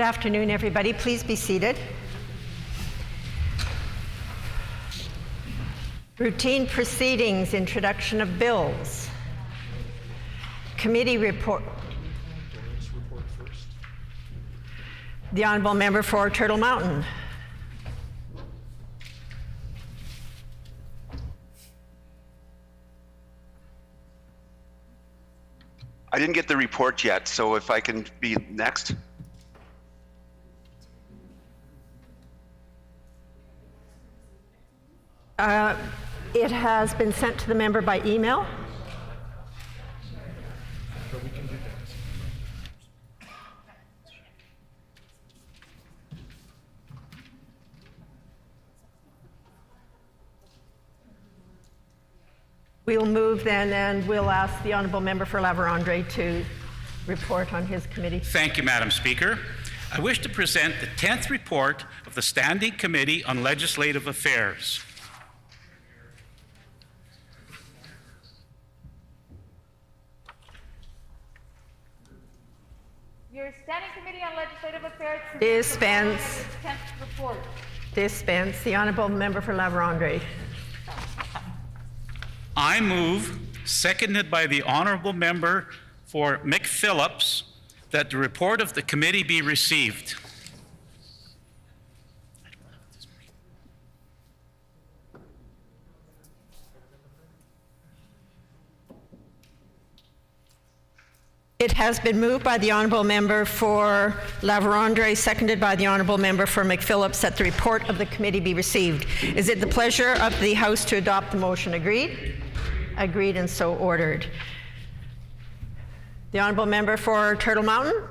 Good afternoon, everybody. Please be seated. Routine proceedings, introduction of bills. Committee report. The Honourable Member for Turtle Mountain. I didn't get the report yet, so if I can be next. It has been sent to the member by email. We'll move then, and we'll ask the Honourable Member for La Vérendrye to report on his committee. Thank you, Madam Speaker. I wish to present the 10th report of the Standing Committee on Legislative Affairs. Your Standing Committee on Legislative Affairs Dispense. 10th report. Dispense. The Honourable Member for La Vérendrye. I move, seconded by the Honourable Member for McPhillips, that the report of the committee be received. It has been moved by the Honourable Member for La Vérendrye, seconded by the Honourable Member for McPhillips, that the report of the committee be received. Is it the pleasure of the House to adopt the motion? Agreed? Agreed, and so ordered. The Honourable Member for Turtle Mountain.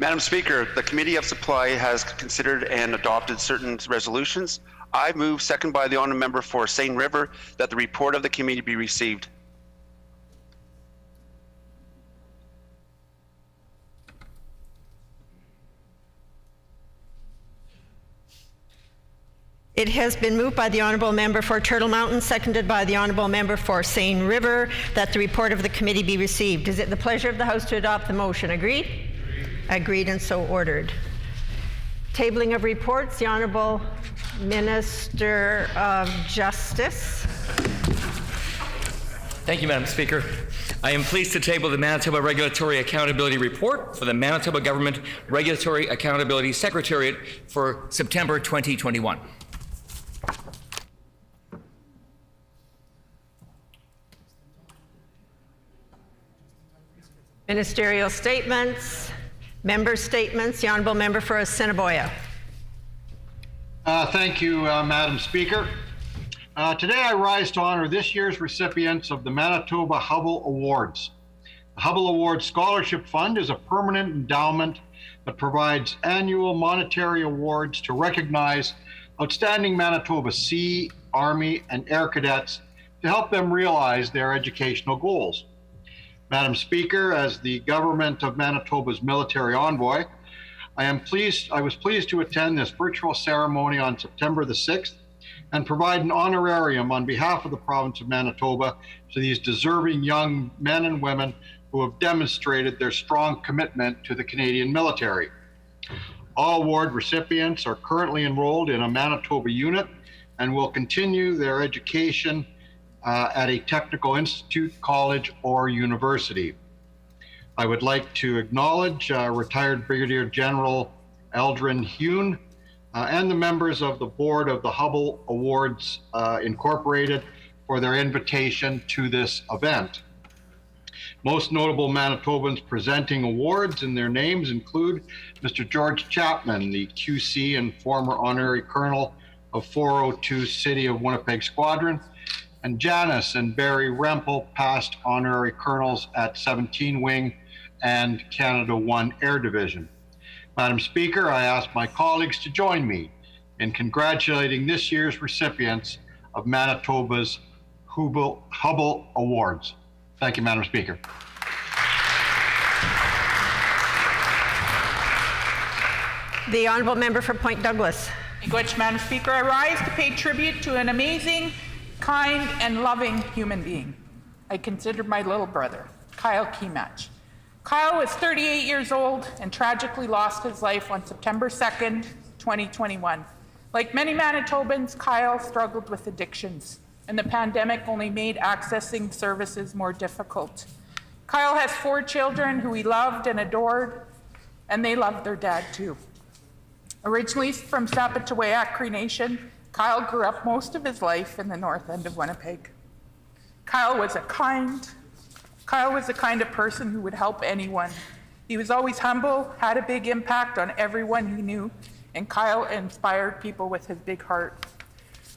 Madam Speaker, the Committee of Supply has considered and adopted certain resolutions. I move, second by the Honourable Member for Seine River, that the report of the committee be received. It has been moved by the Honourable Member for Turtle Mountain, seconded by the Honourable Member for Seine River, that the report of the committee be received. Is it the pleasure of the House to adopt the motion? Agreed? Agreed, and so ordered. Tabling of reports, the Honourable Minister of Justice. Thank you, Madam Speaker. I am pleased to table the Manitoba Regulatory Accountability Report for the Manitoba Government Regulatory Accountability Secretariat for September 2021. Ministerial statements, member statements. The Honourable Member for Assiniboia. Thank you, Madam Speaker. Today I rise to honor this year's recipients of the Manitoba Hubble Awards. The Hubble Awards Scholarship Fund is a permanent endowment that provides annual monetary awards to recognize outstanding Manitoba Sea, Army, and Air Cadets to help them realize their educational goals. Madam Speaker, as the Government of Manitoba's military envoy, I was pleased to attend this virtual ceremony on September the 6th and provide an honorarium on behalf of the province of Manitoba to these deserving young men and women who have demonstrated their strong commitment to the Canadian military. All award recipients are currently enrolled in a Manitoba unit and will continue their education at a technical institute, college, or university. I would like to acknowledge retired Brigadier General Eldrin Hune and the members of the board of the Hubble Awards Incorporated for their invitation to this event. Most notable Manitobans presenting awards in their names include Mr. George Chapman, the QC and former honorary colonel of 402 City of Winnipeg Squadron, and Janice and Barry Rempel, past honorary colonels at 17 Wing and Canada 1 Air Division. Madam Speaker, I ask my colleagues to join me in congratulating this year's recipients of Manitoba's Hubble Awards. Thank you, Madam Speaker. The Honourable Member for Point Douglas. Thank you much, Madam Speaker. I rise to pay tribute to an amazing, kind, and loving human being. I consider my little brother, Kyle Keymatch. Kyle was 38 years old and tragically lost his life on September 2nd, 2021. Like many Manitobans, Kyle struggled with addictions, and the pandemic only made accessing services more difficult. Kyle has 4 children who he loved and adored, and they loved their dad too. Originally from Sapatawayak Cree Nation, Kyle grew up most of his life in the north end of Winnipeg. Kyle was the kind of person who would help anyone. He was always humble, had a big impact on everyone he knew, and Kyle inspired people with his big heart.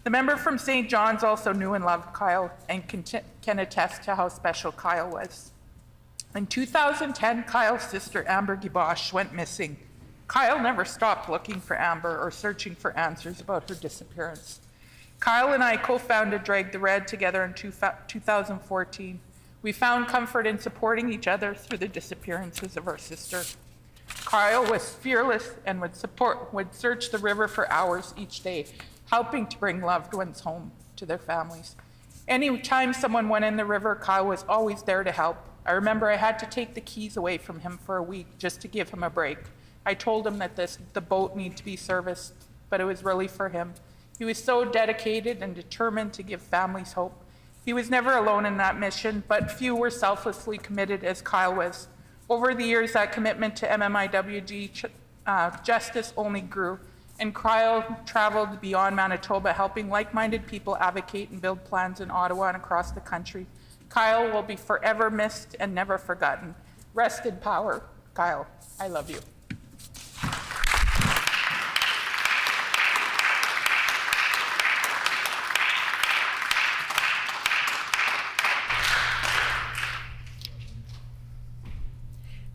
The member from St. John's also knew and loved Kyle and can attest to how special Kyle was. In 2010, Kyle's sister Amber Gibosh went missing. Kyle never stopped looking for Amber or searching for answers about her disappearance. Kyle and I co-founded Drag the Red together in 2014. We found comfort in supporting each other through the disappearances of our sister. Kyle was fearless and would search the river for hours each day, helping to bring loved ones home to their families. Anytime someone went in the river, Kyle was always there to help. I remember I had to take the keys away from him for a week just to give him a break. I told him that the boat needed to be serviced, but it was really for him. He was so dedicated and determined to give families hope. He was never alone in that mission, but few were selflessly committed as Kyle was. Over the years, that commitment to MMIWG justice only grew, and Kyle traveled beyond Manitoba, helping like-minded people advocate and build plans in Ottawa and across the country. Kyle will be forever missed and never forgotten. Rest in power, Kyle. I love you.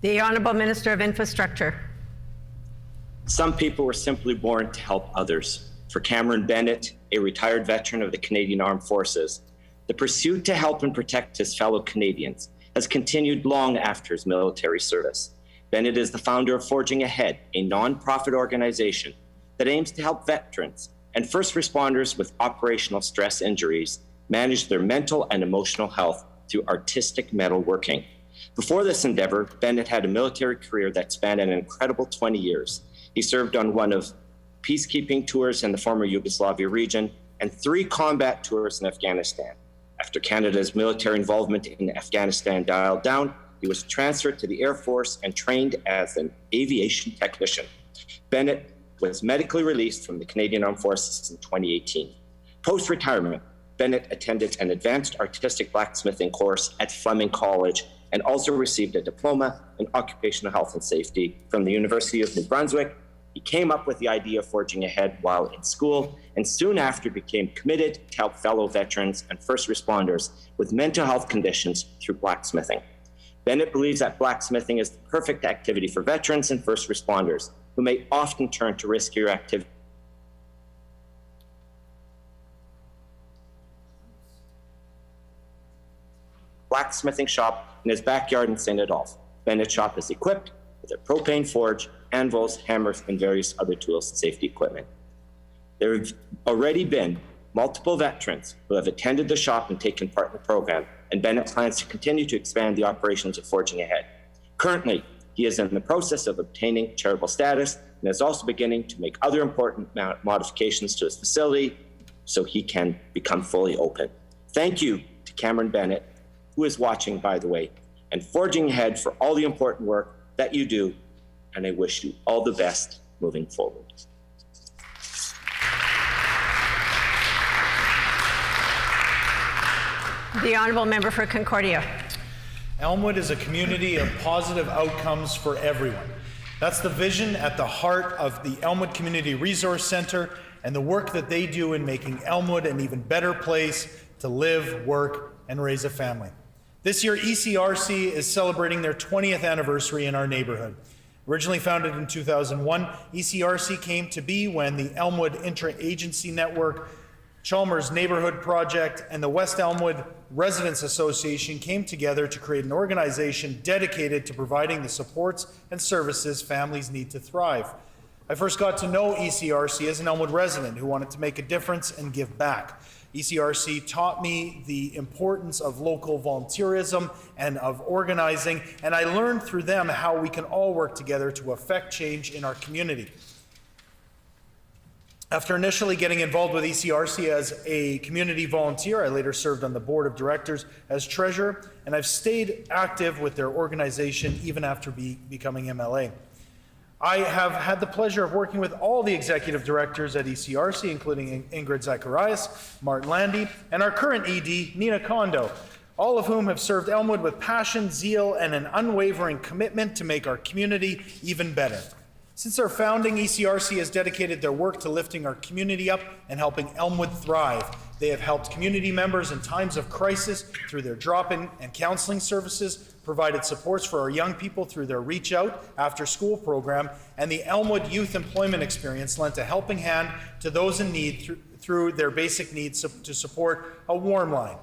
The Honourable Minister of Infrastructure. Some people were simply born to help others. For Cameron Bennett, a retired veteran of the Canadian Armed Forces, the pursuit to help and protect his fellow Canadians has continued long after his military service. Bennett is the founder of Forging Ahead, a non-profit organization that aims to help veterans and first responders with operational stress injuries manage their mental and emotional health through artistic metalworking. Before this endeavor, Bennett had a military career that spanned an incredible 20 years. He served on one of peacekeeping tours in the former Yugoslavia region and 3 combat tours in Afghanistan. After Canada's military involvement in Afghanistan dialed down, he was transferred to the Air Force and trained as an aviation technician. Bennett was medically released from the Canadian Armed Forces in 2018. Post-retirement, Bennett attended an advanced artistic blacksmithing course at Fleming College and also received a diploma in occupational health and safety from the University of New Brunswick. He came up with the idea of Forging Ahead while in school and soon after became committed to help fellow veterans and first responders with mental health conditions through blacksmithing. Bennett believes that blacksmithing is the perfect activity for veterans and first responders who may often turn to riskier activities. Blacksmithing shop in his backyard in St. Adolphe. Bennett's shop is equipped with a propane forge, anvils, hammers, and various other tools and safety equipment. There have already been multiple veterans who have attended the shop and taken part in the program, and Bennett plans to continue to expand the operations of Forging Ahead. Currently, he is in the process of obtaining charitable status and is also beginning to make other important modifications to his facility so he can become fully open. Thank you to Cameron Bennett, who is watching, by the way, and Forging Ahead for all the important work that you do, and I wish you all the best moving forward. The Honourable Member for Concordia. Elmwood is a community of positive outcomes for everyone. That's the vision at the heart of the Elmwood Community Resource Centre and the work that they do in making Elmwood an even better place to live, work, and raise a family. This year, ECRC is celebrating their 20th anniversary in our neighborhood. Originally founded in 2001, ECRC came to be when the Elmwood Intra-Agency Network, Chalmers Neighborhood Project, and the West Elmwood Residents Association came together to create an organization dedicated to providing the supports and services families need to thrive. I first got to know ECRC as an Elmwood resident who wanted to make a difference and give back. ECRC taught me the importance of local volunteerism and of organizing, and I learned through them how we can all work together to affect change in our community. After initially getting involved with ECRC as a community volunteer, I later served on the board of directors as treasurer, and I've stayed active with their organization even after becoming MLA. I have had the pleasure of working with all the executive directors at ECRC, including Ingrid Zacharias, Martin Landy, and our current ED, Nina Kondo, all of whom have served Elmwood with passion, zeal, and an unwavering commitment to make our community even better. Since our founding, ECRC has dedicated their work to lifting our community up and helping Elmwood thrive. They have helped community members in times of crisis through their drop-in and counseling services, provided supports for our young people through their Reach Out after-school program, and the Elmwood Youth Employment Experience lent a helping hand to those in need through their basic needs to support a warm line.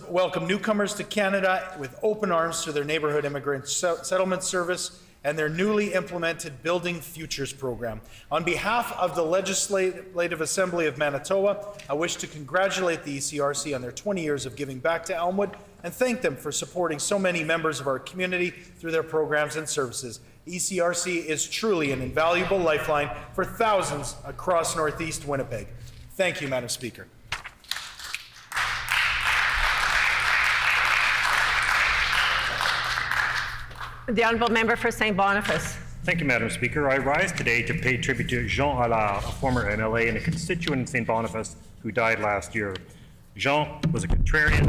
Welcome newcomers to Canada with open arms through their Neighbourhood Immigrant Settlement Service and their newly implemented Building Futures program. On behalf of the Legislative Assembly of Manitoba, I wish to congratulate the ECRC on their 20 years of giving back to Elmwood and thank them for supporting so many members of our community through their programs and services. ECRC is truly an invaluable lifeline for thousands across Northeast Winnipeg. Thank you, Madam Speaker. The Honourable Member for St. Boniface. Thank you, Madam Speaker. I rise today to pay tribute to Jean Allard, a former MLA and a constituent in St. Boniface who died last year. Jean was a contrarian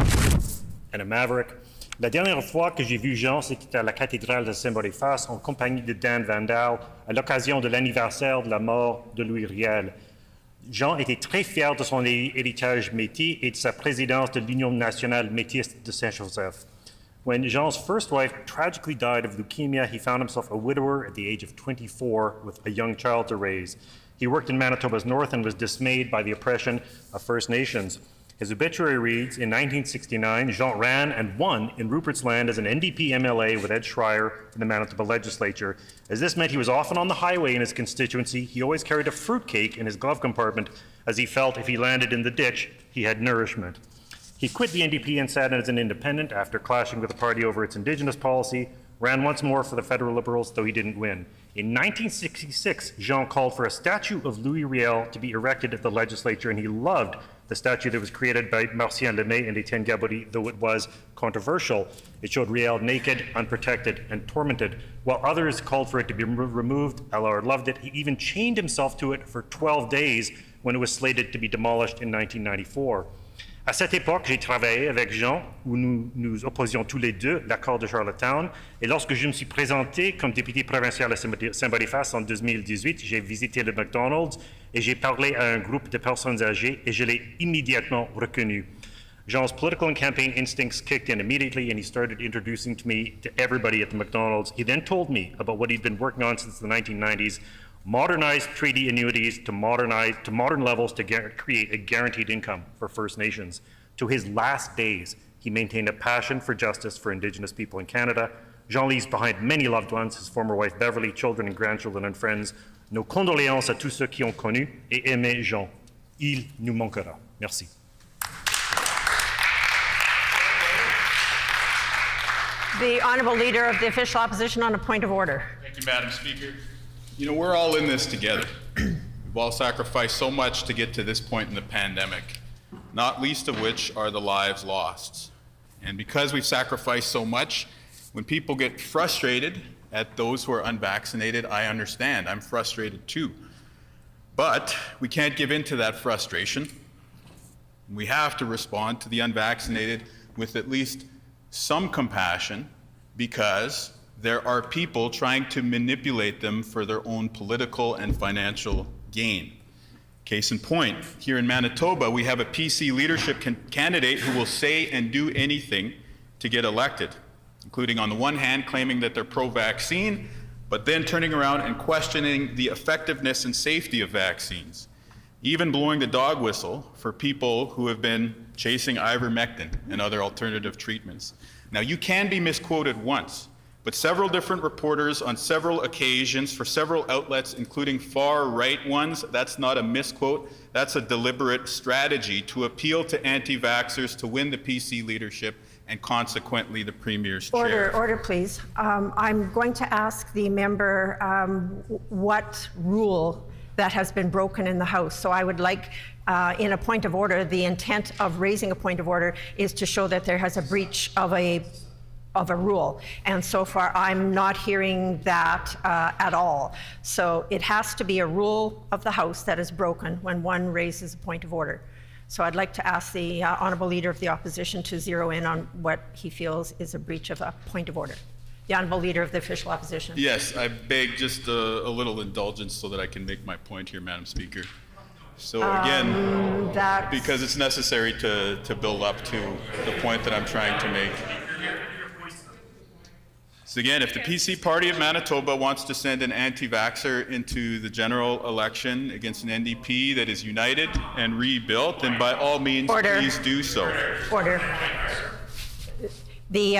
and a maverick. La dernière fois que j'ai vu Jean, c'était à la cathédrale de Saint-Boniface en compagnie de Dan Vandal à l'occasion de l'anniversaire de la mort de Louis Riel. Jean était très fier de son héritage métis et de sa présidence de l'Union nationale métisse de Saint-Joseph. When Jean's first wife tragically died of leukemia, he found himself a widower at the age of 24 with a young child to raise. He worked in Manitoba's north and was dismayed by the oppression of First Nations. His obituary reads, in 1969, Jean ran and won in Rupert's Land as an NDP MLA with Ed Schreier in the Manitoba Legislature. As this meant he was often on the highway in his constituency, he always carried a fruitcake in his glove compartment as he felt if he landed in the ditch, he had nourishment. He quit the NDP and sat in as an independent after clashing with the party over its Indigenous policy, ran once more for the federal Liberals, though he didn't win. In 1966, Jean called for a statue of Louis Riel to be erected at the legislature, and he loved the statue that was created by Marcien Lemay and Etienne Gabory, though it was controversial. It showed Riel naked, unprotected, and tormented. While others called for it to be removed, Alary loved it. He even chained himself to it for 12 days when it was slated to be demolished in 1994. À cette époque, j'ai travaillé avec Jean, où nous opposions tous les deux l'accord de Charlottetown. Et lorsque je me suis présenté comme député provincial à Saint-Boniface en 2018, j'ai visité le McDonald's et j'ai parlé à un groupe de personnes âgées et je l'ai immédiatement reconnu. Jean's political and campaign instincts kicked in immediately and he started introducing to me to everybody at the McDonald's. He then told me about what he'd been working on since the 1990s, modernize treaty annuities to modern levels to create a guaranteed income for First Nations. To his last days, he maintained a passion for justice for Indigenous people in Canada. Jean leaves behind many loved ones, his former wife Beverly, children and grandchildren and friends. Nos condoléances à tous ceux qui ont connu et aimé Jean. Il nous manquera. Merci. The Honourable Leader of the Official Opposition on a point of order. Thank you, Madam Speaker. You know, we're all in this together. We've all sacrificed so much to get to this point in the pandemic, not least of which are the lives lost. And because we've sacrificed so much, when people get frustrated at those who are unvaccinated, I understand. I'm frustrated too. But we can't give in to that frustration. We have to respond to the unvaccinated with at least some compassion, because there are people trying to manipulate them for their own political and financial gain. Case in point, here in Manitoba, we have a PC leadership candidate who will say and do anything to get elected, including on the one hand claiming that they're pro-vaccine, but then turning around and questioning the effectiveness and safety of vaccines, even blowing the dog whistle for people who have been chasing ivermectin and other alternative treatments. Now, you can be misquoted once, but several different reporters on several occasions for several outlets, including far-right ones, that's not a misquote, that's a deliberate strategy to appeal to anti-vaxxers to win the PC leadership and consequently the Premier's chair. Order, please. I'm going to ask the member what rule that has been broken in the House. So I would like, in a point of order, the intent of raising a point of order is to show that there has a breach of a rule. And so far, I'm not hearing that at all. So it has to be a rule of the House that is broken when one raises a point of order. So I'd like to ask the Honourable Leader of the Opposition to zero in on what he feels is a breach of a point of order. The Honourable Leader of the Official Opposition. Yes, I beg just a little indulgence so that I can make my point here, Madam Speaker. So again, because it's necessary to build up to the point that I'm trying to make. So again, if the PC Party of Manitoba wants to send an anti-vaxxer into the general election against an NDP that is united and rebuilt, then by all means, please do so. Order. The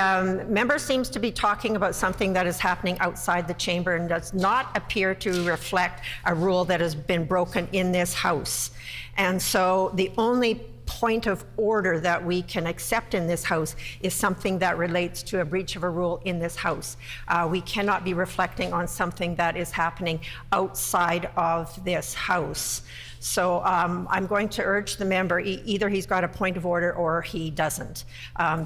member seems to be talking about something that is happening outside the chamber and does not appear to reflect a rule that has been broken in this House. And so the only point of order that we can accept in this House is something that relates to a breach of a rule in this House. We cannot be reflecting on something that is happening outside of this House. So I'm going to urge the member, either he's got a point of order or he doesn't.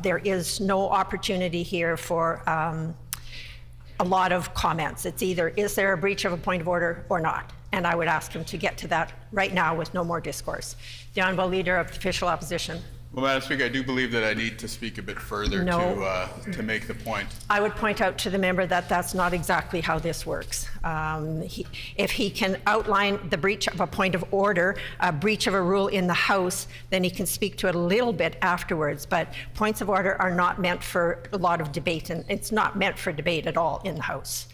There is no opportunity here for a lot of comments. It's either, is there a breach of a point of order or not? And I would ask him to get to that right now with no more discourse. The Honourable Leader of the Official Opposition. Well, Madam Speaker, I do believe that I need to speak a bit further to make the point. I would point out to the member that that's not exactly how this works. If he can outline the breach of a point of order, a breach of a rule in the House, then he can speak to it a little bit afterwards. But points of order are not meant for a lot of debate, and it's not meant for debate at all in the House.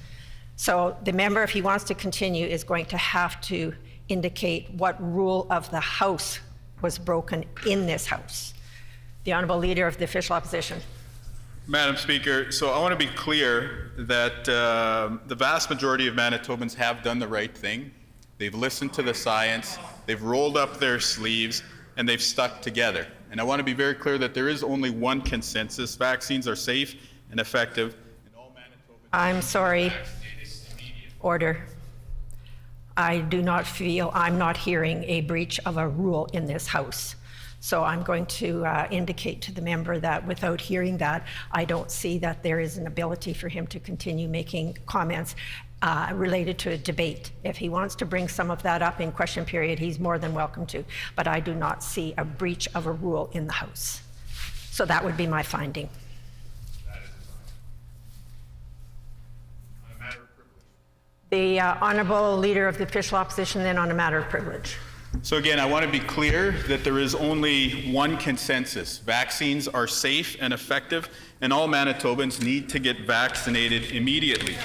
So the member, if he wants to continue, is going to have to indicate what rule of the House was broken in this House. The Honourable Leader of the Official Opposition. Madam Speaker, so I want to be clear that the vast majority of Manitobans have done the right thing. They've listened to the science, they've rolled up their sleeves, and they've stuck together. And I want to be very clear that there is only one consensus. Vaccines are safe and effective. And all Manitobans— I'm sorry. Order. I do not feel, I'm not hearing a breach of a rule in this House. So I'm going to indicate to the member that without hearing that, I don't see that there is an ability for him to continue making comments related to a debate. If he wants to bring some of that up in question period, he's more than welcome to. But I do not see a breach of a rule in the House. So that would be my finding. The Honourable Leader of the Official Opposition, then on a matter of privilege. So again, I want to be clear that there is only one consensus. Vaccines are safe and effective, and all Manitobans need to get vaccinated immediately.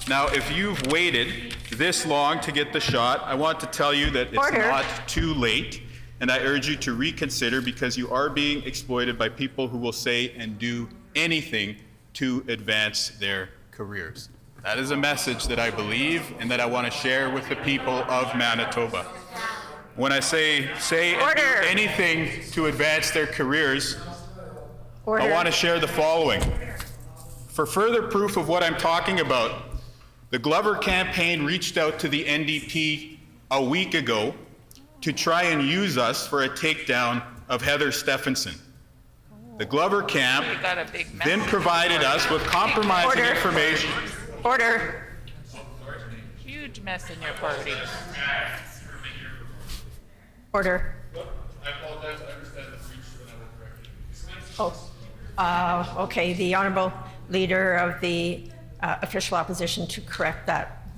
Now, if you've waited this long to get the shot, I want to tell you that it's not too late, and I urge you to reconsider because you are being exploited by people who will say and do anything to advance their careers. That is a message that I believe and that I want to share with the people of Manitoba. When I say and do anything to advance their careers, I want to share the following. For further proof of what I'm talking about, the Glover campaign reached out to the NDP a week ago to try and use us for a takedown of Heather Stephenson. The Glover camp then provided us with compromising information. Order. Huge mess in your party. Order. I apologize. I understand the breach and I will correct it. Okay, the Honourable Leader of the Official Opposition to correct that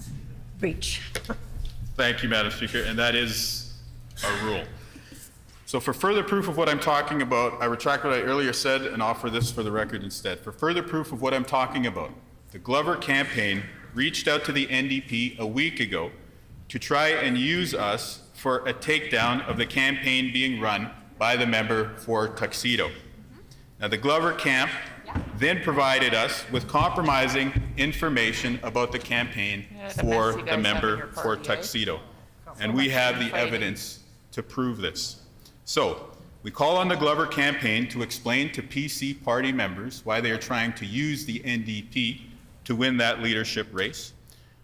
breach. Thank you, Madam Speaker, and that is a rule. So for further proof of what I'm talking about, I retract what I earlier said and offer this for the record instead. For further proof of what I'm talking about, the Glover campaign reached out to the NDP a week ago to try and use us for a takedown of the campaign being run by the member for Tuxedo. Now, the Glover camp then provided us with compromising information about the campaign for the member for Tuxedo. And we have the evidence to prove this. So, we call on the Glover campaign to explain to PC party members why they are trying to use the NDP to win that leadership race.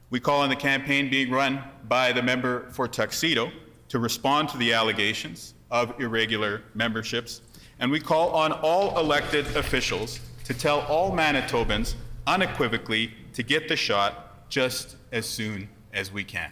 We call on the campaign being run by the member for Tuxedo to respond to the allegations of irregular memberships. And we call on all elected officials to tell all Manitobans unequivocally to get the shot just as soon as we can.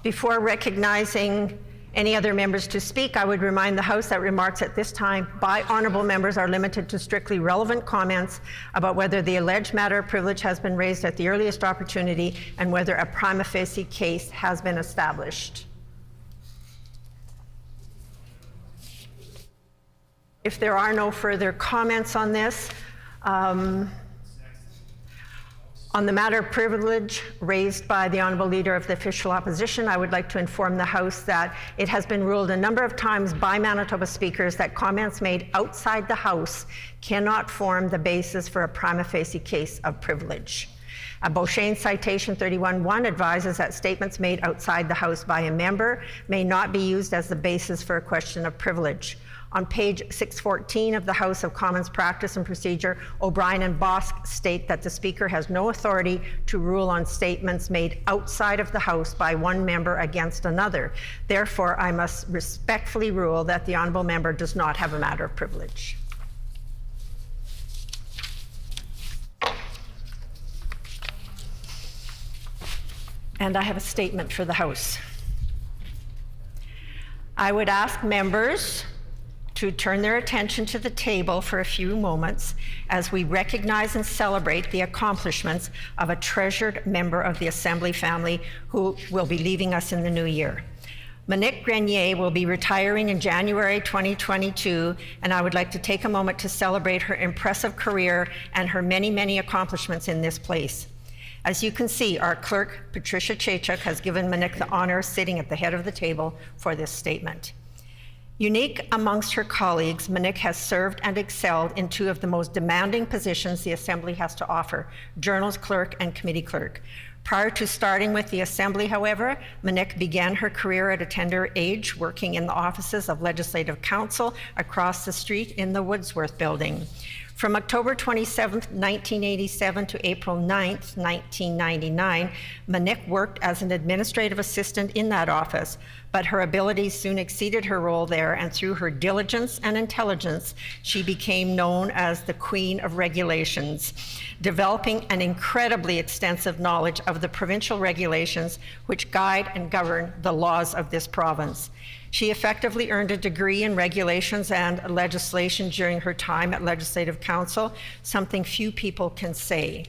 Before recognizing any other members to speak, I would remind the House that remarks at this time by honourable members are limited to strictly relevant comments about whether the alleged matter of privilege has been raised at the earliest opportunity and whether a prima facie case has been established. If there are no further comments on this, on the matter of privilege raised by the Honourable Leader of the Official Opposition, I would like to inform the House that it has been ruled a number of times by Manitoba speakers that comments made outside the House cannot form the basis for a prima facie case of privilege. Beauchene Citation 31-1 advises that statements made outside the House by a member may not be used as the basis for a question of privilege. On page 614 of the House of Commons Practice and Procedure, O'Brien and Bosk state that the Speaker has no authority to rule on statements made outside of the House by one member against another. Therefore, I must respectfully rule that the Honourable Member does not have a matter of privilege. And I have a statement for the House. I would ask members to turn their attention to the table for a few moments as we recognize and celebrate the accomplishments of a treasured member of the Assembly family who will be leaving us in the new year. Manik Grenier will be retiring in January 2022, and I would like to take a moment to celebrate her impressive career and her many, many accomplishments in this place. As you can see, our clerk, Patricia Chachuk, has given Manik the honor of sitting at the head of the table for this statement. Unique amongst her colleagues, Manik has served and excelled in two of the most demanding positions the Assembly has to offer, Journals Clerk and Committee Clerk. Prior to starting with the Assembly, however, Manik began her career at a tender age, working in the offices of Legislative Council across the street in the Woodsworth Building. From October 27, 1987 to April 9, 1999, Manik worked as an administrative assistant in that office, but her abilities soon exceeded her role there, and through her diligence and intelligence, she became known as the Queen of Regulations, developing an incredibly extensive knowledge of the provincial regulations which guide and govern the laws of this province. She effectively earned a degree in regulations and legislation during her time at Legislative Council, something few people can say.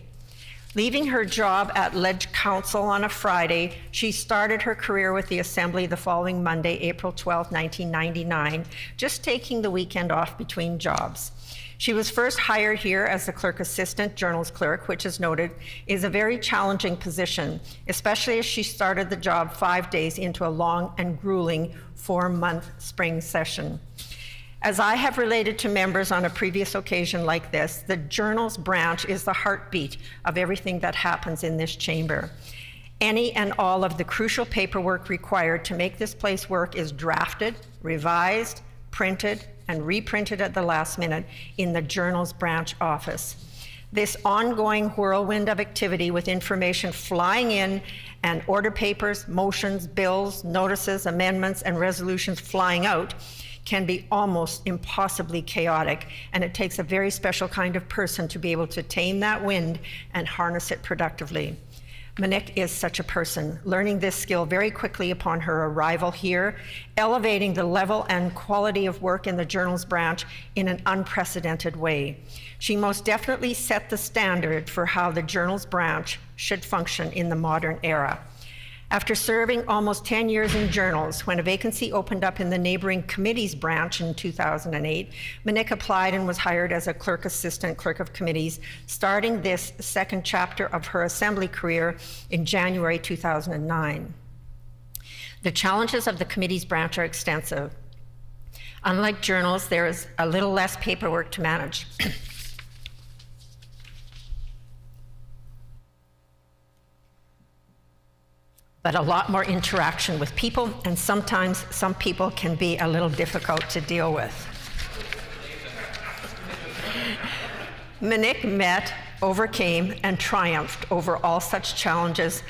Leaving her job at Leg Council on a Friday, she started her career with the Assembly the following Monday, April 12, 1999, just taking the weekend off between jobs. She was first hired here as the clerk assistant, journals clerk, which is noted is a very challenging position, especially as she started the job 5 days into a long and grueling 4-month spring session. As I have related to members on a previous occasion like this, the journals branch is the heartbeat of everything that happens in this chamber. Any and all of the crucial paperwork required to make this place work is drafted, revised, printed, and reprinted at the last minute in the journals branch office. This ongoing whirlwind of activity with information flying in and order papers, motions, bills, notices, amendments, and resolutions flying out can be almost impossibly chaotic, and it takes a very special kind of person to be able to tame that wind and harness it productively. Manik is such a person, learning this skill very quickly upon her arrival here, elevating the level and quality of work in the journals branch in an unprecedented way. She most definitely set the standard for how the journals branch should function in the modern era. After serving almost 10 years in journals, when a vacancy opened up in the neighboring committees branch in 2008, Manik applied and was hired as a clerk assistant clerk of committees, starting this second chapter of her assembly career in January 2009. The challenges of the committees branch are extensive. Unlike journals, there is a little less paperwork to manage. But a lot more interaction with people, and sometimes some people can be a little difficult to deal with. Manik met, overcame, and triumphed over all such challenges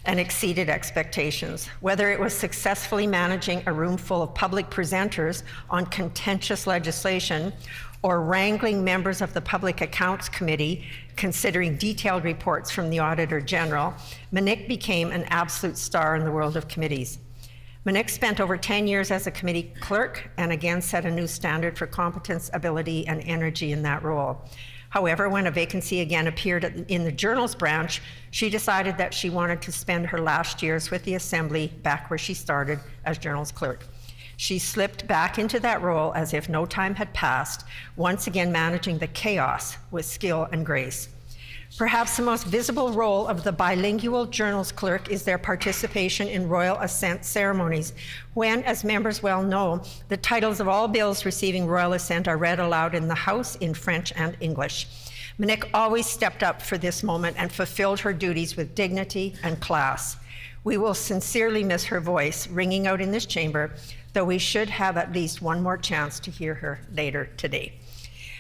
and exceeded expectations. Whether it was successfully managing a room full of public presenters on contentious legislation, or wrangling members of the Public Accounts Committee considering detailed reports from the Auditor General, Manik became an absolute star in the world of committees. Manik spent over 10 years as a committee clerk and again set a new standard for competence, ability, and energy in that role. However, when a vacancy again appeared in the journals branch, she decided that she wanted to spend her last years with the Assembly back where she started as journals clerk. She slipped back into that role as if no time had passed, once again managing the chaos with skill and grace. Perhaps the most visible role of the bilingual journals clerk is their participation in royal assent ceremonies, when, as members well know, the titles of all bills receiving royal assent are read aloud in the House in French and English. Manik always stepped up for this moment and fulfilled her duties with dignity and class. We will sincerely miss her voice ringing out in this chamber, though we should have at least one more chance to hear her later today.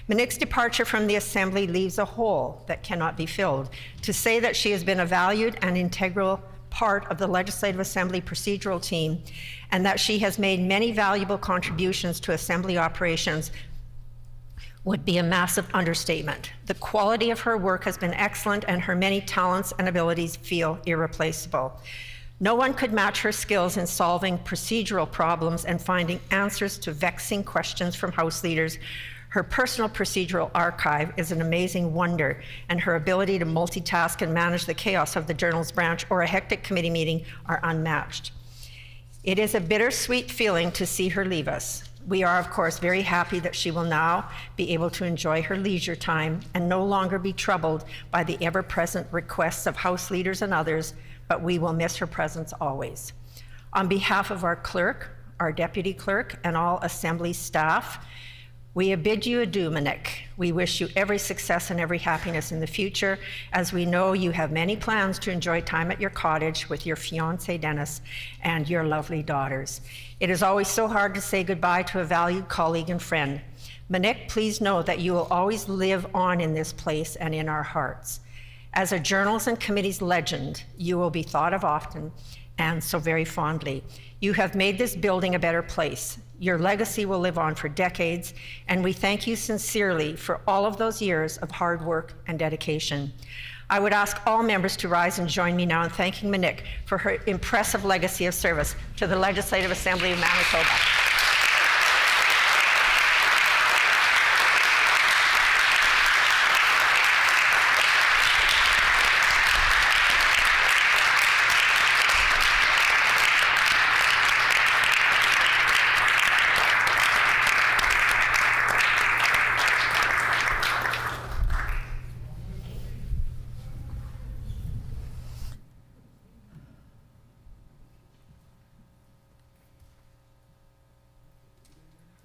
Manik's departure from the Assembly leaves a hole that cannot be filled. To say that she has been a valued and integral part of the Legislative Assembly procedural team, and that she has made many valuable contributions to Assembly operations would be a massive understatement. The quality of her work has been excellent, and her many talents and abilities feel irreplaceable. No one could match her skills in solving procedural problems and finding answers to vexing questions from House leaders. Her personal procedural archive is an amazing wonder, and her ability to multitask and manage the chaos of the journals branch or a hectic committee meeting are unmatched. It is a bittersweet feeling to see her leave us. We are, of course, very happy that she will now be able to enjoy her leisure time and no longer be troubled by the ever-present requests of House leaders and others, but we will miss her presence always. On behalf of our clerk, our deputy clerk, and all Assembly staff, we bid you adieu, Manik. We wish you every success and every happiness in the future, as we know you have many plans to enjoy time at your cottage with your fiancé, Dennis, and your lovely daughters. It is always so hard to say goodbye to a valued colleague and friend. Manik, please know that you will always live on in this place and in our hearts. As a journals and committees legend, you will be thought of often and so very fondly. You have made this building a better place. Your legacy will live on for decades, and we thank you sincerely for all of those years of hard work and dedication. I would ask all members to rise and join me now in thanking Manik for her impressive legacy of service to the Legislative Assembly of Manitoba.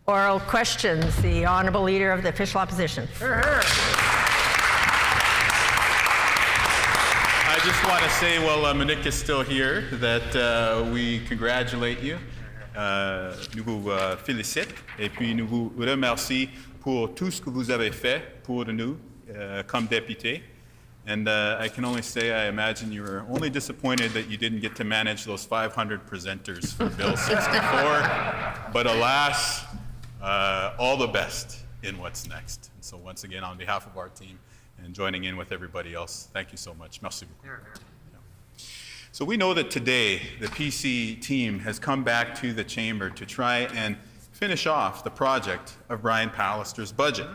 Oral questions, the Honourable Leader of the Official Opposition. I just want to say, while Manik is still here, that we congratulate you. Nous vous félicite et puis nous vous remercie pour tout ce que vous avez fait pour nous comme député. And I can only say I imagine you were only disappointed that you didn't get to manage those 500 presenters for Bill 64. But alas, all the best in what's next. And so once again, on behalf of our team and joining in with everybody else, thank you so much. Merci beaucoup. So we know that today the PC team has come back to the chamber to try and finish off the project of Brian Pallister's budget.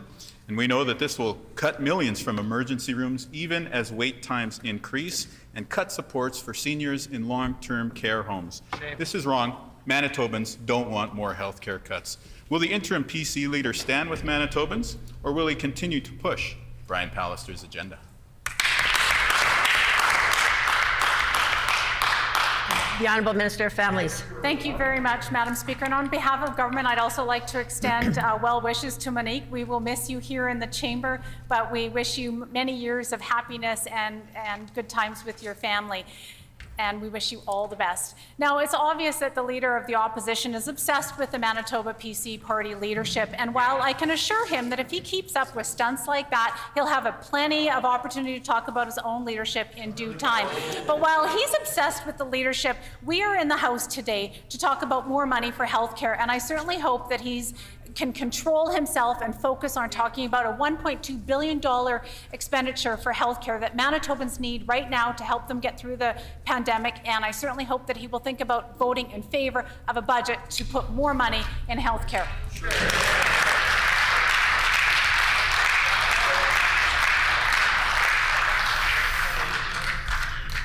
And we know that this will cut millions from emergency rooms, even as wait times increase, and cut supports for seniors in long-term care homes. This is wrong. Manitobans don't want more health care cuts. Will the interim PC leader stand with Manitobans, or will he continue to push Brian Pallister's agenda? The Honourable Minister of Families. Thank you very much, Madam Speaker. And on behalf of government, I'd also like to extend well wishes to Manik. We will miss you here in the chamber, but we wish you many years of happiness and good times with your family. And we wish you all the best. Now, it's obvious that the Leader of the Opposition is obsessed with the Manitoba PC party leadership. And while I can assure him that if he keeps up with stunts like that, he'll have plenty of opportunity to talk about his own leadership in due time. But while he's obsessed with the leadership, we are in the House today to talk about more money for healthcare. And I certainly hope that he's can control himself and focus on talking about a $1.2 billion expenditure for healthcare that Manitobans need right now to help them get through the pandemic. And I certainly hope that he will think about voting in favor of a budget to put more money in healthcare.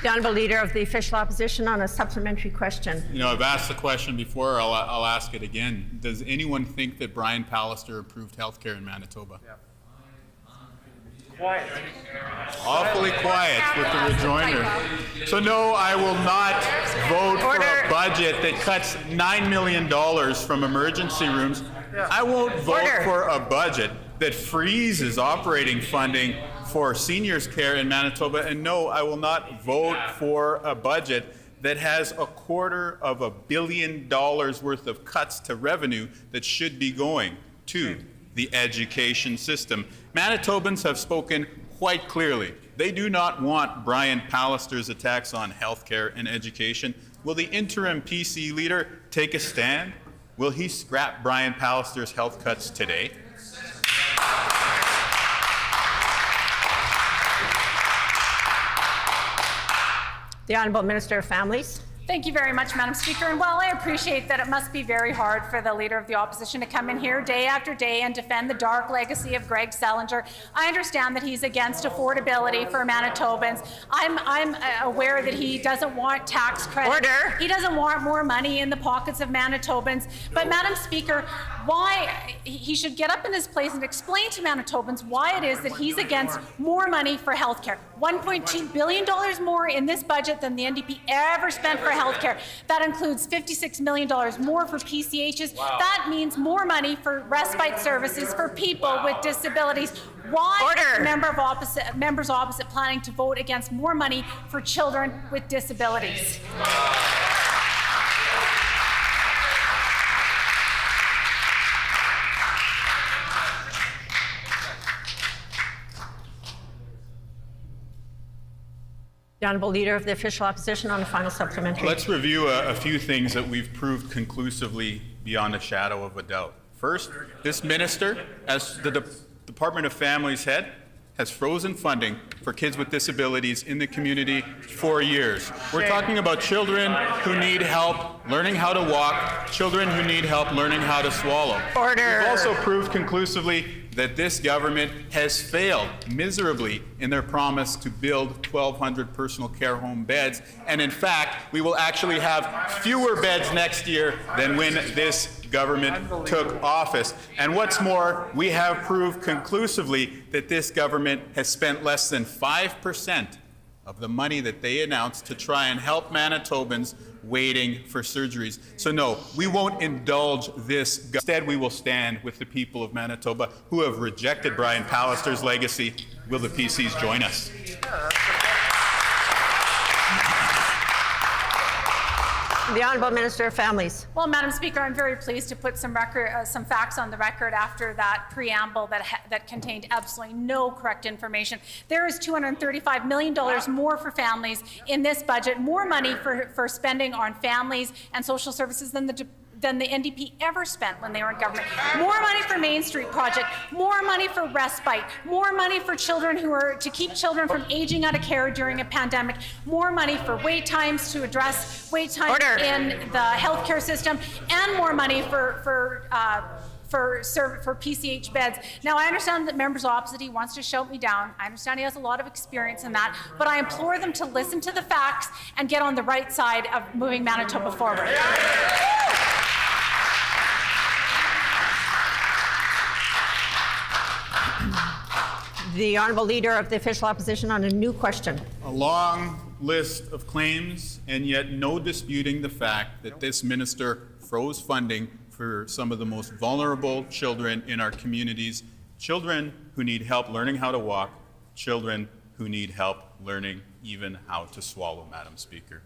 The Honourable Leader of the Official Opposition on a supplementary question. You know, I've asked the question before, I'll ask it again. Does anyone think that Brian Pallister improved healthcare in Manitoba? Yeah. Quiet. Awfully quiet with the rejoinder. So no, I will not vote for a budget that cuts $9 million from emergency rooms. I won't vote for a budget that freezes operating funding for seniors care in Manitoba. And no, I will not vote for a budget that has $250 million worth of cuts to revenue that should be going to the education system. Manitobans have spoken quite clearly. They do not want Brian Pallister's attacks on healthcare and education. Will the interim PC leader take a stand? Will he scrap Brian Pallister's health cuts today? The Honourable Minister of Families. Thank you very much, Madam Speaker. And while I appreciate that it must be very hard for the Leader of the Opposition to come in here day after day and defend the dark legacy of Greg Selinger, I understand that he's against affordability for Manitobans. I'm aware that he doesn't want tax credits. Order. He doesn't want more money in the pockets of Manitobans. But Madam Speaker, why he should get up in his place and explain to Manitobans why it is that he's against more money for healthcare. $1.2 billion more in this budget than the NDP ever spent for healthcare. That includes $56 million more for PCHs. Wow. That means more money for respite services for people with disabilities. Why is the members opposite planning to vote against more money for children with disabilities? The Honourable Leader of the Official Opposition on the final supplementary. Let's review a few things that we've proved conclusively beyond a shadow of a doubt. First, this minister, as the Department of Family's head, has frozen funding for kids with disabilities in the community for years. We're talking about children who need help learning how to walk, children who need help learning how to swallow. Order. We've also proved conclusively that this government has failed miserably in their promise to build 1,200 personal care home beds. And in fact, we will actually have fewer beds next year than when this government took office. And what's more, we have proved conclusively that this government has spent less than 5% of the money that they announced to try and help Manitobans waiting for surgeries. So no, we won't indulge this. Instead, we will stand with the people of Manitoba who have rejected Brian Pallister's legacy. Will the PCs join us? The Honourable Minister of Families. Well, Madam Speaker, I'm very pleased to put some facts on the record after that preamble that contained absolutely no correct information. There is $235 million more for families in this budget, more money for spending on families and social services than the NDP ever spent when they were in government. More money for Main Street Project, more money for respite, more money for children to keep children from aging out of care during a pandemic, more money for wait times to address wait times in the healthcare system, and more money for for PCH beds. Now, I understand that members opposite, he wants to shout me down. I understand he has a lot of experience in that, but I implore them to listen to the facts and get on the right side of moving Manitoba forward. The Honourable Leader of the Official Opposition on a new question. A long list of claims, and yet no disputing the fact that this minister froze funding for some of the most vulnerable children in our communities, children who need help learning how to walk, children who need help learning even how to swallow, Madam Speaker.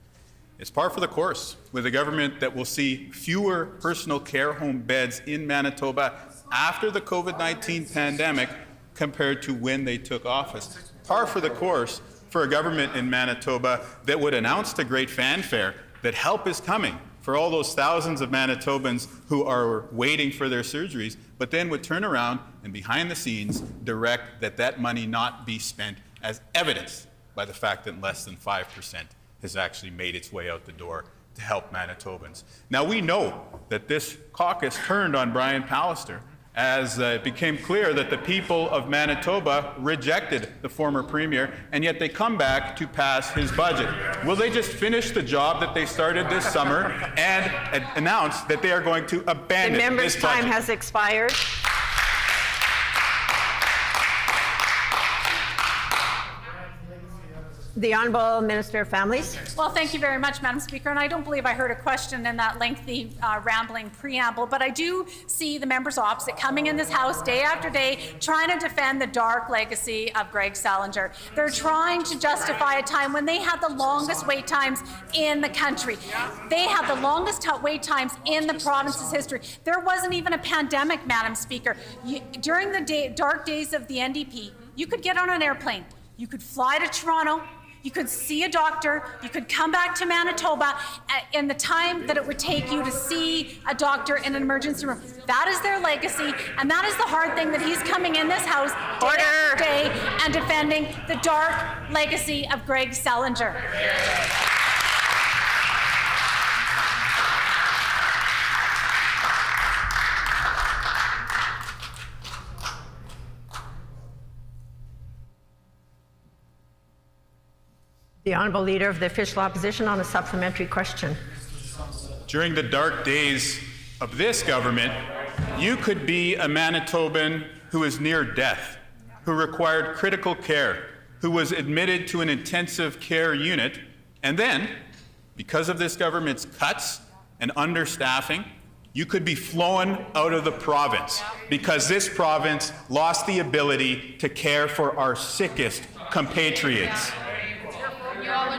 It's par for the course with a government that will see fewer personal care home beds in Manitoba after the COVID-19 pandemic compared to when they took office. Par for the course for a government in Manitoba that would announce to great fanfare that help is coming for all those thousands of Manitobans who are waiting for their surgeries, but then would turn around and behind the scenes direct that that money not be spent, as evidenced by the fact that less than 5% has actually made its way out the door to help Manitobans. Now, we know that this caucus turned on Brian Pallister as it became clear that the people of Manitoba rejected the former premier, and yet they come back to pass his budget. Will they just finish the job that they started this summer and announce that they are going to abandon this budget? The member's time has expired. The Honourable Minister of Families. Well, thank you very much, Madam Speaker. And I don't believe I heard a question in that lengthy, rambling preamble, but I do see the members opposite coming in this House day after day trying to defend the dark legacy of Greg Salinger. They're trying to justify a time when they had the longest wait times in the country. They had the longest wait times in the province's history. There wasn't even a pandemic, Madam Speaker. During the dark days of the NDP, you could get on an airplane, you could fly to Toronto, you could see a doctor, you could come back to Manitoba in the time that it would take you to see a doctor in an emergency room. That is their legacy, and that is the hard thing, that he's coming in this House day after day and defending the dark legacy of Greg Salinger. The Honourable Leader of the Official Opposition on a supplementary question. During the dark days of this government, you could be a Manitoban who is near death, who required critical care, who was admitted to an intensive care unit, and then, because of this government's cuts and understaffing, you could be flown out of the province because this province lost the ability to care for our sickest compatriots.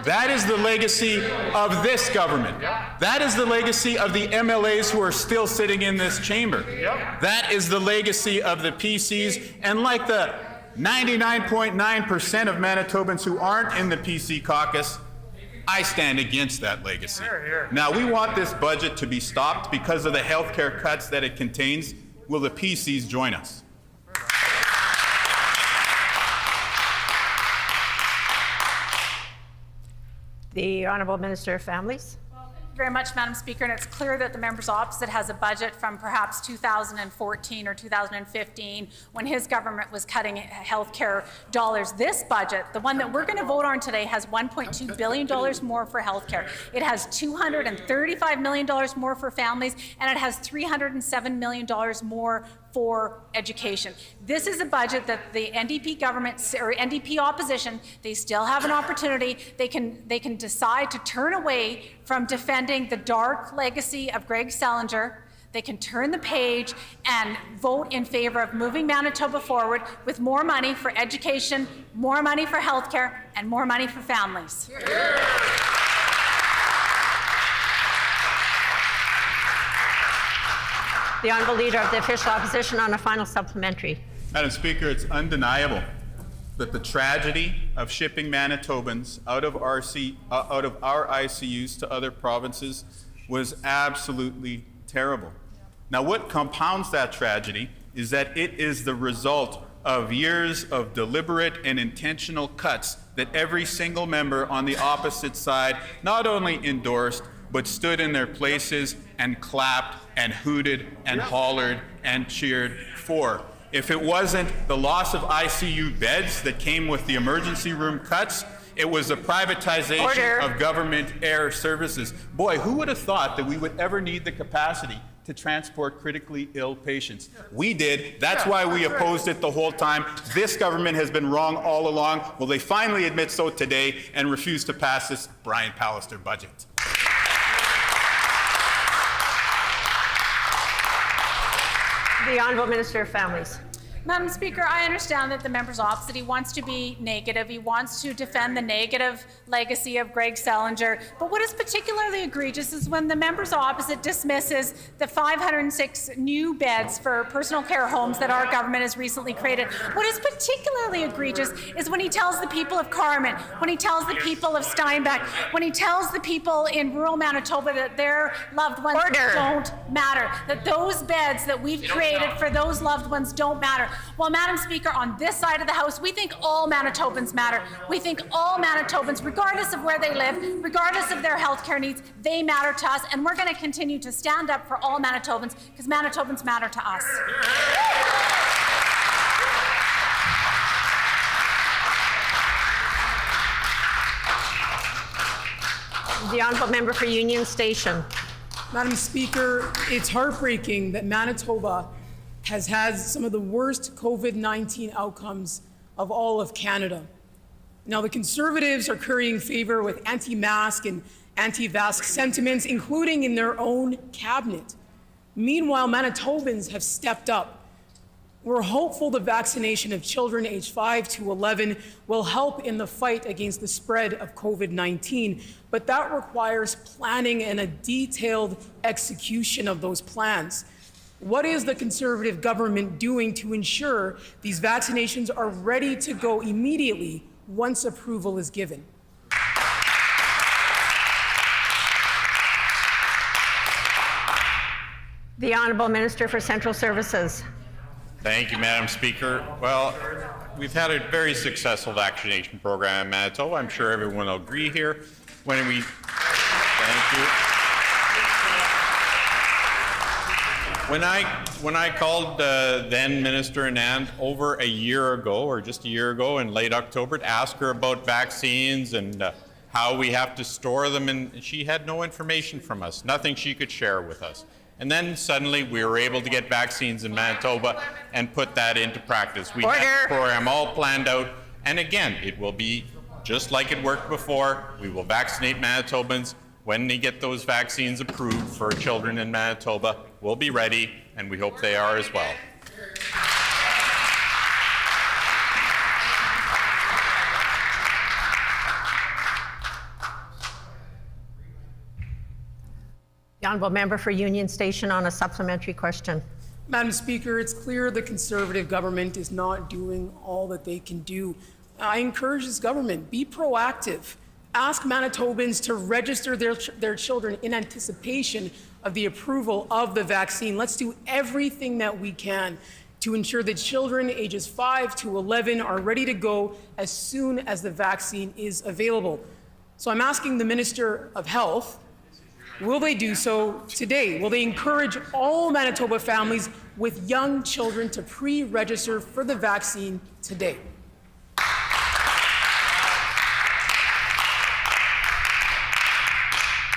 That is the legacy of this government. That is the legacy of the MLAs who are still sitting in this chamber. That is the legacy of the PCs, and like the 99.9% of Manitobans who aren't in the PC caucus, I stand against that legacy. Now, we want this budget to be stopped because of the healthcare cuts that it contains. Will the PCs join us? The Honourable Minister of Families. Thank you very much, Madam Speaker, and it's clear that the members opposite has a budget from perhaps 2014 or 2015 when his government was cutting healthcare dollars. This budget, the one that we're going to vote on today, has $1.2 billion more for healthcare. It has $235 million more for families, and it has $307 million more for education. This is a budget that the NDP government, or NDP opposition, they still have an opportunity. They can decide to turn away from defending the dark legacy of Greg Salinger. They can turn the page and vote in favor of moving Manitoba forward with more money for education, more money for healthcare, and more money for families. The Honourable Leader of the Official Opposition on a final supplementary. Madam Speaker, it's undeniable that the tragedy of shipping Manitobans out of our ICUs to other provinces was absolutely terrible. Now, what compounds that tragedy is that it is the result of years of deliberate and intentional cuts that every single member on the opposite side not only endorsed, but stood in their places and clapped and hooted and hollered and cheered for. If it wasn't the loss of ICU beds that came with the emergency room cuts, it was the privatization of government air services. Boy, who would have thought that we would ever need the capacity to transport critically ill patients? We did. That's why we opposed it the whole time. This government has been wrong all along. Well, they finally admit so today and refuse to pass this Brian Pallister budget. The Honourable Minister of Families. Madam Speaker, I understand that the member's opposite. He wants to be negative. He wants to defend the negative legacy of Greg Selinger. But what is particularly egregious is when the member's opposite dismisses the 506 new beds for personal care homes that our government has recently created. What is particularly egregious is when he tells the people of Carman, when he tells the people of Steinbeck, when he tells the people in rural Manitoba that their loved ones don't matter, that those beds that we've created for those loved ones don't matter. Well, Madam Speaker, on this side of the House, we think all Manitobans matter. We think all Manitobans, regardless of where they live, regardless of their health care needs, they matter to us, and we're going to continue to stand up for all Manitobans because Manitobans matter to us. The Honourable Member for Union Station. Madam Speaker, it's heartbreaking that Manitoba has had some of the worst COVID-19 outcomes of all of Canada. Now, the Conservatives are currying favor with anti-mask and anti-vax sentiments, including in their own cabinet. Meanwhile, Manitobans have stepped up. We're hopeful the vaccination of children aged 5 to 11 will help in the fight against the spread of COVID-19, but that requires planning and a detailed execution of those plans. What is the Conservative government doing to ensure these vaccinations are ready to go immediately once approval is given? The Honourable Minister for Central Services. Thank you, Madam Speaker. Well, we've had a very successful vaccination program in Manitoba. I'm sure everyone will agree here. Thank you. When I called then Minister Anand over a year ago, or just a year ago in late October, to ask her about vaccines and how we have to store them, and she had no information from us, nothing she could share with us. And then suddenly we were able to get vaccines in Manitoba and put that into practice. We have the program all planned out, and again, it will be just like it worked before. We will vaccinate Manitobans. When they get those vaccines approved for children in Manitoba, we'll be ready, and we hope they are as well. The Honourable Member for Union Station on a supplementary question. Madam Speaker, it's clear the Conservative government is not doing all that they can do. I encourage this government, be proactive. Ask Manitobans to register their children in anticipation of the approval of the vaccine. Let's do everything that we can to ensure that children ages 5 to 11 are ready to go as soon as the vaccine is available. So I'm asking the Minister of Health, will they do so today? Will they encourage all Manitoba families with young children to pre-register for the vaccine today?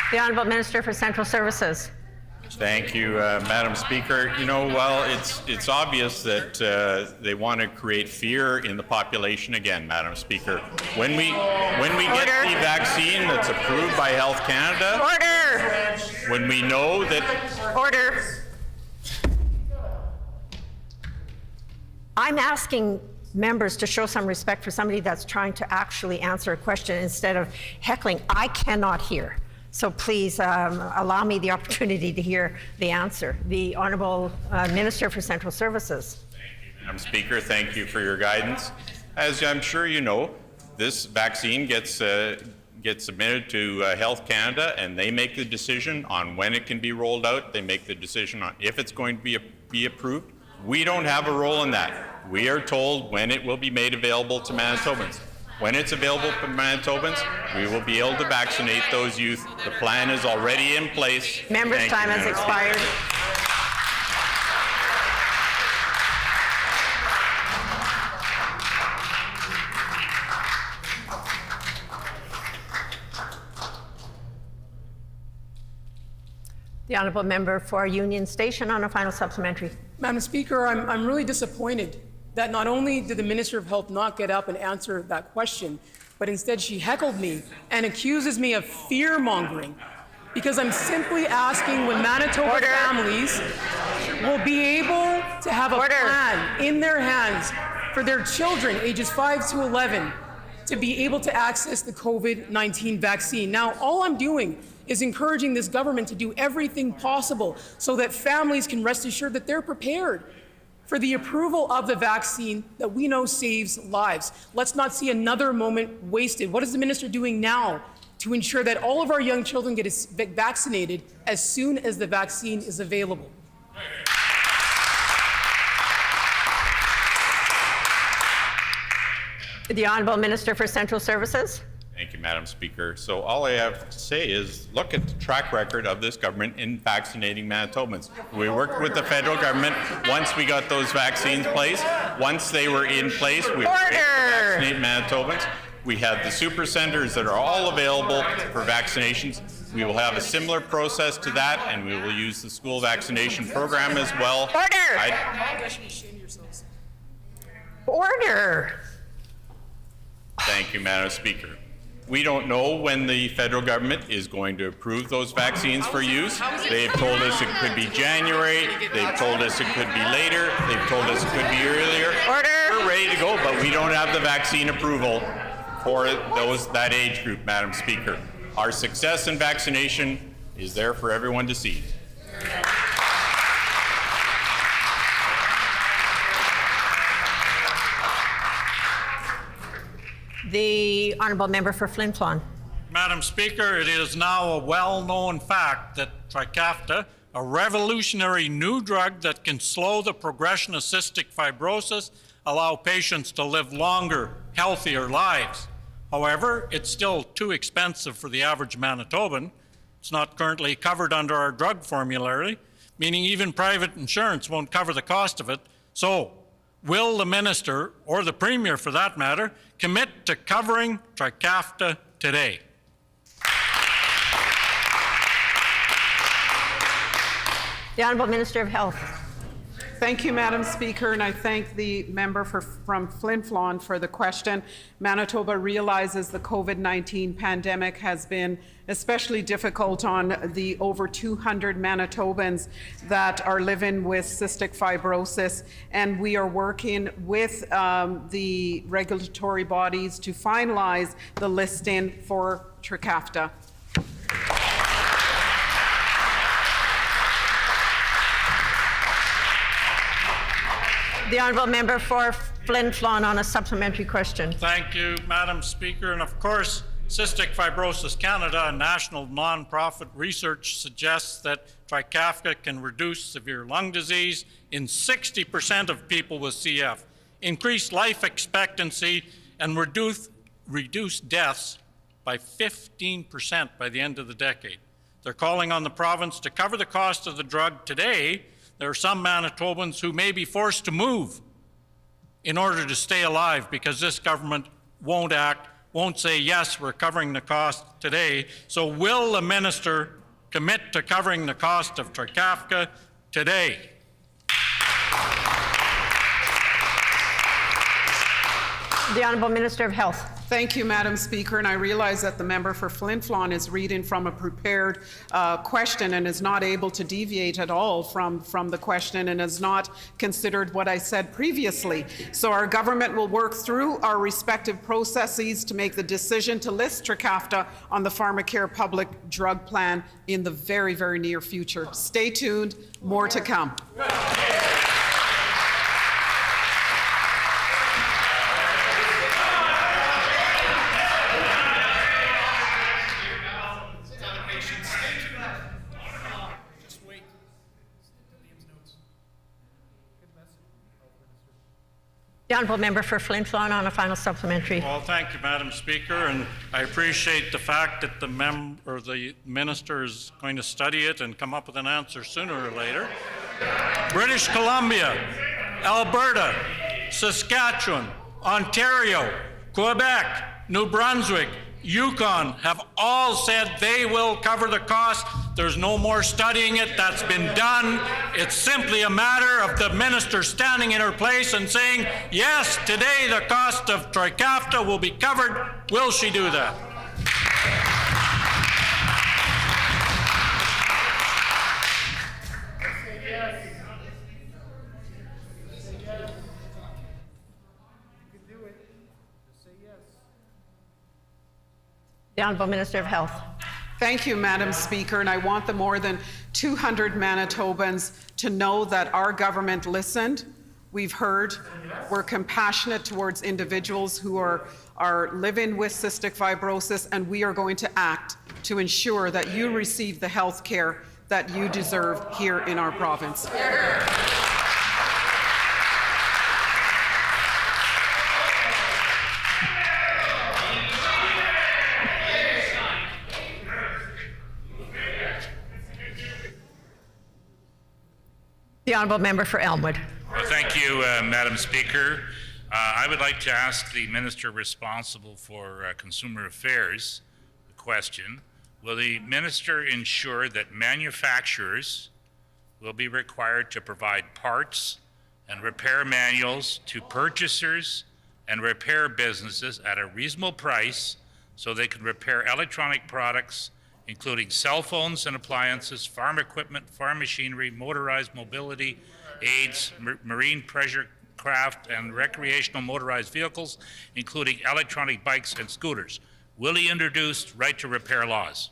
The Honourable Minister for Central Services. Thank you, Madam Speaker. You know, well, it's obvious that they want to create fear in the population again, Madam Speaker. When we get the vaccine that's approved by Health Canada, when we know that... I'm asking members to show some respect for somebody that's trying to actually answer a question instead of heckling. I cannot hear. So please allow me the opportunity to hear the answer. The Honourable Minister for Central Services. Thank you, Madam Speaker. Thank you for your guidance. As I'm sure you know, this vaccine gets submitted to Health Canada, and they make the decision on when it can be rolled out. They make the decision on if it's going to be approved. We don't have a role in that. We are told when it will be made available to Manitobans. When it's available for Manitobans, we will be able to vaccinate those youth. The plan is already in place. Member's Thank you, time has Madam expired. The honourable member for Union Station on a final supplementary. Madam Speaker, I'm really disappointed that not only did the Minister of Health not get up and answer that question, but instead she heckled me and accuses me of fear-mongering, because I'm simply asking when Manitoba families will be able to have a plan in their hands for their children ages 5 to 11 to be able to access the COVID-19 vaccine. Now, all I'm doing is encouraging this government to do everything possible so that families can rest assured that they're prepared for the approval of the vaccine that we know saves lives. Let's not see another moment wasted. What is the minister doing now to ensure that all of our young children get vaccinated as soon as the vaccine is available? The Honourable Minister for Central Services. Thank you, Madam Speaker. So all I have to say is look at the track record of this government in vaccinating Manitobans. We worked with the federal government once we got those vaccines placed. Once they were in place, we were able to vaccinate Manitobans. We have the super centers that are all available for vaccinations. We will have a similar process to that, and we will use the school vaccination program as well. Order. Thank you, Madam Speaker. We don't know when the federal government is going to approve those vaccines for use. They've told us it could be January. They've told us it could be later. They've told us it could be earlier. Order. We're ready to go, but we don't have the vaccine approval for that age group, Madam Speaker. Our success in vaccination is there for everyone to see. The Honourable Member for Flin Flon. Madam Speaker, it is now a well-known fact that Trikafta, a revolutionary new drug that can slow the progression of cystic fibrosis, allow patients to live longer, healthier lives. However, it's still too expensive for the average Manitoban. It's not currently covered under our drug formulary, meaning even private insurance won't cover the cost of it. So, will the Minister, or the Premier for that matter, commit to covering Trikafta today? The Honourable Minister of Health. Thank you, Madam Speaker, and I thank the member from Flin Flon for the question. Manitoba realizes the COVID-19 pandemic has been especially difficult on the over 200 Manitobans that are living with cystic fibrosis, and we are working with the regulatory bodies to finalize the listing for Trikafta. The Honourable Member for Flin Flon on a supplementary question. Thank you, Madam Speaker. And of course, Cystic Fibrosis Canada, a national non-profit research, suggests that Trikafta can reduce severe lung disease in 60% of people with CF, increase life expectancy, and reduce deaths by 15% by the end of the decade. They're calling on the province to cover the cost of the drug today. There are some Manitobans who may be forced to move in order to stay alive because this government won't act, won't say, yes, we're covering the cost today. So will the minister commit to covering the cost of Trikafta today? The Honourable Minister of Health. Thank you, Madam Speaker, and I realize that the member for Flin Flon is reading from a prepared question and is not able to deviate at all from the question and has not considered what I said previously. So our government will work through our respective processes to make the decision to list Trikafta on the Pharmacare public drug plan in the very, very near future. Stay tuned, more to come. The Honourable Member for Flin Flon on a final supplementary. Well, thank you, Madam Speaker, and I appreciate the fact that the minister is going to study it and come up with an answer sooner or later. British Columbia, Alberta, Saskatchewan, Ontario, Quebec, New Brunswick, Yukon have all said they will cover the cost. There's no more studying it. That's been done. It's simply a matter of the minister standing in her place and saying, yes, today the cost of Trikafta will be covered. Will she do that? The Honourable Minister of Health. Thank you, Madam Speaker, and I want the more than 200 Manitobans to know that our government listened. We've heard. We're compassionate towards individuals who are living with cystic fibrosis, and we are going to act to ensure that you receive the health care that you deserve here in our province. The Honourable Member for Elmwood. Well, thank you, Madam Speaker. I would like to ask the Minister responsible for Consumer Affairs the question, will the Minister ensure that manufacturers will be required to provide parts and repair manuals to purchasers and repair businesses at a reasonable price so they can repair electronic products including cell phones and appliances, farm equipment, farm machinery, motorized mobility aids, marine pleasure craft, and recreational motorized vehicles, including electronic bikes and scooters? Will he introduce right to repair laws?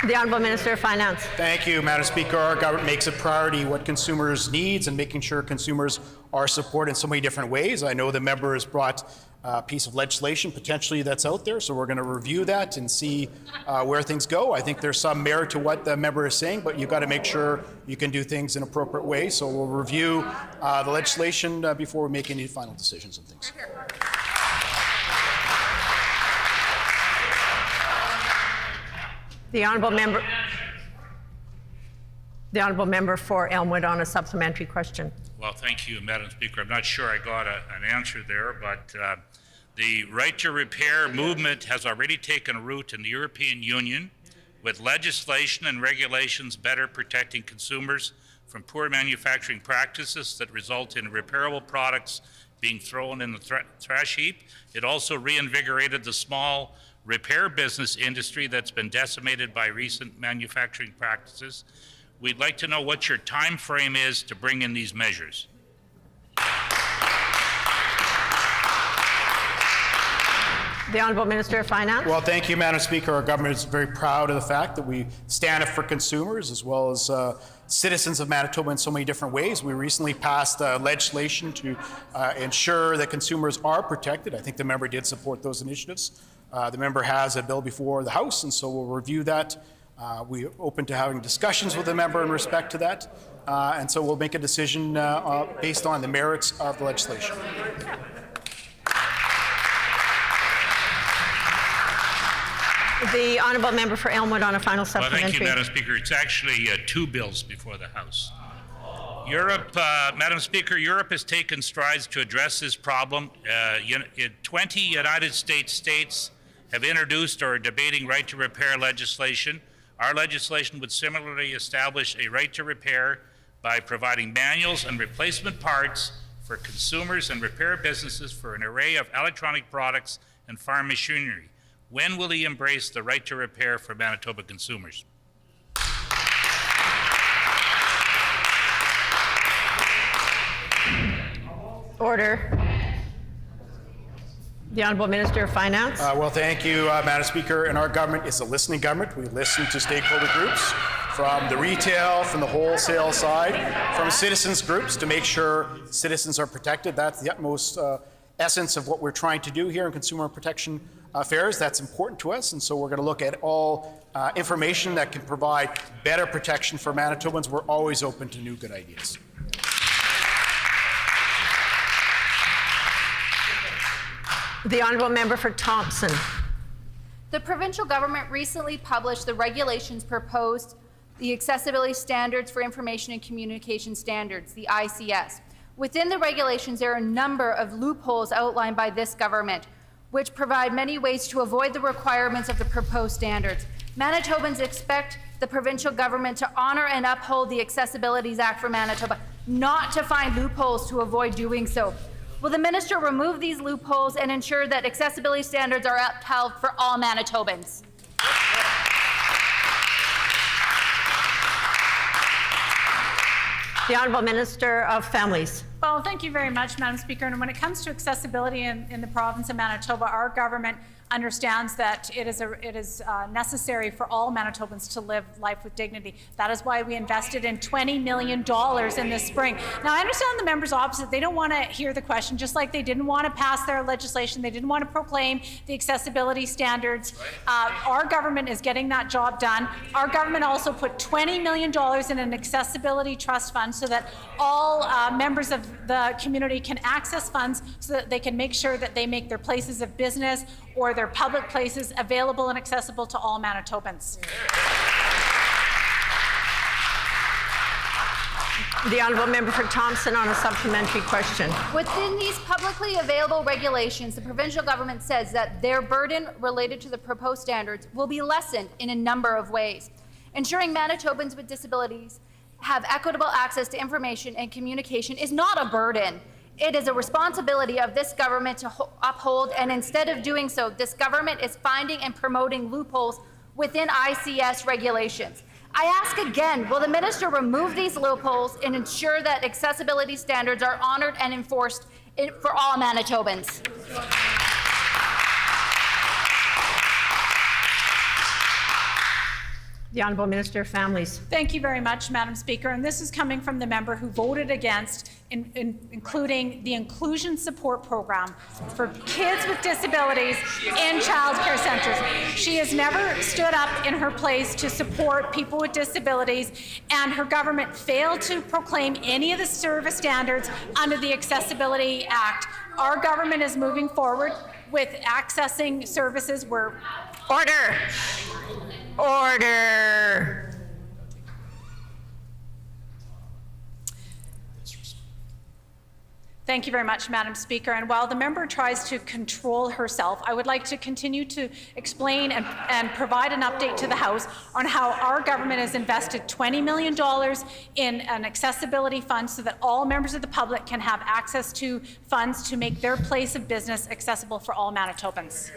The Honourable Minister of Finance. Thank you, Madam Speaker. Our government makes a priority what consumers' needs and making sure consumers are supported in so many different ways. I know the member has brought a piece of legislation potentially that's out there, so we're going to review that and see where things go. I think there's some merit to what the member is saying, but you've got to make sure you can do things in an appropriate way. So we'll review the legislation before we make any final decisions on things. The Honourable Member for Elmwood on a supplementary question. Well, thank you, Madam Speaker. I'm not sure I got an answer there, but the right to repair movement has already taken root in the European Union with legislation and regulations better protecting consumers from poor manufacturing practices that result in repairable products being thrown in the trash heap. It also reinvigorated the small repair business industry that's been decimated by recent manufacturing practices. We'd like to know what your time frame is to bring in these measures. The Honourable Minister of Finance. Well, thank you, Madam Speaker. Our government is very proud of the fact that we stand up for consumers as well as citizens of Manitoba in so many different ways. We recently passed legislation to ensure that consumers are protected. I think the member did support those initiatives. The member has a bill before the House, and so we'll review that. We're open to having discussions with the member in respect to that, and so we'll make a decision based on the merits of the legislation. The Honourable Member for Elmwood on a final supplementary. Well, thank you, Madam Speaker. It's actually two bills before the House. Europe, Madam Speaker, Europe has taken strides to address this problem. 20 United States have introduced or are debating right to repair legislation. Our legislation would similarly establish a right to repair by providing manuals and replacement parts for consumers and repair businesses for an array of electronic products and farm machinery. When will he embrace the right to repair for Manitoba consumers? Order. The Honourable Minister of Finance. Well, thank you, Madam Speaker. And our government is a listening government. We listen to stakeholder groups from the retail, from the wholesale side, from citizens groups to make sure citizens are protected. That's the utmost essence of what we're trying to do here in consumer protection affairs. That's important to us, and so we're going to look at all information that can provide better protection for Manitobans. We're always open to new good ideas. The honourable member for Thompson. The provincial government recently published the regulations proposed the Accessibility Standards for Information and Communication Standards, the ICS. Within the regulations, there are a number of loopholes outlined by this government, which provide many ways to avoid the requirements of the proposed standards. Manitobans expect the provincial government to honour and uphold the Accessibilities Act for Manitoba, not to find loopholes to avoid doing so. Will the minister remove these loopholes and ensure that accessibility standards are upheld for all Manitobans? The Honourable Minister of Families. Well, thank you very much, Madam Speaker. And when it comes to accessibility in the province of Manitoba, our government understands that it is necessary for all Manitobans to live life with dignity. That is why we invested in $20 million in this spring. Now, I understand the members opposite. They don't want to hear the question, just like they didn't want to pass their legislation. They didn't want to proclaim the accessibility standards. Our government is getting that job done. Our government also put $20 million in an accessibility trust fund so that all members of the community can access funds so that they can make sure that they make their places of business or their public places available and accessible to all Manitobans. The honourable member for Thompson on a supplementary question. Within these publicly available regulations, the provincial government says that their burden related to the proposed standards will be lessened in a number of ways. Ensuring Manitobans with disabilities have equitable access to information and communication is not a burden. It is a responsibility of this government to uphold, and instead of doing so, this government is finding and promoting loopholes within ICS regulations. I ask again, will the minister remove these loopholes and ensure that accessibility standards are honoured and enforced for all Manitobans? The Honourable Minister of Families. Thank you very much, Madam Speaker. And this is coming from the member who voted against including the inclusion support program for kids with disabilities in child care centres. She has never stood up in her place to support people with disabilities, and her government failed to proclaim any of the service standards under the Accessibility Act. Our government is moving forward with accessing services where... Order! Order! Thank you very much, Madam Speaker. And while the member tries to control herself, I would like to continue to explain and provide an update to the House on how our government has invested $20 million in an accessibility fund so that all members of the public can have access to funds to make their place of business accessible for all Manitobans.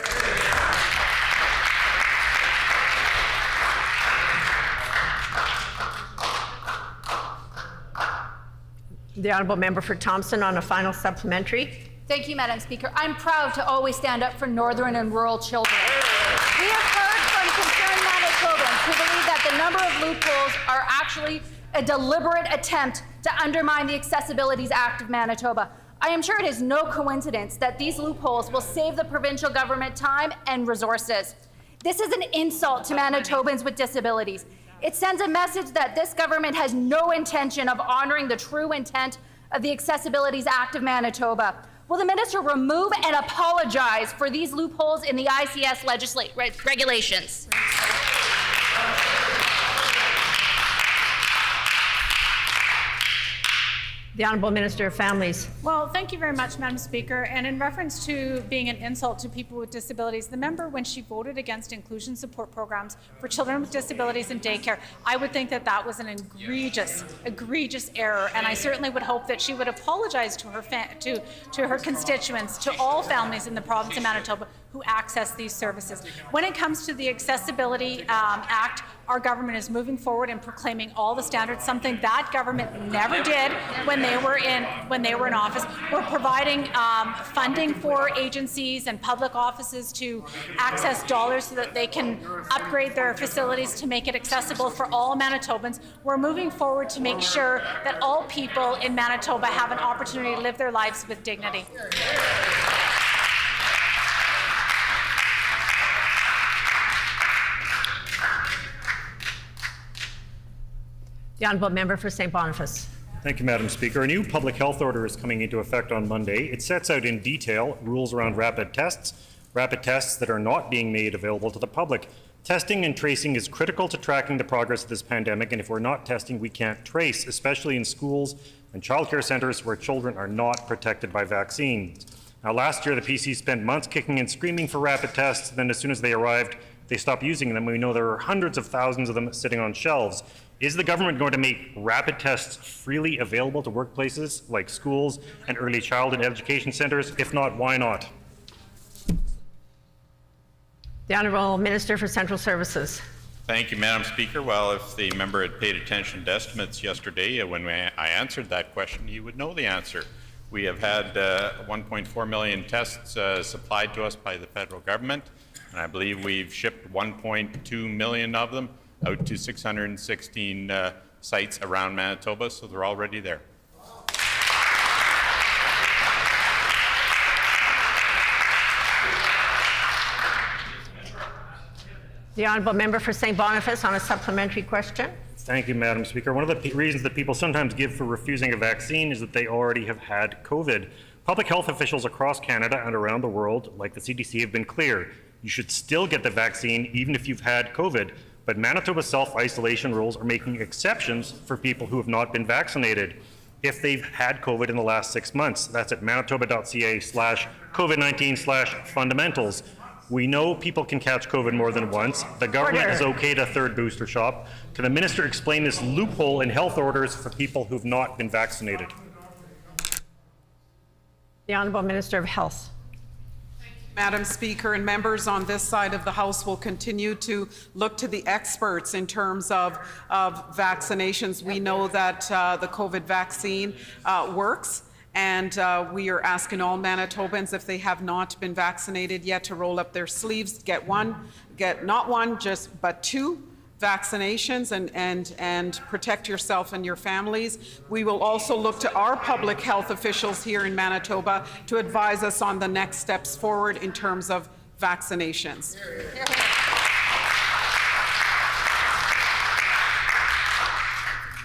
The honourable member for Thompson on a final supplementary. Thank you, Madam Speaker. I'm proud to always stand up for northern and rural children. We have heard from concerned Manitobans who believe that the number of loopholes are actually a deliberate attempt to undermine the Accessibilities Act of Manitoba. I am sure it is no coincidence that these loopholes will save the provincial government time and resources. This is an insult to Manitobans with disabilities. It sends a message that this government has no intention of honouring the true intent of the Accessibilities Act of Manitoba. Will the minister remove and apologize for these loopholes in the ICS regulations? The Honourable Minister of Families. Well, thank you very much, Madam Speaker. And in reference to being an insult to people with disabilities, the member, when she voted against inclusion support programs for children with disabilities in daycare, I would think that that was an egregious error. And I certainly would hope that she would apologize to her constituents, to all families in the province of Manitoba who access these services. When it comes to the Accessibility Act, our government is moving forward and proclaiming all the standards, something that government never did when they were in office. We're providing funding for agencies and public offices to access dollars so that they can upgrade their facilities to make it accessible for all Manitobans. We're moving forward to make sure that all people in Manitoba have an opportunity to live their lives with dignity. The honourable member for St. Boniface. Thank you, Madam Speaker. A new public health order is coming into effect on Monday. It sets out in detail rules around rapid tests that are not being made available to the public. Testing and tracing is critical to tracking the progress of this pandemic, and if we're not testing, we can't trace, especially in schools and childcare centres where children are not protected by vaccines. Now, last year, the PC spent months kicking and screaming for rapid tests. Then as soon as they arrived, they stopped using them. We know there are hundreds of thousands of them sitting on shelves. Is the government going to make rapid tests freely available to workplaces like schools and early childhood education centres? If not, why not? The Honourable Minister for Central Services. Thank you, Madam Speaker. Well, if the member had paid attention to estimates yesterday when I answered that question, he would know the answer. We have had 1.4 million tests supplied to us by the federal government, and I believe we've shipped 1.2 million of them out to 616 sites around Manitoba, so they're already there. The honourable member for St. Boniface on a supplementary question. Thank you, Madam Speaker. One of the reasons that people sometimes give for refusing a vaccine is that they already have had COVID. Public health officials across Canada and around the world, like the CDC, have been clear. You should still get the vaccine even if you've had COVID. But Manitoba's self-isolation rules are making exceptions for people who have not been vaccinated if they've had COVID in the last 6 months. That's at manitoba.ca/COVID19/fundamentals. We know people can catch COVID more than once. The government has okayed a third booster shot. Can the minister explain this loophole in health orders for people who've not been vaccinated? The Honourable Minister of Health. Madam Speaker, and members on this side of the House will continue to look to the experts in terms of vaccinations. We know that the COVID vaccine works. And we are asking all Manitobans, if they have not been vaccinated yet, to roll up their sleeves, get not one, but 2 vaccinations and protect yourself and your families. We will also look to our public health officials here in Manitoba to advise us on the next steps forward in terms of vaccinations.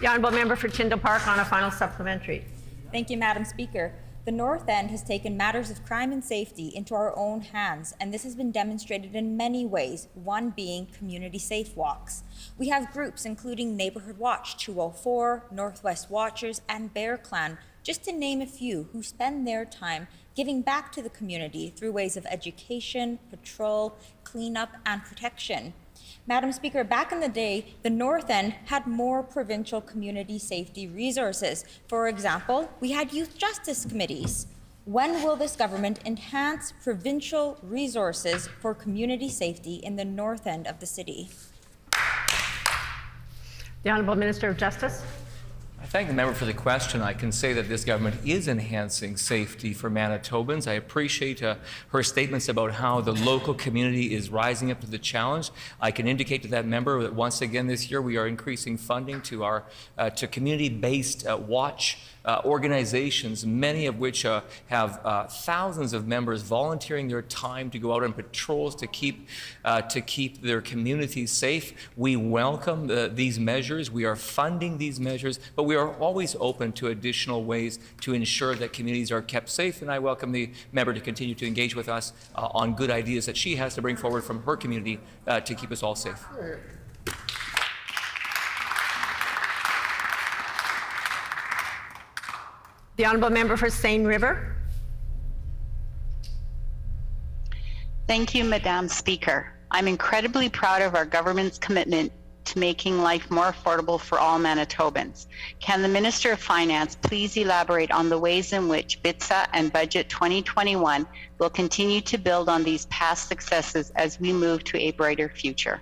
The honourable member for Tyndall Park on a final supplementary. Thank you, Madam Speaker. The North End has taken matters of crime and safety into our own hands, and this has been demonstrated in many ways, one being community safe walks. We have groups including Neighbourhood Watch 204, Northwest Watchers, and Bear Clan, just to name a few, who spend their time giving back to the community through ways of education, patrol, cleanup, and protection. Madam Speaker, back in the day, the North End had more provincial community safety resources. For example, we had youth justice committees. When will this government enhance provincial resources for community safety in the North End of the city? The Honourable Minister of Justice. I thank the member for the question. I can say that this government is enhancing safety for Manitobans. I appreciate her statements about how the local community is rising up to the challenge. I can indicate to that member that once again this year we are increasing funding to our community-based watch organizations, many of which have thousands of members volunteering their time to go out on patrols to keep their communities safe. We welcome these measures. We are funding these measures, but we are always open to additional ways to ensure that communities are kept safe. And I welcome the member to continue to engage with us on good ideas that she has to bring forward from her community to keep us all safe. The honourable member for Seine River. Thank you, Madam Speaker. I'm incredibly proud of our government's commitment to making life more affordable for all Manitobans. Can the Minister of Finance please elaborate on the ways in which BITSA and Budget 2021 will continue to build on these past successes as we move to a brighter future?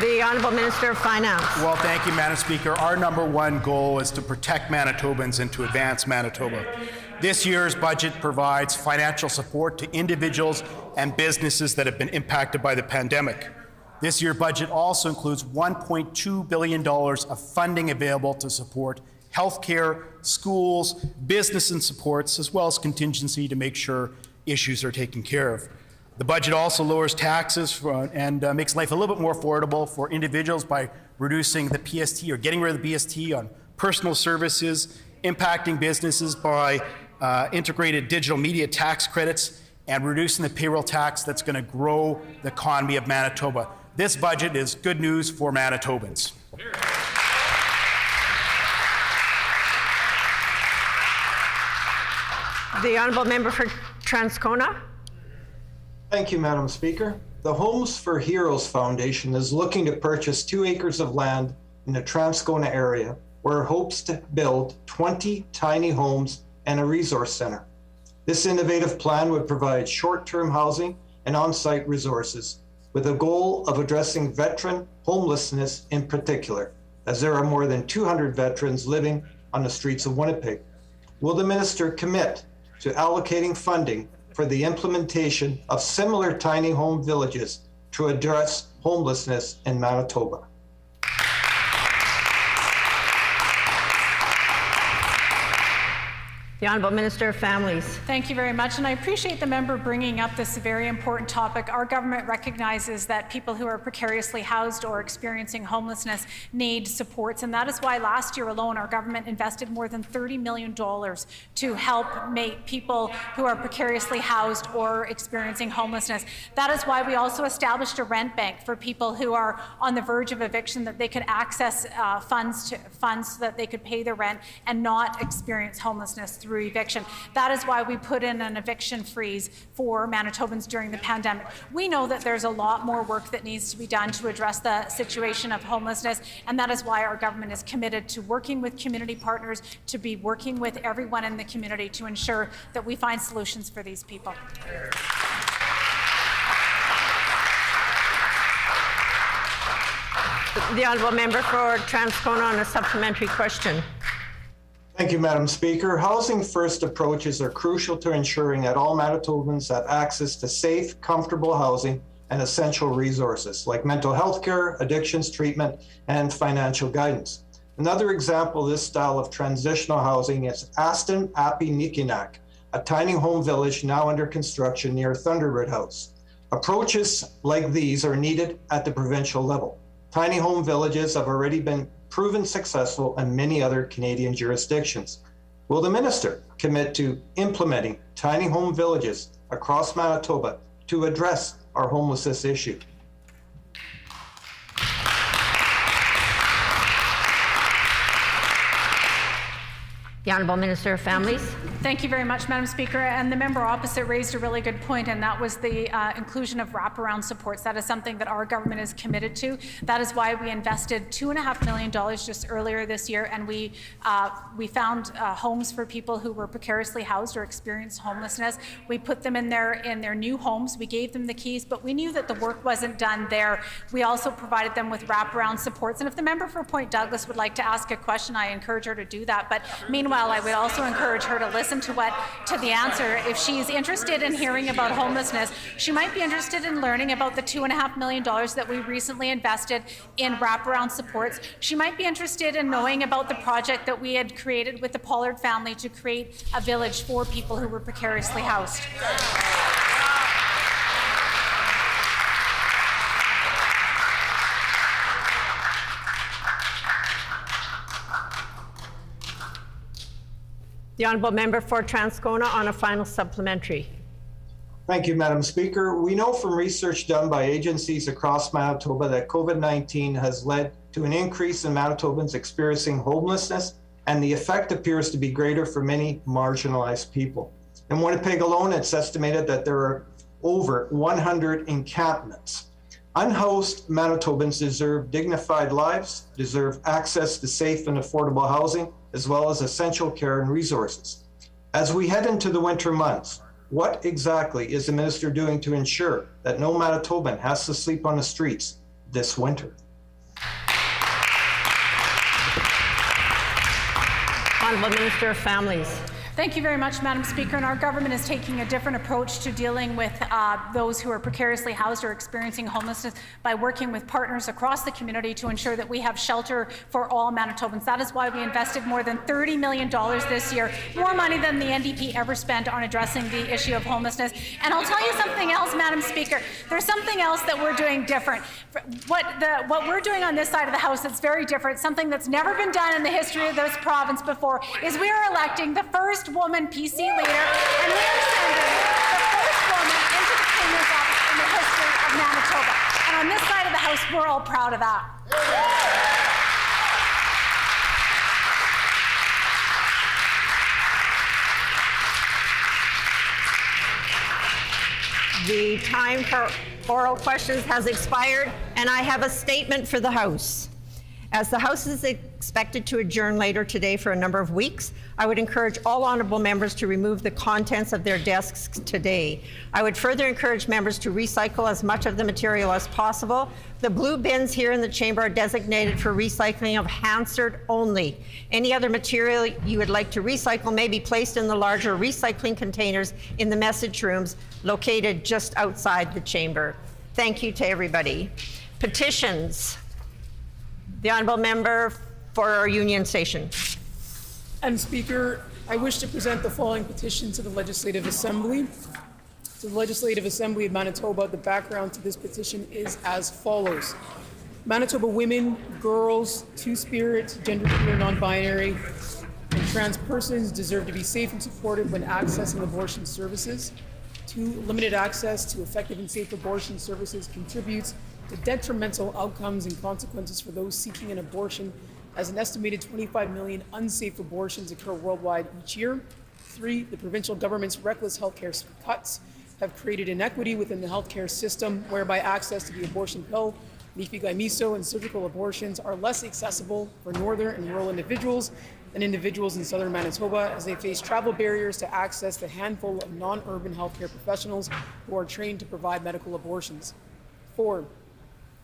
The Honourable Minister of Finance. Well, thank you, Madam Speaker. Our #1 goal is to protect Manitobans and to advance Manitoba. This year's budget provides financial support to individuals and businesses that have been impacted by the pandemic. This year's budget also includes $1.2 billion of funding available to support healthcare, schools, business and supports, as well as contingency to make sure issues are taken care of. The budget also lowers taxes and makes life a little bit more affordable for individuals by reducing the PST or getting rid of the PST on personal services, impacting businesses by integrated digital media tax credits, and reducing the payroll tax that's going to grow the economy of Manitoba. This budget is good news for Manitobans. The honourable member for Transcona. Thank you, Madam Speaker. The Homes for Heroes Foundation is looking to purchase 2 acres of land in the Transcona area where it hopes to build 20 tiny homes and a resource center. This innovative plan would provide short-term housing and on-site resources with a goal of addressing veteran homelessness in particular, as there are more than 200 veterans living on the streets of Winnipeg. Will the minister commit to allocating funding for the implementation of similar tiny home villages to address homelessness in Manitoba? The Honourable Minister of Families. Thank you very much, and I appreciate the member bringing up this very important topic. Our government recognizes that people who are precariously housed or experiencing homelessness need supports, and that is why last year alone our government invested more than $30 million to help make people who are precariously housed or experiencing homelessness. That is why we also established a rent bank for people who are on the verge of eviction, that they could access funds so that they could pay their rent and not experience homelessness through eviction. That is why we put in an eviction freeze for Manitobans during the pandemic. We know that there's a lot more work that needs to be done to address the situation of homelessness, and that is why our government is committed to working with community partners, to be working with everyone in the community to ensure that we find solutions for these people. The honourable member for Transcona on a supplementary question. Thank you, Madam Speaker. Housing first approaches are crucial to ensuring that all Manitobans have access to safe, comfortable housing and essential resources like mental health care, addictions treatment, and financial guidance. Another example of this style of transitional housing is Aston Api Nikinak, a tiny home village now under construction near Thunderbird House. Approaches like these are needed at the provincial level. Tiny home villages have already been proven successful in many other Canadian jurisdictions. Will the minister commit to implementing tiny home villages across Manitoba to address our homelessness issue? The Honourable Minister of Families. Thank you very much, Madam Speaker. And the member opposite raised a really good point, and that was the inclusion of wraparound supports. That is something that our government is committed to. That is why we invested $2.5 million just earlier this year, and we found homes for people who were precariously housed or experienced homelessness. We put them in their new homes. We gave them the keys, but we knew that the work wasn't done there. We also provided them with wraparound supports. And if the member for Point Douglas would like to ask a question, I encourage her to do that. But meanwhile, I would also encourage her to listen to the answer. If she's interested in hearing about homelessness, she might be interested in learning about the $2.5 million that we recently invested in wraparound supports. She might be interested in knowing about the project that we had created with the Pollard family to create a village for people who were precariously housed. The honourable member for Transcona on a final supplementary. Thank you, Madam Speaker. We know from research done by agencies across Manitoba that COVID-19 has led to an increase in Manitobans experiencing homelessness, and the effect appears to be greater for many marginalized people. In Winnipeg alone, it's estimated that there are over 100 encampments. Unhoused Manitobans deserve dignified lives, deserve access to safe and affordable housing, as well as essential care and resources. As we head into the winter months, what exactly is the minister doing to ensure that no Manitoban has to sleep on the streets this winter? Honourable Minister of Families. Thank you very much, Madam Speaker. And our government is taking a different approach to dealing with those who are precariously housed or experiencing homelessness by working with partners across the community to ensure that we have shelter for all Manitobans. That is why we invested more than $30 million this year, more money than the NDP ever spent on addressing the issue of homelessness. And I'll tell you something else, Madam Speaker. There's something else that we're doing different. What we're doing on this side of the House that's very different, something that's never been done in the history of this province before, is we are electing the first woman PC leader, and we are sending the first woman into the Premier's office in the history of Manitoba. And on this side of the House, we're all proud of that. The time for oral questions has expired, and I have a statement for the House. As the House is expected to adjourn later today for a number of weeks, I would encourage all honourable members to remove the contents of their desks today. I would further encourage members to recycle as much of the material as possible. The blue bins here in the chamber are designated for recycling of Hansard only. Any other material you would like to recycle may be placed in the larger recycling containers in the message rooms located just outside the chamber. Thank you to everybody. Petitions. The honourable member for our Union Station. Madam Speaker, I wish to present the following petition to the Legislative Assembly. To the Legislative Assembly of Manitoba, the background to this petition is as follows. Manitoba women, girls, two-spirit, genderqueer, non-binary, and trans persons deserve to be safe and supported when accessing abortion services. 2, limited access to effective and safe abortion services contributes to detrimental outcomes and consequences for those seeking an abortion, as an estimated 25 million unsafe abortions occur worldwide each year. 3, the provincial government's reckless healthcare cuts have created inequity within the healthcare system, whereby access to the abortion pill, leafy miso, and surgical abortions are less accessible for northern and rural individuals than individuals in southern Manitoba, as they face travel barriers to access the handful of non-urban healthcare professionals who are trained to provide medical abortions. 4,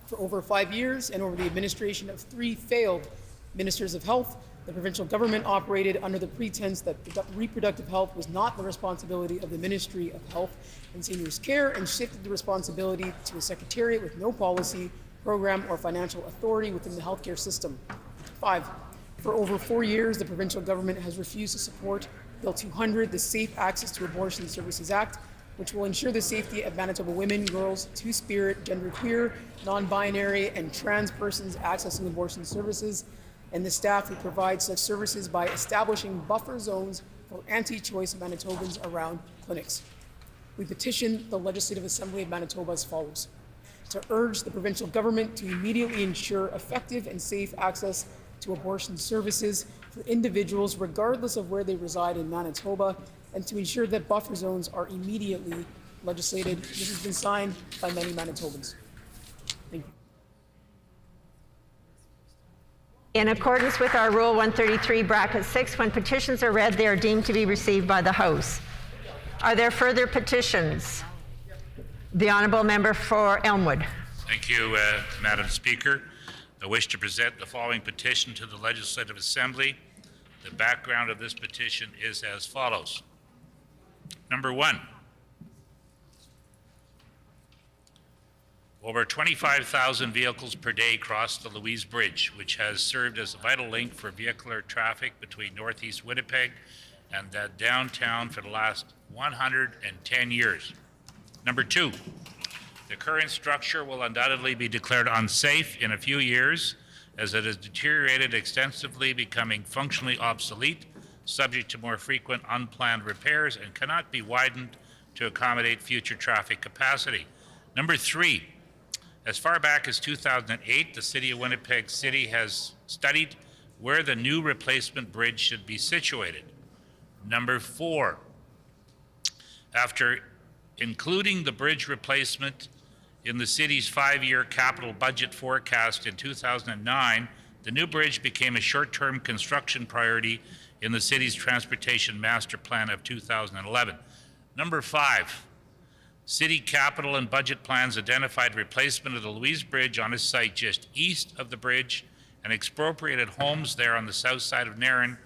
for over 5 years and over the administration of 3 failed ministers of health, the provincial government operated under the pretense that reproductive health was not the responsibility of the Ministry of Health and Seniors Care, and shifted the responsibility to a secretariat with no policy, program, or financial authority within the healthcare system. 5, for over 4 years, the provincial government has refused to support Bill 200, the Safe Access to Abortion Services Act, which will ensure the safety of Manitoba women, girls, two-spirit, genderqueer, non-binary, and trans persons accessing abortion services, and the staff who provide such services by establishing buffer zones for anti-choice Manitobans around clinics. We petition the Legislative Assembly of Manitoba as follows: to urge the provincial government to immediately ensure effective and safe access to abortion services for individuals regardless of where they reside in Manitoba, and to ensure that buffer zones are immediately legislated. This has been signed by many Manitobans. Thank you. In accordance with our Rule 133, bracket 6, when petitions are read, they are deemed to be received by the House. Are there further petitions? The honourable member for Elmwood. Thank you, Madam Speaker. I wish to present the following petition to the Legislative Assembly. The background of this petition is as follows. Number 1, over 25,000 vehicles per day cross the Louise Bridge, which has served as a vital link for vehicular traffic between northeast Winnipeg and downtown for the last 110 years. Number 2, the current structure will undoubtedly be declared unsafe in a few years, as it has deteriorated extensively, becoming functionally obsolete, subject to more frequent unplanned repairs, and cannot be widened to accommodate future traffic capacity. Number 3, as far back as 2008, the City of Winnipeg City has studied where the new replacement bridge should be situated. Number 4, after including the bridge replacement in the city's 5-year capital budget forecast in 2009, the new bridge became a short-term construction priority in the city's transportation master plan of 2011. Number 5, city capital and budget plans identified replacement of the Louise Bridge on a site just east of the bridge and expropriated homes there on the south side of Nairn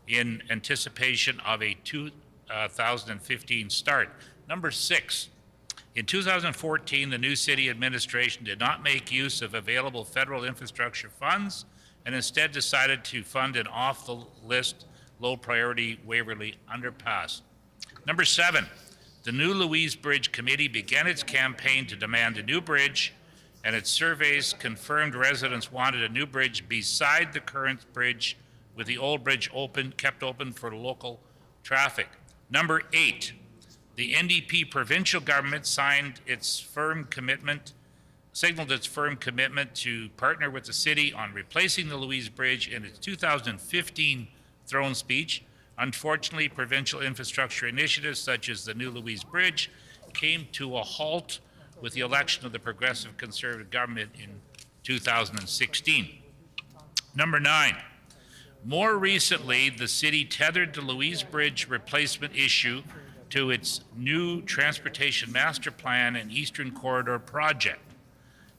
in anticipation of a 2015 start. Number 6, in 2014, the new city administration did not make use of available federal infrastructure funds and instead decided to fund an off-the-list, low-priority Waverly underpass. Number 7, the new Louise Bridge Committee began its campaign to demand a new bridge, and its surveys confirmed residents wanted a new bridge beside the current bridge, with the old bridge kept open for local traffic. Number 8, the NDP provincial government signed its firm commitment to partner with the city on replacing the Louise Bridge in its 2015 throne speech. Unfortunately, provincial infrastructure initiatives such as the new Louise Bridge came to a halt with the election of the Progressive Conservative government in 2016. Number 9, more recently, the city tethered the Louise Bridge replacement issue to its new Transportation Master Plan and Eastern Corridor project.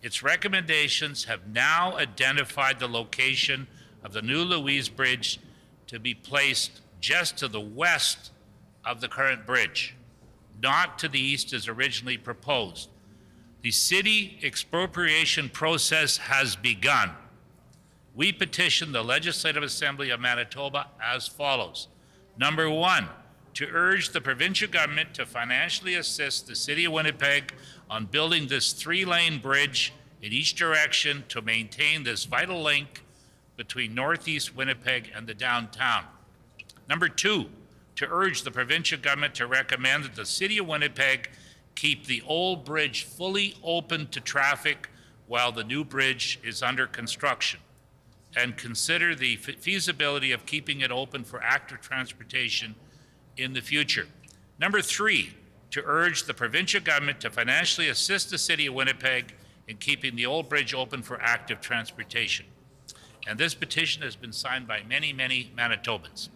Its recommendations have now identified the location of the new Louise Bridge to be placed just to the west of the current bridge, not to the east as originally proposed. The city expropriation process has begun. We petition the Legislative Assembly of Manitoba as follows. Number 1, to urge the provincial government to financially assist the City of Winnipeg on building this 3-lane bridge in each direction to maintain this vital link between Northeast Winnipeg and the downtown. Number 2, to urge the provincial government to recommend that the City of Winnipeg keep the old bridge fully open to traffic while the new bridge is under construction, and consider the feasibility of keeping it open for active transportation in the future. Number 3, to urge the provincial government to financially assist the City of Winnipeg in keeping the old bridge open for active transportation. And this petition has been signed by many, many Manitobans.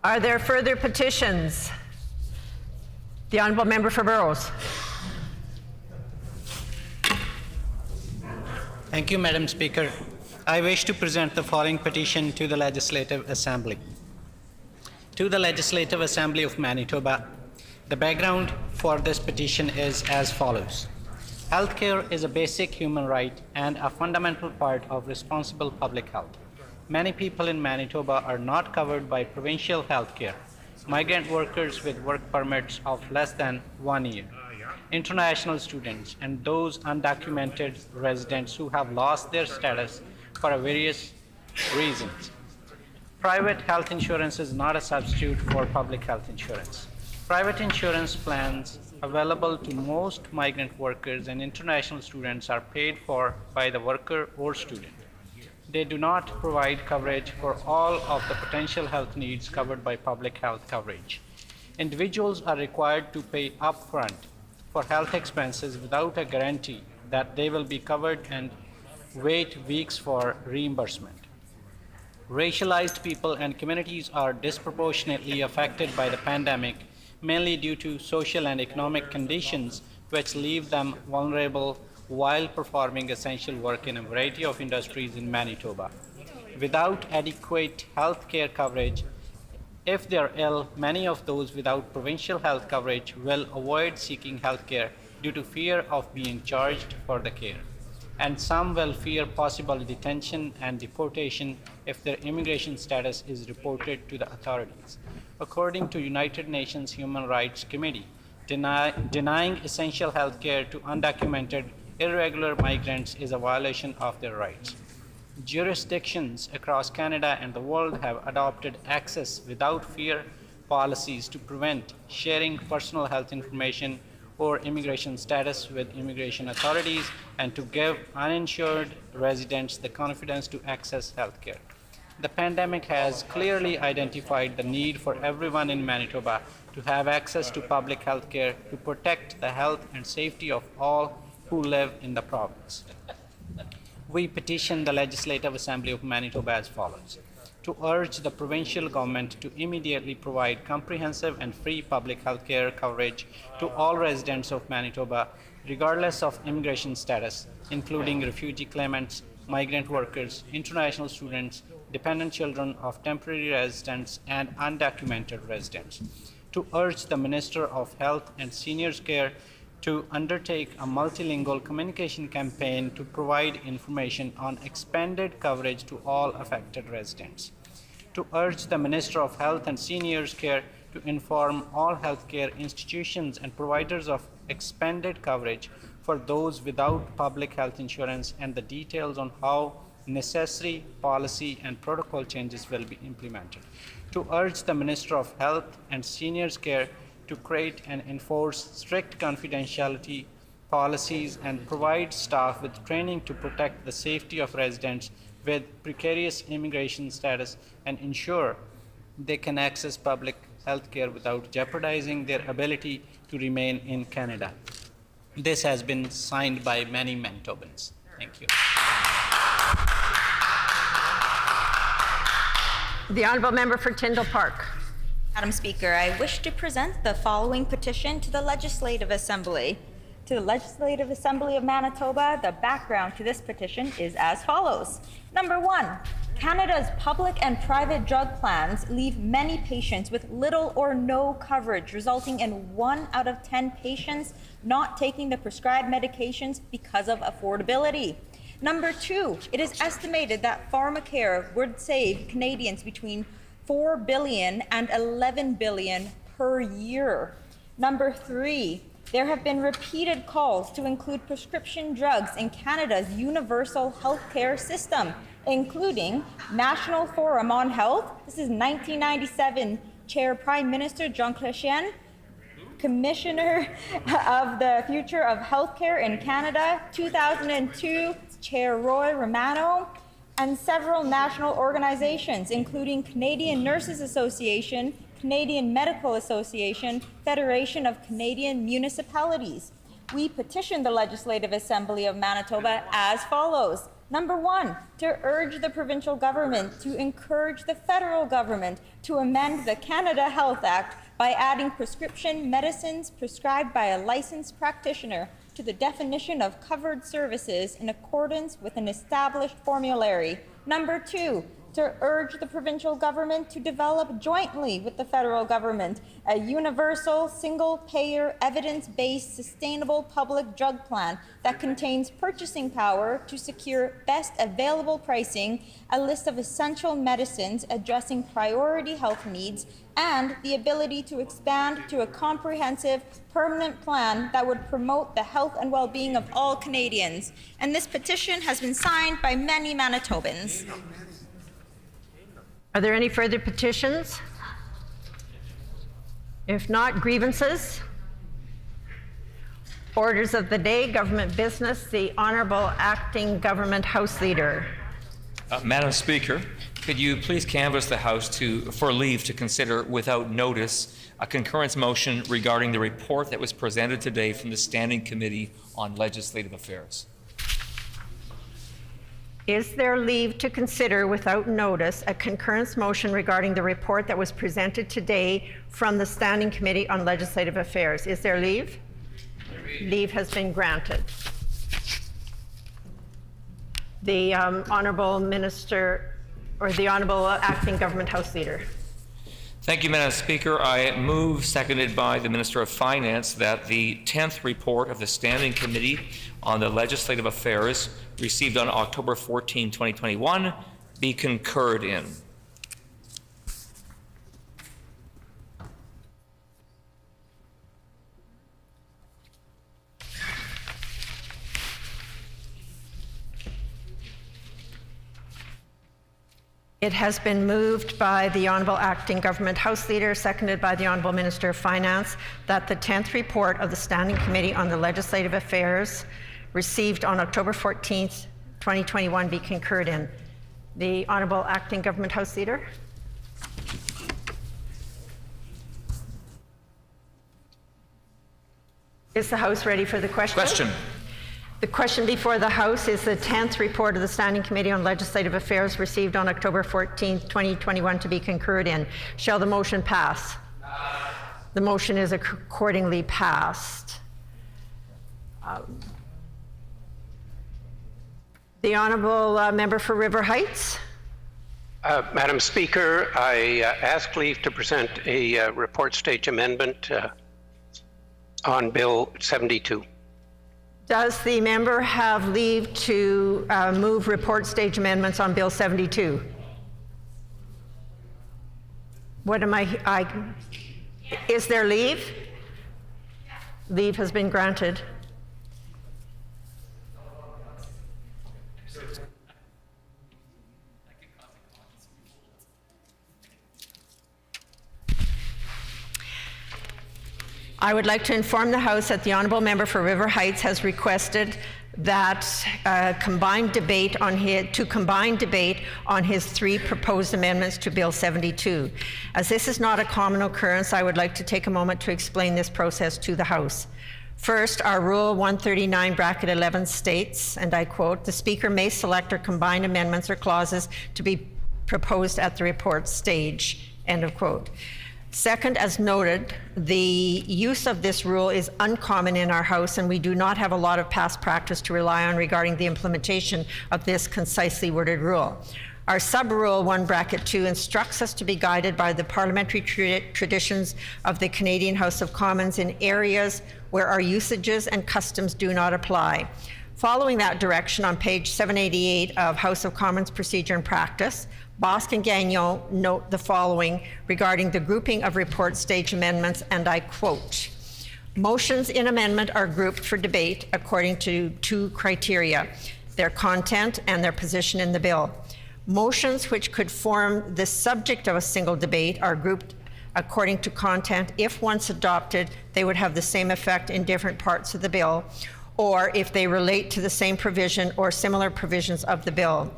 Are there further petitions? The Honourable Member for Burrows. Thank you, Madam Speaker. I wish to present the following petition to the Legislative Assembly. To the Legislative Assembly of Manitoba, the background for this petition is as follows. Healthcare is a basic human right and a fundamental part of responsible public health. Many people in Manitoba are not covered by provincial healthcare. Migrant workers with work permits of less than 1 year, international students, and those undocumented residents who have lost their status for various reasons. Private health insurance is not a substitute for public health insurance. Private insurance plans available to most migrant workers and international students are paid for by the worker or student. They do not provide coverage for all of the potential health needs covered by public health coverage. Individuals are required to pay upfront for health expenses without a guarantee that they will be covered and wait weeks for reimbursement. Racialized people and communities are disproportionately affected by the pandemic, mainly due to social and economic conditions which leave them vulnerable while performing essential work in a variety of industries in Manitoba. Without adequate health care coverage, if they are ill, many of those without provincial health coverage will avoid seeking health care due to fear of being charged for the care. And some will fear possible detention and deportation if their immigration status is reported to the authorities. According to United Nations Human Rights Committee, denying essential health care to undocumented irregular migrants is a violation of their rights. Jurisdictions across Canada and the world have adopted access without fear policies to prevent sharing personal health information or immigration status with immigration authorities and to give uninsured residents the confidence to access health care. The pandemic has clearly identified the need for everyone in Manitoba to have access to public health care to protect the health and safety of all who live in the province. We petition the Legislative Assembly of Manitoba as follows. To urge the provincial government to immediately provide comprehensive and free public health care coverage to all residents of Manitoba, regardless of immigration status, including refugee claimants, migrant workers, international students, dependent children of temporary residents, and undocumented residents. To urge the Minister of Health and Seniors Care to undertake a multilingual communication campaign to provide information on expanded coverage to all affected residents. To urge the Minister of Health and Seniors Care to inform all healthcare institutions and providers of expanded coverage for those without public health insurance and the details on how necessary policy and protocol changes will be implemented. To urge the Minister of Health and Seniors Care to create and enforce strict confidentiality policies and provide staff with training to protect the safety of residents with precarious immigration status and ensure they can access public health care without jeopardizing their ability to remain in Canada. This has been signed by many Manitobans. Thank you. The Honourable Member for Tyndall Park. Madam Speaker, I wish to present the following petition to the Legislative Assembly. To the Legislative Assembly of Manitoba, the background to this petition is as follows. Number 1, Canada's public and private drug plans leave many patients with little or no coverage, resulting in 1 out of 10 patients not taking the prescribed medications because of affordability. Number 2, it is estimated that pharmacare would save Canadians between $4 billion and $11 billion per year. Number 3, there have been repeated calls to include prescription drugs in Canada's universal healthcare system, including National Forum on Health. This is 1997 Chair Prime Minister Jean Chrétien, Commissioner of the Future of Healthcare in Canada, 2002 Chair Roy Romano, and several national organizations, including Canadian Nurses Association, Canadian Medical Association, Federation of Canadian Municipalities. We petitioned the Legislative Assembly of Manitoba as follows. Number 1, to urge the provincial government to encourage the federal government to amend the Canada Health Act by adding prescription medicines prescribed by a licensed practitioner to the definition of covered services in accordance with an established formulary. Number 2, to urge the provincial government to develop jointly with the federal government a universal, single-payer, evidence-based, sustainable public drug plan that contains purchasing power to secure best available pricing, a list of essential medicines addressing priority health needs, and the ability to expand to a comprehensive, permanent plan that would promote the health and well-being of all Canadians. And this petition has been signed by many Manitobans. Are there any further petitions? If not, grievances? Orders of the day, government business, the Honourable Acting Government House Leader. Madam Speaker, could you please canvass the House for leave to consider without notice a concurrence motion regarding the report that was presented today from the Standing Committee on Legislative Affairs? Is there leave to consider without notice a concurrence motion regarding the report that was presented today from the Standing Committee on Legislative Affairs? Is there leave? Leave has been granted. The Honourable Minister, or the Honourable Acting Government House Leader. Thank you, Madam Speaker. I move, seconded by the Minister of Finance, that the 10th report of the Standing Committee on the Legislative Affairs received on October 14, 2021, be concurred in. It has been moved by the Honourable Acting Government House Leader, seconded by the Honourable Minister of Finance, that the 10th report of the Standing Committee on the Legislative Affairs received on October 14th, 2021 be concurred in. The Honourable Acting Government House Leader. Is the House ready for the question? Question. The question before the House is the 10th report of the Standing Committee on Legislative Affairs received on October 14th, 2021 to be concurred in. Shall the motion pass? The motion is accordingly passed. The Honourable Member for River Heights. Madam Speaker, I ask leave to present a report stage amendment on Bill 72. Does the member have leave to move report stage amendments on Bill 72? What am is there leave? Leave has been granted. I would like to inform the House that the Honourable Member for River Heights has requested that combined debate on his 3 proposed amendments to Bill 72. As this is not a common occurrence, I would like to take a moment to explain this process to the House. First, our Rule 139(11) states, and I quote, "The Speaker may select or combine amendments or clauses to be proposed at the report stage," end of quote. Second, as noted, the use of this rule is uncommon in our House, and we do not have a lot of past practice to rely on regarding the implementation of this concisely worded rule. Our sub-rule 1(2) instructs us to be guided by the parliamentary traditions of the Canadian House of Commons in areas where our usages and customs do not apply. Following that direction, on page 788 of House of Commons Procedure and Practice, Bosque and Gagnon note the following regarding the grouping of report stage amendments, and I quote, "Motions in amendment are grouped for debate according to 2 criteria, their content and their position in the bill. Motions which could form the subject of a single debate are grouped according to content. If once adopted, they would have the same effect in different parts of the bill, or if they relate to the same provision or similar provisions of the bill.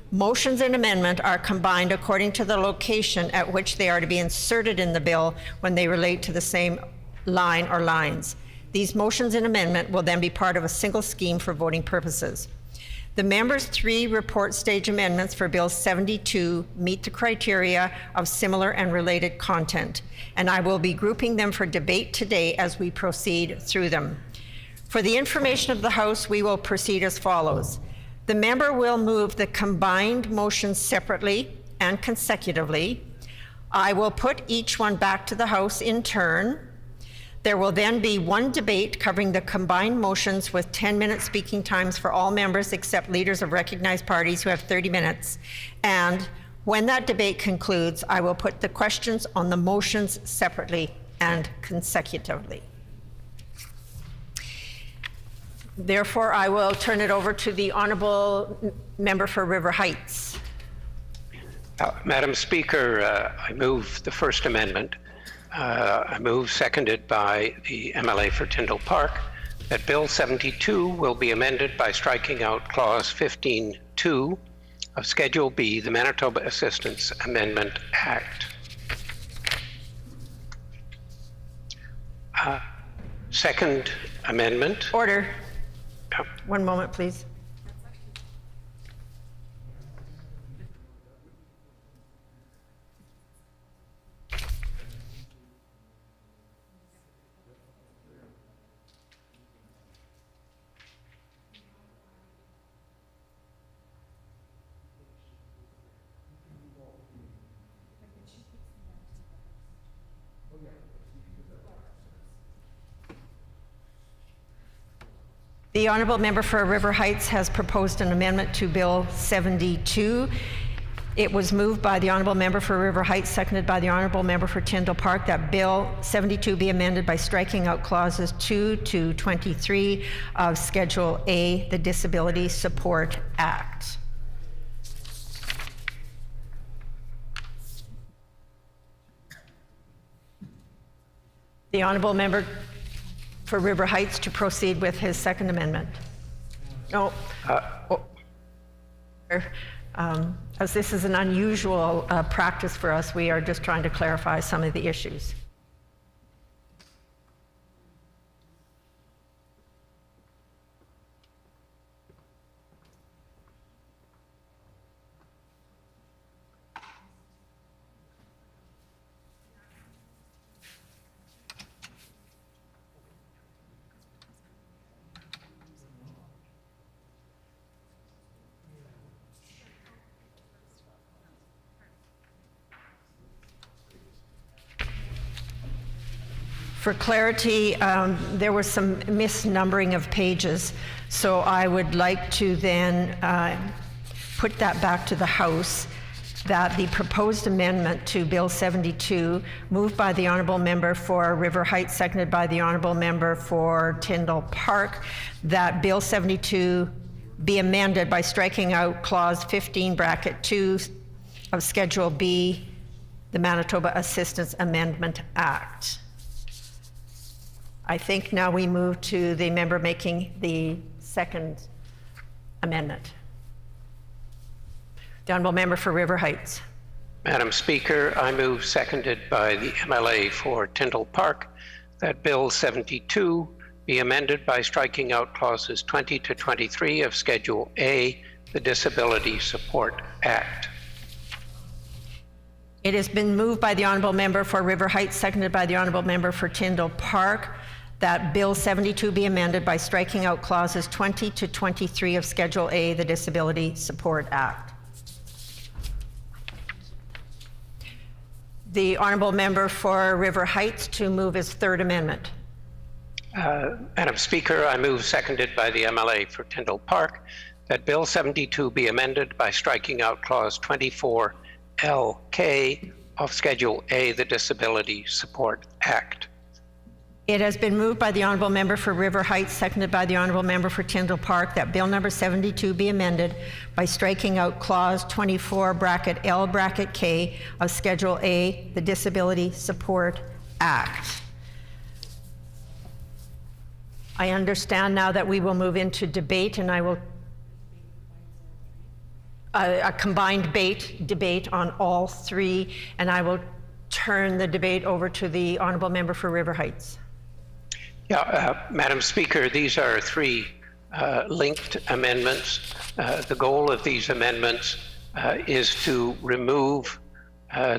Motions in amendment are combined according to the location at which they are to be inserted in the bill when they relate to the same line or lines. These motions in amendment will then be part of a single scheme for voting purposes. The members' 3 report stage amendments for Bill 72 meet the criteria of similar and related content, and I will be grouping them for debate today as we proceed through them. For the information of the House, we will proceed as follows. The member will move the combined motions separately and consecutively. I will put each one back to the House in turn. There will then be 1 debate covering the combined motions with 10-minute speaking times for all members except leaders of recognized parties who have 30 minutes. And when that debate concludes, I will put the questions on the motions separately and consecutively. Therefore, I will turn it over to the Honourable Member for River Heights. Madam Speaker, I move the First Amendment. I move, seconded by the MLA for Tyndall Park, that Bill 72 will be amended by striking out Clause 15(2) of Schedule B, the Manitoba Assistance Amendment Act. Second Amendment. Order. One moment, please. The Honourable Member for River Heights has proposed an amendment to Bill 72. It was moved by the Honourable Member for River Heights, seconded by the Honourable Member for Tyndall Park, that Bill 72 be amended by striking out clauses 2 to 23 of Schedule A, the Disability Support Act. The Honourable Member for River Heights to proceed with his second amendment. No. As this is an unusual practice for us, we are just trying to clarify some of the issues. For clarity, there was some misnumbering of pages, so I would like to then put that back to the House, that the proposed amendment to Bill 72, moved by the Honourable Member for River Heights, seconded by the Honourable Member for Tyndall Park, that Bill 72 be amended by striking out Clause 15(2) of Schedule B, the Manitoba Assistance Amendment Act. I think now we move to the member making the second amendment. The Honourable Member for River Heights. Madam Speaker, I move, seconded by the MLA for Tyndall Park, that Bill 72 be amended by striking out clauses 20 to 23 of Schedule A, the Disability Support Act. It has been moved by the Honourable Member for River Heights, seconded by the Honourable Member for Tyndall Park, that Bill 72 be amended by striking out clauses 20 to 23 of Schedule A, the Disability Support Act. The Honourable Member for River Heights to move his third amendment. Madam Speaker, I move, seconded by the MLA for Tyndall Park, that Bill 72 be amended by striking out Clause 24LK of Schedule A, the Disability Support Act. It has been moved by the Honourable Member for River Heights, seconded by the Honourable Member for Tyndall Park, that Bill number 72 be amended by striking out Clause 24(L)(K) of Schedule A, the Disability Support Act. I understand now that we will move into debate, and I will a combined debate on all three, and I will turn the debate over to the Honourable Member for River Heights. Madam Speaker, these are three linked amendments. The goal of these amendments is to remove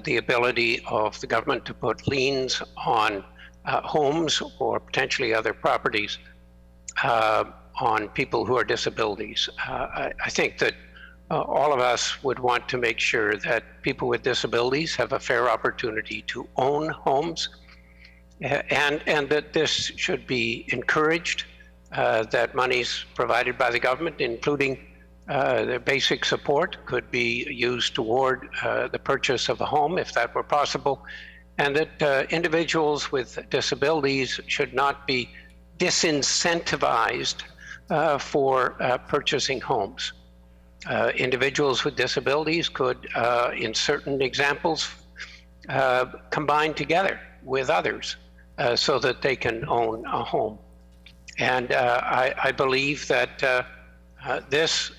the ability of the government to put liens on homes or potentially other properties on people who are disabilities. I think that all of us would want to make sure that people with disabilities have a fair opportunity to own homes, and that this should be encouraged, that monies provided by the government, including the basic support, could be used toward the purchase of a home if that were possible, and that individuals with disabilities should not be disincentivized for purchasing homes. Individuals with disabilities could, in certain examples, combine together with others so that they can own a home. And I believe that this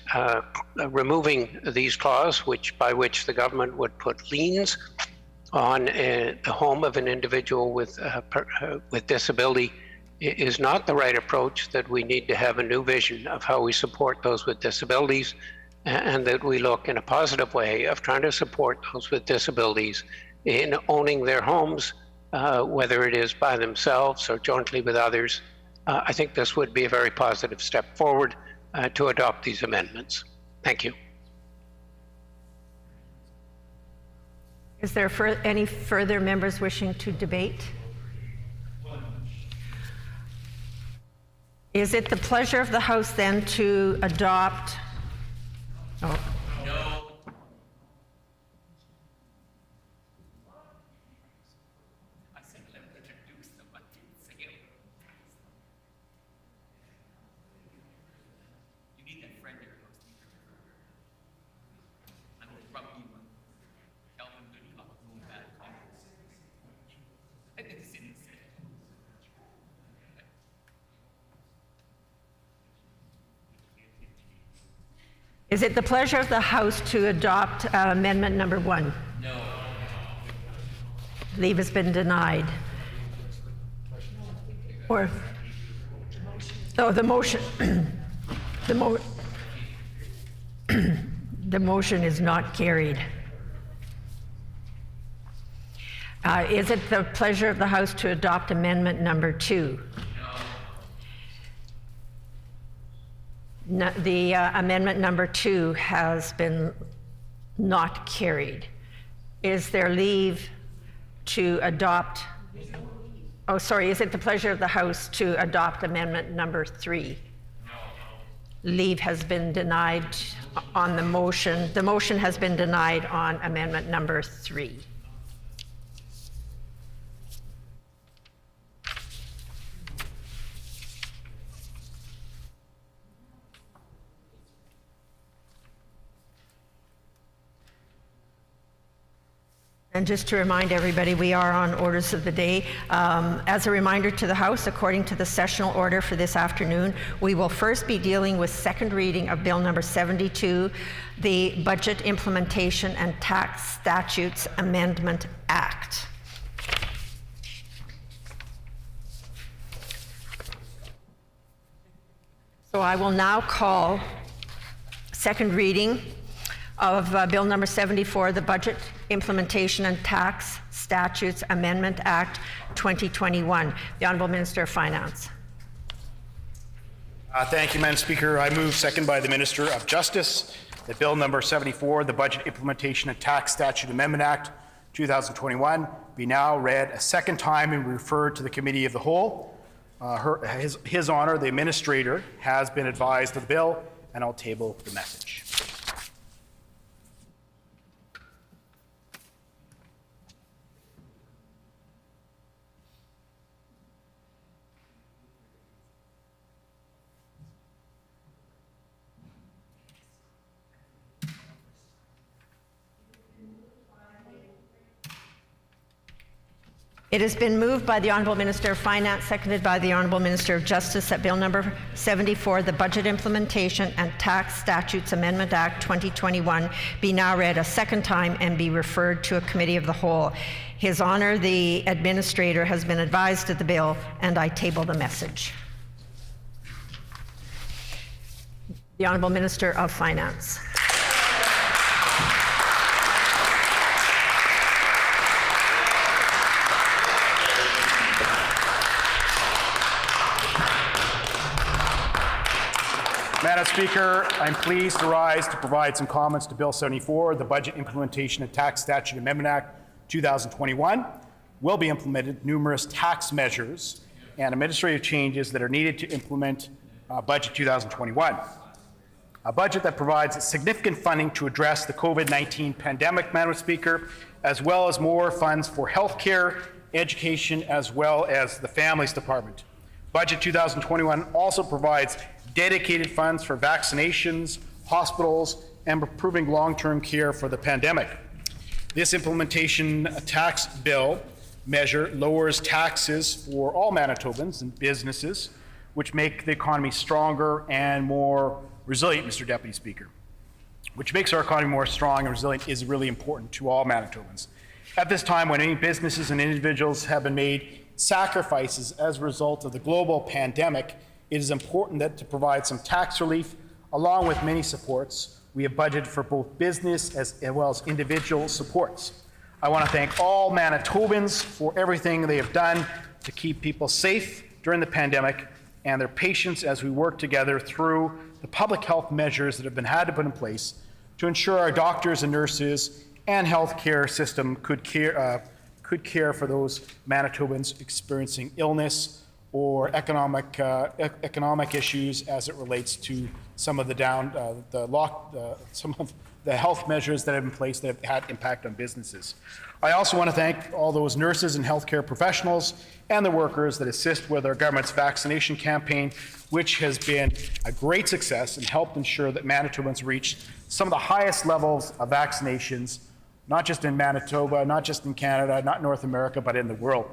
removing these clauses, by which the government would put liens on the home of an individual with disability, is not the right approach. That we need to have a new vision of how we support those with disabilities, and that we look in a positive way of trying to support those with disabilities in owning their homes, whether it is by themselves or jointly with others. I think this would be a very positive step forward to adopt these amendments. Thank you. Is there any further members wishing to debate? Is it the pleasure of the House then to adopt? Oh. No. I said let me introduce them, but didn't say it. You need that friend there, I'm going to rub you one. Tell them good luck, no bad comments. I didn't say it. Is it the pleasure of the House to adopt amendment number 1? No. Leave has been denied. Or, oh, the motion. The motion is not carried. Is it the pleasure of the House to adopt amendment number 2? No, the amendment number 2 has been not carried. Is there leave to adopt? Oh, sorry, is it the pleasure of the House to adopt amendment number 3? Leave has been denied on the motion. The motion has been denied on amendment number 3. And just to remind everybody, we are on orders of the day. As a reminder to the House, according to the sessional order for this afternoon, we will first be dealing with second reading of Bill number 72, the Budget Implementation and Tax Statutes Amendment Act. So I will now call second reading of Bill number 74, the Budget Implementation and Tax Statutes Amendment Act 2021. The Honourable Minister of Finance. Thank you, Madam Speaker. I move, second by the Minister of Justice, that Bill number 74, the Budget Implementation and Tax Statute Amendment Act 2021, be now read a second time and referred to the Committee of the Whole. His Honour, the Administrator, has been advised of the bill, and I'll table the message. It has been moved by the Honourable Minister of Finance, seconded by the Honourable Minister of Justice, that Bill number 74, the Budget Implementation and Tax Statutes Amendment Act 2021, be now read a second time and be referred to a Committee of the Whole. His Honour, the Administrator, has been advised of the bill, and I table the message. The Honourable Minister of Finance. Madam Speaker, I'm pleased to rise to provide some comments to Bill 74, the Budget Implementation and Tax Statute Amendment Act 2021. Will be implemented numerous tax measures and administrative changes that are needed to implement Budget 2021. A budget that provides significant funding to address the COVID-19 pandemic, Madam Speaker, as well as more funds for healthcare, education, as well as the Families Department. Budget 2021 also provides dedicated funds for vaccinations, hospitals, and improving long-term care for the pandemic. This implementation tax bill measure lowers taxes for all Manitobans and businesses, which make the economy stronger and more resilient, Mr. Deputy Speaker. Which makes our economy more strong and resilient is really important to all Manitobans. At this time, when many businesses and individuals have been made sacrifices as a result of the global pandemic, it is important that to provide some tax relief along with many supports. We have budgeted for both business as well as individual supports. I want to thank all Manitobans for everything they have done to keep people safe during the pandemic and their patience as we work together through the public health measures that have been had to put in place to ensure our doctors and nurses and healthcare system could care for those Manitobans experiencing illness or economic issues as it relates to some of the some of the health measures that have been in place that have had impact on businesses. I also want to thank all those nurses and healthcare professionals and the workers that assist with our government's vaccination campaign, which has been a great success and helped ensure that Manitobans reach some of the highest levels of vaccinations, not just in Manitoba, not just in Canada, not North America, but in the world.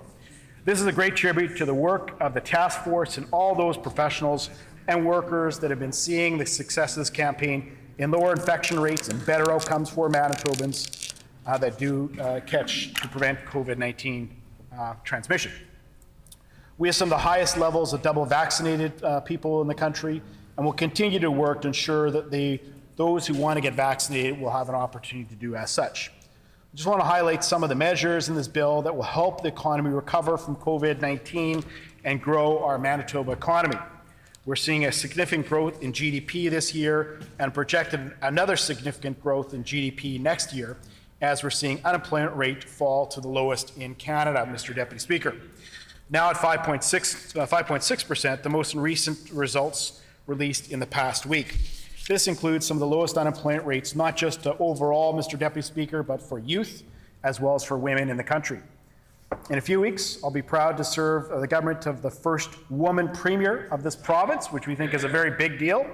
This is a great tribute to the work of the task force and all those professionals and workers that have been seeing the success of this campaign in lower infection rates and better outcomes for Manitobans that do catch to prevent COVID-19 transmission. We have some of the highest levels of double vaccinated people in the country, and we'll continue to work to ensure that those who want to get vaccinated will have an opportunity to do as such. I just want to highlight some of the measures in this bill that will help the economy recover from COVID-19 and grow our Manitoba economy. We're seeing a significant growth in GDP this year and projected another significant growth in GDP next year as we're seeing unemployment rate fall to the lowest in Canada, Mr. Deputy Speaker. now at 5.6%, the most recent results released in the past week. This includes some of the lowest unemployment rates, not just overall, Mr. Deputy Speaker, but for youth as well as for women in the country. In a few weeks, I'll be proud to serve the government of the first woman premier of this province, which we think is a very big deal.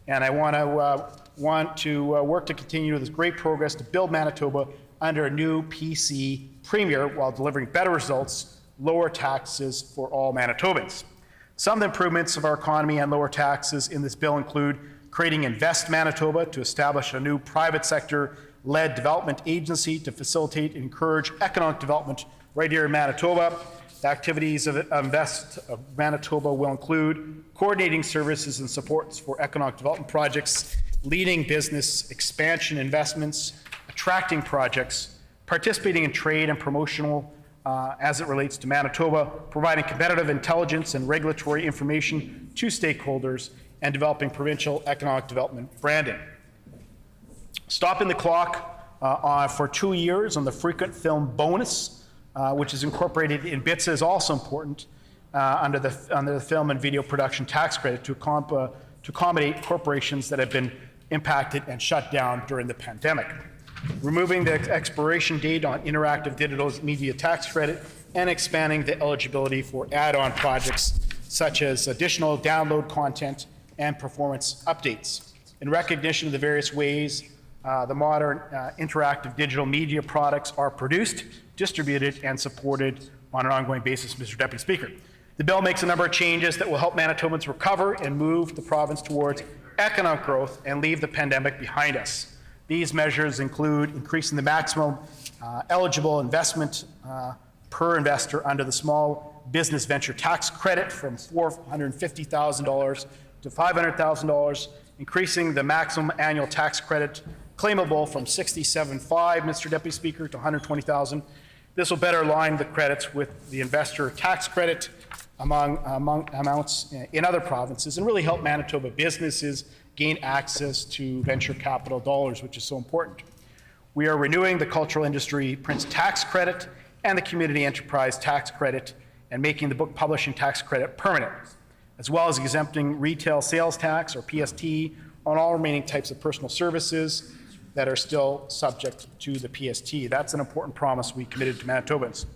And I want to work to continue this great progress to build Manitoba under a new PC premier while delivering better results, lower taxes for all Manitobans. Some of the improvements of our economy and lower taxes in this bill include creating Invest Manitoba to establish a new private sector-led development agency to facilitate and encourage economic development right here in Manitoba. The activities of Invest Manitoba will include coordinating services and supports for economic development projects, leading business expansion investments, attracting projects, participating in trade and promotional as it relates to Manitoba, providing competitive intelligence and regulatory information to stakeholders, and developing provincial economic development branding. Stopping the clock for 2 years on the frequent film bonus, which is incorporated in BITSA, is also important under the film and video production tax credit to accommodate corporations that have been impacted and shut down during the pandemic. Removing the expiration date on interactive digital media tax credit and expanding the eligibility for add-on projects such as additional download content and performance updates. In recognition of the various ways the modern interactive digital media products are produced, distributed, and supported on an ongoing basis, Mr. Deputy Speaker. The bill makes a number of changes that will help Manitobans recover and move the province towards economic growth and leave the pandemic behind us. These measures include increasing the maximum eligible investment per investor under the small business venture tax credit from $450,000 to $500,000, increasing the maximum annual tax credit claimable from $67.5, Mr. Deputy Speaker, to $120,000. This will better align the credits with the investor tax credit among amounts in other provinces and really help Manitoba businesses gain access to venture capital dollars, which is so important. We are renewing the cultural industry Prince tax credit and the community enterprise tax credit and making the book publishing tax credit permanent, as well as exempting retail sales tax, or PST, on all remaining types of personal services that are still subject to the PST. That's an important promise we committed to Manitobans.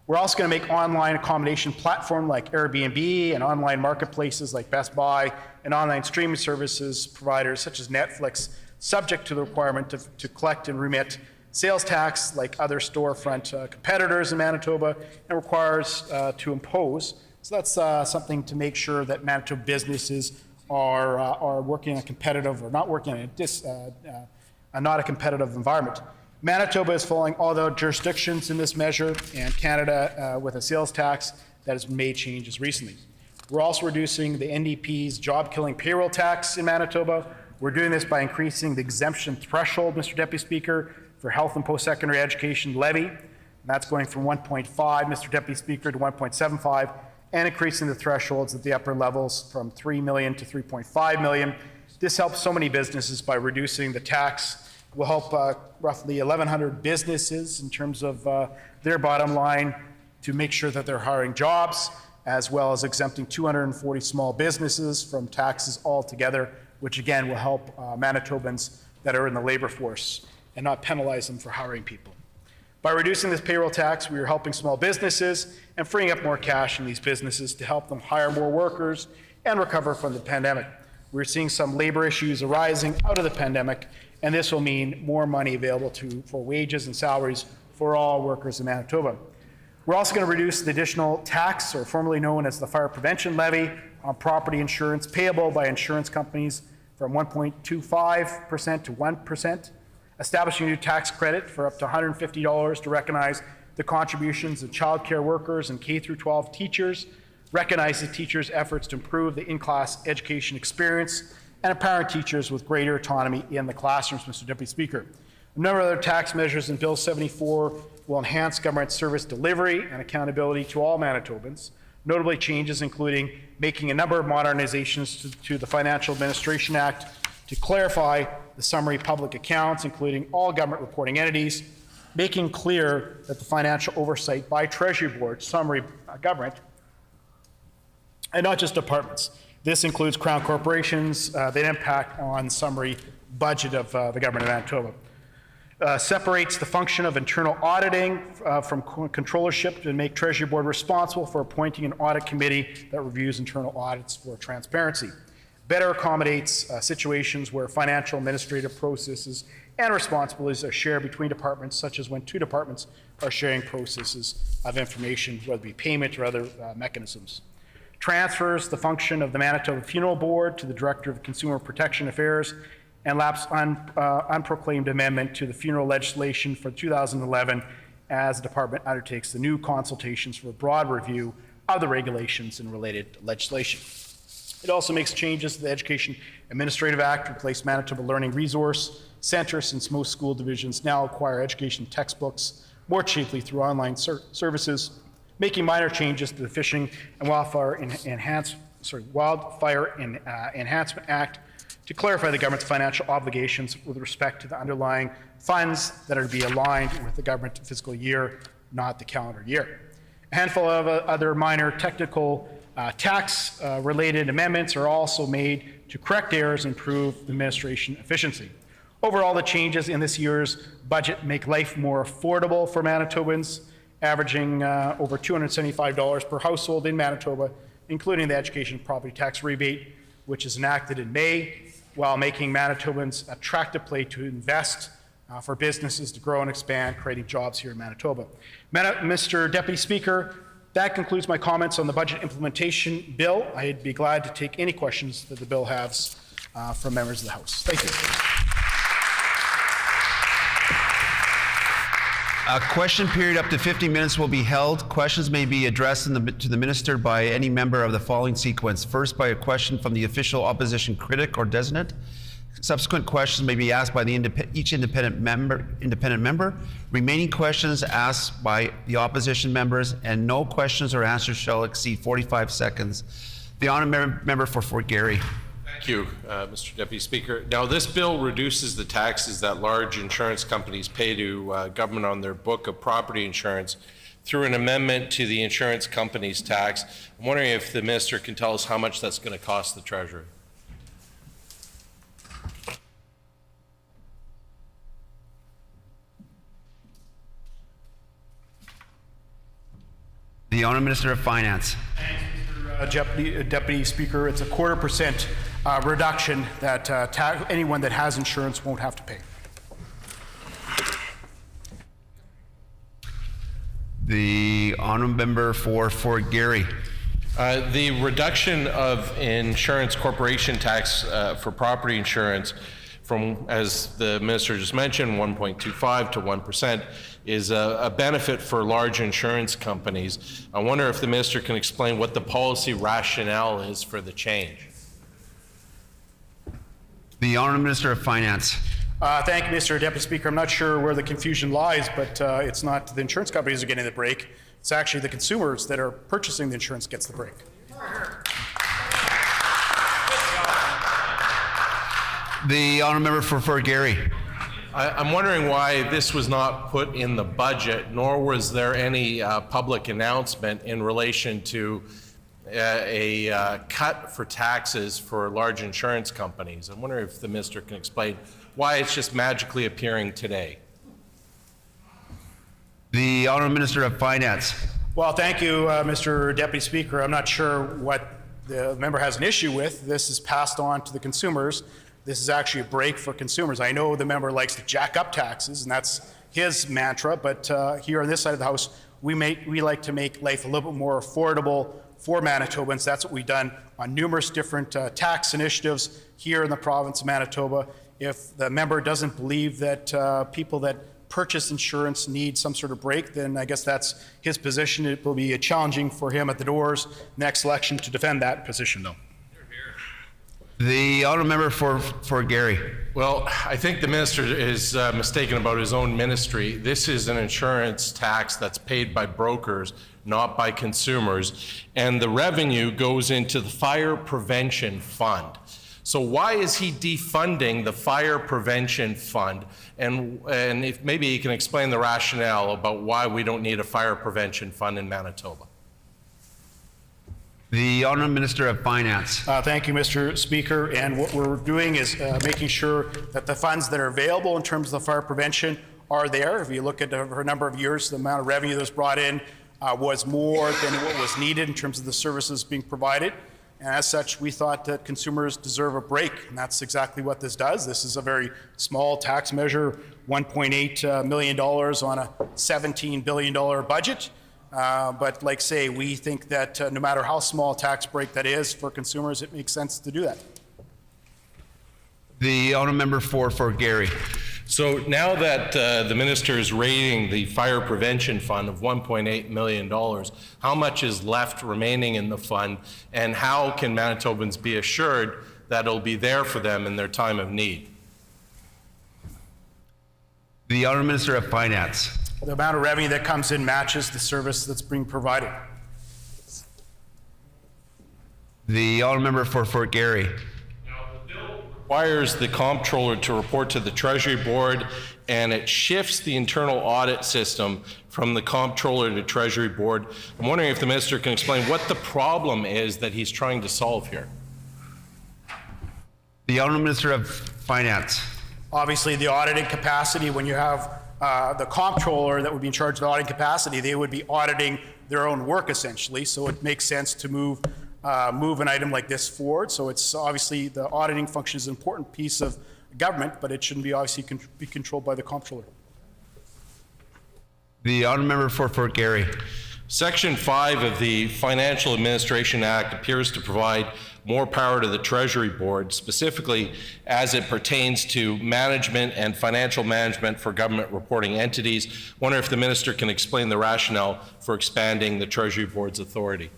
We're also going to make online accommodation platform like Airbnb and online marketplaces like Best Buy and online streaming services providers such as Netflix subject to the requirement to collect and remit sales tax like other storefront competitors in Manitoba, and requires to impose. So that's something to make sure that Manitoba businesses are working in a competitive, or not working in not a competitive environment. Manitoba is following all the jurisdictions in this measure, and Canada with a sales tax that has made changes recently. We're also reducing the NDP's job-killing payroll tax in Manitoba. We're doing this by increasing the exemption threshold, Mr. Deputy Speaker, for health and post-secondary education levy. And that's going from 1.5, Mr. Deputy Speaker, to 1.75, and increasing the thresholds at the upper levels from 3 million to 3.5 million. This helps so many businesses by reducing the tax. Will help roughly 1,100 businesses in terms of their bottom line to make sure that they're hiring jobs, as well as exempting 240 small businesses from taxes altogether, which again will help Manitobans that are in the labor force and not penalize them for hiring people. By reducing this payroll tax, we are helping small businesses and freeing up more cash in these businesses to help them hire more workers and recover from the pandemic. We're seeing some labor issues arising out of the pandemic, and this will mean more money available for wages and salaries for all workers in Manitoba. We're also going to reduce the additional tax, or formerly known as the fire prevention levy, on property insurance payable by insurance companies from 1.25% to 1%, establishing a new tax credit for up to $150 to recognize the contributions of childcare workers and K-12 teachers, recognize the teachers' efforts to improve the in-class education experience, and empowering teachers with greater autonomy in the classrooms, Mr. Deputy Speaker. A number of other tax measures in Bill 74 will enhance government service delivery and accountability to all Manitobans, notably changes including making a number of modernizations to the Financial Administration Act to clarify the summary public accounts, including all government reporting entities, making clear that the financial oversight by Treasury Board, summary government, and not just departments. This includes Crown corporations that impact on summary budget of the Government of Manitoba. Separates the function of internal auditing from controllership to make Treasury Board responsible for appointing an audit committee that reviews internal audits for transparency. Better accommodates situations where financial administrative processes and responsibilities are shared between departments, such as when two departments are sharing processes of information, whether it be payment or other mechanisms. Transfers the function of the Manitoba Funeral Board to the Director of Consumer Protection Affairs, and lapse unproclaimed amendment to the funeral legislation for 2011 as the department undertakes the new consultations for a broad review of the regulations and related legislation. It also makes changes to the Education Administrative Act to replace Manitoba Learning Resource Centre, since most school divisions now acquire education textbooks more cheaply through online services, making minor changes to the Fishing and Wildfire Enhancement Act to clarify the government's financial obligations with respect to the underlying funds that are to be aligned with the government fiscal year, not the calendar year. A handful of other minor technical tax-related amendments are also made to correct errors and improve administration efficiency. Overall, the changes in this year's budget make life more affordable for Manitobans, averaging over $275 per household in Manitoba, including the education property tax rebate, which is enacted in May, while making Manitobans an attractive place to invest for businesses to grow and expand, creating jobs here in Manitoba. Mr. Deputy Speaker, that concludes my comments on the budget implementation bill. I'd be glad to take any questions that the bill has from members of the House. Thank you. A question period up to 50 minutes will be held. Questions may be addressed to the minister by any member of the following sequence. First, by a question from the official opposition critic or designate. Subsequent questions may be asked by each independent member. Remaining questions asked by the opposition members, and no questions or answers shall exceed 45 seconds. The honourable member for Fort Garry. Thank you, Mr. Deputy Speaker. Now, this bill reduces the taxes that large insurance companies pay to government on their book of property insurance through an amendment to the insurance company's tax. I'm wondering if the minister can tell us how much that's going to cost the Treasury. The Honourable Minister of Finance. Deputy Speaker, it's a 0.25% reduction that anyone that has insurance won't have to pay. The honourable member for Fort Garry. The reduction of insurance corporation tax for property insurance from, as the minister just mentioned, 1.25 to 1% is a benefit for large insurance companies. I wonder if the minister can explain what the policy rationale is for the change. The Honourable Minister of Finance. Thank you, Mr. Deputy Speaker. I'm not sure where the confusion lies, but it's not the insurance companies are getting the break. It's actually the consumers that are purchasing the insurance gets the break. The honourable member for Fort Garry. I'm wondering why this was not put in the budget, nor was there any public announcement in relation to a cut for taxes for large insurance companies. I'm wondering if the minister can explain why it's just magically appearing today. The Honourable Minister of Finance. Well, thank you, Mr. Deputy Speaker. I'm not sure what the member has an issue with. This is passed on to the consumers. This is actually a break for consumers. I know the member likes to jack up taxes, and that's his mantra, but here on this side of the House, we like to make life a little bit more affordable for Manitobans. That's what we've done on numerous different tax initiatives here in the province of Manitoba. If the member doesn't believe that people that purchase insurance need some sort of break, then I guess that's his position. It will be challenging for him at the doors next election to defend that position, though. The honourable member for Garry. Well, I think the minister is mistaken about his own ministry. This is an insurance tax that's paid by brokers, not by consumers, and the revenue goes into the Fire Prevention Fund. So why is he defunding the Fire Prevention Fund? And if maybe he can explain the rationale about why we don't need a fire prevention fund in Manitoba. The The Honourable Minister of Finance. Thank you, Mr. Speaker. And what we're doing is making sure that the funds that are available in terms of the fire prevention are there. If you look at over a number of years, the amount of revenue that was brought in was more than what was needed in terms of the services being provided. And as such, we thought that consumers deserve a break, and that's exactly what this does. This is a very small tax measure, $1.8 million on a $17 billion budget. But like say, we think that no matter how small a tax break that is for consumers, it makes sense to do that. The Honourable Member for Fort Garry. So now that the minister is rating the fire prevention fund of $1.8 million, how much is left remaining in the fund, and how can Manitobans be assured that it'll be there for them in their time of need? The Honourable Minister of Finance. The amount of revenue that comes in matches the service that's being provided. The Honourable Member for Fort Garry. Requires the comptroller to report to the Treasury Board, and it shifts the internal audit system from the comptroller to Treasury Board. I'm wondering if the minister can explain what the problem is that he's trying to solve here. The Honourable Minister of Finance. Obviously, the auditing capacity, when you have the comptroller that would be in charge of the auditing capacity, they would be auditing their own work essentially. So it makes sense to move an item like this forward. So it's obviously the auditing function is an important piece of government, but it shouldn't be obviously be controlled by the comptroller. The Honourable Member for Fort Garry. Section 5 of the Financial Administration Act appears to provide more power to the Treasury Board, specifically as it pertains to management and financial management for government reporting entities. I wonder if the minister can explain the rationale for expanding the Treasury Board's authority.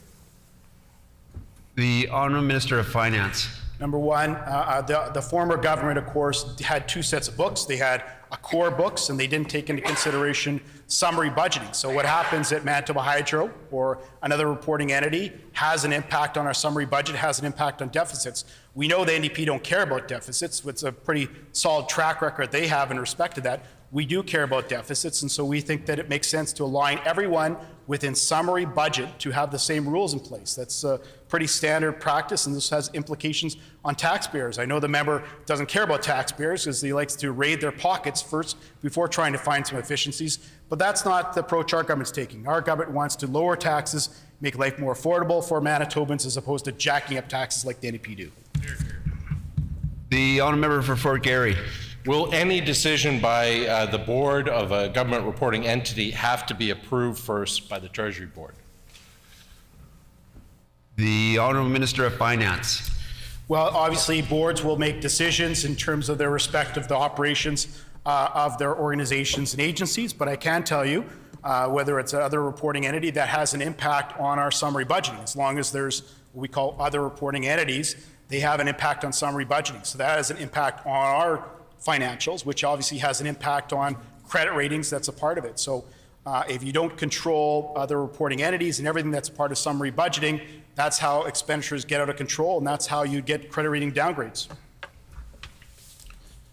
The Honourable Minister of Finance. Number one, the former government, of course, had two sets of books. They had a core books, and they didn't take into consideration summary budgeting. So what happens at Manitoba Hydro or another reporting entity has an impact on our summary budget, has an impact on deficits. We know the NDP don't care about deficits. It's a pretty solid track record they have in respect to that. We do care about deficits, and so we think that it makes sense to align everyone within summary budget to have the same rules in place. That's a pretty standard practice, and this has implications on taxpayers. I know the member doesn't care about taxpayers because he likes to raid their pockets first before trying to find some efficiencies, but that's not the approach our government's taking. Our government wants to lower taxes, make life more affordable for Manitobans as opposed to jacking up taxes like the NDP do. The Honourable Member for Fort Garry. Will any decision by the board of a government reporting entity have to be approved first by the Treasury Board? The Honourable Minister of Finance. Well, obviously, boards will make decisions in terms of their respective the operations of their organizations and agencies, but I can tell you, whether it's another reporting entity that has an impact on our summary budgeting, as long as there's what we call other reporting entities, they have an impact on summary budgeting. So that has an impact on our financials, which obviously has an impact on credit ratings. That's a part of it. So if you don't control other reporting entities and everything that's part of summary budgeting, that's how expenditures get out of control, and that's how you get credit rating downgrades.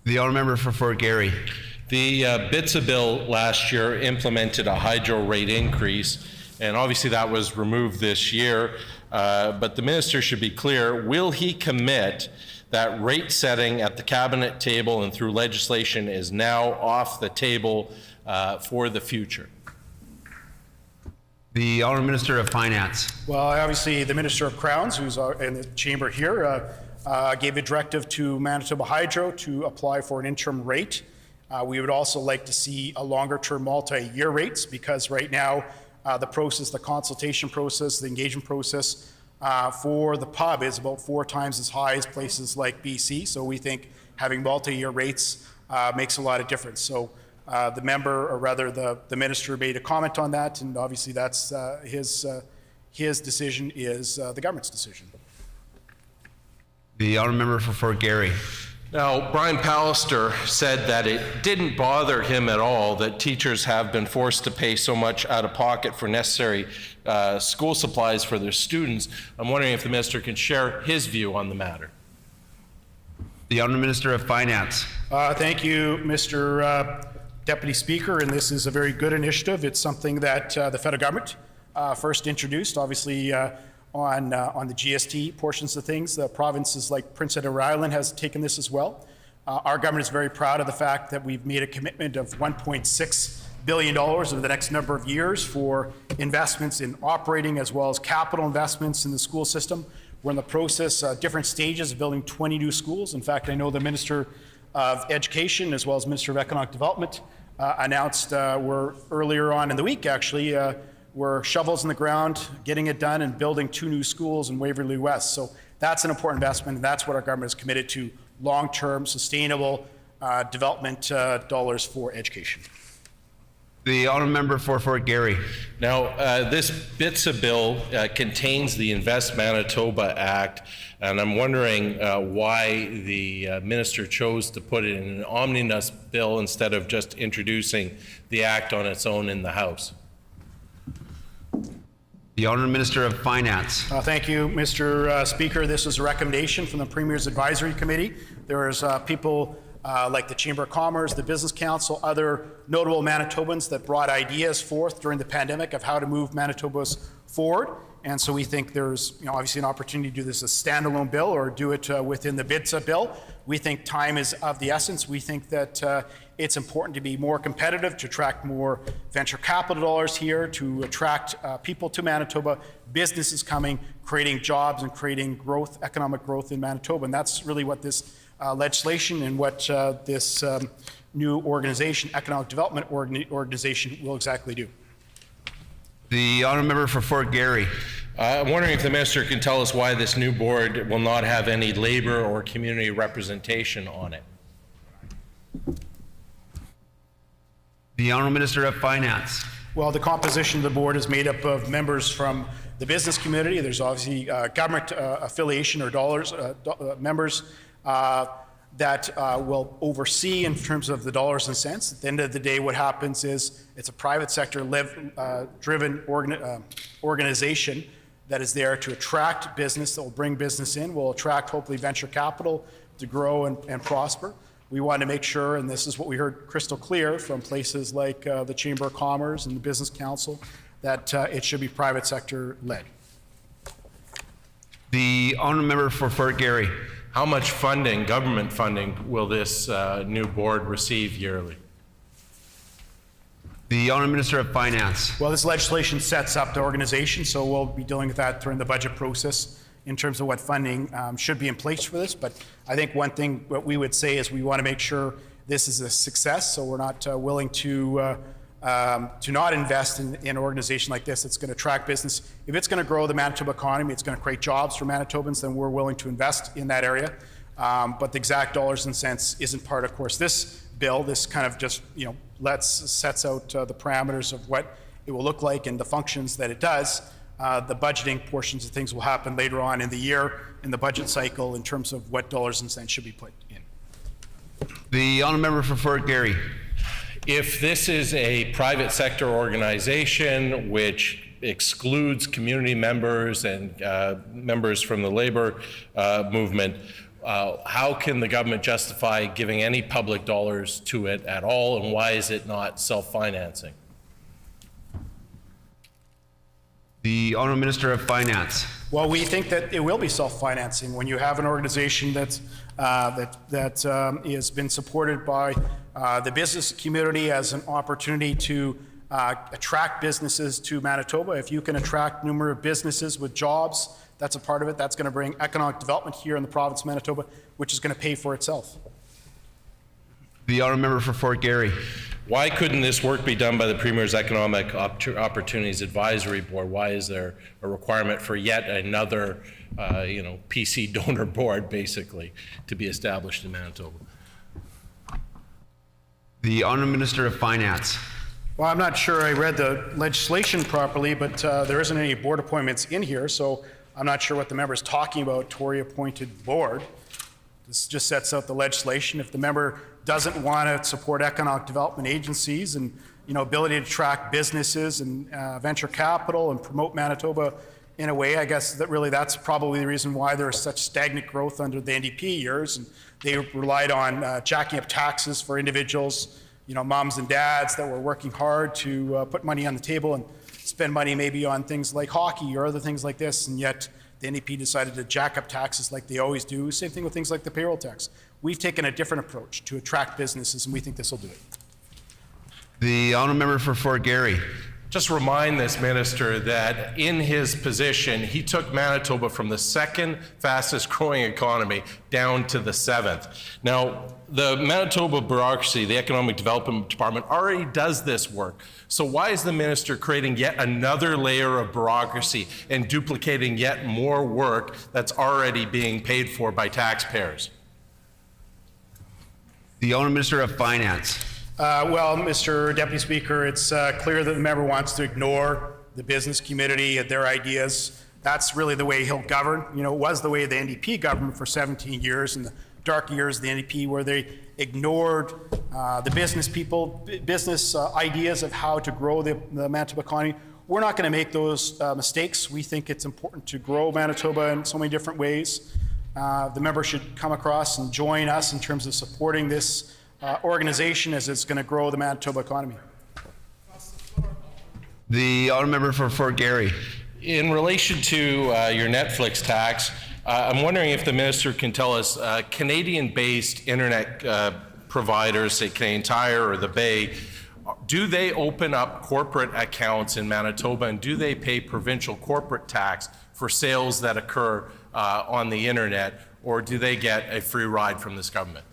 The Honourable Member for Fort Garry. The BITSA bill last year implemented a hydro rate increase, and obviously that was removed this year. But the minister should be clear, will he commit that rate setting at the cabinet table and through legislation is now off the table for the future? The Honourable Minister of Finance. Well, obviously the Minister of Crowns, who's in the chamber here, gave a directive to Manitoba Hydro to apply for an interim rate. We would also like to see a longer-term multi-year rates, because right now the process, the consultation process, the engagement process for the pub is about 4 times as high as places like BC. So we think having multi-year rates makes a lot of difference. So the member, or rather the minister, made a comment on that, and obviously that's his decision is the government's decision. The Honourable Member for Fort Garry. Now, Brian Pallister said that it didn't bother him at all that teachers have been forced to pay so much out of pocket for necessary school supplies for their students. I'm wondering if the minister can share his view on the matter. The Honourable Minister of Finance. Thank you, Mr. Deputy Speaker, and this is a very good initiative. It's something that the federal government first introduced, obviously on the GST portions of things. The provinces like Prince Edward Island has taken this as well. Our government is very proud of the fact that we've made a commitment of $1.6 billion over the next number of years for investments in operating as well as capital investments in the school system. We're in the process, different stages of building 20 new schools. In fact, I know the Minister of Education as well as Minister of Economic Development announced we're earlier on in the week actually, we're shovels in the ground, getting it done and building 2 new schools in Waverly West. So that's an important investment, and that's what our government is committed to, long-term sustainable development dollars for education. The honourable member for Fort Garry. Now, this BITSA bill contains the Invest Manitoba Act, and I'm wondering why the minister chose to put it in an omnibus bill instead of just introducing the act on its own in the House. The Honourable Minister of Finance. Thank you, Mr. Speaker. This is a recommendation from the Premier's Advisory Committee. There is people like the Chamber of Commerce, the Business Council, other notable Manitobans that brought ideas forth during the pandemic of how to move Manitoba's forward. And so we think there's obviously an opportunity to do this as a standalone bill or do it within the BITSA bill. We think time is of the essence. We think that it's important to be more competitive, to attract more venture capital dollars here, to attract people to Manitoba, businesses coming, creating jobs and creating growth, economic growth in Manitoba. And that's really what this legislation and what this new organization, Economic Development Organization, will exactly do. The honourable member for Fort Garry. I'm wondering if the minister can tell us why this new board will not have any labor or community representation on it. The honourable Minister of Finance. Well, the composition of the board is made up of members from the business community. There's obviously government affiliation or members that will oversee in terms of the dollars and cents. At the end of the day, what happens is it's a private sector driven organization that is there to attract business, that will bring business in, will attract hopefully venture capital to grow and prosper. We want to make sure, and this is what we heard crystal clear from places like the Chamber of Commerce and the Business Council, that it should be private sector led. The honourable member for Fort Garry. How much funding, government funding, will this new board receive yearly? The honourable Minister of Finance. Well, this legislation sets up the organization, so we'll be dealing with that during the budget process in terms of what funding should be in place for this. But I think one thing what we would say is we want to make sure this is a success, so we're not willing to not invest in an organization like this that's going to attract business. If it's going to grow the Manitoba economy, it's going to create jobs for Manitobans, then we're willing to invest in that area. But the exact dollars and cents isn't part, of course, this bill. This kind of just, sets out the parameters of what it will look like and the functions that it does. The budgeting portions of things will happen later on in the year in the budget cycle in terms of what dollars and cents should be put in. The honourable member for Fort Garry. If this is a private sector organization which excludes community members and members from the labor movement, how can the government justify giving any public dollars to it at all, and why is it not self-financing? The honourable Minister of Finance. Well, we think that it will be self-financing when you have an organization that has been supported by the business community as an opportunity to attract businesses to Manitoba. If you can attract numerous businesses with jobs, that's a part of it. That's going to bring economic development here in the province of Manitoba, which is going to pay for itself. The honourable member for Fort Garry. Why couldn't this work be done by the Premier's Economic Opportunities Advisory Board? Why is there a requirement for yet another, PC donor board, basically, to be established in Manitoba? The honourable Minister of Finance. Well, I'm not sure I read the legislation properly, but there isn't any board appointments in here, so I'm not sure what the member is talking about, Tory-appointed board. This just sets out the legislation. If the member doesn't want to support economic development agencies and ability to attract businesses and venture capital and promote Manitoba in a way, I guess that's probably the reason why there is such stagnant growth under the NDP years. And they relied on jacking up taxes for individuals, moms and dads that were working hard to put money on the table. And spend money maybe on things like hockey or other things like this, and yet the NDP decided to jack up taxes like they always do. Same thing with things like the payroll tax. We've taken a different approach to attract businesses, and we think this will do it. The honourable member for Fort Garry. Just remind this minister that in his position, he took Manitoba from the second fastest growing economy down to the 7th. Now, the Manitoba bureaucracy, the Economic Development Department, already does this work. So why is the minister creating yet another layer of bureaucracy and duplicating yet more work that's already being paid for by taxpayers? The honourable minister of Finance. Well, Mr. Deputy Speaker, it's clear that the member wants to ignore the business community and their ideas. That's really the way he'll govern. You know, it was the way the NDP governed for 17 years, in the dark years of the NDP, where they ignored the business people, business ideas of how to grow the Manitoba economy. We're not going to make those mistakes. We think it's important to grow Manitoba in so many different ways. The member should come across and join us in terms of supporting this organization as it's going to grow the Manitoba economy. The honourable member for Fort Garry. In relation to your Netflix tax, I'm wondering if the minister can tell us Canadian-based internet providers, say Canadian Tire or the Bay, do they open up corporate accounts in Manitoba, and do they pay provincial corporate tax for sales that occur on the internet, or do they get a free ride from this government?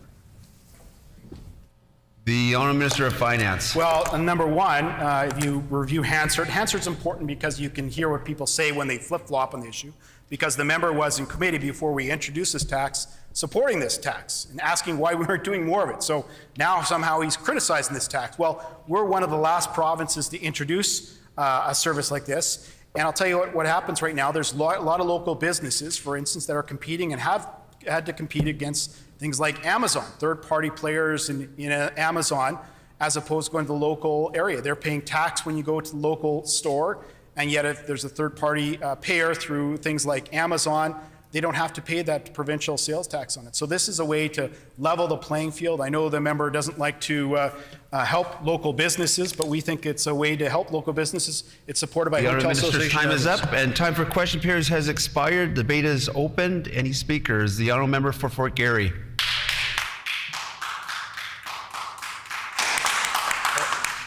The honourable minister of Finance. Well, number one, if you review Hansard, Hansard's important because you can hear what people say when they flip-flop on the issue, because the member was in committee before we introduced this tax, supporting this tax and asking why we weren't doing more of it. So now somehow he's criticizing this tax. Well, we're one of the last provinces to introduce a service like this. And I'll tell you what happens right now. There's a lot of local businesses, for instance, that are competing and have had to compete against things like Amazon, third-party players in Amazon, as opposed to going to the local area. They're paying tax when you go to the local store, and yet if there's a third-party payer through things like Amazon, they don't have to pay that provincial sales tax on it. So this is a way to level the playing field. I know the member doesn't like to help local businesses, but we think it's a way to help local businesses. It's supported by Hotel Association. Time is up, and time for question periods has expired. Debate is opened. Any speakers? The honourable member for Fort Garry.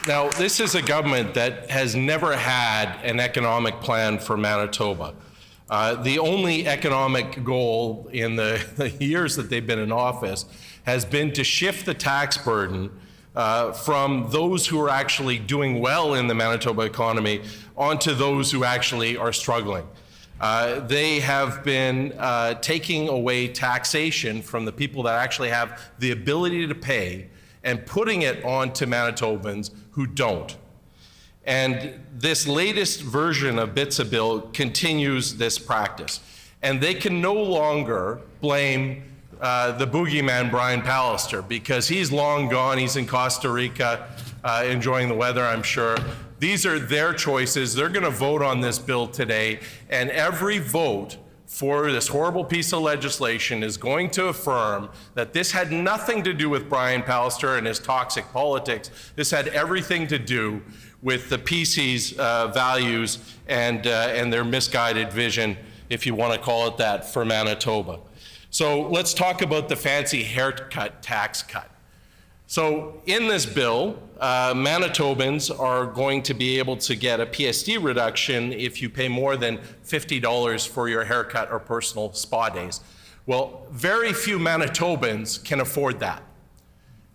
Now, this is a government that has never had an economic plan for Manitoba. The only economic goal in the years that they've been in office has been to shift the tax burden from those who are actually doing well in the Manitoba economy onto those who actually are struggling. They have been taking away taxation from the people that actually have the ability to pay and putting it onto Manitobans who don't. And this latest version of Bitsa Bill continues this practice. And they can no longer blame the boogeyman Brian Pallister, because he's long gone. He's in Costa Rica enjoying the weather, I'm sure. These are their choices. They're going to vote on this bill today, and every vote for this horrible piece of legislation is going to affirm that this had nothing to do with Brian Pallister and his toxic politics. This had everything to do with the PC's values and their misguided vision, if you want to call it that, for Manitoba. So let's talk about the fancy haircut tax cut. So in this bill, Manitobans are going to be able to get a PSD reduction if you pay more than $50 for your haircut or personal spa days. Well, very few Manitobans can afford that.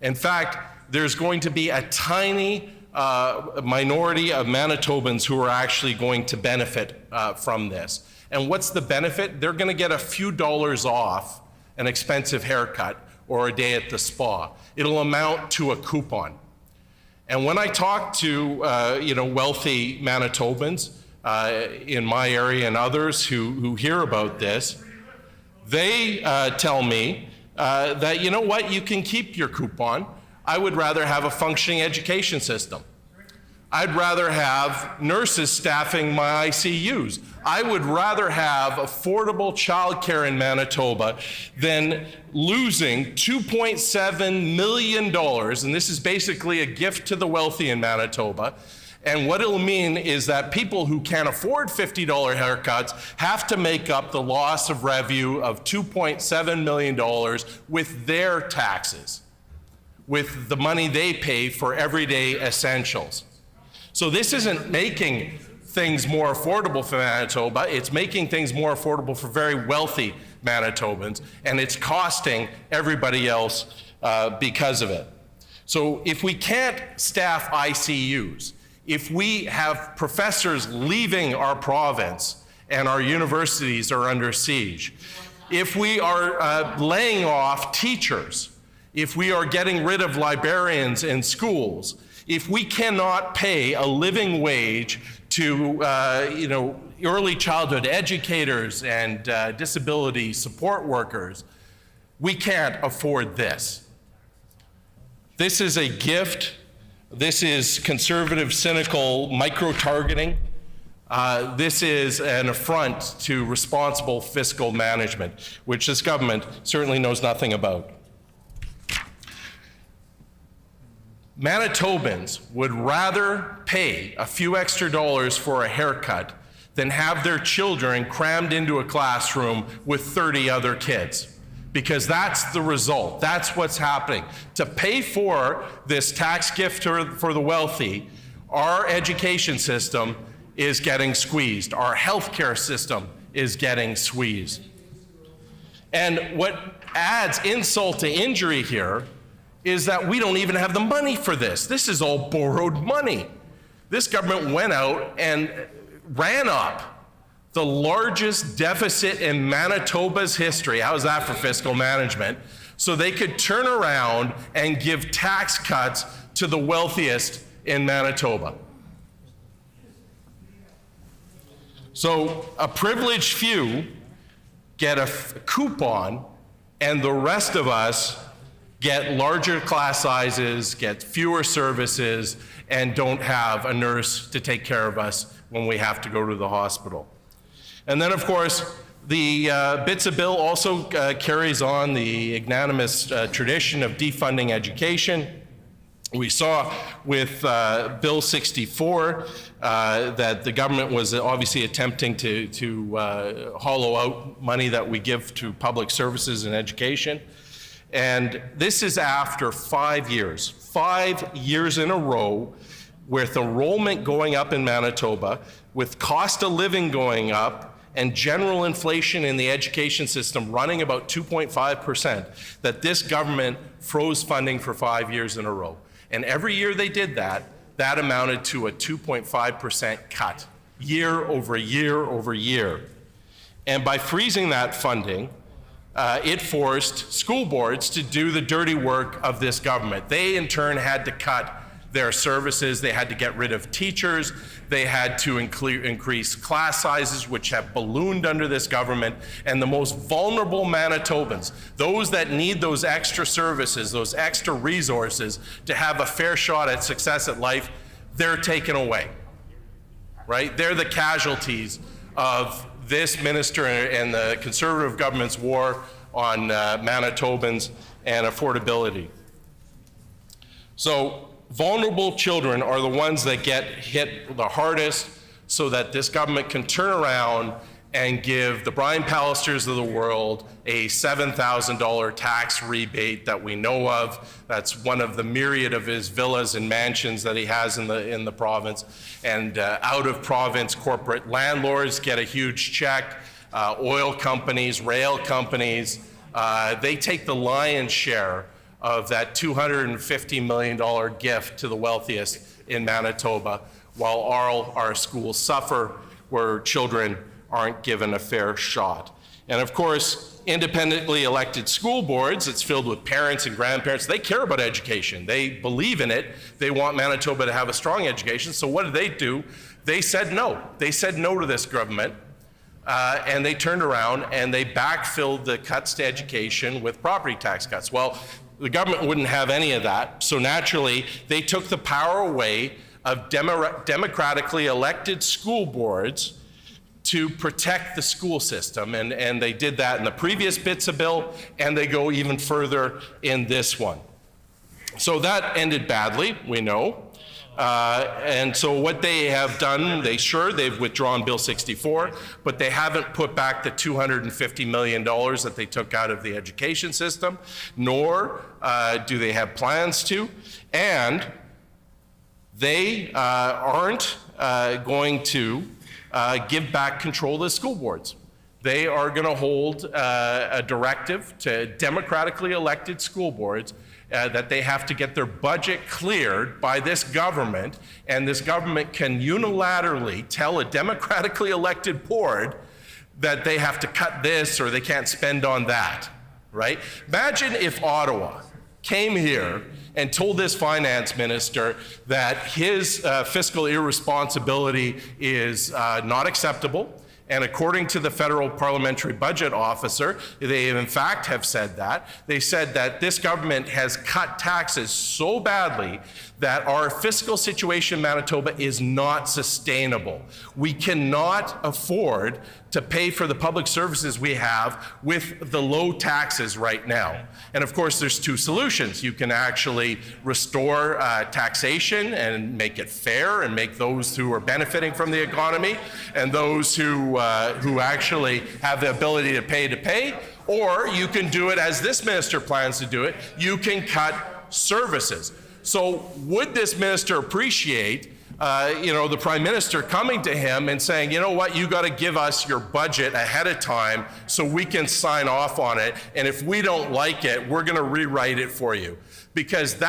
In fact, there's going to be a tiny minority of Manitobans who are actually going to benefit from this. And what's the benefit? They're going to get a few dollars off an expensive haircut or a day at the spa. It'll amount to a coupon. And when I talk to wealthy Manitobans in my area and others who hear about this, they tell me that, you know what, you can keep your coupon. I would rather have a functioning education system. I'd rather have nurses staffing my ICUs. I would rather have affordable childcare in Manitoba than losing $2.7 million, and this is basically a gift to the wealthy in Manitoba, And what it'll mean is that people who can't afford $50 haircuts have to make up the loss of revenue of $2.7 million with their taxes, with the money they pay for everyday essentials. So this isn't making things more affordable for Manitoba, it's making things more affordable for very wealthy Manitobans, and it's costing everybody else because of it. So if we can't staff ICUs, if we have professors leaving our province and our universities are under siege, if we are laying off teachers, if we are getting rid of librarians in schools, if we cannot pay a living wage to early childhood educators and disability support workers, we can't afford this. This is a gift. This is conservative, cynical micro-targeting. This is an affront to responsible fiscal management, which this government certainly knows nothing about. Manitobans would rather pay a few extra dollars for a haircut than have their children crammed into a classroom with 30 other kids. Because that's the result. That's what's happening. To pay for this tax gift for the wealthy, our education system is getting squeezed. Our healthcare system is getting squeezed. And what adds insult to injury here is that we don't even have the money for this. This is all borrowed money. This government went out and ran up the largest deficit in Manitoba's history. How's that for fiscal management? So they could turn around and give tax cuts to the wealthiest in Manitoba. So a privileged few get a coupon, and the rest of us get larger class sizes, get fewer services, and don't have a nurse to take care of us when we have to go to the hospital. And then, of course, the BITSA bill also carries on the ignominious tradition of defunding education. We saw with Bill 64 that the government was obviously attempting to hollow out money that we give to public services and education. And this is after 5 years in a row with enrollment going up in Manitoba, with cost of living going up, and general inflation in the education system running about 2.5%, that this government froze funding for 5 years in a row. And every year they did that, that amounted to a 2.5% cut, year over year over year. And by freezing that funding, it forced school boards to do the dirty work of this government. They, in turn, had to cut their services. They had to get rid of teachers. They had to increase class sizes, which have ballooned under this government. And the most vulnerable Manitobans, those that need those extra services, those extra resources to have a fair shot at success at life, they're taken away, right? They're the casualties of this minister and the Conservative government's war on Manitobans and affordability. So vulnerable children are the ones that get hit the hardest, so that this government can turn around and give the Brian Pallisters of the world a $7,000 tax rebate that we know of. That's one of the myriad of his villas and mansions that he has in the province. And out of province corporate landlords get a huge check. Oil companies, rail companies, they take the lion's share of that $250 million gift to the wealthiest in Manitoba, while all our schools suffer, where children aren't given a fair shot. And of course, independently elected school boards, it's filled with parents and grandparents. They care about education. They believe in it. They want Manitoba to have a strong education. So what did they do? They said no. They said no to this government. And they turned around and they backfilled the cuts to education with property tax cuts. Well, the government wouldn't have any of that. So naturally, they took the power away of democratically elected school boards to protect the school system. And they did that in the previous BITSA bill, and they go even further in this one. So that ended badly, we know. And so what they have done, they've withdrawn Bill 64, but they haven't put back the $250 million that they took out of the education system, nor do they have plans to. And they aren't going to give back control of the school boards. They are going to hold a directive to democratically elected school boards that they have to get their budget cleared by this government, and this government can unilaterally tell a democratically elected board that they have to cut this or they can't spend on that, right? Imagine if Ottawa came here and told this finance minister that his fiscal irresponsibility is not acceptable. And according to the federal parliamentary budget officer, they in fact have said that. They said that this government has cut taxes so badly that our fiscal situation in Manitoba is not sustainable. We cannot afford to pay for the public services we have with the low taxes right now. And of course, there's two solutions. You can actually restore taxation and make it fair and make those who are benefiting from the economy and those who actually have the ability to pay, or you can do it as this minister plans to do it. You can cut services. So would this minister appreciate the Prime Minister coming to him and saying, you know what, you got to give us your budget ahead of time so we can sign off on it, and if we don't like it, we're going to rewrite it for you. Because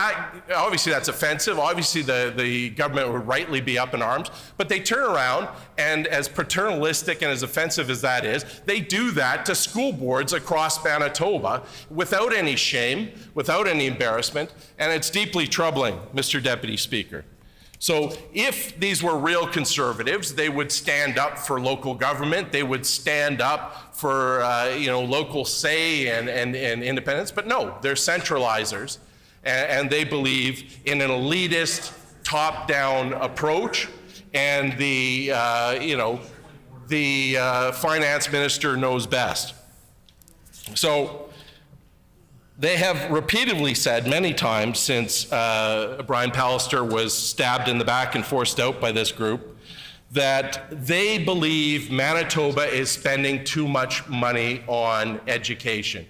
obviously that's offensive. Obviously the government would rightly be up in arms, but they turn around and, as paternalistic and as offensive as that is, they do that to school boards across Manitoba without any shame, without any embarrassment, and it's deeply troubling, Mr. Deputy Speaker. So if these were real conservatives, they would stand up for local government, they would stand up for local say and independence, but no, they're centralizers. And they believe in an elitist, top-down approach, and the finance minister knows best. So they have repeatedly said many times since Brian Pallister was stabbed in the back and forced out by this group that they believe Manitoba is spending too much money on education.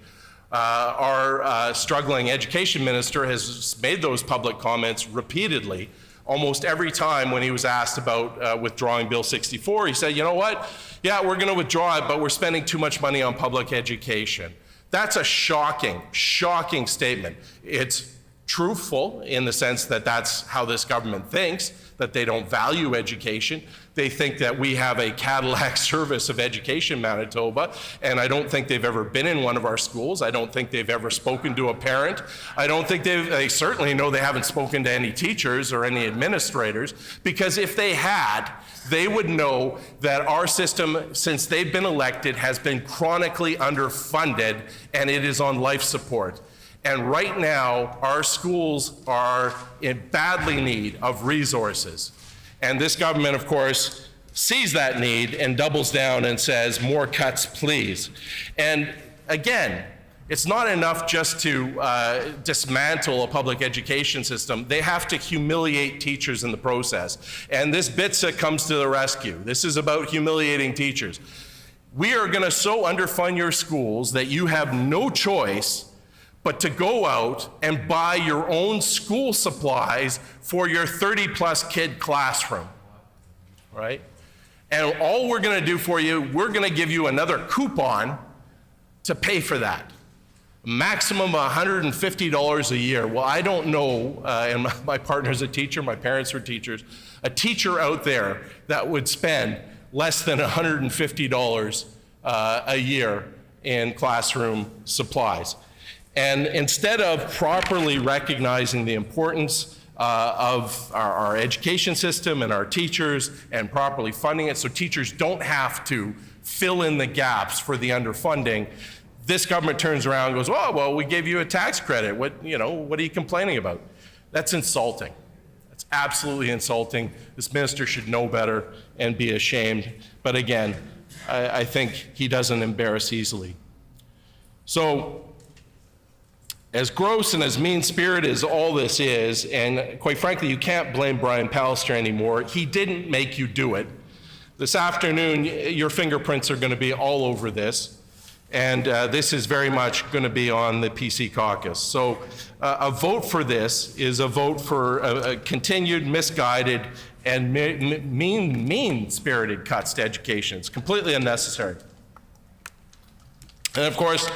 Our struggling education minister has made those public comments repeatedly. Almost every time when he was asked about withdrawing Bill 64, he said, you know what? Yeah, we're going to withdraw it, but we're spending too much money on public education. That's a shocking, shocking statement. It's truthful in the sense that that's how this government thinks, that they don't value education. They think that we have a Cadillac service of education in Manitoba, and I don't think they've ever been in one of our schools. I don't think they've ever spoken to a parent. I don't think they certainly know they haven't spoken to any teachers or any administrators, because if they had, they would know that our system, since they've been elected, has been chronically underfunded, and it is on life support. And right now, our schools are in badly need of resources. And this government, of course, sees that need and doubles down and says, more cuts, please. And again, it's not enough just to dismantle a public education system. They have to humiliate teachers in the process. And this BITSA comes to the rescue. This is about humiliating teachers. We are going to so underfund your schools that you have no choice but to go out and buy your own school supplies for your 30-plus kid classroom, right? And all we're going to do for you, we're going to give you another coupon to pay for that. Maximum $150 a year. Well, I don't know, and my partner's a teacher, my parents were teachers, a teacher out there that would spend less than $150 a year in classroom supplies. And instead of properly recognizing the importance of our education system and our teachers and properly funding it so teachers don't have to fill in the gaps for the underfunding, this government turns around and goes, oh, well, we gave you a tax credit. What are you complaining about? That's insulting. That's absolutely insulting. This minister should know better and be ashamed. But again, I think he doesn't embarrass easily. So As gross and as mean-spirited as all this is, and quite frankly, you can't blame Brian Pallister anymore. He didn't make you do it. This afternoon, your fingerprints are going to be all over this, and this is very much going to be on the PC caucus. So a vote for this is a vote for a continued, misguided, and mean-spirited cuts to education. It's completely unnecessary. And of course,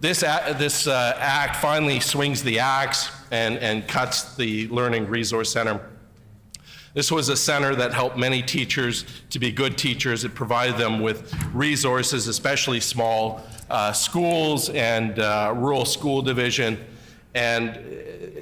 this act finally swings the axe and cuts the Learning Resource Center. This was a center that helped many teachers to be good teachers. It provided them with resources, especially small schools and rural school division. And,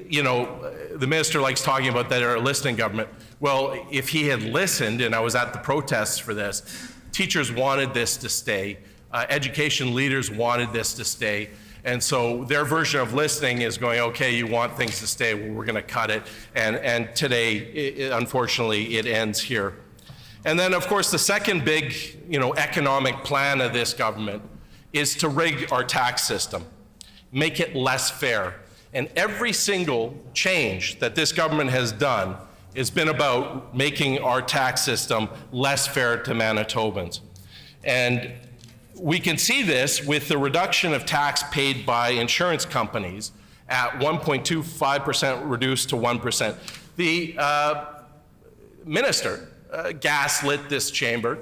you know, the minister likes talking about that our listening government. Well, if he had listened, and I was at the protests for this, teachers wanted this to stay. Education leaders wanted this to stay. And so their version of listening is going, okay, you want things to stay, well, we're going to cut it. And today, unfortunately, it ends here. And then, of course, the second big, economic plan of this government is to rig our tax system, make it less fair. And every single change that this government has done has been about making our tax system less fair to Manitobans. And we can see this with the reduction of tax paid by insurance companies at 1.25% reduced to 1%. The minister gaslit this chamber.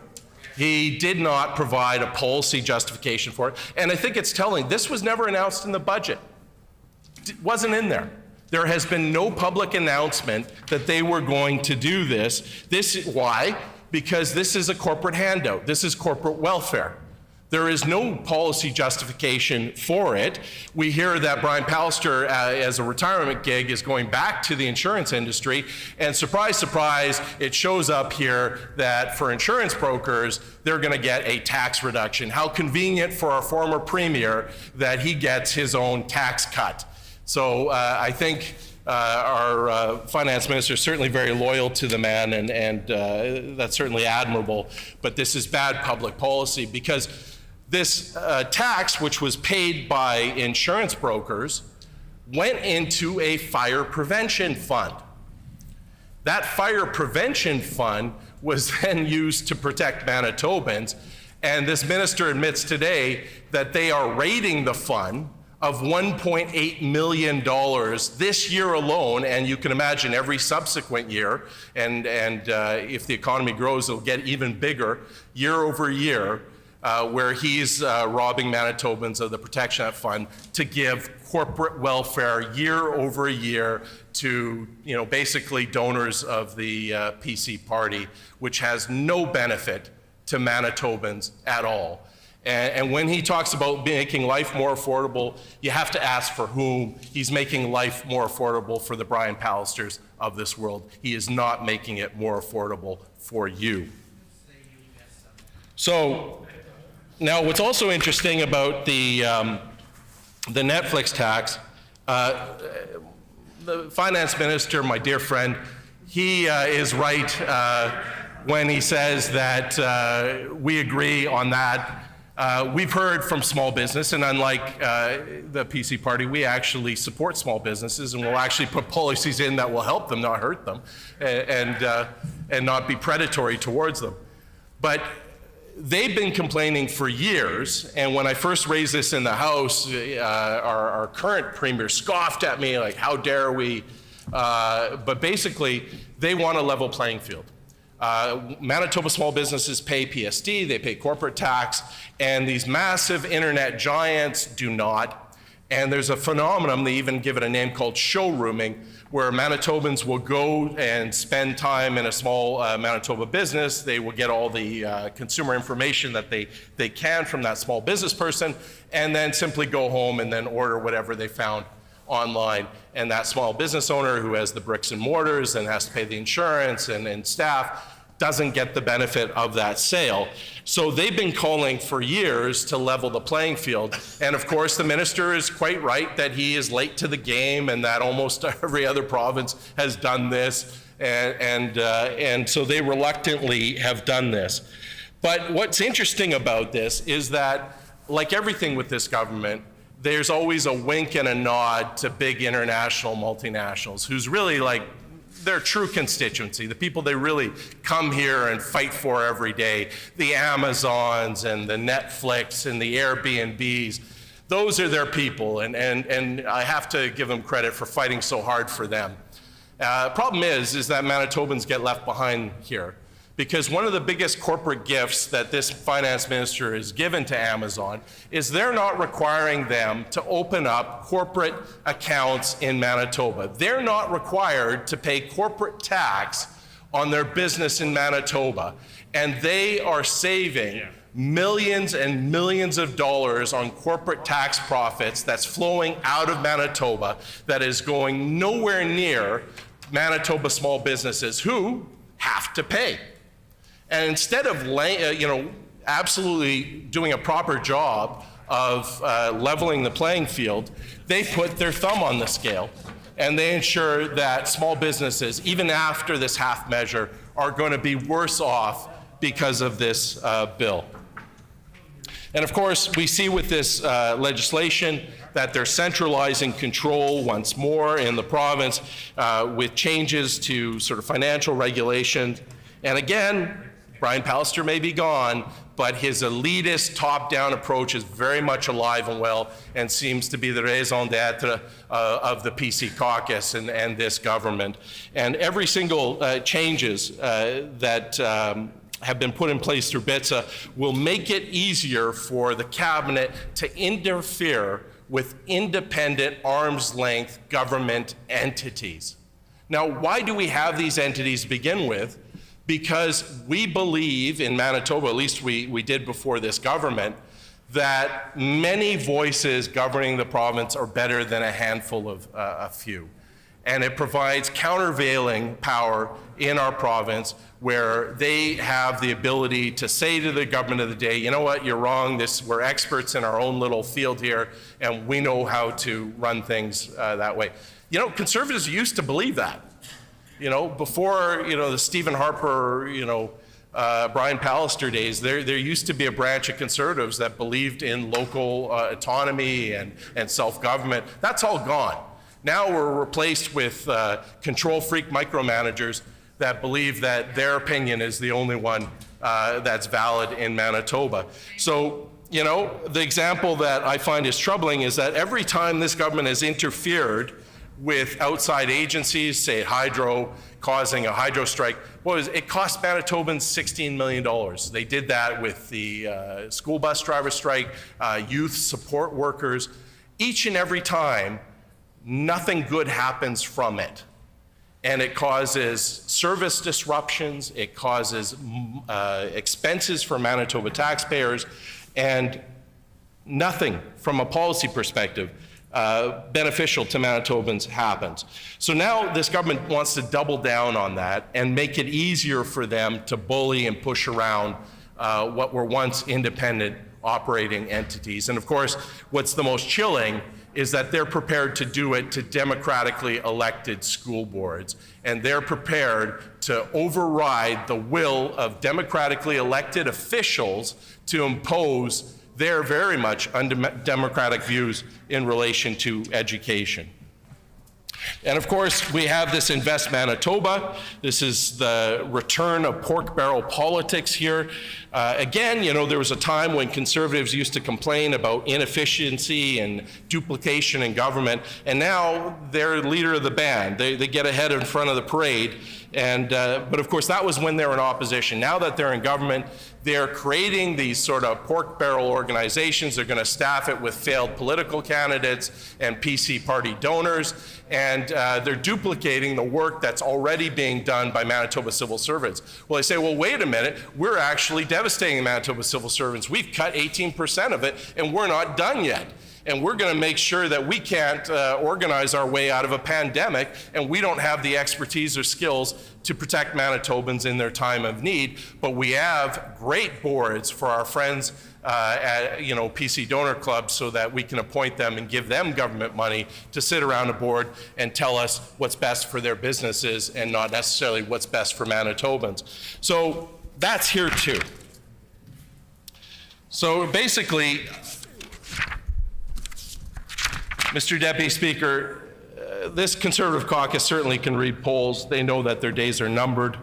He did not provide a policy justification for it. And I think it's telling, this was never announced in the budget. It wasn't in there. There has been no public announcement that they were going to do this. Why? Because this is a corporate handout. This is corporate welfare. There is no policy justification for it. We hear that Brian Pallister, as a retirement gig, is going back to the insurance industry. And surprise, surprise, it shows up here that for insurance brokers, they're going to get a tax reduction. How convenient for our former premier that he gets his own tax cut. So I think our finance minister is certainly very loyal to the man, and that's certainly admirable. But this is bad public policy, because this tax, which was paid by insurance brokers, went into a fire prevention fund. That fire prevention fund was then used to protect Manitobans, and this minister admits today that they are raiding the fund of $1.8 million this year alone, and you can imagine every subsequent year, and if the economy grows, it'll get even bigger year over year, where he's robbing Manitobans of the protection of that fund to give corporate welfare year over year to, basically donors of the PC party, which has no benefit to Manitobans at all. And when he talks about making life more affordable, you have to ask for whom. He's making life more affordable for the Brian Pallisters of this world. He is not making it more affordable for you. So now what's also interesting about the Netflix tax, the finance minister, my dear friend, he is right when he says that we agree on that. We've heard from small business, and unlike the PC party, we actually support small businesses, and we'll actually put policies in that will help them, not hurt them, and not be predatory towards them. But they've been complaining for years, and when I first raised this in the House, our current premier scoffed at me, like, how dare we? But basically, they want a level playing field. Manitoba small businesses pay PST, they pay corporate tax, and these massive internet giants do not. And there's a phenomenon, they even give it a name called showrooming, where Manitobans will go and spend time in a small Manitoba business. They will get all the consumer information that they can from that small business person, and then simply go home and then order whatever they found online. And that small business owner who has the bricks and mortars and has to pay the insurance and staff doesn't get the benefit of that sale. So they've been calling for years to level the playing field. And of course, the minister is quite right that he is late to the game and that almost every other province has done this. And so they reluctantly have done this. But what's interesting about this is that, like everything with this government, there's always a wink and a nod to big international multinationals who's really like their true constituency, the people they really come here and fight for every day, the Amazons and the Netflix and the Airbnbs. Those are their people, and I have to give them credit for fighting so hard for them. Problem is that Manitobans get left behind here, because one of the biggest corporate gifts that this finance minister has given to Amazon is they're not requiring them to open up corporate accounts in Manitoba. They're not required to pay corporate tax on their business in Manitoba, and they are saving millions and millions of dollars on corporate tax profits that's flowing out of Manitoba that is going nowhere near Manitoba small businesses who have to pay. And instead of absolutely doing a proper job of leveling the playing field, they put their thumb on the scale, and they ensure that small businesses, even after this half measure, are going to be worse off because of this bill. And of course, we see with this legislation that they're centralizing control once more in the province with changes to sort of financial regulations. And again, Brian Pallister may be gone, but his elitist top-down approach is very much alive and well and seems to be the raison d'etre of the PC caucus and this government. And every single changes that have been put in place through BITSA will make it easier for the cabinet to interfere with independent arm's-length government entities. Now, why do we have these entities to begin with? Because we believe in Manitoba, at least we did before this government, that many voices governing the province are better than a handful of a few. And it provides countervailing power in our province where they have the ability to say to the government of the day, you know what, you're wrong, we're experts in our own little field here, and we know how to run things that way. You know, Conservatives used to believe that. You know, before, the Stephen Harper, Brian Pallister days, there used to be a branch of Conservatives that believed in local autonomy and self-government. That's all gone. Now we're replaced with control freak micromanagers that believe that their opinion is the only one that's valid in Manitoba. So, the example that I find is troubling is that every time this government has interfered with outside agencies, say Hydro, causing a hydro strike, it cost Manitobans $16 million. They did that with the school bus driver strike, youth support workers. Each and every time, nothing good happens from it. And it causes service disruptions, it causes expenses for Manitoba taxpayers, and nothing from a policy perspective beneficial to Manitobans happens. So now this government wants to double down on that and make it easier for them to bully and push around what were once independent operating entities. And of course, what's the most chilling is that they're prepared to do it to democratically elected school boards. And they're prepared to override the will of democratically elected officials to impose their very much undemocratic views in relation to education. And of course, we have this Invest Manitoba. This is the return of pork barrel politics here. Again, there was a time when Conservatives used to complain about inefficiency and duplication in government, and now they're leader of the band. They get ahead in front of the parade. But of course, that was when they were in opposition. Now that they're in government, they're creating these sort of pork barrel organizations. They're going to staff it with failed political candidates and PC party donors. And they're duplicating the work that's already being done by Manitoba civil servants. Well, they say, well, wait a minute. We're actually devastating Manitoba civil servants. We've cut 18% of it, and we're not done yet. And we're going to make sure that we can't organize our way out of a pandemic, and we don't have the expertise or skills to protect Manitobans in their time of need. But we have great boards for our friends at PC Donor Club so that we can appoint them and give them government money to sit around a board and tell us what's best for their businesses and not necessarily what's best for Manitobans. So that's here too. Mr. Deputy Speaker, this Conservative caucus certainly can read polls. They know that their days are numbered.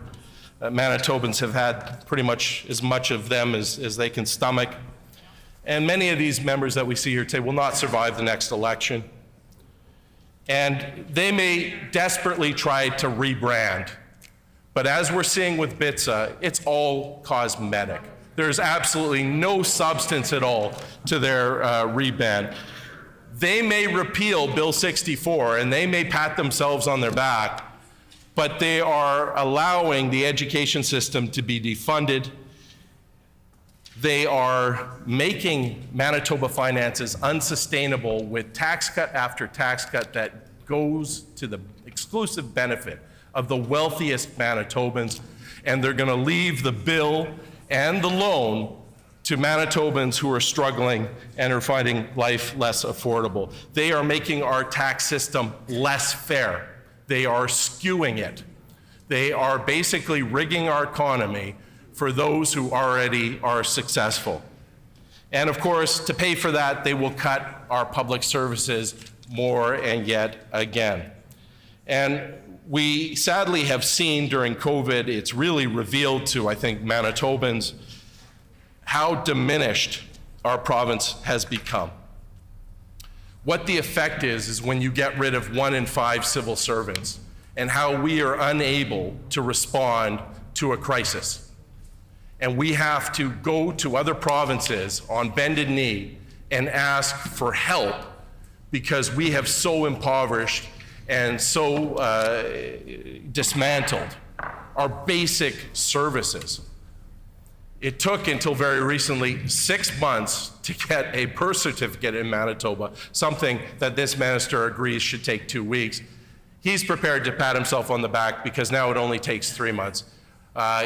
Manitobans have had pretty much as much of them as they can stomach. And many of these members that we see here today will not survive the next election. And they may desperately try to rebrand. But as we're seeing with BITSA, it's all cosmetic. There's absolutely no substance at all to their rebrand. They may repeal Bill 64 and they may pat themselves on their back, but they are allowing the education system to be defunded. They are making Manitoba finances unsustainable with tax cut after tax cut that goes to the exclusive benefit of the wealthiest Manitobans, and they're going to leave the bill and the loan to Manitobans who are struggling and are finding life less affordable. They are making our tax system less fair. They are skewing it. They are basically rigging our economy for those who already are successful. And of course, to pay for that, they will cut our public services more and yet again. And we sadly have seen during COVID, it's really revealed to, I think, Manitobans how diminished our province has become. What the effect is when you get rid of 1 in 5 civil servants and how we are unable to respond to a crisis. And we have to go to other provinces on bended knee and ask for help because we have so impoverished and so dismantled our basic services. It took until very recently 6 months to get a birth certificate in Manitoba, something that this minister agrees should take 2 weeks. He's prepared to pat himself on the back because now it only takes 3 months.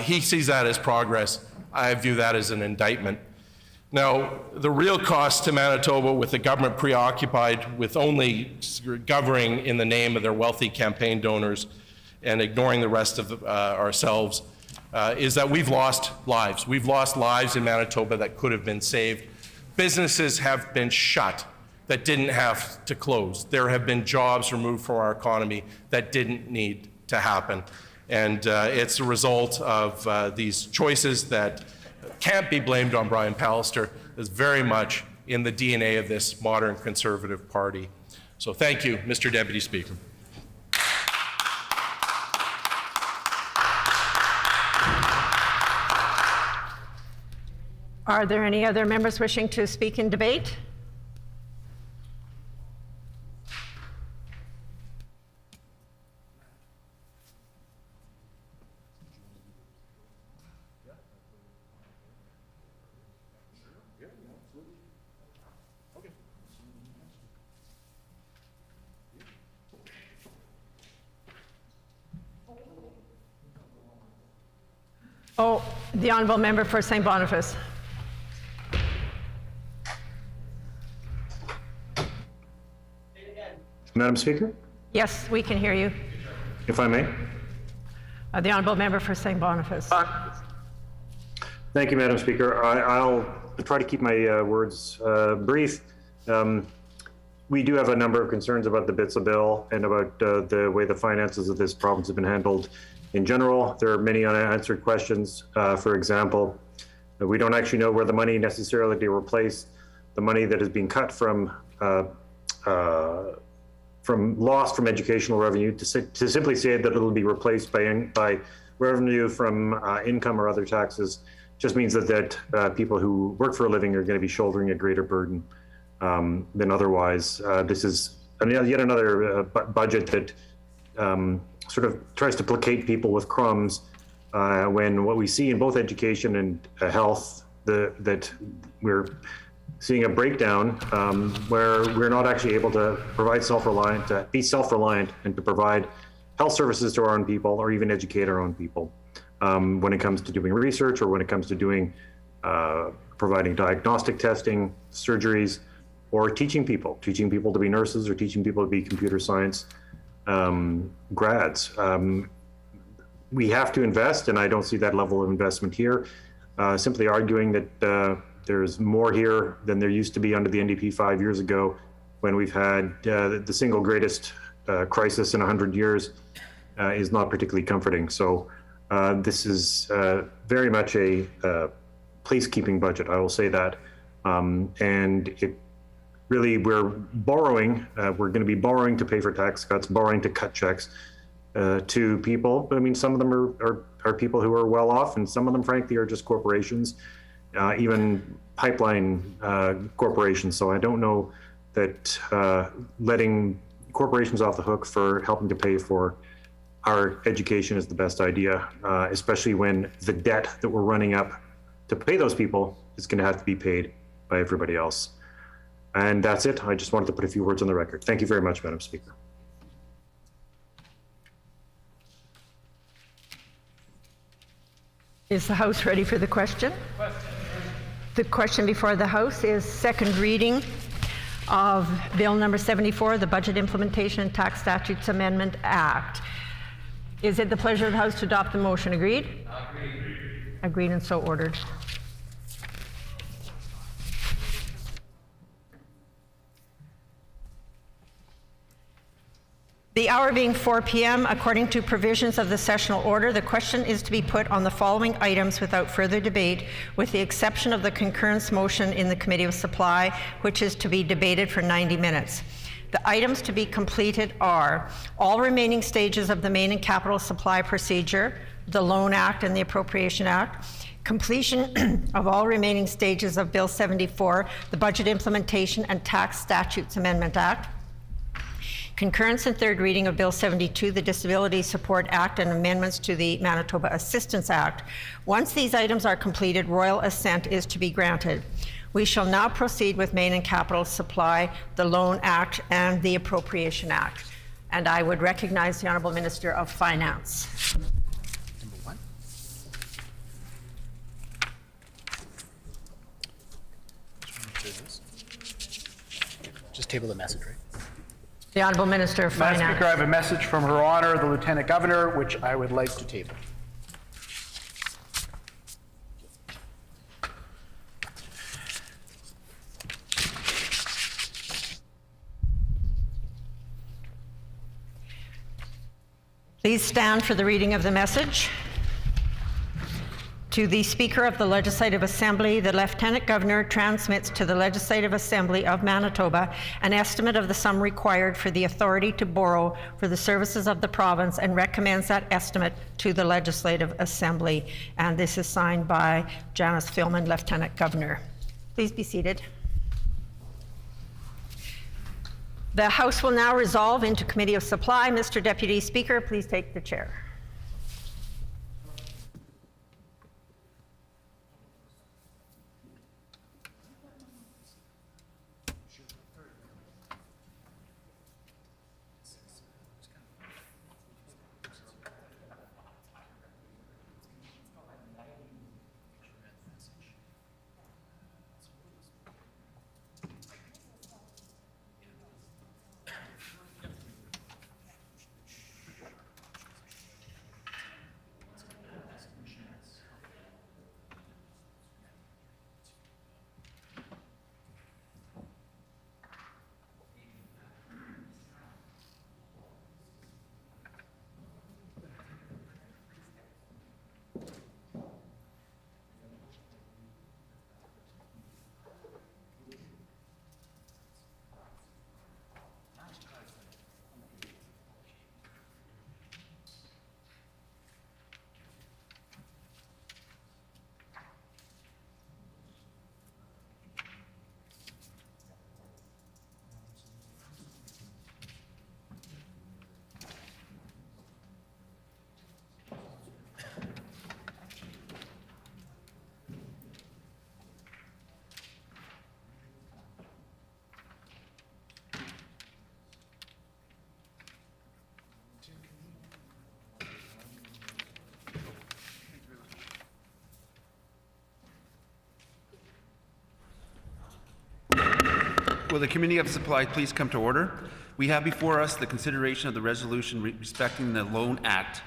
He sees that as progress. I view that as an indictment. Now, the real cost to Manitoba, with the government preoccupied with only governing in the name of their wealthy campaign donors and ignoring the rest of ourselves, is that we've lost lives. We've lost lives in Manitoba that could have been saved. Businesses have been shut that didn't have to close. There have been jobs removed from our economy that didn't need to happen. And it's a result of these choices that can't be blamed on Brian Pallister. It's very much in the DNA of this modern Conservative Party. So thank you, Mr. Deputy Speaker. Are there any other members wishing to speak in debate? Oh, the honourable member for St. Boniface. Madam Speaker, Yes, we can hear you. if I may. The honourable member for St. Boniface. Thank you, Madam Speaker. I'll try to keep my words brief. We do have a number of concerns about the BITSA bill and about the way the finances of this province have been handled in general. There are many unanswered questions. For example, we don't actually know where the money necessarily to replace the money that is being cut from loss from educational revenue to simply say that it'll be replaced by revenue from income or other taxes just means that people who work for a living are going to be shouldering a greater burden than otherwise. This is yet another budget that sort of tries to placate people with crumbs when what we see in both education and health, that we're seeing a breakdown where we're not actually able to provide be self-reliant and to provide health services to our own people or even educate our own people when it comes to doing research or when it comes to doing providing diagnostic testing, surgeries, or teaching people to be nurses or teaching people to be computer science grads. We have to invest, and I don't see that level of investment here. Simply arguing that there's more here than there used to be under the NDP 5 years ago when we've had the single greatest crisis in 100 years is not particularly comforting. So this is very much a placekeeping budget, I will say that. And it really, we're borrowing, we're going to be borrowing to pay for tax cuts, borrowing to cut checks to people. I mean, some of them are people who are well off, and some of them, frankly, are just corporations, even pipeline corporations. So I don't know that letting corporations off the hook for helping to pay for our education is the best idea, especially when the debt that we're running up to pay those people is going to have to be paid by everybody else. And that's it. I just wanted to put a few words on the record. Thank you very much, Madam Speaker. Is the House ready for the question? The question before the House is second reading of Bill number 74, the Budget Implementation and Tax Statutes Amendment Act. Is it the pleasure of the House to adopt the motion? Agreed? Agreed. Agreed and so ordered. The hour being 4 p.m., according to provisions of the sessional order, the question is to be put on the following items without further debate, with the exception of the concurrence motion in the Committee of Supply, which is to be debated for 90 minutes. The items to be completed are all remaining stages of the main and capital supply procedure, the Loan Act and the Appropriation Act, completion of all remaining stages of Bill 74, the Budget Implementation and Tax Statutes Amendment Act, concurrence and third reading of Bill 72, the Disability Support Act and amendments to the Manitoba Assistance Act. Once these items are completed, royal assent is to be granted. We shall now proceed with Main and Capital Supply, the Loan Act, and the Appropriation Act. And I would recognize the Honourable Minister of Finance. Number one. Just table the message, right? The Honourable Minister of Finance. Madam Speaker, I have a message from Her Honour, the Lieutenant Governor, which I would like to table. Please stand for the reading of the message. To the Speaker of the Legislative Assembly, the Lieutenant Governor transmits to the Legislative Assembly of Manitoba an estimate of the sum required for the authority to borrow for the services of the province and recommends that estimate to the Legislative Assembly. And this is signed by Janice Philman, Lieutenant Governor. Please be seated. The House will now resolve into Committee of Supply. Mr. Deputy Speaker, please take the chair. Will the Committee of Supply please come to order? We have before us the consideration of the resolution respecting the Loan Act.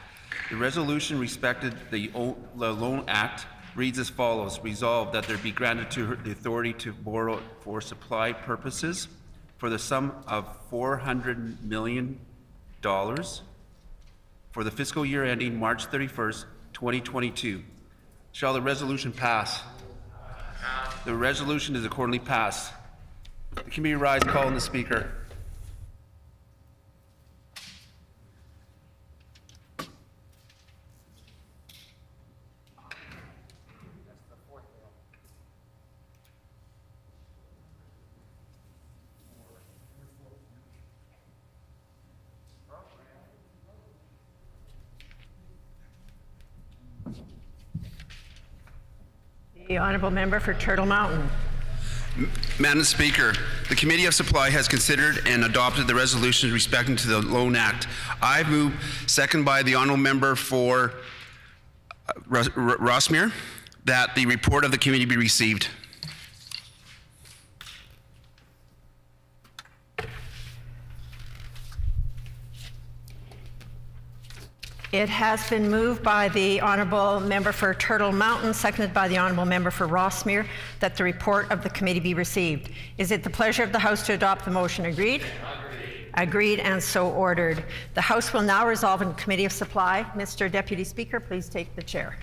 The resolution respected the Loan Act reads as follows: resolved that there be granted to her the authority to borrow for supply purposes. for the sum of $400 million for the fiscal year ending March 31st, 2022. Shall the resolution pass? The resolution is accordingly passed. The committee rise, call on the Speaker. The honourable member for Turtle Mountain. Madam Speaker, the Committee of Supply has considered and adopted the resolution respecting to the Loan Act. I move, second by the honourable member for Rossmere, that the report of the committee be received. It has been moved by the honourable member for Turtle Mountain, seconded by the honourable member for Rossmere, that the report of the committee be received. Is it the pleasure of the House to adopt the motion? Agreed? Agreed, and so ordered. The House will now resolve in Committee of Supply. Mr. Deputy Speaker, please take the chair.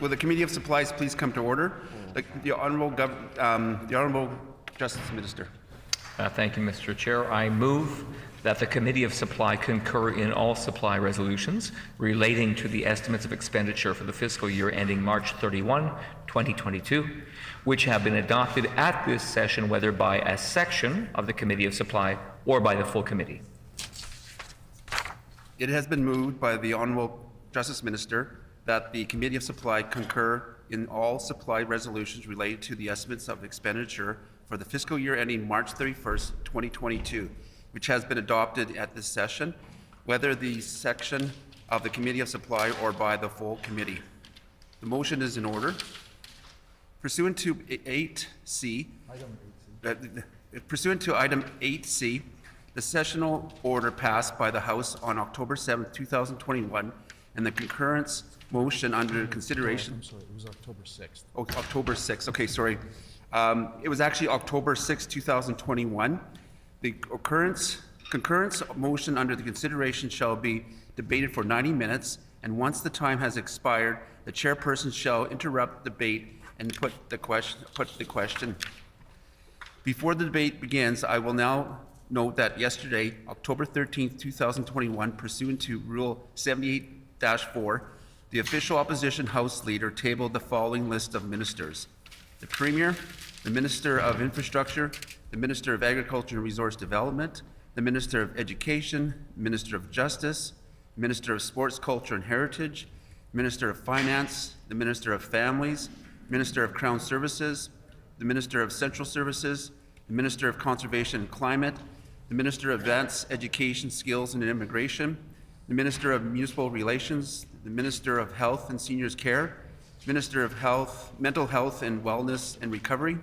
Will the Committee of Supplies please come to order? The Honourable Justice Minister. Thank you, Mr. Chair. I move that the Committee of Supply concur in all supply resolutions relating to the estimates of expenditure for the fiscal year ending March 31, 2022, which have been adopted at this session, whether by a section of the Committee of Supply or by the full committee. It has been moved by the Honourable Justice Minister that the Committee of Supply concur in all supply resolutions related to the estimates of expenditure for the fiscal year ending March 31st, 2022, which has been adopted at this session, whether the section of the Committee of Supply or by the full committee. The motion is in order. Pursuant to 8C, pursuant to item 8C, the sessional order passed by the House on October 7th, 2021, and the concurrence motion under consideration. I'm sorry, it was October 6th. Oh, October 6th. Okay, sorry. It was actually October 6th, 2021. The concurrence motion under the consideration shall be debated for 90 minutes, and once the time has expired, the chairperson shall interrupt the debate and put the question. Before the debate begins, I will now note that yesterday, October 13th, 2021, pursuant to Rule 78-4, the official opposition House Leader tabled the following list of ministers: the Premier, the Minister of Infrastructure, the Minister of Agriculture and Resource Development, the Minister of Education, Minister of Justice, Minister of Sports, Culture and Heritage, Minister of Finance, the Minister of Families, Minister of Crown Services, the Minister of Central Services, the Minister of Conservation and Climate, the Minister of Advanced Education, Skills and Immigration, the Minister of Municipal Relations, the Minister of Health and Seniors Care, Minister of Health, Mental Health and Wellness and Recovery,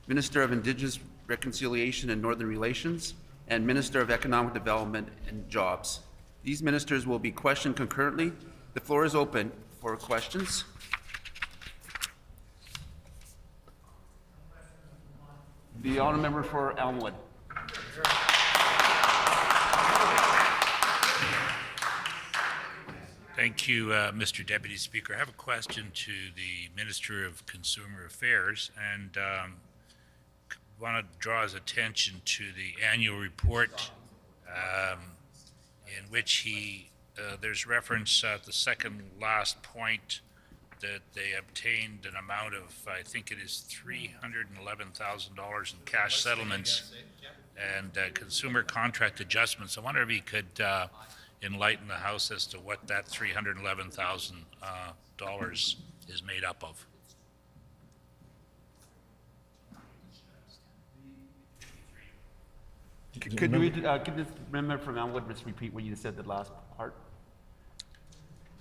Minister of Indigenous Reconciliation and Northern Relations, and Minister of Economic Development and Jobs. These ministers will be questioned concurrently. The floor is open for questions. The honourable member for Elmwood. Thank you, Mr. Deputy Speaker. I have a question to the Minister of Consumer Affairs, and want to draw his attention to the annual report in which there's reference at the second last point that they obtained an amount of, I think it is $311,000 in cash settlements and consumer contract adjustments. I wonder if he could enlighten the House as to what that $311,000 is made up of. Could this member from Elmwood just repeat what you said the last part?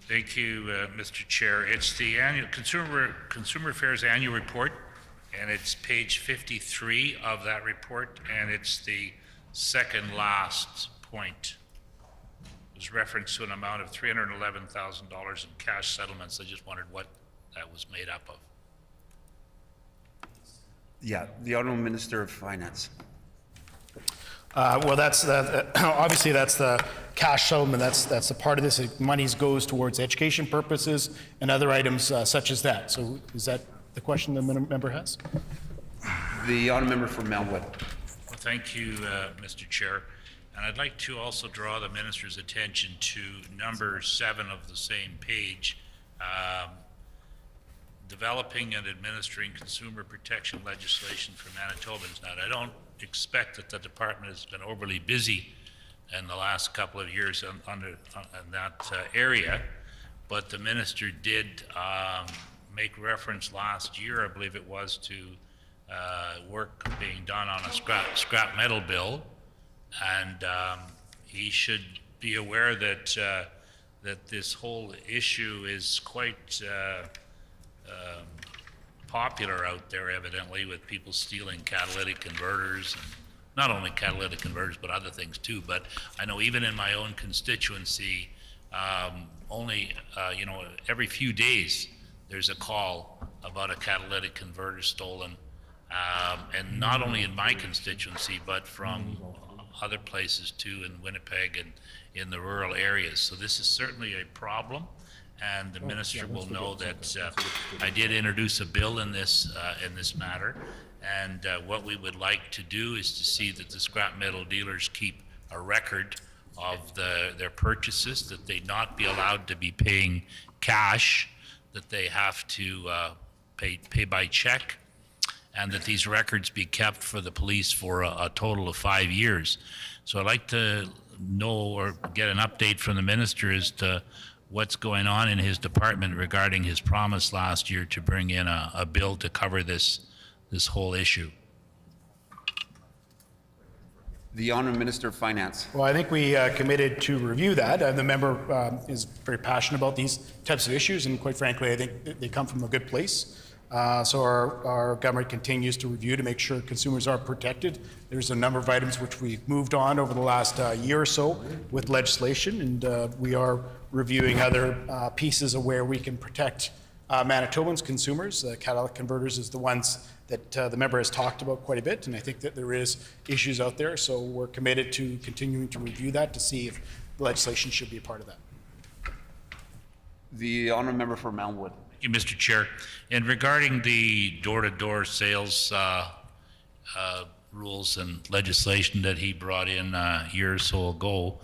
Thank you, Mr. Chair. It's the annual Consumer Affairs Annual Report, and it's page 53 of that report, and it's the second last point. It was reference to an amount of $311,000 in cash settlements. I just wondered what that was made up of. Yeah, the Honourable Minister of Finance. Well, that's obviously that's the cash settlement. That's a part of this. Monies goes towards education purposes and other items such as that. So, is that the question the member has? The Honourable Member from Elmwood. Well, thank you, Mr. Chair. And I'd like to also draw the minister's attention to number 7 of the same page, developing and administering consumer protection legislation for Manitobans. Now, I don't expect that the department has been overly busy in the last couple of years in that area, but the minister did make reference last year, I believe it was, to work being done on a scrap metal bill, and he should be aware that that this whole issue is quite popular out there, evidently, with people stealing catalytic converters, and not only catalytic converters, but other things too. But I know even in my own constituency, every few days there's a call about a catalytic converter stolen, and not only in my constituency, but from other places too, in Winnipeg and in the rural areas. So this is certainly a problem. And the minister will know that I did introduce a bill in this matter, and what we would like to do is to see that the scrap metal dealers keep a record of their purchases, that they not be allowed to be paying cash, that they have to pay by check, and that these records be kept for the police for a total of 5 years. So I'd like to know or get an update from the minister as to what's going on in his department regarding his promise last year to bring in a bill to cover this whole issue. The Honourable Minister of Finance. Well, I think we committed to review that. The member is very passionate about these types of issues, and quite frankly, I think they come from a good place. So our government continues to review to make sure consumers are protected. There's a number of items which we've moved on over the last year or so with legislation, and we are reviewing other pieces of where we can protect Manitobans consumers. Catalytic converters is the ones that the member has talked about quite a bit, and I think that there is issues out there, so we're committed to continuing to review that to see if the legislation should be a part of that. The Honourable Member for Elmwood. Thank you, Mr. Chair. And regarding the door-to-door sales rules and legislation that he brought in a year or so ago,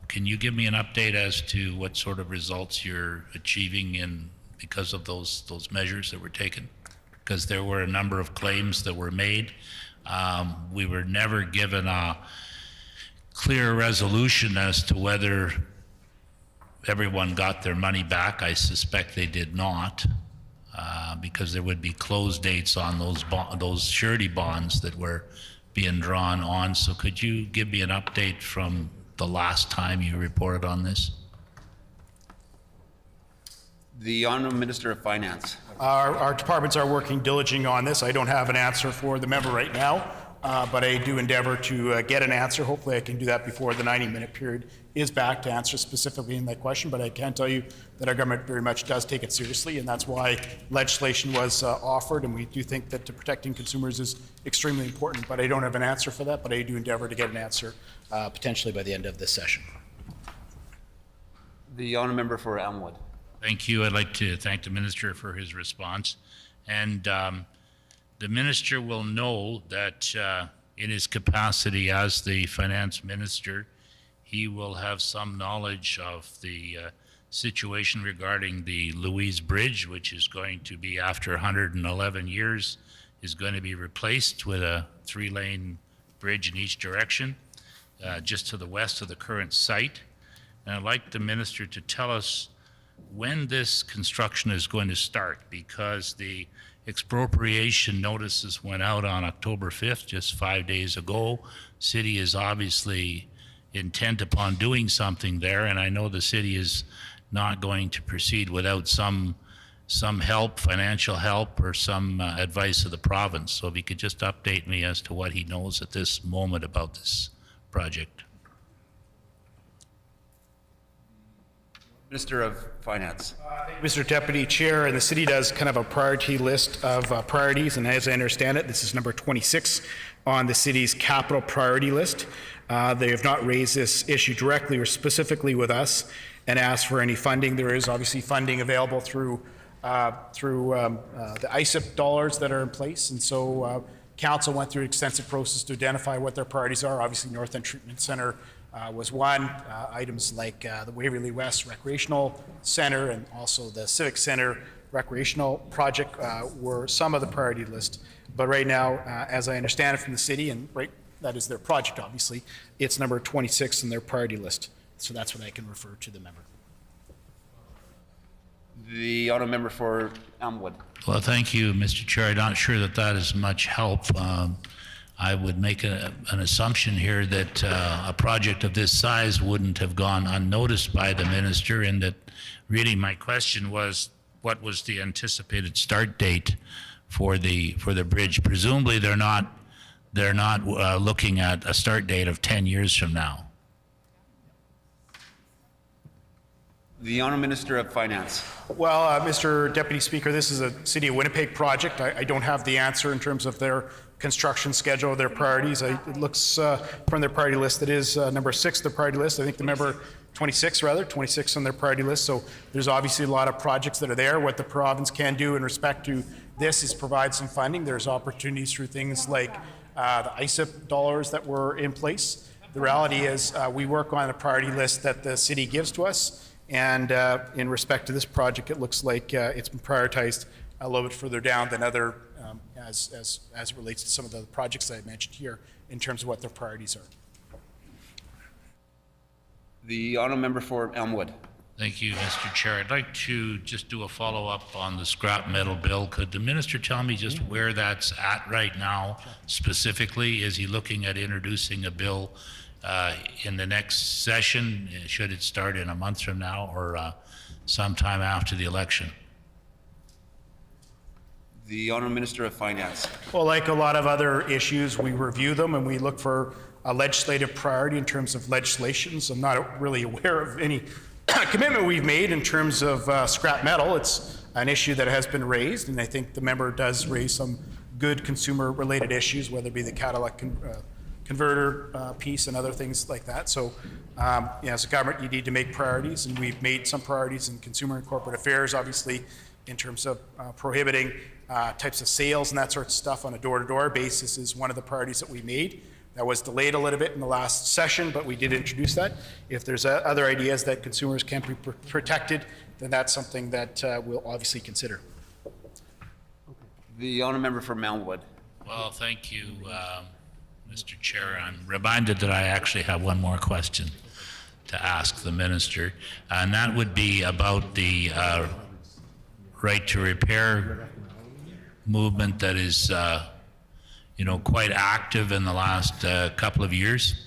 can you give me an update as to what sort of results you're achieving because of those measures that were taken? Because there were a number of claims that were made. We were never given a clear resolution as to whether everyone got their money back. I suspect they did not, because there would be close dates on those surety bonds that were being drawn on. So could you give me an update from the last time you reported on this? The Honourable Minister of Finance. Our departments are working diligently on this. I don't have an answer for the member right now, but I do endeavor to get an answer. Hopefully I can do that before the 90-minute period is back to answer specifically in that question, but I can tell you that our government very much does take it seriously, and that's why legislation was offered, and we do think that protecting consumers is extremely important, but I don't have an answer for that, but I do endeavor to get an answer potentially by the end of this session. The Honourable Member for Elmwood. Thank you. I'd like to thank the minister for his response. And the minister will know that in his capacity as the finance minister, he will have some knowledge of the situation regarding the Louise Bridge, which is going to be, after 111 years, is going to be replaced with a 3-lane bridge in each direction, just to the west of the current site. And I'd like the minister to tell us when this construction is going to start, because the expropriation notices went out on October 5th, just 5 days ago. City is obviously intent upon doing something there, and I know the city is not going to proceed without some help, financial help, or some advice of the province. So if he could just update me as to what he knows at this moment about this project. Minister of Finance. Mr. Deputy Chair, and the city does kind of a priority list of priorities, and as I understand it, this is number 26 on the city's capital priority list. They have not raised this issue directly or specifically with us and asked for any funding. There is obviously funding available through the ISIP dollars that are in place, and so council went through an extensive process to identify what their priorities are. Obviously, North End Treatment Centre was one. Items like the Waverley West Recreational Centre and also the Civic Centre recreational project were some of the priority list. But right now, as I understand it from the city, and that is their project obviously, it's number 26 in their priority list. So that's what I can refer to the member. The honourable member for Elmwood. Well, thank you, Mr. Chair. I'm not sure that is much help. I would make an assumption here that a project of this size wouldn't have gone unnoticed by the minister, and that really my question was, what was the anticipated start date for the bridge? Presumably they're not looking at a start date of 10 years from now. The Honourable Minister of Finance. Well, Mr. Deputy Speaker, this is a City of Winnipeg project. I don't have the answer in terms of their construction schedule, their priorities. It looks from their priority list that is number 6 the priority list. I think the member 26 on their priority list. So there's obviously a lot of projects that are there. What the province can do in respect to this is provide some funding. There's opportunities through things like the ISIP dollars that were in place. The reality is we work on a priority list that the city gives to us. And in respect to this project, it looks like it's been prioritized a little bit further down than other, as it relates to some of the projects that I mentioned here in terms of what their priorities are. The honourable member for Elmwood. Thank you, Mr. Chair. I'd like to just do a follow-up on the scrap metal bill. Could the minister tell me just where that's at right now specifically? Is he looking at introducing a bill in the next session? Should it start in a month from now or sometime after the election? The Honourable Minister of Finance. Well, like a lot of other issues, we review them and we look for a legislative priority in terms of legislation. So I'm not really aware of any commitment we've made in terms of scrap metal. It's an issue that has been raised, and I think the member does raise some good consumer-related issues, whether it be the Cadillac converter piece and other things like that. So as a government, you need to make priorities, and we've made some priorities in consumer and corporate affairs, obviously, in terms of prohibiting types of sales and that sort of stuff on a door-to-door basis is one of the priorities that we made. That was delayed a little bit in the last session, but we did introduce that. If there's other ideas that consumers can be protected, then that's something that we'll obviously consider. The honourable member for Elmwood. Well, thank you, Mr. Chair. I'm reminded that I actually have one more question to ask the minister, and that would be about the right to repair movement that is quite active in the last couple of years.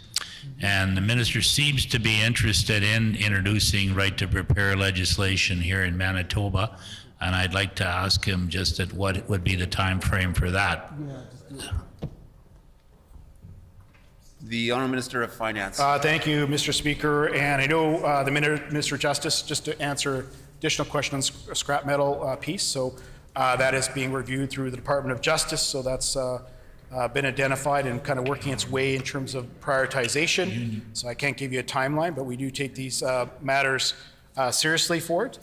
And the minister seems to be interested in introducing right to repair legislation here in Manitoba. And I'd like to ask him just at what would be the time frame for that. The Honourable Minister of Finance. Thank you, Mr. Speaker. And I know the Minister of Justice, just to answer additional question on scrap metal piece. So that is being reviewed through the Department of Justice. So that's been identified and kind of working its way in terms of prioritization. So I can't give you a timeline, but we do take these matters seriously for it.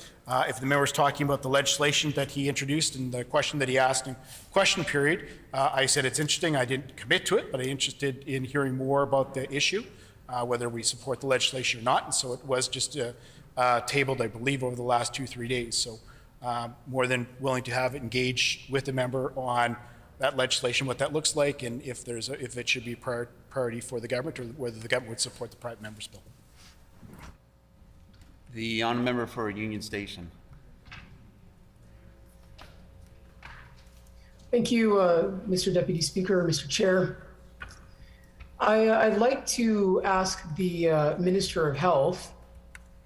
If the member is talking about the legislation that he introduced and the question that he asked in question period, I said it's interesting. I didn't commit to it, but I'm interested in hearing more about the issue, whether we support the legislation or not. And so it was just tabled, I believe, over the last 2-3 days. So more than willing to have it engage with the member on that legislation, what that looks like, and if it should be a priority for the government, or whether the government would support the private member's bill. The honourable member for Union Station. Thank you, Mr. Deputy Speaker, Mr. Chair. I'd like to ask the Minister of Health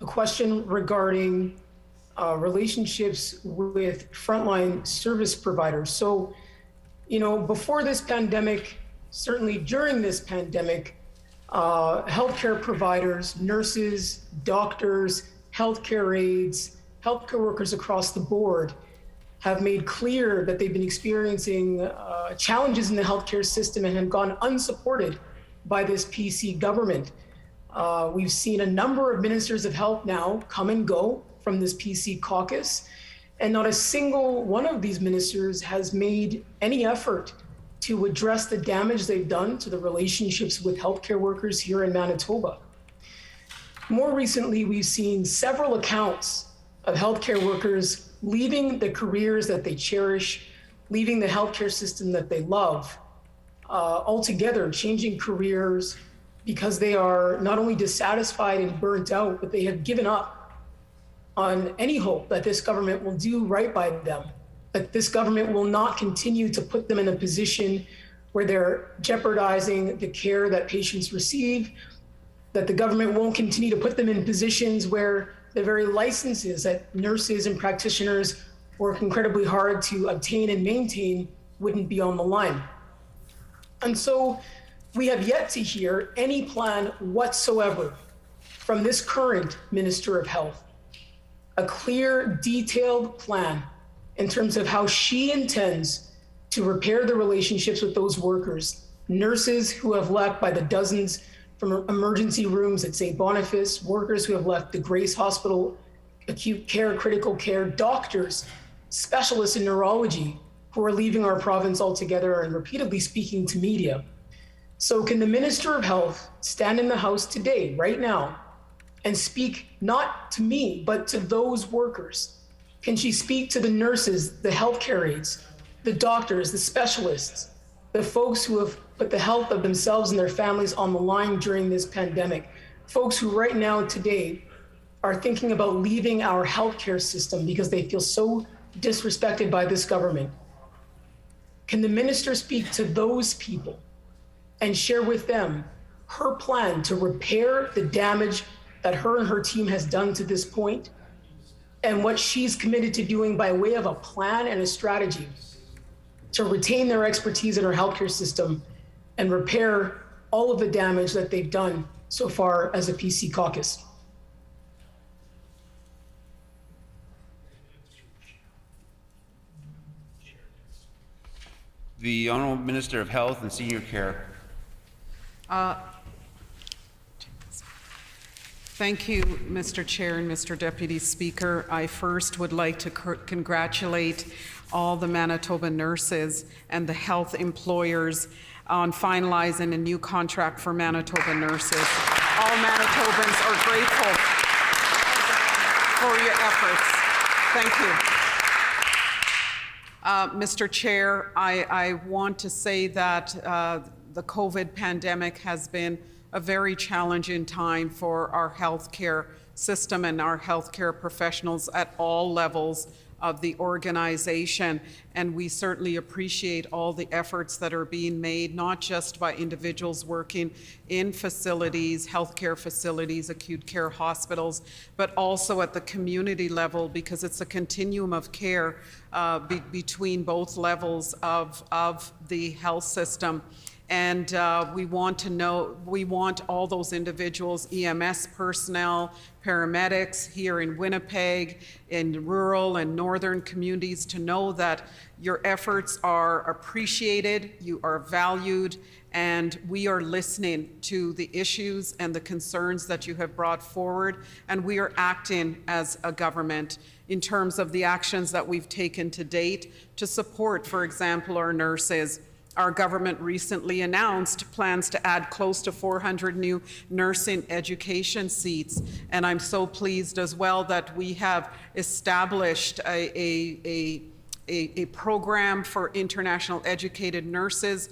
a question regarding relationships with frontline service providers. So, before this pandemic, certainly during this pandemic, healthcare providers, nurses, doctors, healthcare aides, healthcare workers across the board have made clear that they've been experiencing challenges in the healthcare system and have gone unsupported by this PC government. We've seen a number of ministers of health now come and go from this PC caucus, and not a single one of these ministers has made any effort to address the damage they've done to the relationships with healthcare workers here in Manitoba. More recently, we've seen several accounts of healthcare workers leaving the careers that they cherish, leaving the healthcare system that they love, altogether changing careers because they are not only dissatisfied and burnt out, but they have given up on any hope that this government will do right by them, that this government will not continue to put them in a position where they're jeopardizing the care that patients receive, that the government won't continue to put them in positions where the very licenses that nurses and practitioners work incredibly hard to obtain and maintain wouldn't be on the line. And so we have yet to hear any plan whatsoever from this current Minister of Health, a clear, detailed plan in terms of how she intends to repair the relationships with those workers, nurses who have left by the dozens from emergency rooms at St. Boniface, workers who have left the Grace Hospital, acute care, critical care, doctors, specialists in neurology who are leaving our province altogether and repeatedly speaking to media. So can the Minister of Health stand in the House today, right now, and speak not to me, but to those workers? Can she speak to the nurses, the healthcare aides, the doctors, the specialists, the folks who have put the health of themselves and their families on the line during this pandemic, folks who right now today are thinking about leaving our healthcare system because they feel so disrespected by this government? Can the minister speak to those people and share with them her plan to repair the damage that her and her team has done to this point, and what she's committed to doing by way of a plan and a strategy to retain their expertise in our healthcare system and repair all of the damage that they've done so far as a PC caucus? The Honourable Minister of Health and Senior Care. Thank you, Mr. Chair and Mr. Deputy Speaker. I first would like to congratulate all the Manitoba nurses and the health employers on finalizing a new contract for Manitoba nurses. All Manitobans are grateful for your efforts. Thank you. Mr. Chair, I want to say that the COVID pandemic has been a very challenging time for our healthcare system and our healthcare professionals at all levels of the organization. And we certainly appreciate all the efforts that are being made, not just by individuals working in facilities, healthcare facilities, acute care hospitals, but also at the community level, because it's a continuum of care between both levels of the health system. And we want all those individuals, EMS personnel, paramedics here in Winnipeg, in rural and northern communities, to know that your efforts are appreciated, you are valued, and we are listening to the issues and the concerns that you have brought forward, and we are acting as a government in terms of the actions that we've taken to date to support, for example, our nurses. Our government recently announced plans to add close to 400 new nursing education seats. And I'm so pleased as well that we have established a program for international educated nurses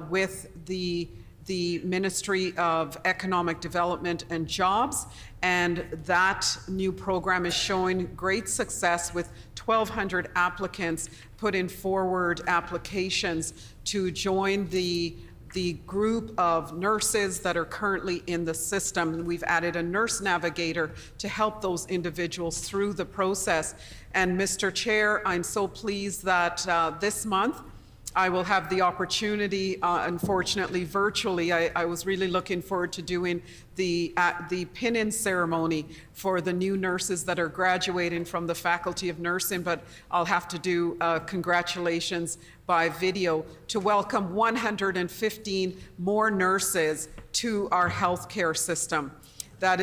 with the the Ministry of Economic Development and Jobs, and that new program is showing great success with 1,200 applicants putting forward applications to join the group of nurses that are currently in the system. We've added a nurse navigator to help those individuals through the process. And Mr. Chair, I'm so pleased that this month I will have the opportunity, unfortunately virtually, I was really looking forward to doing the pin-in ceremony for the new nurses that are graduating from the Faculty of Nursing, but I'll have to do congratulations by video to welcome 115 more nurses to our healthcare system. That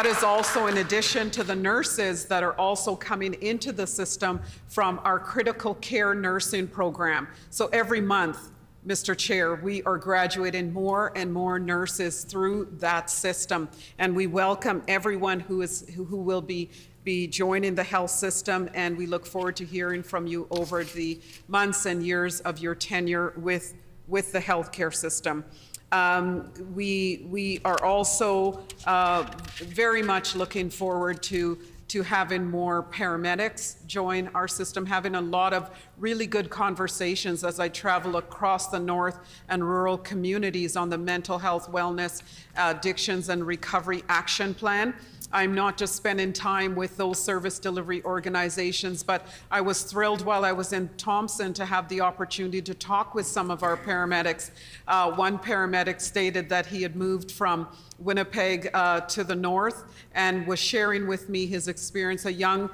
is also in addition to the nurses that are also coming into the system from our critical care nursing program. So every month, Mr. Chair, we are graduating more and more nurses through that system, and we welcome everyone who will be joining the health system, and we look forward to hearing from you over the months and years of your tenure with the healthcare system. We are also very much looking forward to having more paramedics join our system, having a lot of really good conversations as I travel across the north and rural communities on the mental health, wellness, addictions and recovery action plan. I'm not just spending time with those service delivery organizations, but I was thrilled while I was in Thompson to have the opportunity to talk with some of our paramedics. One paramedic stated that he had moved from Winnipeg to the north and was sharing with me his experience, a young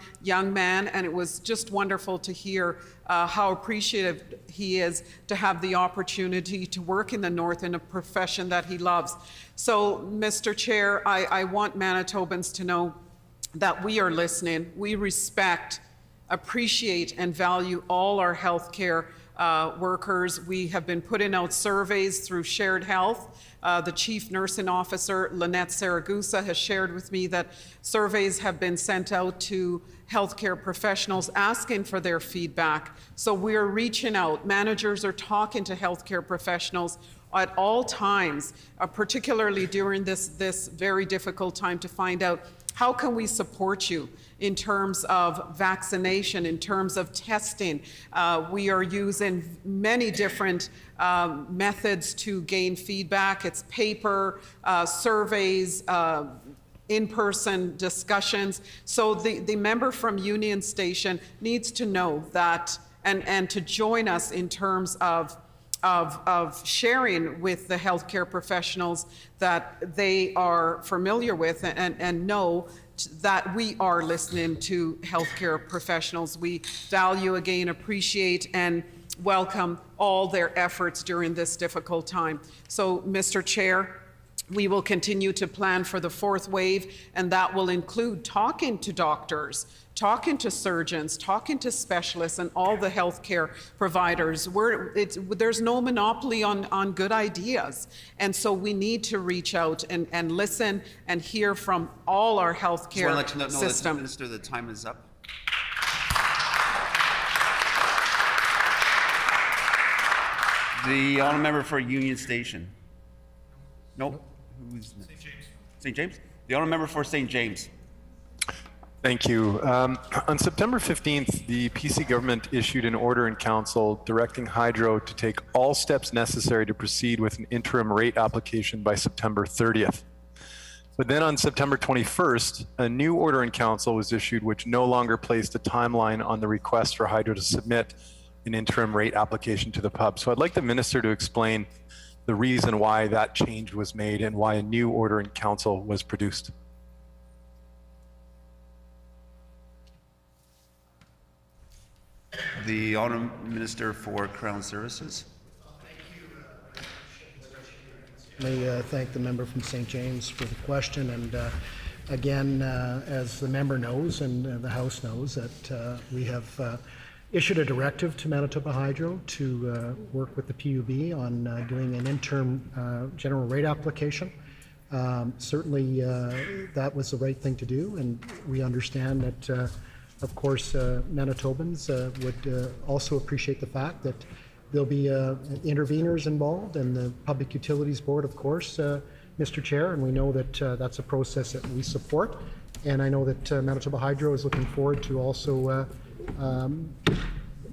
man, and it was just wonderful to hear how appreciative he is to have the opportunity to work in the north in a profession that he loves. So, Mr. Chair, I want Manitobans to know that we are listening. We respect, appreciate, and value all our healthcare workers. We have been putting out surveys through Shared Health. The Chief Nursing Officer, Lynette Saragusa, has shared with me that surveys have been sent out to healthcare professionals asking for their feedback. So we're reaching out. Managers are talking to healthcare professionals at all times, particularly during this very difficult time, to find out how can we support you in terms of vaccination, in terms of testing. We are using many different methods to gain feedback. It's paper, surveys, in-person discussions. So the member from Union Station needs to know that and to join us in terms of sharing with the healthcare professionals that they are familiar with and know that we are listening to healthcare professionals. We value, again, appreciate, and welcome all their efforts during this difficult time. So, Mr. Chair, we will continue to plan for the fourth wave, and that will include talking to doctors, talking to surgeons, talking to specialists, and all the healthcare providers. There's no monopoly on good ideas, and so we need to reach out and listen and hear from all our healthcare system. Minister, the time is up. The honourable member for Union Station. Nope. Who's St. James? The honourable member for St. James. Thank you. On September 15th, the PC government issued an order in council directing Hydro to take all steps necessary to proceed with an interim rate application by September 30th. But then on September 21st, a new order in council was issued which no longer placed a timeline on the request for Hydro to submit an interim rate application to the pub. So I'd like the minister to explain the reason why that change was made and why a new order in council was produced. The Honourable Minister for Crown Services. May thank the member from St. James for the question, and again, as the member knows and the House knows, that we have issued a directive to Manitoba Hydro to work with the PUB on doing an interim general rate application. Certainly that was the right thing to do, and we understand that of course, Manitobans would also appreciate the fact that there'll be interveners involved and the Public Utilities Board, of course, Mr. Chair, and we know that that's a process that we support. And I know that Manitoba Hydro is looking forward to also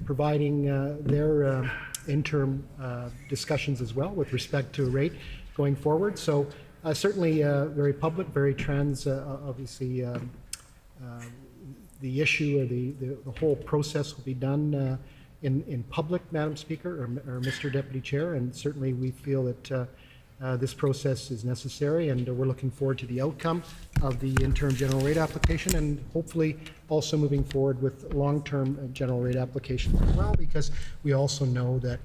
providing their interim discussions as well with respect to a rate going forward. So certainly very public, very obviously the issue or the whole process will be done in public, Madam Speaker, or Mr. Deputy Chair, and certainly we feel that this process is necessary, and we're looking forward to the outcome of the interim general rate application, and hopefully also moving forward with long-term general rate applications as well, because we also know that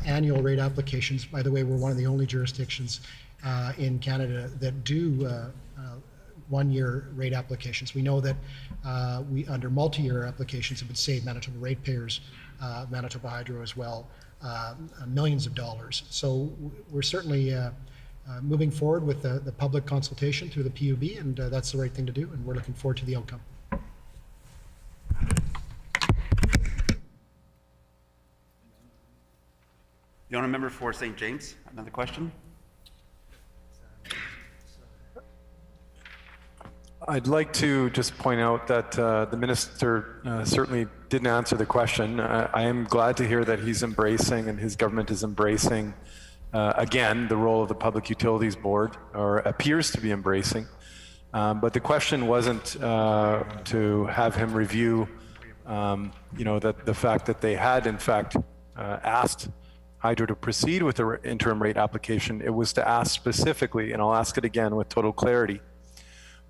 annual rate applications, by the way, we're one of the only jurisdictions in Canada that do one-year rate applications. We know that we, under multi-year applications, it would save Manitoba ratepayers, Manitoba Hydro as well, millions of dollars. So we're certainly moving forward with the public consultation through the PUB, and that's the right thing to do, and we're looking forward to the outcome. The honourable member for St. James, another question. I'd like to just point out that the minister certainly didn't answer the question. I am glad to hear that he's embracing and his government is embracing, again, the role of the Public Utilities Board, or appears to be embracing. But the question wasn't to have him review, that the fact that they had, in fact, asked Hydro to proceed with the interim rate application. It was to ask specifically, and I'll ask it again with total clarity,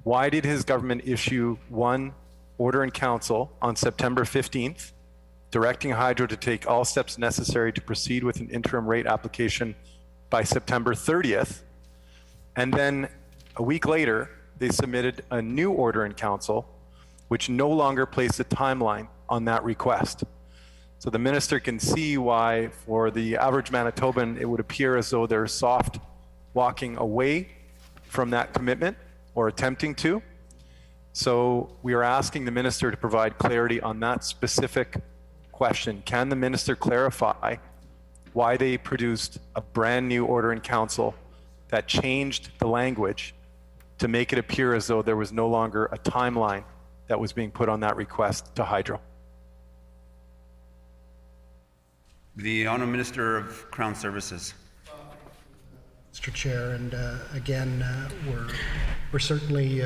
why did his government issue one order in council on September 15th, directing Hydro to take all steps necessary to proceed with an interim rate application by September 30th, and then a week later, they submitted a new order in council, which no longer placed a timeline on that request. So the minister can see why, for the average Manitoban, it would appear as though they're soft walking away from that commitment, or attempting to. So we are asking the minister to provide clarity on that specific question. Can the minister clarify why they produced a brand new order in council that changed the language to make it appear as though there was no longer a timeline that was being put on that request to Hydro? The Honourable Minister of Crown Services. Mr. Chair, and again, we're certainly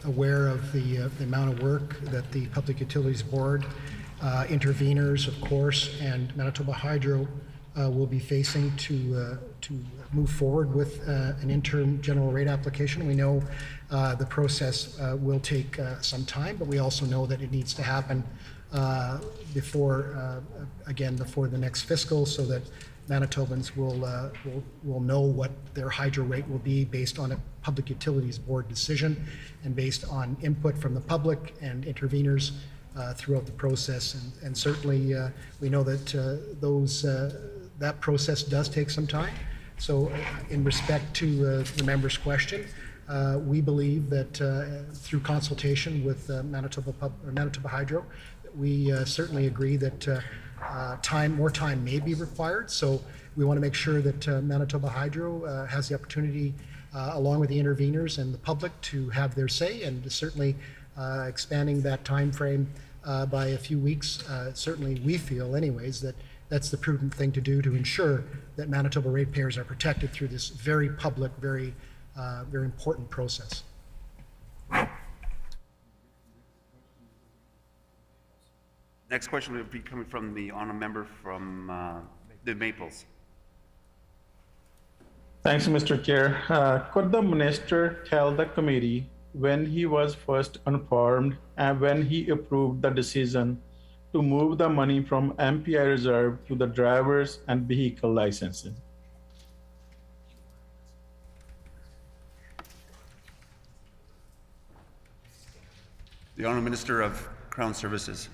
aware of the amount of work that the Public Utilities Board, interveners, of course, and Manitoba Hydro will be facing to move forward with an interim general rate application. We know the process will take some time, but we also know that it needs to happen before the next fiscal, so that Manitobans will know what their hydro rate will be based on a Public Utilities Board decision and based on input from the public and interveners throughout the process. And certainly we know that that process does take some time. So in respect to the member's question, we believe that through consultation with Manitoba Hydro, we certainly agree that more time may be required. So we want to make sure that Manitoba Hydro has the opportunity, along with the interveners and the public, to have their say, and certainly expanding that time frame by a few weeks. Certainly we feel anyways that that's the prudent thing to do to ensure that Manitoba ratepayers are protected through this very public, very important process. Next question will be coming from the honourable member from the Maples. Thanks, Mr. Chair. Could the minister tell the committee when he was first informed and when he approved the decision to move the money from MPI reserve to the drivers and vehicle licenses? The Honourable Minister of Crown Services.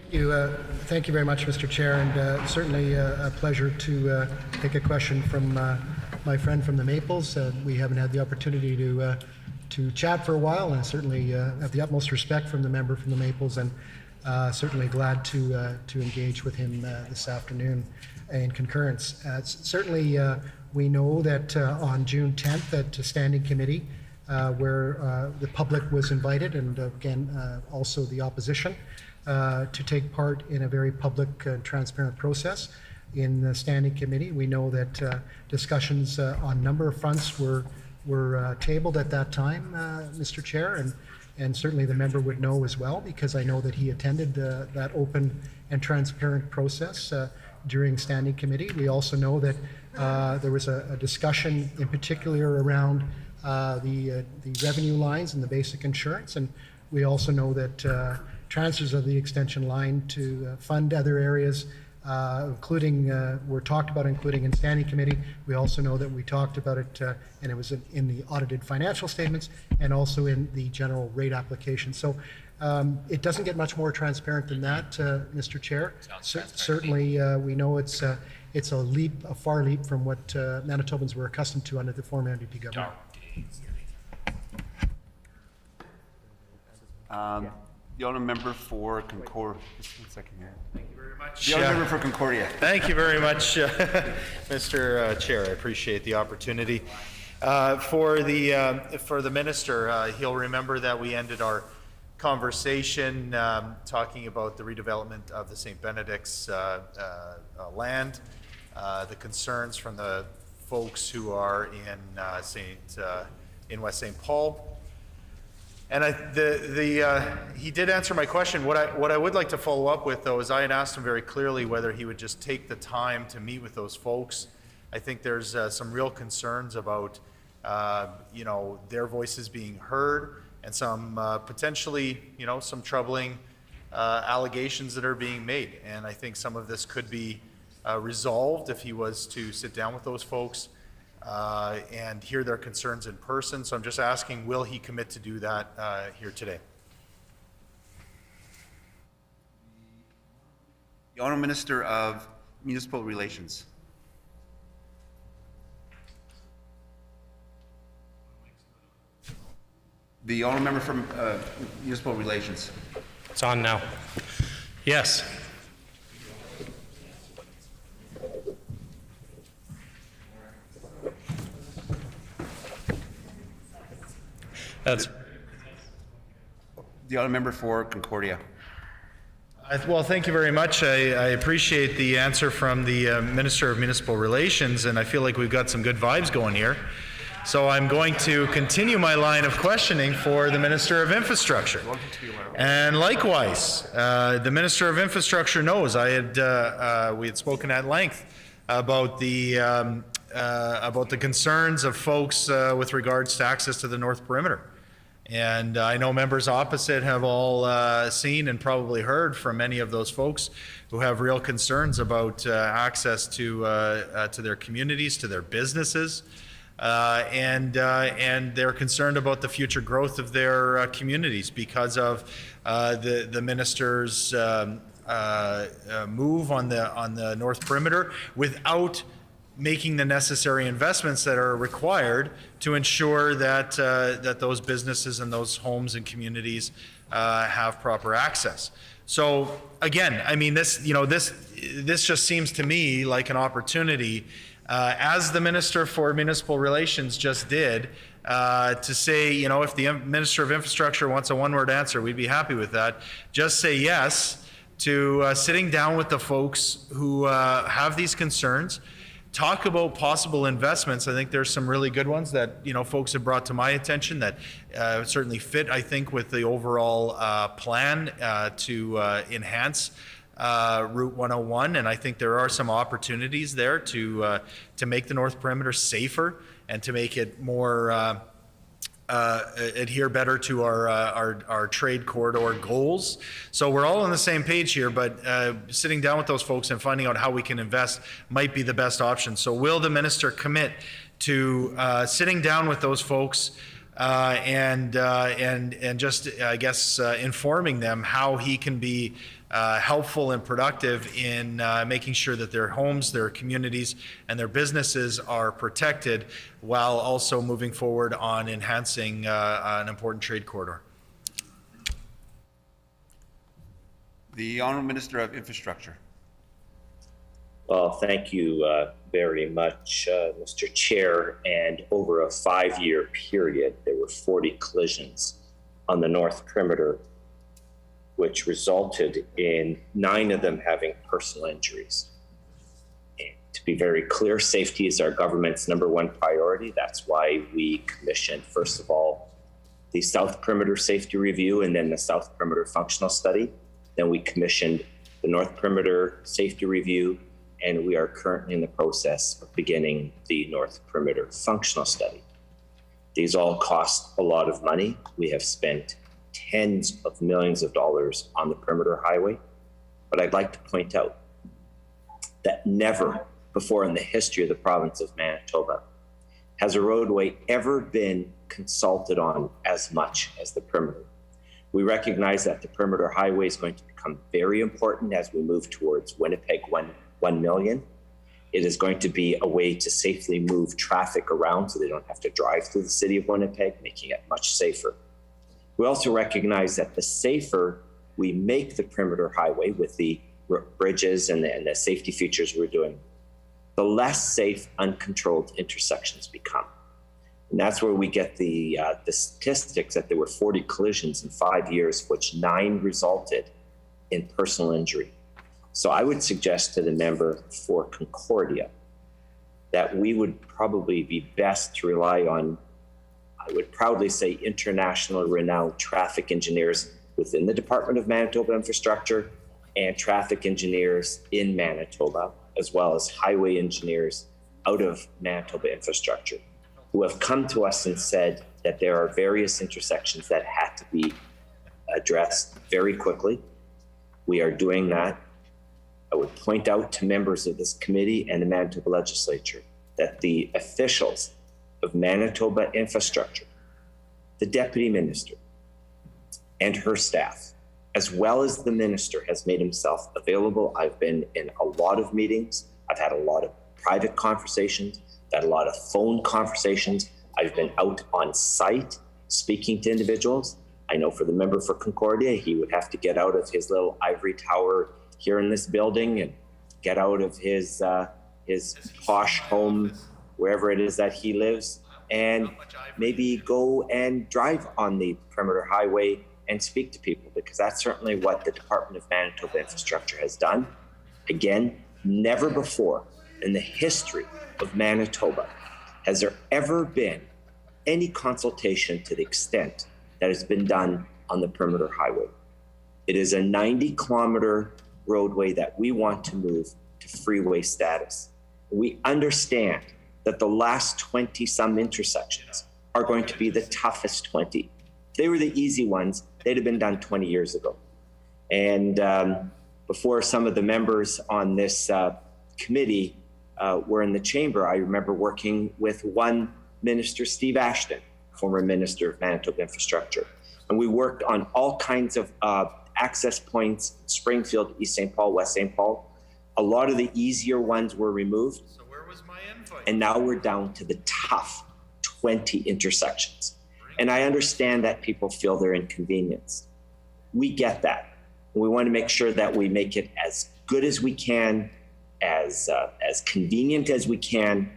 Thank you very much, Mr. Chair, and certainly a pleasure to take a question from my friend from the Maples. We haven't had the opportunity to chat for a while, and I certainly have the utmost respect from the member from the Maples, and certainly glad to engage with him this afternoon in concurrence. Certainly, we know that on June 10th at a standing committee where the public was invited, and again also the opposition, to take part in a very public and transparent process in the standing committee. We know that discussions on a number of fronts were tabled at that time, Mr. Chair, and certainly the member would know as well, because I know that he attended that open and transparent process during standing committee. We also know that there was a discussion in particular around the revenue lines and the basic insurance, and we also know that transfers of the extension line to fund other areas, including, were talked about including in standing committee. We also know that we talked about it, and it was in the audited financial statements and also in the general rate application. So it doesn't get much more transparent than that, Mr. Chair. Certainly, we know it's a far leap from what Manitobans were accustomed to under the former NDP government. The honourable member for Concordia. Just 1 second here. Thank you very much. The honourable member for Concordia. Thank you very much, Mr. Chair. I appreciate the opportunity. For the minister, he'll remember that we ended our conversation talking about the redevelopment of the St. Benedict's land, the concerns from the folks who are in West St. Paul. And he did answer my question. What I would like to follow up with, though, is I had asked him very clearly whether he would just take the time to meet with those folks. I think there's some real concerns about, their voices being heard, and some potentially, some troubling allegations that are being made. And I think some of this could be resolved if he was to sit down with those folks and hear their concerns in person. So I'm just asking, will he commit to do that here today? The Honourable Minister of Municipal Relations. The Honourable Member from Municipal Relations. It's on now. Yes. That's the Honourable Member for Concordia. Well, thank you very much. I appreciate the answer from the Minister of Municipal Relations, and I feel like we've got some good vibes going here. So I'm going to continue my line of questioning for the Minister of Infrastructure. And likewise, the Minister of Infrastructure knows we had spoken at length about the concerns of folks with regards to access to the North Perimeter. And I know members opposite have all seen and probably heard from many of those folks who have real concerns about access to their communities, to their businesses, and they're concerned about the future growth of their communities because of the minister's move on the North Perimeter without making the necessary investments that are required to ensure that that those businesses and those homes and communities have proper access. So again, I mean, this just seems to me like an opportunity, as the Minister for Municipal Relations just did, to say, if the Minister of Infrastructure wants a one-word answer, we'd be happy with that. Just say yes to sitting down with the folks who have these concerns. Talk about possible investments. I think there's some really good ones that folks have brought to my attention that certainly fit, I think, with the overall plan to enhance Route 101, and I think there are some opportunities there to make the North Perimeter safer and to make it more adhere better to our trade corridor goals. So we're all on the same page here, but sitting down with those folks and finding out how we can invest might be the best option. So will the minister commit to sitting down with those folks and just, I guess, informing them how he can be helpful and productive in making sure that their homes, their communities, and their businesses are protected while also moving forward on enhancing an important trade corridor. The Honourable Minister of Infrastructure. Well, thank you very much, Mr. Chair. And over a 5-year period, there were 40 collisions on the north perimeter, which resulted in 9 of them having personal injuries. And to be very clear, safety is our government's #1 priority. That's why we commissioned, first of all, the South Perimeter Safety Review and then the South Perimeter Functional Study. Then we commissioned the North Perimeter Safety Review, and we are currently in the process of beginning the North Perimeter Functional Study. These all cost a lot of money. We have spent tens of millions of dollars on the perimeter highway, but I'd like to point out that never before in the history of the province of Manitoba has a roadway ever been consulted on as much as the perimeter. We recognize that the perimeter highway is going to become very important as we move towards Winnipeg 1 million. It is going to be a way to safely move traffic around so they don't have to drive through the city of Winnipeg, making it much safer. We also recognize that the safer we make the perimeter highway with the bridges and the safety features we're doing, the less safe uncontrolled intersections become. And that's where we get the statistics that there were 40 collisions in 5 years, of which 9 resulted in personal injury. So I would suggest to the member for Concordia that we would probably be best to rely on, I would proudly say, internationally renowned traffic engineers within the Department of Manitoba Infrastructure and traffic engineers in Manitoba, as well as highway engineers out of Manitoba Infrastructure, who have come to us and said that there are various intersections that had to be addressed very quickly. We are doing that. I would point out to members of this committee and the Manitoba Legislature that the officials of Manitoba Infrastructure, the Deputy Minister and her staff, as well as the Minister, has made himself available. I've been in a lot of meetings. I've had a lot of private conversations, had a lot of phone conversations. I've been out on site speaking to individuals. I know for the member for Concordia, he would have to get out of his little ivory tower here in this building and get out of his posh home, wherever it is that he lives, and maybe go and drive on the perimeter highway and speak to people, because that's certainly what the Department of Manitoba Infrastructure has done. Again, never before in the history of Manitoba has there ever been any consultation to the extent that has been done on the perimeter highway. It is a 90-kilometer roadway that we want to move to freeway status. We understand that the last 20-some intersections are going to be the toughest 20. If they were the easy ones, they'd have been done 20 years ago. And before some of the members on this committee were in the chamber, I remember working with one minister, Steve Ashton, former Minister of Manitoba Infrastructure. And we worked on all kinds of access points, Springfield, East St. Paul, West St. Paul. A lot of the easier ones were removed. So where was my invite? And now we're down to the tough 20 intersections. And I understand that people feel they're inconvenienced. We get that. And we want to make sure that we make it as good as we can, as convenient as we can,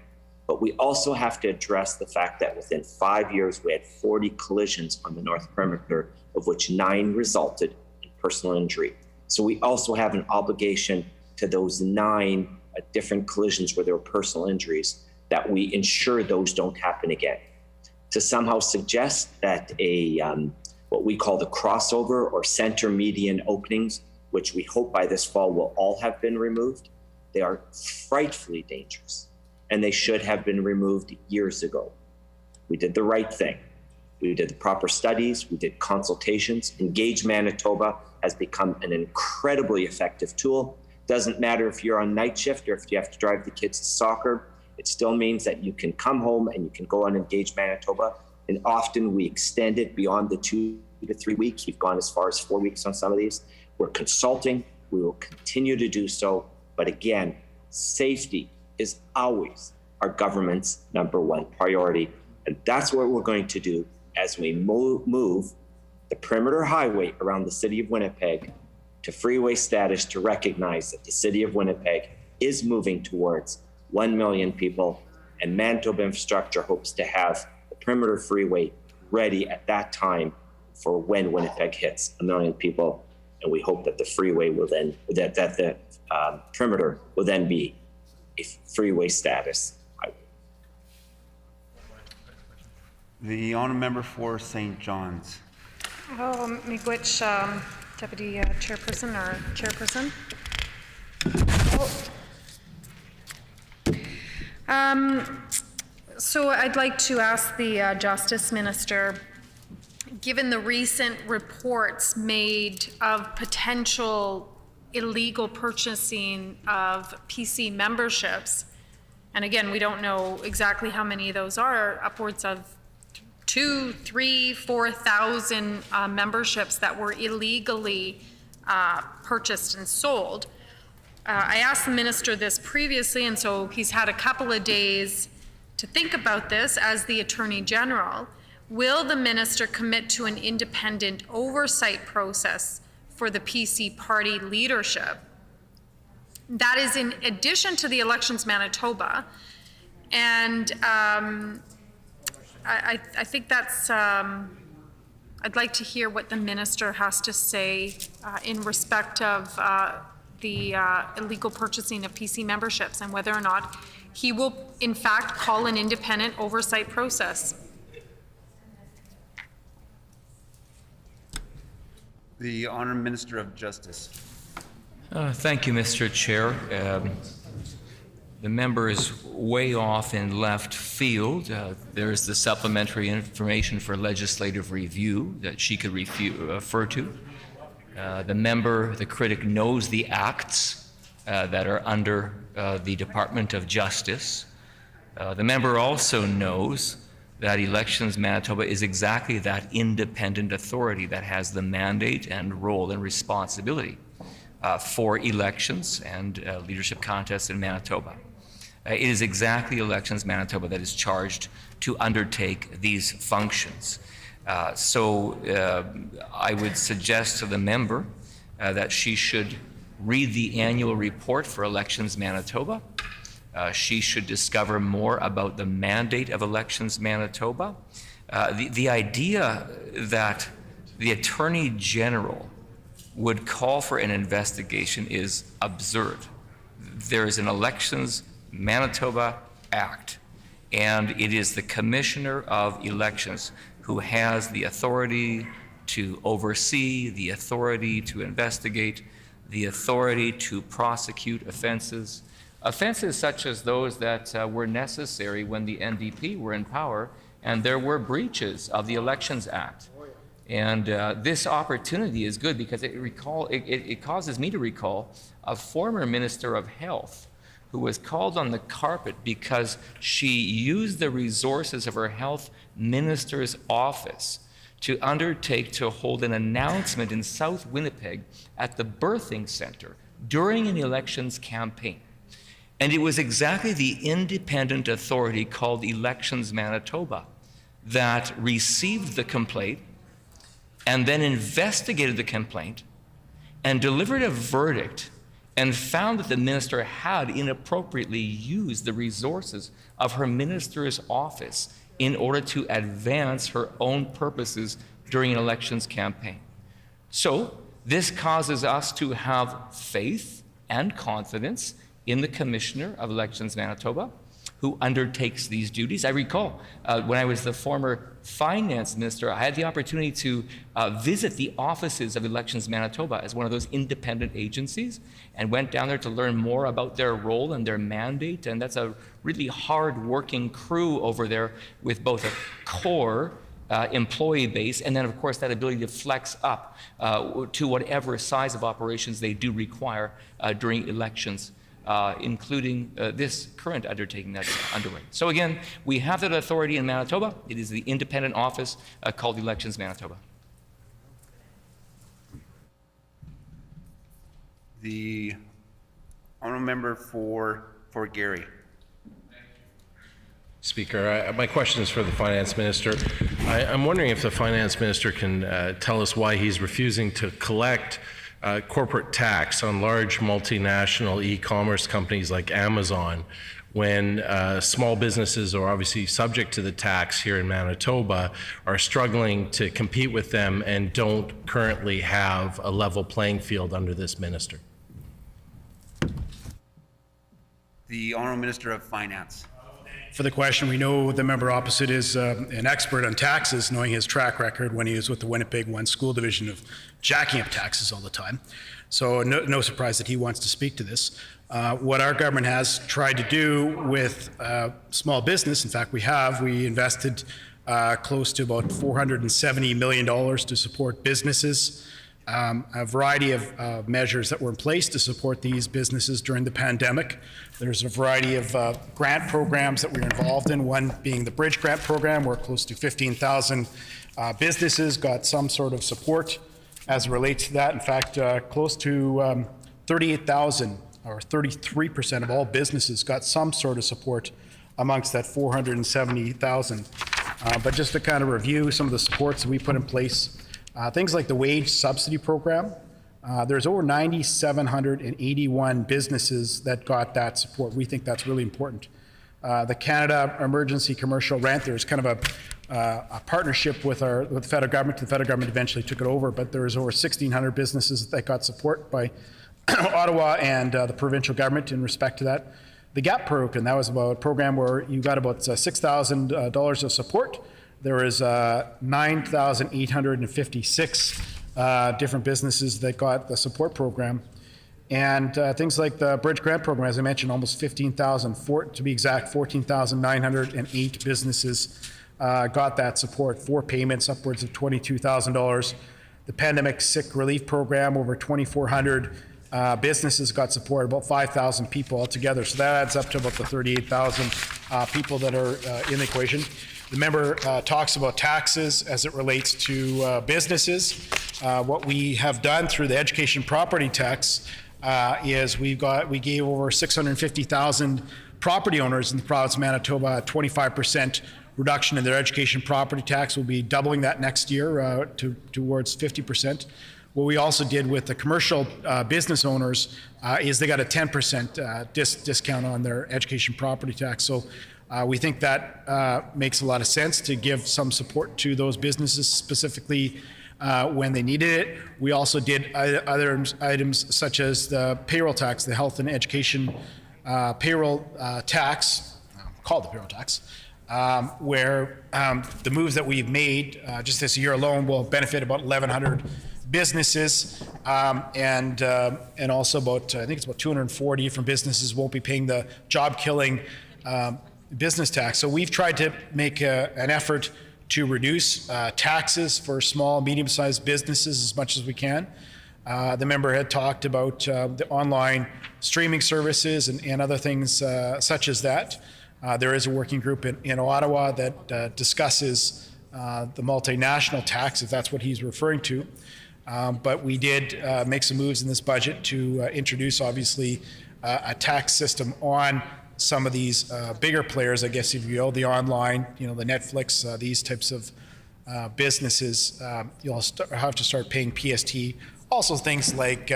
but we also have to address the fact that within 5 years, we had 40 collisions on the north perimeter, of which 9 resulted in personal injury. So we also have an obligation to those 9 different collisions where there were personal injuries, that we ensure those don't happen again. To somehow suggest that what we call the crossover or center median openings, which we hope by this fall will all have been removed, they are frightfully dangerous, and they should have been removed years ago. We did the right thing. We did the proper studies, we did consultations. Engage Manitoba has become an incredibly effective tool. Doesn't matter if you're on night shift or if you have to drive the kids to soccer, it still means that you can come home and you can go on Engage Manitoba. And often we extend it beyond the 2 to 3 weeks. We've gone as far as 4 weeks on some of these. We're consulting. We will continue to do so. But again, safety is always our government's #1 priority. And that's what we're going to do as we move the perimeter highway around the city of Winnipeg to freeway status, to recognize that the city of Winnipeg is moving towards 1 million people, and Manitoba Infrastructure hopes to have the perimeter freeway ready at that time for when Winnipeg hits 1 million people. And we hope that the freeway will then, that the perimeter will then be a freeway status highway. The honourable member for St. John's. Miigwech, Deputy Chairperson or Chairperson. So I'd like to ask the Justice Minister, given the recent reports made of potential illegal purchasing of PC memberships, and again, we don't know exactly how many of those are, upwards of 2,000, 3,000, 4,000 memberships that were illegally purchased and sold. I asked the minister this previously, and so he's had a couple of days to think about this as the Attorney General. Will the minister commit to an independent oversight process for the PC party leadership? That is in addition to the Elections Manitoba. And I think that's, I'd like to hear what the minister has to say in respect of the illegal purchasing of PC memberships and whether or not he will in fact call an independent oversight process. The Honourable Minister of Justice. Thank you, Mr. Chair. The member is way off in left field. There's the supplementary information for legislative review that she could refer to. The critic, knows the acts that are under the Department of Justice. The member also knows that Elections Manitoba is exactly that independent authority that has the mandate and role and responsibility for elections and leadership contests in Manitoba. It is exactly Elections Manitoba that is charged to undertake these functions. So I would suggest to the member that she should read the annual report for Elections Manitoba. She should discover more about the mandate of Elections Manitoba. The idea that the Attorney General would call for an investigation is absurd. There is an Elections Manitoba Act, and it is the Commissioner of Elections who has the authority to oversee, the authority to investigate, the authority to prosecute offenses such as those that were necessary when the NDP were in power and there were breaches of the Elections Act. And this opportunity is good because it causes me to recall a former Minister of Health who was called on the carpet because she used the resources of her health minister's office to undertake to hold an announcement in South Winnipeg at the birthing center during an elections campaign. And it was exactly the independent authority called Elections Manitoba that received the complaint and then investigated the complaint and delivered a verdict and found that the minister had inappropriately used the resources of her minister's office in order to advance her own purposes during an elections campaign. So this causes us to have faith and confidence in the Commissioner of Elections Manitoba, who undertakes these duties. I recall when I was the former finance minister, I had the opportunity to visit the offices of Elections Manitoba as one of those independent agencies and went down there to learn more about their role and their mandate. And that's a really hard-working crew over there with both a core employee base and then, of course, that ability to flex up to whatever size of operations they do require during elections. Including this current undertaking that's underway. So again, we have that authority in Manitoba. It is the independent office called Elections Manitoba. The honourable member for Gier. Speaker, my question is for the Finance Minister. I'm wondering if the Finance Minister can tell us why he's refusing to collect corporate tax on large multinational e-commerce companies like Amazon when small businesses are obviously subject to the tax here in Manitoba, are struggling to compete with them and don't currently have a level playing field under this minister. The Honourable Minister of Finance. For the question, we know the member opposite is an expert on taxes, knowing his track record when he was with the Winnipeg 1 School Division of jacking up taxes all the time. So no surprise that he wants to speak to this. What our government has tried to do with small business, in fact we invested close to about $470 million to support businesses. A variety of measures that were in place to support these businesses during the pandemic. There's a variety of grant programs that we're involved in, one being the Bridge Grant Program, where close to 15,000 businesses got some sort of support as it relates to that. In fact, close to 38,000 or 33% of all businesses got some sort of support amongst that 470,000. But just to kind of review some of the supports that we put in place, things like the wage subsidy program, there's over 9,781 businesses that got that support. We think that's really important. The Canada Emergency Commercial Rent, there's kind of a partnership with the federal government. The federal government eventually took it over, but there was over 1,600 businesses that got support by Ottawa and the provincial government in respect to that. The GAP program, that was about a program where you got about $6,000 of support. There is 9,856 different businesses that got the support program. And things like the Bridge Grant Program, as I mentioned, almost 15,000, to be exact, 14,908 businesses got that support, 4 payments, upwards of $22,000. The Pandemic Sick Relief Program, over 2,400 businesses got support, about 5,000 people altogether. So that adds up to about the 38,000 people that are in the equation. The member talks about taxes as it relates to businesses. What we have done through the education property tax is we gave over 650,000 property owners in the province of Manitoba a 25% reduction in their education property tax. We'll be doubling that next year towards 50%. What we also did with the commercial business owners is they got a 10% discount on their education property tax. So we think that makes a lot of sense to give some support to those businesses, specifically when they needed it. We also did other items such as the payroll tax, the health and education payroll tax, called the payroll tax, where the moves that we've made just this year alone will benefit about 1,100 businesses, and also about, I think it's about 240 different businesses won't be paying the job-killing business tax. So we've tried to make an effort to reduce taxes for small, medium-sized businesses as much as we can. The member had talked about the online streaming services and other things such as that. There is a working group in Ottawa that discusses the multinational tax, if that's what he's referring to. But we did make some moves in this budget to introduce, obviously, a tax system on some of these bigger players, I guess, if you will, the online, the Netflix, these types of businesses. You'll have to start paying PST. Also things like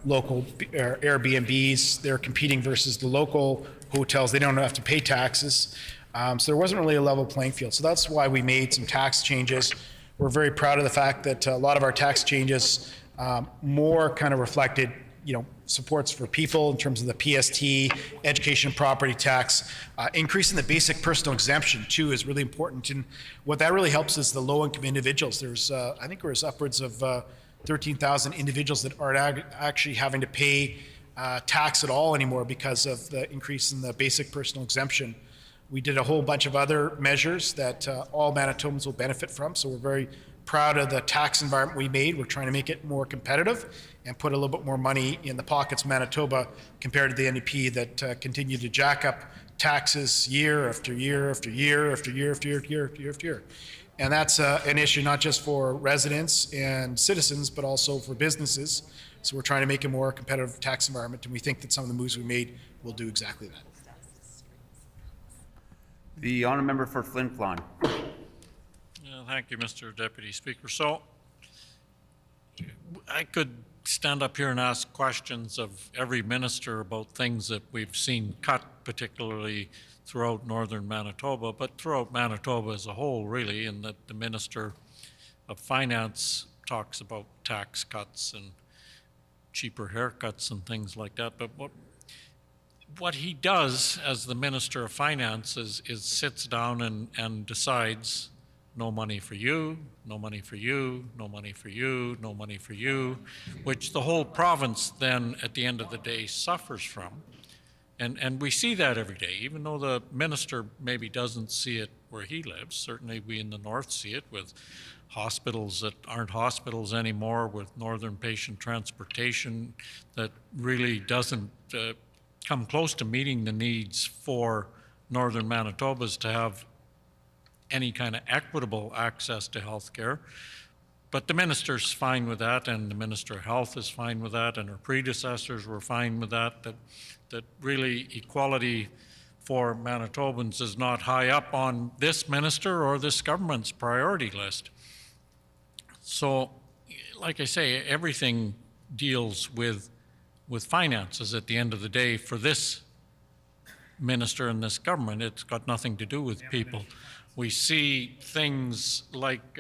local Airbnbs, they're competing versus the local hotels. They don't have to pay taxes. So there wasn't really a level playing field. So that's why we made some tax changes. We're very proud of the fact that a lot of our tax changes more kind of reflected, supports for people in terms of the PST, education property tax. Increasing the basic personal exemption too is really important. And what that really helps is the low income individuals. There's, I think there's upwards of 13,000 individuals that aren't actually having to pay tax at all anymore because of the increase in the basic personal exemption. We did a whole bunch of other measures that all Manitobans will benefit from. So we're very proud of the tax environment we made. We're trying to make it more competitive and put a little bit more money in the pockets of Manitoba compared to the NDP that continue to jack up taxes year after year after year after year after year after year after year. And that's an issue not just for residents and citizens, but also for businesses. So we're trying to make a more competitive tax environment, and we think that some of the moves we made will do exactly that. The honourable member for Flin Flon. Thank you, Mr. Deputy Speaker. So I could stand up here and ask questions of every minister about things that we've seen cut, particularly throughout northern Manitoba, but throughout Manitoba as a whole, really, and that the Minister of Finance talks about tax cuts and cheaper haircuts and things like that. But what he does as the Minister of Finance is sits down and decides no money for you, no money for you, no money for you, no money for you, which the whole province then at the end of the day suffers from. And we see that every day, even though the minister maybe doesn't see it where he lives. Certainly we in the north see it with hospitals that aren't hospitals anymore, with northern patient transportation that really doesn't come close to meeting the needs for northern Manitobans to have any kind of equitable access to health care. But the minister's fine with that, and the Minister of Health is fine with that, and her predecessors were fine with that, that really equality for Manitobans is not high up on this minister or this government's priority list. So, like I say, everything deals with finances at the end of the day for this minister and this government. It's got nothing to do with people. We see things like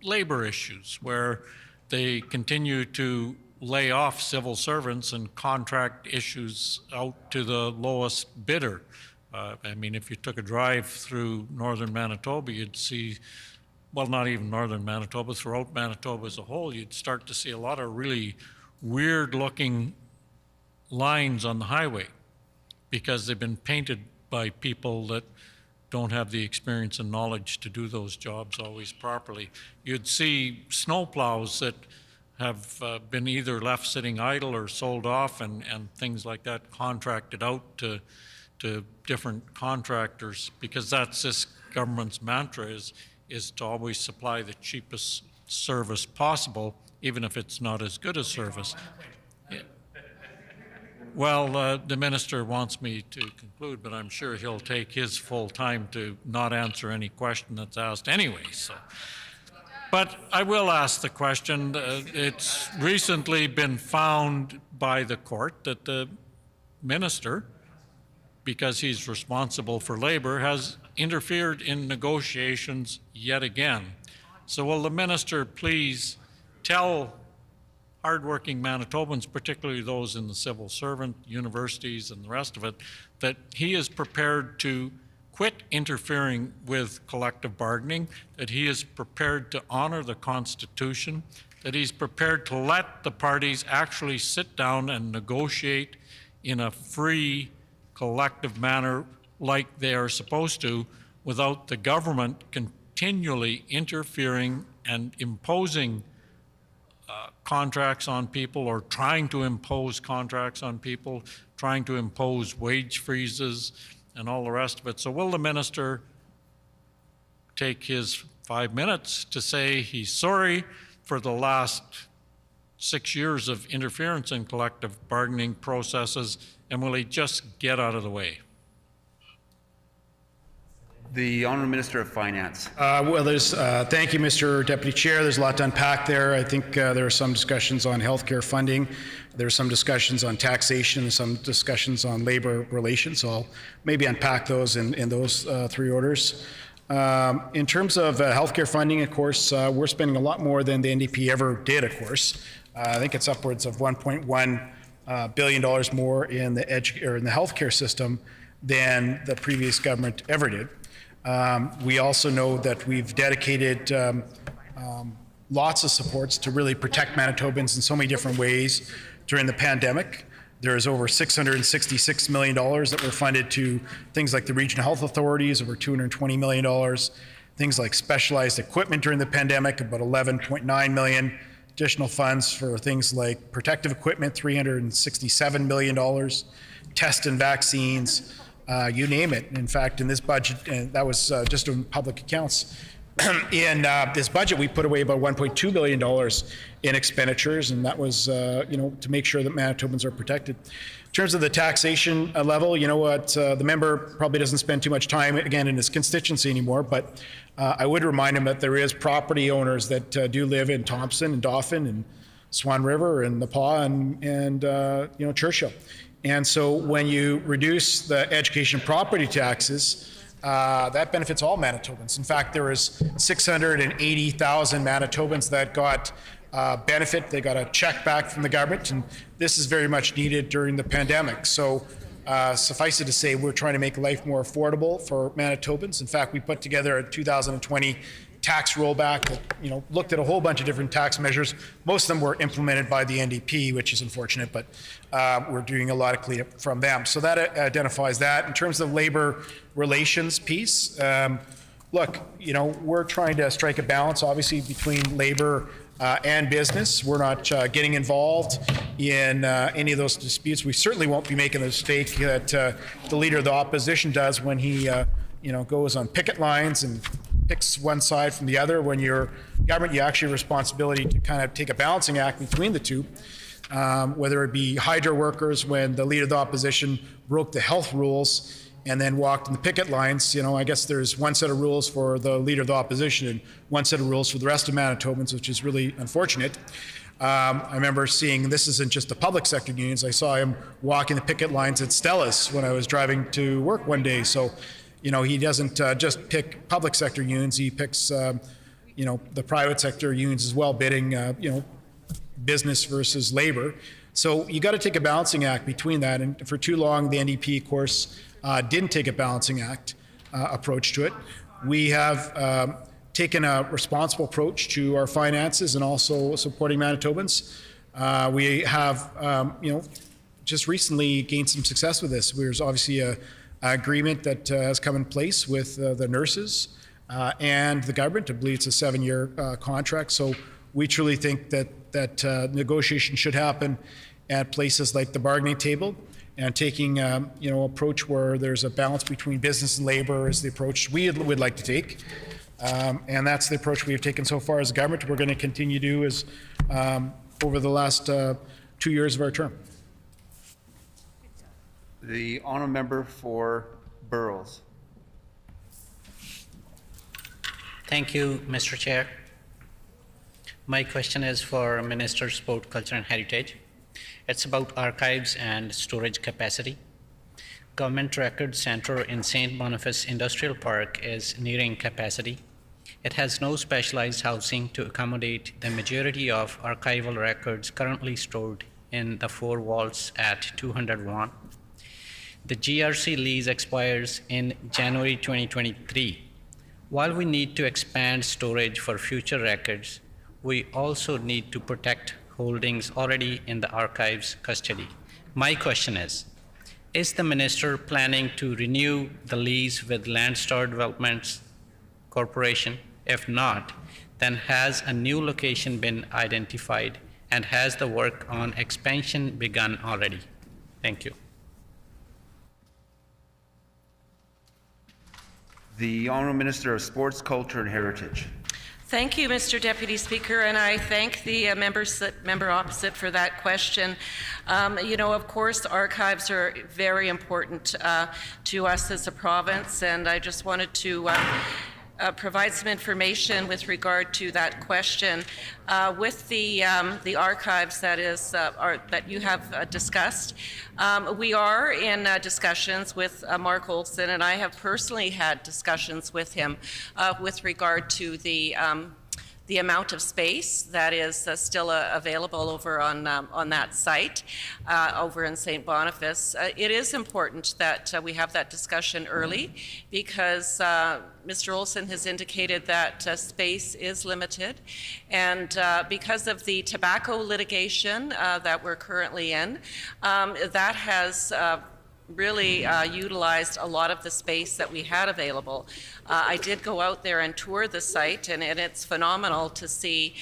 labor issues where they continue to lay off civil servants and contract issues out to the lowest bidder. I mean, if you took a drive through northern Manitoba, you'd see, well, not even northern Manitoba, throughout Manitoba as a whole, you'd start to see a lot of really weird looking lines on the highway because they've been painted by people that don't have the experience and knowledge to do those jobs always properly. You'd see snowplows that have been either left sitting idle or sold off and things like that contracted out to different contractors, because that's this government's mantra is to always supply the cheapest service possible, even if it's not as good a service. Well, the minister wants me to conclude, but I'm sure he'll take his full time to not answer any question that's asked anyway. So, but I will ask the question. It's recently been found by the court that the minister, because he's responsible for labor, has interfered in negotiations yet again. So will the minister please tell hardworking Manitobans, particularly those in the civil servant, universities, and the rest of it, that he is prepared to quit interfering with collective bargaining, that he is prepared to honor the Constitution, that he's prepared to let the parties actually sit down and negotiate in a free, collective manner like they are supposed to, without the government continually interfering and imposing contracts on people, or trying to impose contracts on people, trying to impose wage freezes and all the rest of it. So will the minister take his 5 minutes to say he's sorry for the last 6 years of interference in collective bargaining processes, and will he just get out of the way? The Honourable Minister of Finance. Well, thank you, Mr. Deputy Chair. There's a lot to unpack there. I think there are some discussions on healthcare funding. There are some discussions on taxation and some discussions on labor relations. So I'll maybe unpack those in those three orders. In terms of healthcare funding, of course, we're spending a lot more than the NDP ever did, of course. I think it's upwards of $1.1 billion more in the healthcare system than the previous government ever did. We also know that we've dedicated lots of supports to really protect Manitobans in so many different ways during the pandemic. There's over $666 million that were funded to things like the regional health authorities, over $220 million. Things like specialized equipment during the pandemic, about $11.9 million. Additional funds for things like protective equipment, $367 million. Test and vaccines. You name it. In fact, in this budget, and that was just in public accounts, in this budget, we put away about $1.2 billion in expenditures, and that was, to make sure that Manitobans are protected. In terms of the taxation level, you know what, the member probably doesn't spend too much time, again, in his constituency anymore, but I would remind him that there is property owners that do live in Thompson and Dauphin and Swan River and Napaw and Churchill. And so when you reduce the education property taxes, that benefits all Manitobans. In fact, there was 680,000 Manitobans that got benefit. They got a check back from the government, and this is very much needed during the pandemic. So suffice it to say, we're trying to make life more affordable for Manitobans. In fact, we put together a 2020 tax rollback that looked at a whole bunch of different tax measures. Most of them were implemented by the NDP, which is unfortunate, but we're doing a lot of cleanup from them. So that identifies that. In terms of labor relations piece, look, we're trying to strike a balance, obviously, between labor and business. We're not getting involved in any of those disputes. We certainly won't be making the mistake that the leader of the opposition does when he goes on picket lines and picks one side from the other. When you're government, you actually have a responsibility to kind of take a balancing act between the two, whether it be hydro workers when the leader of the opposition broke the health rules and then walked in the picket lines. I guess there's one set of rules for the leader of the opposition and one set of rules for the rest of Manitobans, which is really unfortunate. I remember seeing, this isn't just the public sector unions, I saw him walking the picket lines at Stella's when I was driving to work one day. So, he doesn't just pick public sector unions, he picks, the private sector unions as well, bidding, business versus labor. So you got to take a balancing act between that. And for too long, the NDP, of course, didn't take a balancing act approach to it. We have taken a responsible approach to our finances and also supporting Manitobans. We have, just recently gained some success with this. There's obviously a agreement that has come in place with the nurses and the government. I believe it's a 7-year contract. So we truly think that negotiation should happen at places like the bargaining table, and taking approach where there's a balance between business and labor is the approach we would like to take. And that's the approach we have taken so far as a government. We're going to continue to do as over the last 2 years of our term. The honourable member for Burroughs. Thank you, Mr. Chair. My question is for Minister of Sport, Culture and Heritage. It's about archives and storage capacity. Government Record Centre in St. Boniface Industrial Park is nearing capacity. It has no specialized housing to accommodate the majority of archival records currently stored in the 4 walls at 201. The GRC lease expires in January 2023. While we need to expand storage for future records, we also need to protect holdings already in the archive's custody. My question is the minister planning to renew the lease with Landstar Developments Corporation? If not, then has a new location been identified, and has the work on expansion begun already? Thank you. The Honourable Minister of Sports, Culture and Heritage. Thank you, Mr. Deputy Speaker, and I thank the member opposite for that question. Of course, archives are very important to us as a province, and I just wanted to provide some information with regard to that question. With the archives that you have discussed, we are in discussions with Mark Olson, and I have personally had discussions with him with regard to the amount of space that is still available over on that site over in St. Boniface. It is important that we have that discussion early, because Mr. Olson has indicated that space is limited, and because of the tobacco litigation that we're currently in, that has really utilized a lot of the space that we had available. I did go out there and tour the site, and it's phenomenal to see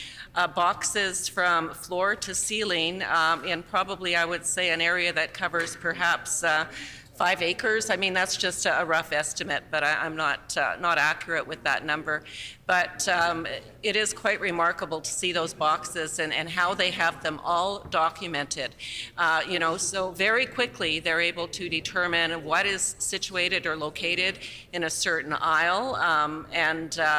boxes from floor to ceiling in probably, I would say, an area that covers perhaps 5 acres. I mean, that's just a rough estimate, but I'm not accurate with that number. But it is quite remarkable to see those boxes and how they have them all documented. You know, so very quickly they're able to determine what is situated or located in a certain aisle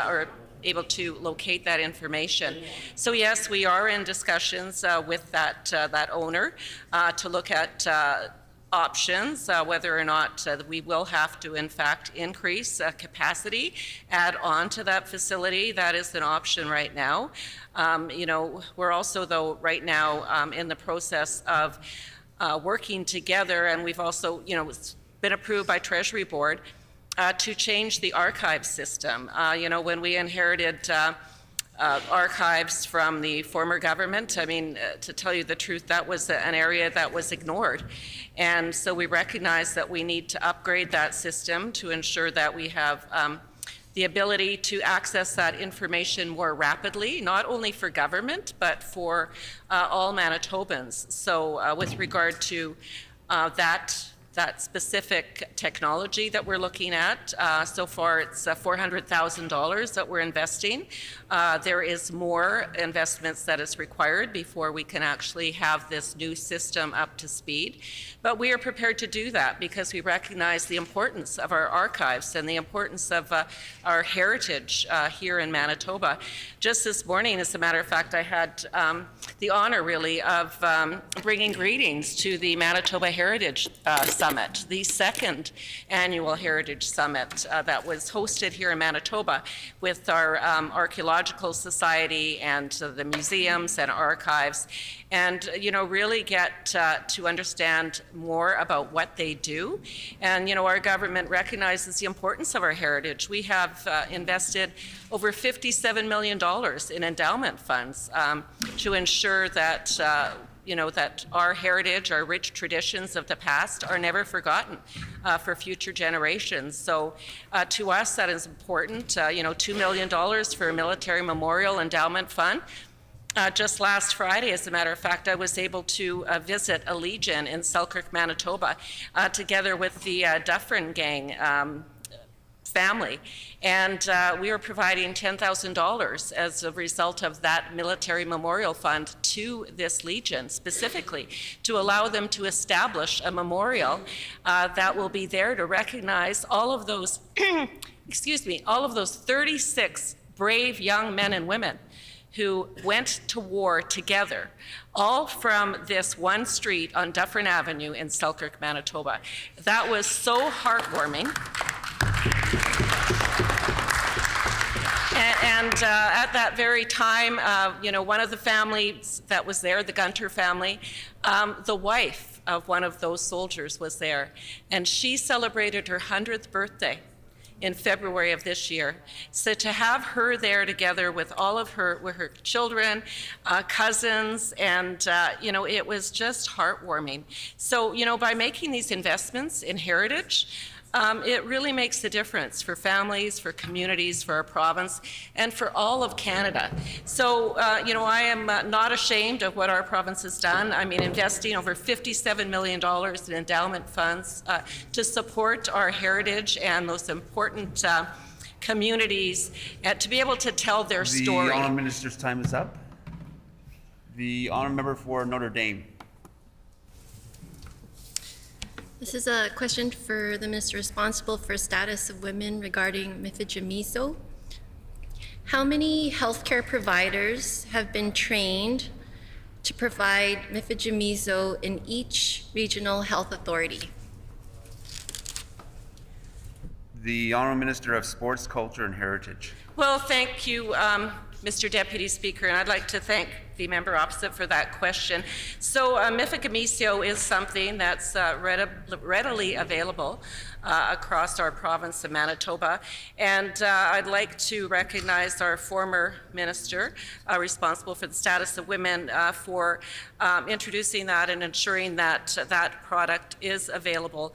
or able to locate that information. So yes, we are in discussions with that owner to look at options, whether or not we will have to in fact increase capacity, add on to that facility. That is an option right now. You know, we're also though right now in the process of working together, and we've also, you know, it's been approved by Treasury Board to change the archive system. You know, when we inherited archives from the former government, I mean, to tell you the truth, that was an area that was ignored. And so we recognize that we need to upgrade that system to ensure that we have the ability to access that information more rapidly, not only for government, but for all Manitobans. So with regard to that specific technology that we're looking at. So far, it's $400,000 that we're investing. There is more investments that is required before we can actually have this new system up to speed. But we are prepared to do that because we recognize the importance of our archives and the importance of our heritage here in Manitoba. Just this morning, as a matter of fact, I had the honor really of bringing greetings to the Manitoba Heritage Summit, the second annual Heritage Summit that was hosted here in Manitoba with our Archaeological Society and the museums and archives, and you know, really get to understand more about what they do. And you know, our government recognizes the importance of our heritage. We have invested over $57 million in endowment funds to ensure that you know, that our heritage, our rich traditions of the past are never forgotten for future generations. So to us, that is important. You know, $2 million for a military memorial endowment fund. Just last Friday, as a matter of fact, I was able to visit a Legion in Selkirk, Manitoba, together with the Dufferin gang family. And we are providing $10,000 as a result of that military memorial fund to this Legion, specifically to allow them to establish a memorial that will be there to recognize all of those, excuse me, all of those 36 brave young men and women who went to war together, all from this one street on Dufferin Avenue in Selkirk, Manitoba. That was so heartwarming. And at that very time, you know, one of the families that was there, the Gunter family, the wife of one of those soldiers was there, and she celebrated her 100th birthday in February of this year. So to have her there together with all of her children, cousins, and you know, it was just heartwarming. So, you know, by making these investments in heritage, it really makes a difference for families, for communities, for our province, and for all of Canada. So, you know, I am not ashamed of what our province has done. I mean, investing over $57 million in endowment funds to support our heritage and those important communities, to be able to tell their story. The Honourable Minister's time is up. The Honourable Member for Notre Dame. This is a question for the Minister responsible for status of women regarding mifegymiso. How many healthcare providers have been trained to provide mifegymiso in each regional health authority? The Honourable Minister of Sports, Culture and Heritage. Well, thank you, Mr. Deputy Speaker, and I'd like to thank the member opposite for that question. So mifegymiso is something that's readily available across our province of Manitoba, and I'd like to recognize our former minister responsible for the status of women for introducing that and ensuring that that product is available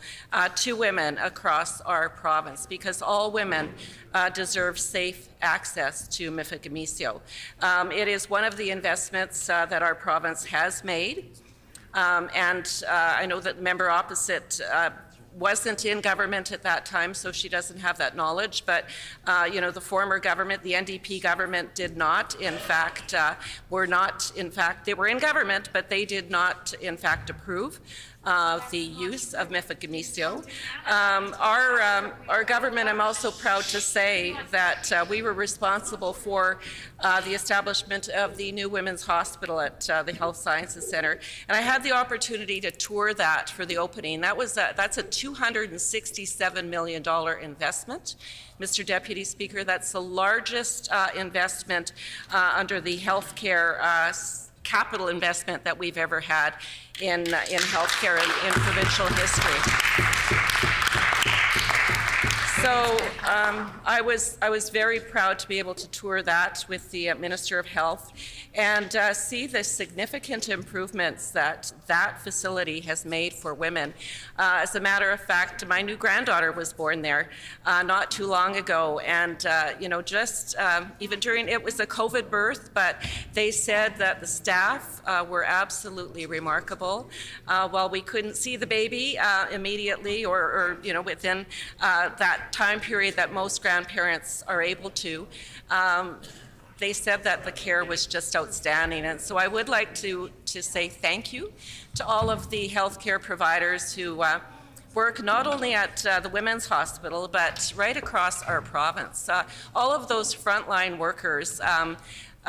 to women across our province, because all women deserve safe access to mifegymiso. It is one of the investments that our province has made, and I know that the member opposite wasn't in government at that time, so she doesn't have that knowledge. But the former government, the NDP government, did not, in fact, they were in government, but they did not, in fact, approve the use of mifepristone. Our government, I'm also proud to say that we were responsible for the establishment of the new women's hospital at the Health Sciences Centre, and I had the opportunity to tour that for the opening. That's a $267 million investment. Mr. Deputy Speaker, that's the largest investment under the healthcare capital investment that we've ever had in healthcare in provincial history. So I was very proud to be able to tour that with the Minister of Health and see the significant improvements that that facility has made for women. As a matter of fact, my new granddaughter was born there not too long ago, and even during, it was a COVID birth, but they said that the staff were absolutely remarkable. While we couldn't see the baby immediately or within that time period that most grandparents are able to, they said that the care was just outstanding. And so I would like to say thank you to all of the healthcare providers who work not only at the Women's Hospital, but right across our province. All of those frontline workers,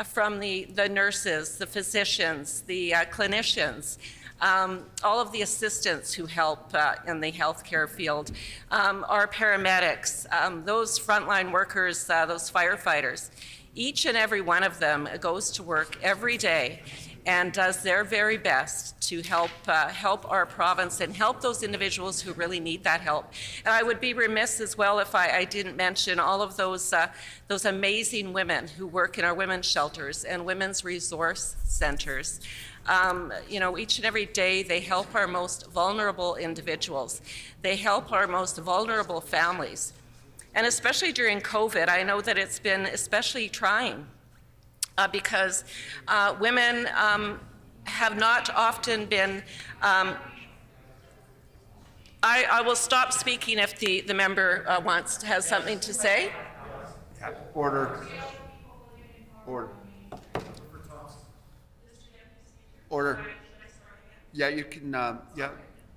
from the nurses, the physicians, the clinicians, all of the assistants who help in the healthcare field, our paramedics, those frontline workers, those firefighters, each and every one of them goes to work every day and does their very best to help our province and help those individuals who really need that help. And I would be remiss as well if I didn't mention all of those amazing women who work in our women's shelters and women's resource centers. Each and every day they help our most vulnerable individuals. They help our most vulnerable families. And especially during COVID, I know that it's been especially trying because women have not often been, I will stop speaking if the member has something to say. Order. Yeah, you can, the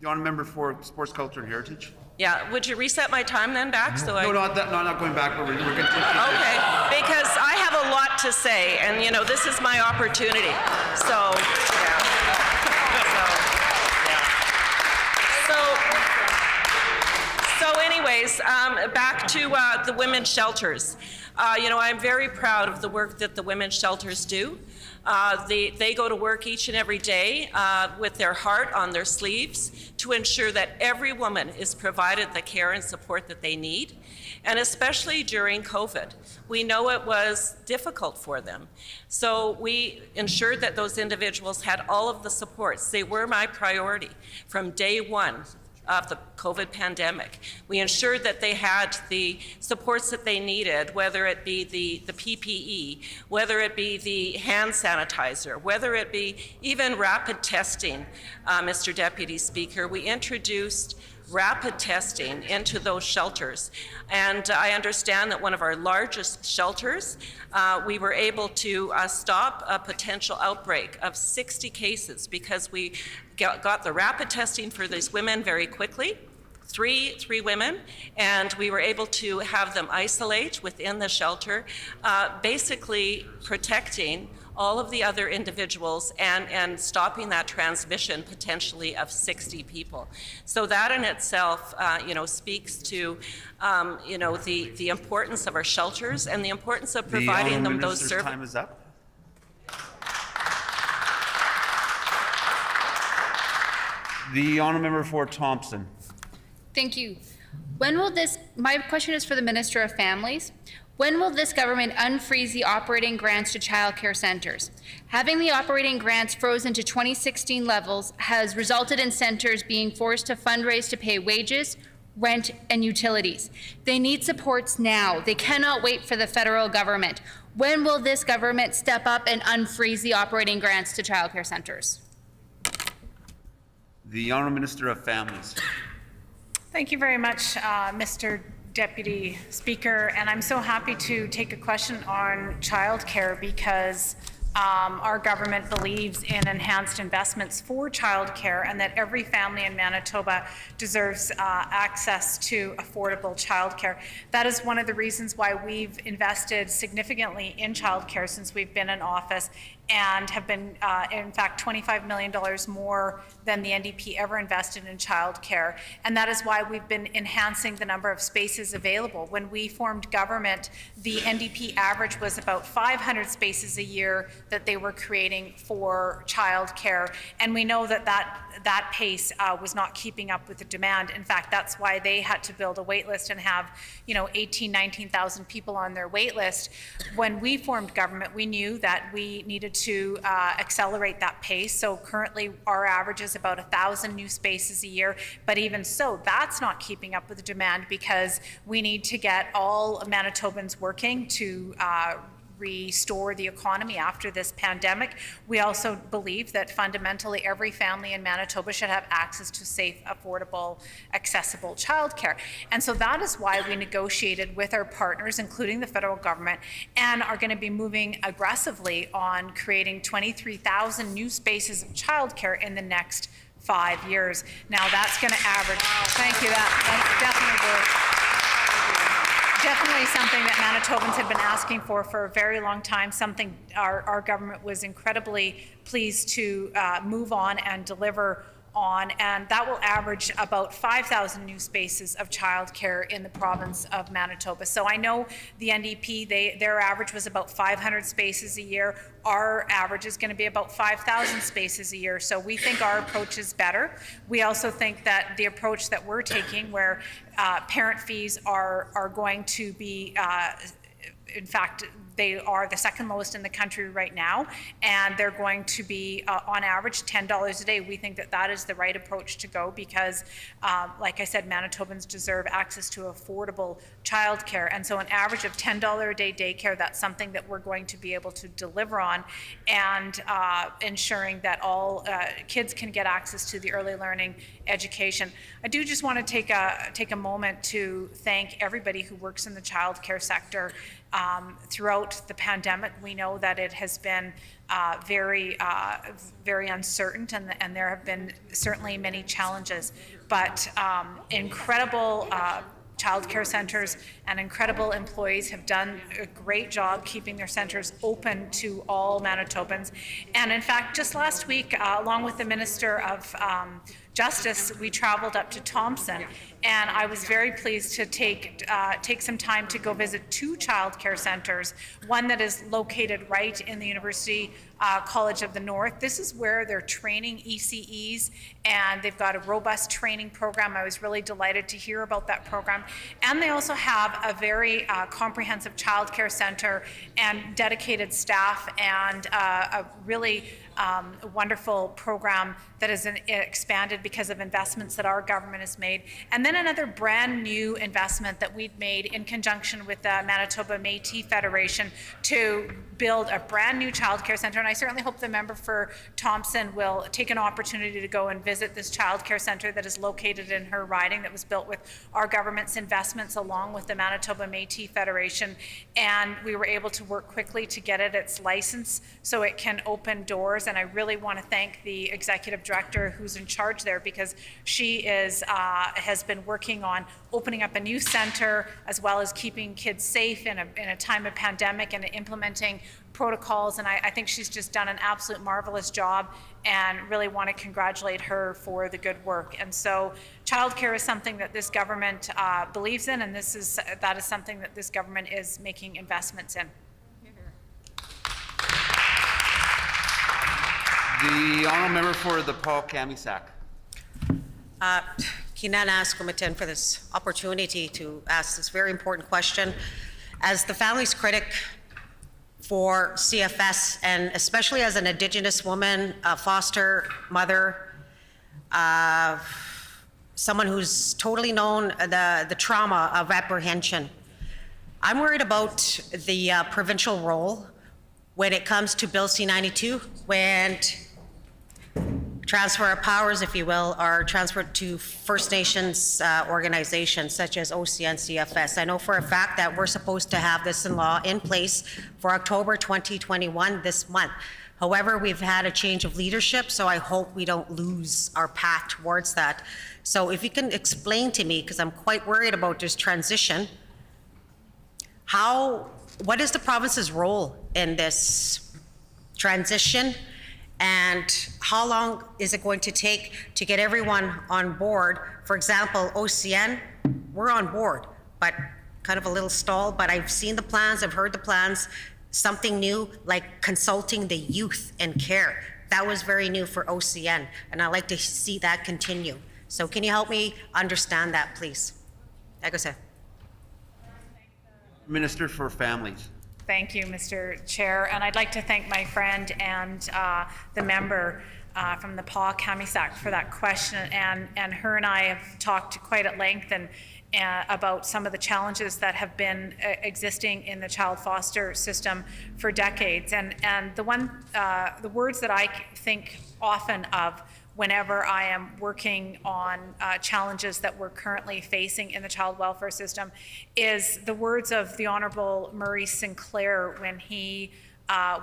honourable member for Sports, Culture and Heritage. Yeah, would you reset my time then back? So No, not going back, but we're continuing. Okay, because I have a lot to say, and this is my opportunity. So, So anyways, back to the women's shelters. I'm very proud of the work that the women's shelters do. They go to work each and every day with their heart on their sleeves to ensure that every woman is provided the care and support that they need, and especially during COVID. We know it was difficult for them. So we ensured that those individuals had all of the supports. They were my priority from day one of the COVID pandemic. We ensured that they had the supports that they needed, whether it be the PPE, whether it be the hand sanitizer, whether it be even rapid testing, Mr. Deputy Speaker. We introduced rapid testing into those shelters. And I understand that one of our largest shelters, we were able to stop a potential outbreak of 60 cases because we got the rapid testing for these women very quickly, three women, and we were able to have them isolate within the shelter, basically protecting all of the other individuals and stopping that transmission potentially of 60 people. So that in itself, speaks to, the importance of our shelters and the importance of providing them those services. Time is up. The honourable member for Thompson. Thank you. My question is for the Minister of Families. When will this government unfreeze the operating grants to childcare centres? Having the operating grants frozen to 2016 levels has resulted in centres being forced to fundraise to pay wages, rent, and utilities. They need supports now. They cannot wait for the federal government. When will this government step up and unfreeze the operating grants to childcare centres? The Honourable Minister of Families. Thank you very much, Mr. Deputy Speaker, and I'm so happy to take a question on childcare because our government believes in enhanced investments for childcare and that every family in Manitoba deserves access to affordable childcare. That is one of the reasons why we've invested significantly in childcare since we've been in office and have been, in fact, $25 million more than the NDP ever invested in childcare. And that is why we've been enhancing the number of spaces available. When we formed government, the NDP average was about 500 spaces a year that they were creating for childcare. And we know that that pace was not keeping up with the demand. In fact, that's why they had to build a wait list and have 18,000, 19,000 people on their wait list. When we formed government, we knew that we needed to accelerate that pace. So currently our average is about 1,000 new spaces a year, but even so, that's not keeping up with the demand because we need to get all Manitobans working to restore the economy after this pandemic. We also believe that fundamentally every family in Manitoba should have access to safe, affordable, accessible childcare. And so that is why we negotiated with our partners, including the federal government, and are going to be moving aggressively on creating 23,000 new spaces of childcare in the next 5 years. Now that's going to average, thank you, that's definitely something that Manitobans have been asking for a very long time, something our government was incredibly pleased to move on and deliver on, and that will average about 5,000 new spaces of childcare in the province of Manitoba. So I know the NDP, their average was about 500 spaces a year. Our average is going to be about 5,000 spaces a year. So we think our approach is better. We also think that the approach that we're taking, where parent fees are going to be, in fact, they are the second lowest in the country right now, and they're going to be on average $10 a day. We think that that is the right approach to go because, like I said, Manitobans deserve access to affordable childcare, and so an average of $10 a day daycare, that's something that we're going to be able to deliver on, and ensuring that all kids can get access to the early learning education. I do just want to take a moment to thank everybody who works in the childcare sector. Throughout the pandemic, we know that it has been very uncertain, and there have been certainly many challenges, but incredible childcare centers and incredible employees have done a great job keeping their centers open to all Manitobans. And in fact, just last week, along with the Minister of Justice, we traveled up to Thompson, and I was very pleased to take some time to go visit 2 childcare centers, one that is located right in the University College of the North. This is where they're training ECEs, and they've got a robust training program. I was really delighted to hear about that program. And they also have a very comprehensive childcare center and dedicated staff, and a really wonderful program that has expanded because of investments that our government has made. And then another brand new investment that we've made in conjunction with the Manitoba Métis Federation to build a brand new childcare center. And I certainly hope the member for Thompson will take an opportunity to go and visit this childcare center that is located in her riding, that was built with our government's investments along with the Manitoba Métis Federation. And we were able to work quickly to get it its license so it can open doors. And I really want to thank the executive director who's in charge there, because she has been working on opening up a new center as well as keeping kids safe in a time of pandemic and implementing protocols. And I think she's just done an absolute marvelous job, and really want to congratulate her for the good work. And so childcare is something that this government believes in, and that is something that this government is making investments in. The honourable member for the Paul Kamisak. Kinanas Kumiten for this opportunity to ask this very important question. As the family's critic for CFS, and especially as an Indigenous woman, a foster mother, someone who's totally known the trauma of apprehension, I'm worried about the provincial role when it comes to Bill C-92, when transfer of powers, if you will, are transferred to First Nations organizations such as OCN CFS. I know for a fact that we're supposed to have this law in place for October 2021 this month. However, we've had a change of leadership, so I hope we don't lose our path towards that. So if you can explain to me, because I'm quite worried about this transition, what is the province's role in this transition? And how long is it going to take to get everyone on board? For example, OCN, we're on board, but kind of a little stall, but I've seen the plans, I've heard the plans, something new like consulting the youth in care. That was very new for OCN, and I'd like to see that continue. So can you help me understand that, please? Minister for Families. Thank you, Mr. Chair. And I'd like to thank my friend and the member from the Paul Kamisak for that question. And her and I have talked quite at length about some of the challenges that have been existing in the child foster system for decades. And the words that I think often of whenever I am working on challenges that we're currently facing in the child welfare system is the words of the Honourable Murray Sinclair when he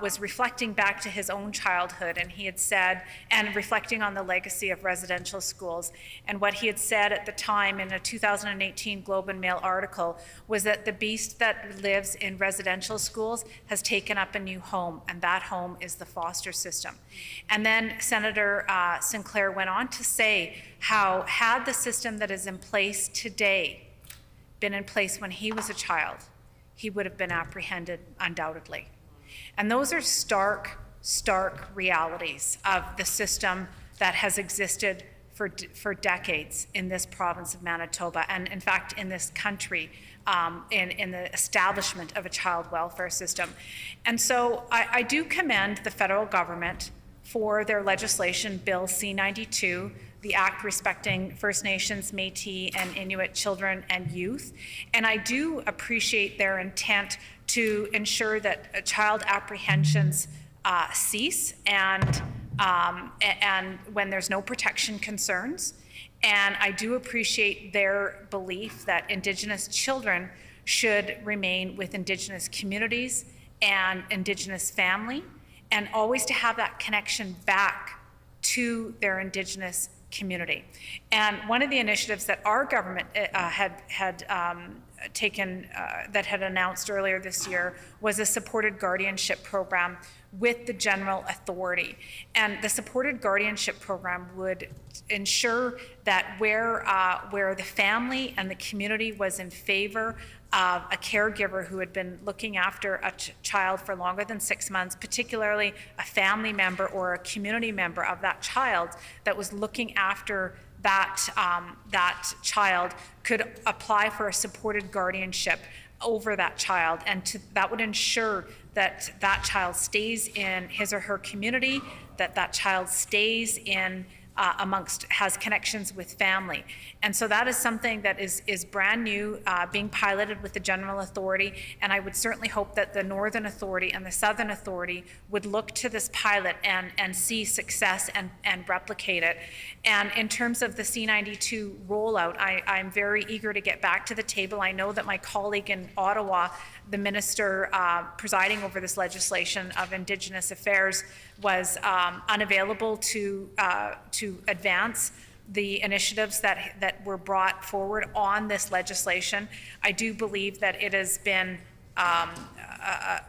was reflecting back to his own childhood, and he had said, and reflecting on the legacy of residential schools, and what he had said at the time in a 2018 Globe and Mail article was that the beast that lives in residential schools has taken up a new home, and that home is the foster system. And then Senator Sinclair went on to say how had the system that is in place today been in place when he was a child, he would have been apprehended undoubtedly. And those are stark realities of the system that has existed for decades in this province of Manitoba, and in fact in this country, in the establishment of a child welfare system. And so I do commend the federal government for their legislation, Bill C-92, the Act respecting First Nations, Métis, and Inuit children and youth. And I do appreciate their intent to ensure that child apprehensions cease and when there's no protection concerns. And I do appreciate their belief that Indigenous children should remain with Indigenous communities and Indigenous family, and always to have that connection back to their Indigenous community. And one of the initiatives that our government had taken, that had announced earlier this year, was a supported guardianship program with the General Authority. And the supported guardianship program would ensure that where the family and the community was in favor of a caregiver who had been looking after a child for longer than 6 months, particularly a family member or a community member of that child that was looking after that child, could apply for a supported guardianship over that child, and that would ensure that that child stays in his or her community, that child stays in has connections with family. And so that is something that is brand new, being piloted with the General Authority, and I would certainly hope that the Northern Authority and the Southern Authority would look to this pilot and see success and replicate it. And in terms of the C-92 rollout, I'm very eager to get back to the table. I know that my colleague in Ottawa, the minister presiding over this legislation of Indigenous Affairs, was unavailable to advance the initiatives that were brought forward on this legislation. I do believe that it has been a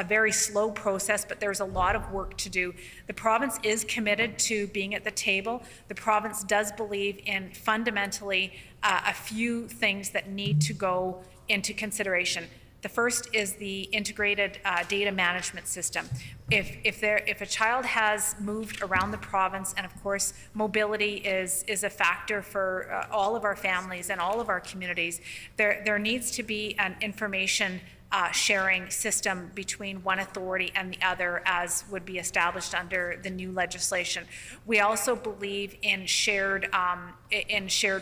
very slow process, but there's a lot of work to do. The province is committed to being at the table. The province does believe in fundamentally a few things that need to go into consideration. The first is the integrated data management system. If a child has moved around the province, and of course mobility is a factor for all of our families and all of our communities, there needs to be an information sharing system between one authority and the other as would be established under the new legislation. We also believe in shared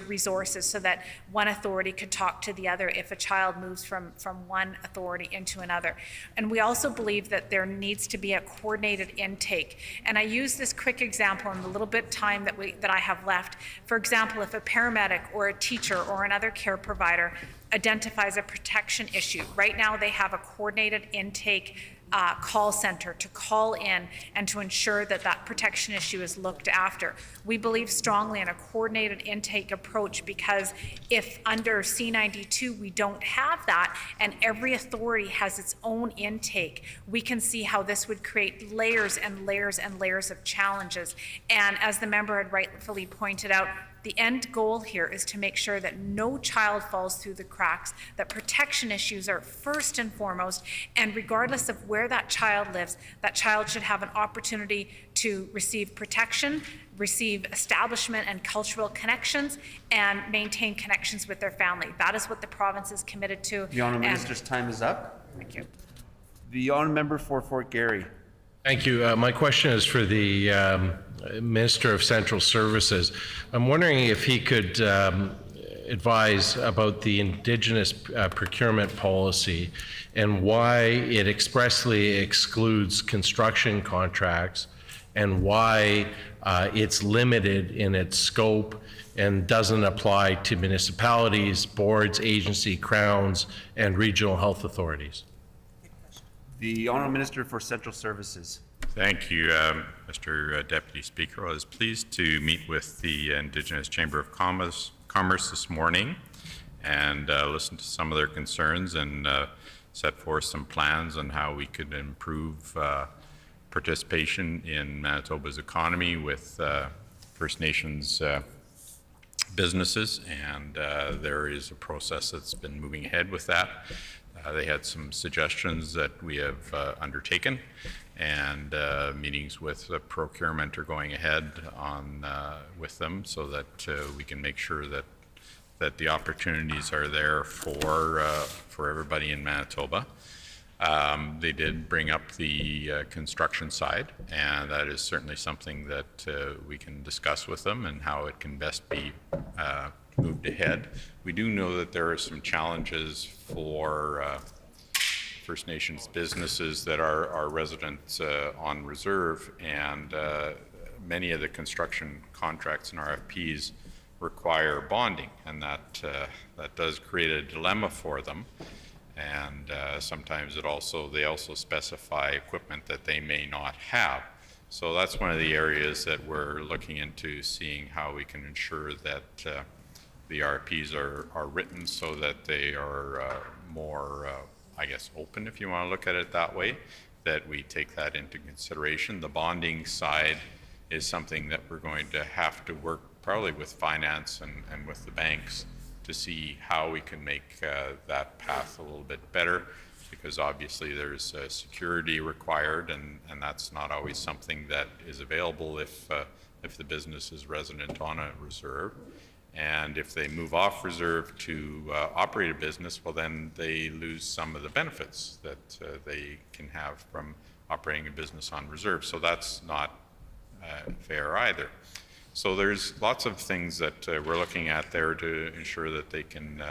resources so that one authority could talk to the other if a child moves from one authority into another. And we also believe that there needs to be a coordinated intake. And I use this quick example in the little bit time that I have left. For example, if a paramedic or a teacher or another care provider identifies a protection issue, right now they have a coordinated intake call center to call in and to ensure that that protection issue is looked after. We believe strongly in a coordinated intake approach because if under C92 we don't have that and every authority has its own intake, we can see how this would create layers and layers and layers of challenges. And as the member had rightfully pointed out, the end goal here is to make sure that no child falls through the cracks, that protection issues are first and foremost, and regardless of where that child lives, that child should have an opportunity to receive protection, receive establishment and cultural connections, and maintain connections with their family. That is what the province is committed to. The Honourable Minister's time is up. Thank you. The Honourable Member for Fort Garry. Thank you. My question is for the Minister of Central Services. I'm wondering if he could advise about the Indigenous procurement policy and why it expressly excludes construction contracts and why it's limited in its scope and doesn't apply to municipalities, boards, agency, crowns, and regional health authorities. The Honourable Minister for Central Services. Thank you, Mr. Deputy Speaker. I was pleased to meet with the Indigenous Chamber of Commerce this morning and listen to some of their concerns and set forth some plans on how we could improve participation in Manitoba's economy with First Nations businesses, and there is a process that's been moving ahead with that. They had some suggestions that we have undertaken, and meetings with procurement are going ahead on with them so that we can make sure that the opportunities are there for everybody in Manitoba. They did bring up the construction side, and that is certainly something that we can discuss with them and how it can best be moved ahead. We do know that there are some challenges for First Nations businesses that are residents on reserve, and many of the construction contracts and RFPs require bonding, and that does create a dilemma for them. And sometimes they also specify equipment that they may not have. So that's one of the areas that we're looking into, seeing how we can ensure that the RFPs are written so that they are more, I guess, open, if you want to look at it that way, that we take that into consideration. The bonding side is something that we're going to have to work probably with finance and with the banks to see how we can make that path a little bit better, because obviously there's security required, and that's not always something that is available if the business is resident on a reserve. And if they move off reserve to operate a business, well, then they lose some of the benefits that they can have from operating a business on reserve. So that's not fair either. So there's lots of things that we're looking at there to ensure that they can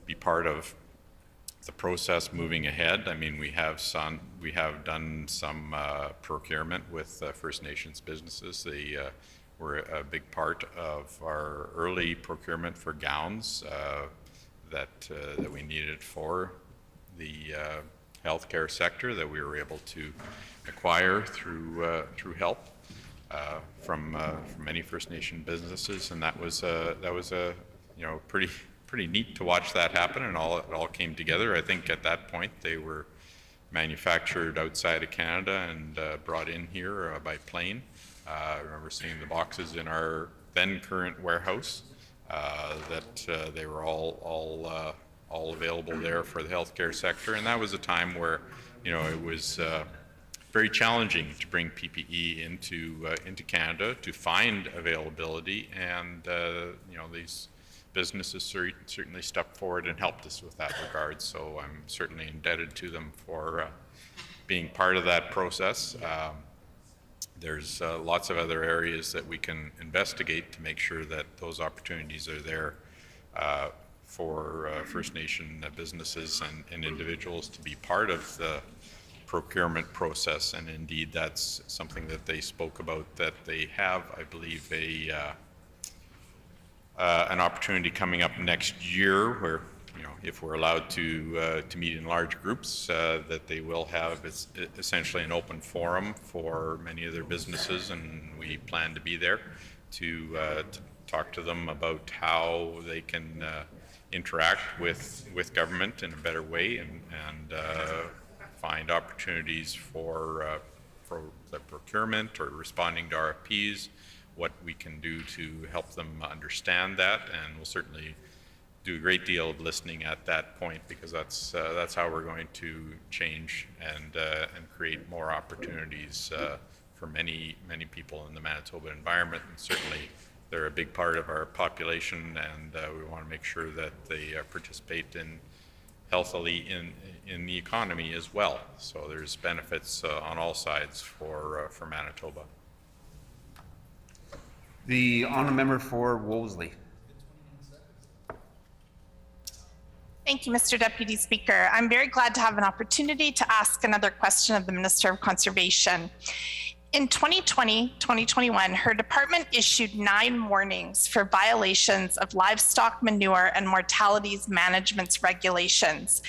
be part of the process moving ahead. I mean, we have done some procurement with First Nations businesses. They were a big part of our early procurement for gowns that we needed for the healthcare sector that we were able to acquire through help from many First Nation businesses, and that was a pretty neat to watch that happen, and it all came together. I think at that point they were manufactured outside of Canada and brought in here by plane. I remember seeing the boxes in our then current warehouse that they were all available there for the healthcare sector, and that was a time where it was very challenging to bring PPE into Canada, to find availability, and these businesses certainly stepped forward and helped us with that regard. So I'm certainly indebted to them for being part of that process. There's lots of other areas that we can investigate to make sure that those opportunities are there for First Nation businesses and individuals to be part of the procurement process. And indeed, that's something that they spoke about, that they have, I believe, an opportunity coming up next year where, you know, if we're allowed to meet in large groups, that they will have essentially an open forum for many of their businesses, and we plan to be there to talk to them about how they can interact with government in a better way and find opportunities for the procurement or responding to RFPs, what we can do to help them understand that, and we'll certainly do a great deal of listening at that point, because that's how we're going to change and create more opportunities for many people in the Manitoba environment. And certainly they're a big part of our population, and we want to make sure that they participate healthily in the economy as well. So there's benefits on all sides for Manitoba. The honourable member for Wolseley. Thank you, Mr. Deputy Speaker. I'm very glad to have an opportunity to ask another question of the Minister of Conservation. In 2020-2021, her department issued 9 warnings for violations of livestock manure and mortalities management regulations.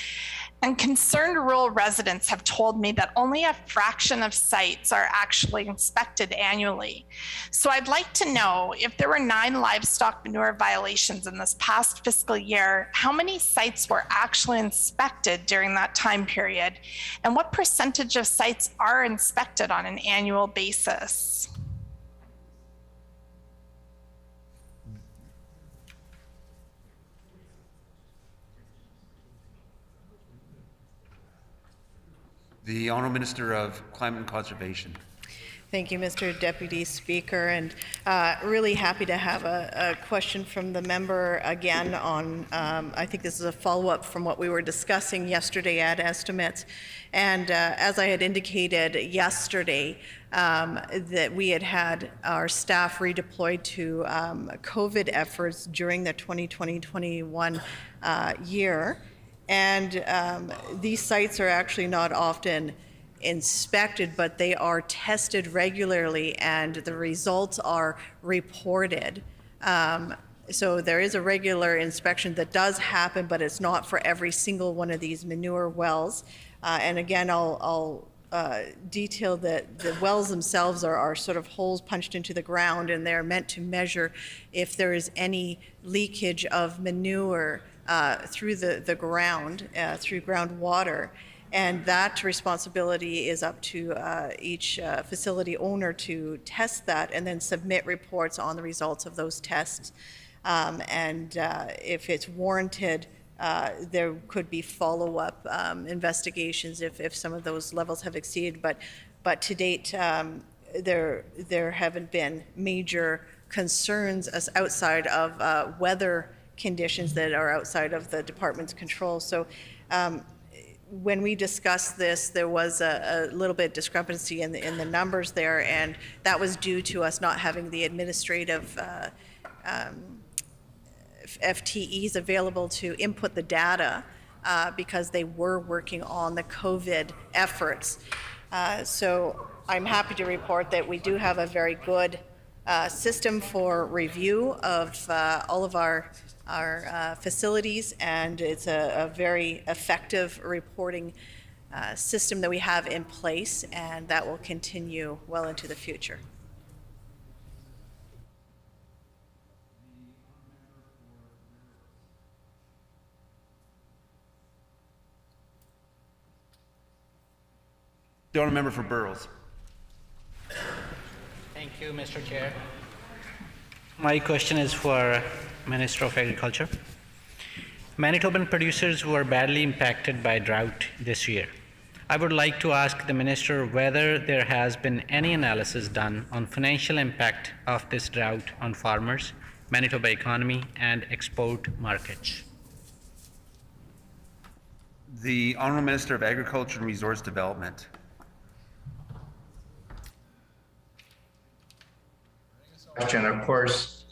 And concerned rural residents have told me that only a fraction of sites are actually inspected annually. So I'd like to know, if there were 9 livestock manure violations in this past fiscal year, how many sites were actually inspected during that time period? And what percentage of sites are inspected on an annual basis? The Honourable Minister of Climate and Conservation. Thank you, Mr. Deputy Speaker, and really happy to have a question from the member again on, I think this is a follow-up from what we were discussing yesterday at estimates. And as I had indicated yesterday, that we had our staff redeployed to COVID efforts during the 2020-21 year. And these sites are actually not often inspected, but they are tested regularly and the results are reported. So there is a regular inspection that does happen, but it's not for every single one of these manure wells. And again, I'll detail that the wells themselves are sort of holes punched into the ground, and they're meant to measure if there is any leakage of manure through the ground, through groundwater. And that responsibility is up to each facility owner to test that and then submit reports on the results of those tests. And if it's warranted, there could be follow-up investigations if some of those levels have exceeded. But to date, there haven't been major concerns as outside of weather conditions that are outside of the department's control. So when we discussed this, there was a little bit of discrepancy in the numbers there, and that was due to us not having the administrative FTEs available to input the data because they were working on the COVID efforts. So I'm happy to report that we do have a very good system for review of all of our facilities, and it's a very effective reporting system that we have in place, and that will continue well into the future. The honourable member for Burroughs. Thank you, Mr. Chair. My question is for Minister of Agriculture. Manitoban producers were badly impacted by drought this year. I would like to ask the Minister whether there has been any analysis done on financial impact of this drought on farmers Manitoba economy and export markets. The Honourable Minister of Agriculture and Resource Development. And of course,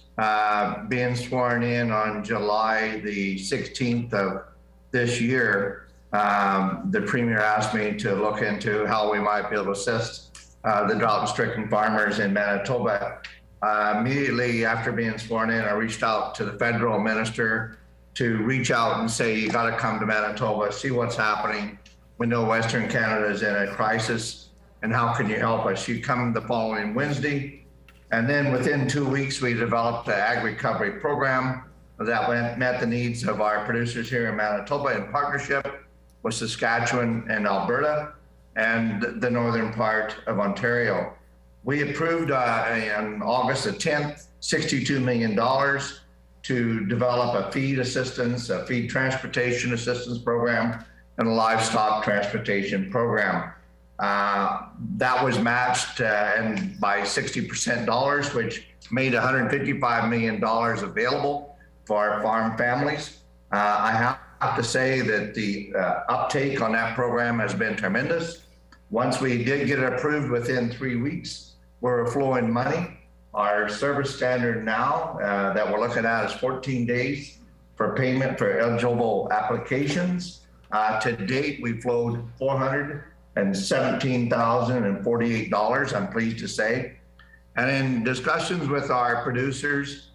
being sworn in on July the 16th of this year, the Premier asked me to look into how we might be able to assist the drought-stricken farmers in Manitoba. Immediately after being sworn in, I reached out to the federal minister to reach out and say, you got to come to Manitoba, see what's happening. We know Western Canada is in a crisis, and how can you help us? She come the following Wednesday, and then within 2 weeks, we developed an ag recovery program that met the needs of our producers here in Manitoba in partnership with Saskatchewan and Alberta and the northern part of Ontario. We approved on August the 10th, $62 million to develop a feed assistance, a feed transportation assistance program, and a livestock transportation program. That was matched and by 60% dollars, which made $155 million available for our farm families. I have to say that the uptake on that program has been tremendous. Once we did get it approved within 3 weeks, we're flowing money. Our service standard now that we're looking at is 14 days for payment for eligible applications. To date, we flowed $417,048, I'm pleased to say. And in discussions with our producers,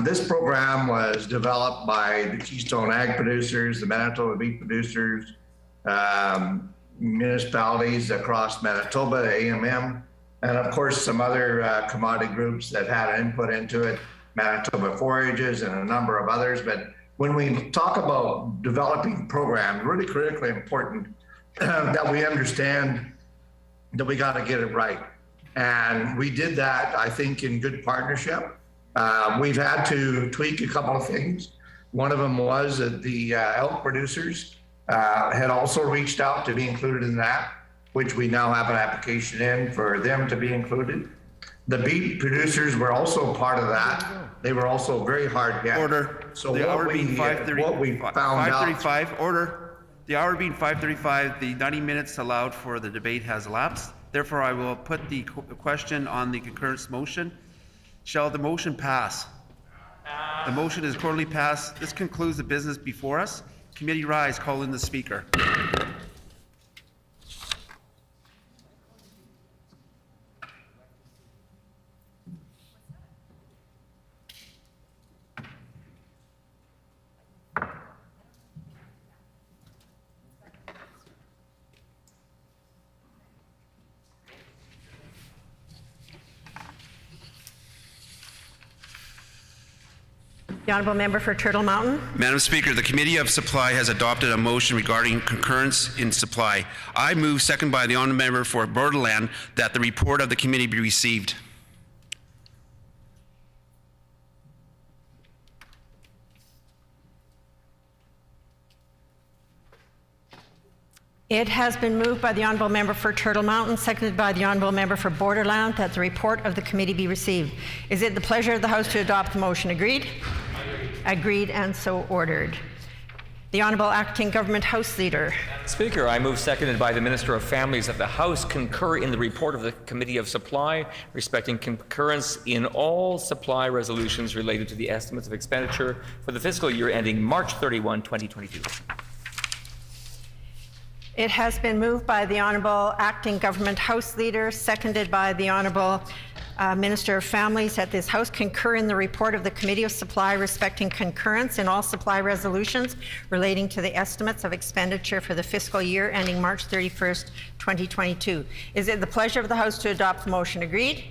this program was developed by the Keystone Ag producers, the Manitoba beef producers, municipalities across Manitoba, the AMM, and of course some other commodity groups that had input into it, Manitoba Forages and a number of others. But when we talk about developing programs, really critically important that we understand that we got to get it right. And we did that, I think, in good partnership. We've had to tweak a couple of things. One of them was that the elk producers had also reached out to be included in that, which we now have an application in for them to be included. The beef producers were also part of that. They were also very hard hit. Order. So the hour being 5:30. What we found 5:35. Order. The hour being 5:35. The 90 minutes allowed for the debate has elapsed. Therefore, I will put the question on the concurrence motion. Shall the motion pass? The motion is accordingly passed. This concludes the business before us. Committee rise. Call in the speaker. The Honourable Member for Turtle Mountain. Madam Speaker, the Committee of Supply has adopted a motion regarding concurrence in supply. I move, second by the Honourable Member for Borderland, that the report of the committee be received. It has been moved by the Honourable Member for Turtle Mountain, seconded by the Honourable Member for Borderland, that the report of the committee be received. Is it the pleasure of the House to adopt the motion? Agreed? Agreed, and so ordered. The Honourable Acting Government House Leader. Speaker, I move, seconded by the Minister of Families, that the House concur in the report of the Committee of Supply respecting concurrence in all supply resolutions related to the estimates of expenditure for the fiscal year ending March 31, 2022. It has been moved by the Honourable Acting Government House Leader, seconded by the Honourable Minister of Families, that this House concur in the report of the Committee of Supply respecting concurrence in all supply resolutions relating to the estimates of expenditure for the fiscal year ending March 31st, 2022. Is it the pleasure of the House to adopt the motion? Agreed?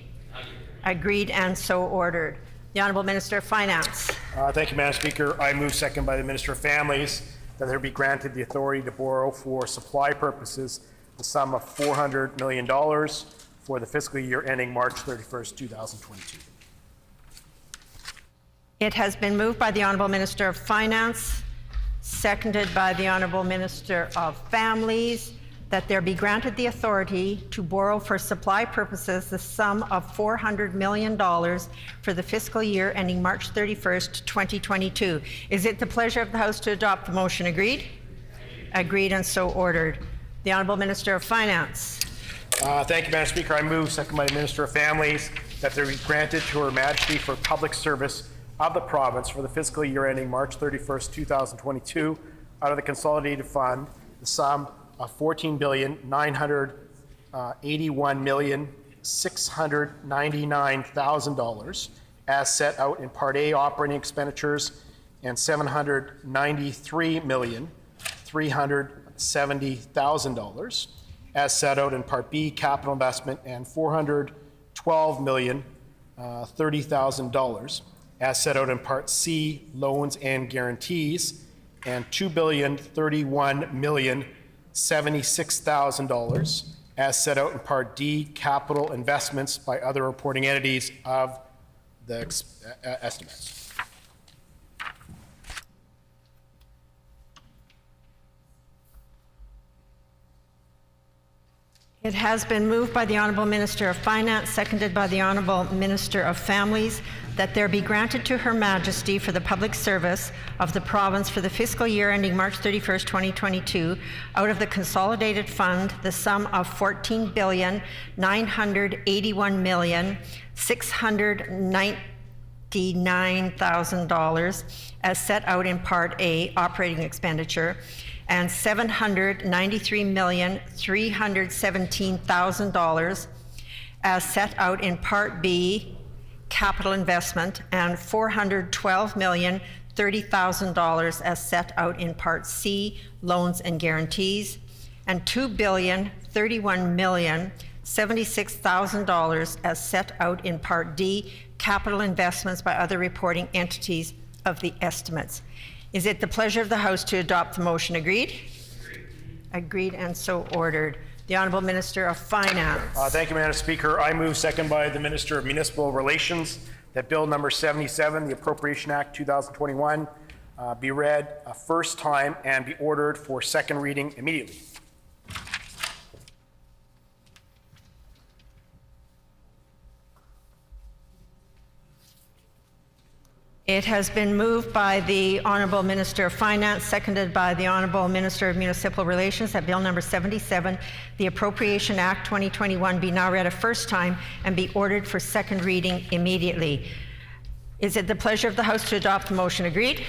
Agreed, and so ordered. The Honourable Minister of Finance. Thank you, Madam Speaker. I move, second by the Minister of Families, that there be granted the authority to borrow for supply purposes the sum of $400 million for the fiscal year ending March 31st, 2022. It has been moved by the Honourable Minister of Finance, seconded by the Honourable Minister of Families, that there be granted the authority to borrow for supply purposes the sum of $400 million for the fiscal year ending March 31st, 2022. Is it the pleasure of the House to adopt the motion? Agreed? Agreed and so ordered. The Honourable Minister of Finance. Thank you, Madam Speaker. I move, second by the Minister of Families, that there be granted to Her Majesty for public service of the province for the fiscal year ending March 31st, 2022, out of the Consolidated Fund, the sum of $14,981,699,000 as set out in Part A operating expenditures and $793,370,000 as set out in Part B capital investment and $412,030,000 as set out in Part C loans and guarantees and $2,031,076,000 as set out in Part D capital investments by other reporting entities of the estimates. It has been moved by the Honourable Minister of Finance, seconded by the Honourable Minister of Families, that there be granted to Her Majesty for the public service of the province for the fiscal year ending March 31st, 2022, out of the Consolidated Fund, the sum of $14,981,699,000 as set out in Part A operating expenditure and $793,317,000 as set out in Part B capital investment and $412,030,000 as set out in Part C loans and guarantees and $2,031,076,000 as set out in Part D capital investments by other reporting entities of the estimates. Is it the pleasure of the House to adopt the motion? Agreed? Agreed and so ordered. The Honourable Minister of Finance. Thank you, Madam Speaker. I move, second by the Minister of Municipal Relations, that Bill number 77, the Appropriation Act 2021, be read a first time and be ordered for second reading immediately. It has been moved by the Honourable Minister of Finance, seconded by the Honourable Minister of Municipal Relations, that Bill number 77, the Appropriation Act 2021, be now read a first time and be ordered for second reading immediately. Is it the pleasure of the House to adopt the motion? Agreed?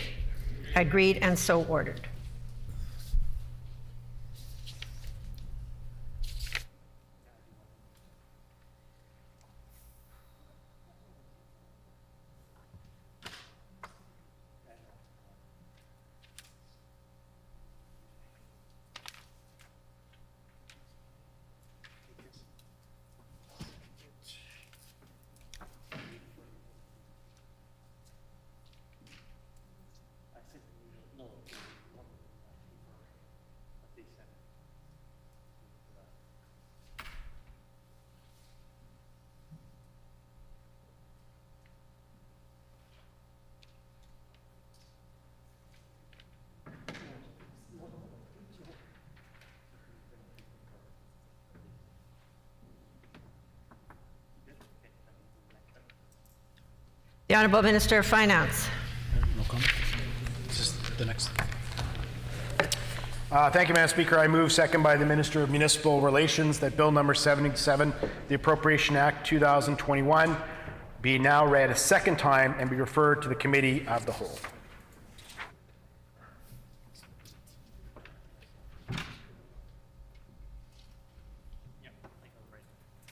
Agreed and so ordered. The Honourable Minister of Finance. No comment. This is the next. Thank you, Madam Speaker. I move, second by the Minister of Municipal Relations, that Bill number 77, the Appropriation Act 2021, be now read a second time and be referred to the Committee of the Whole.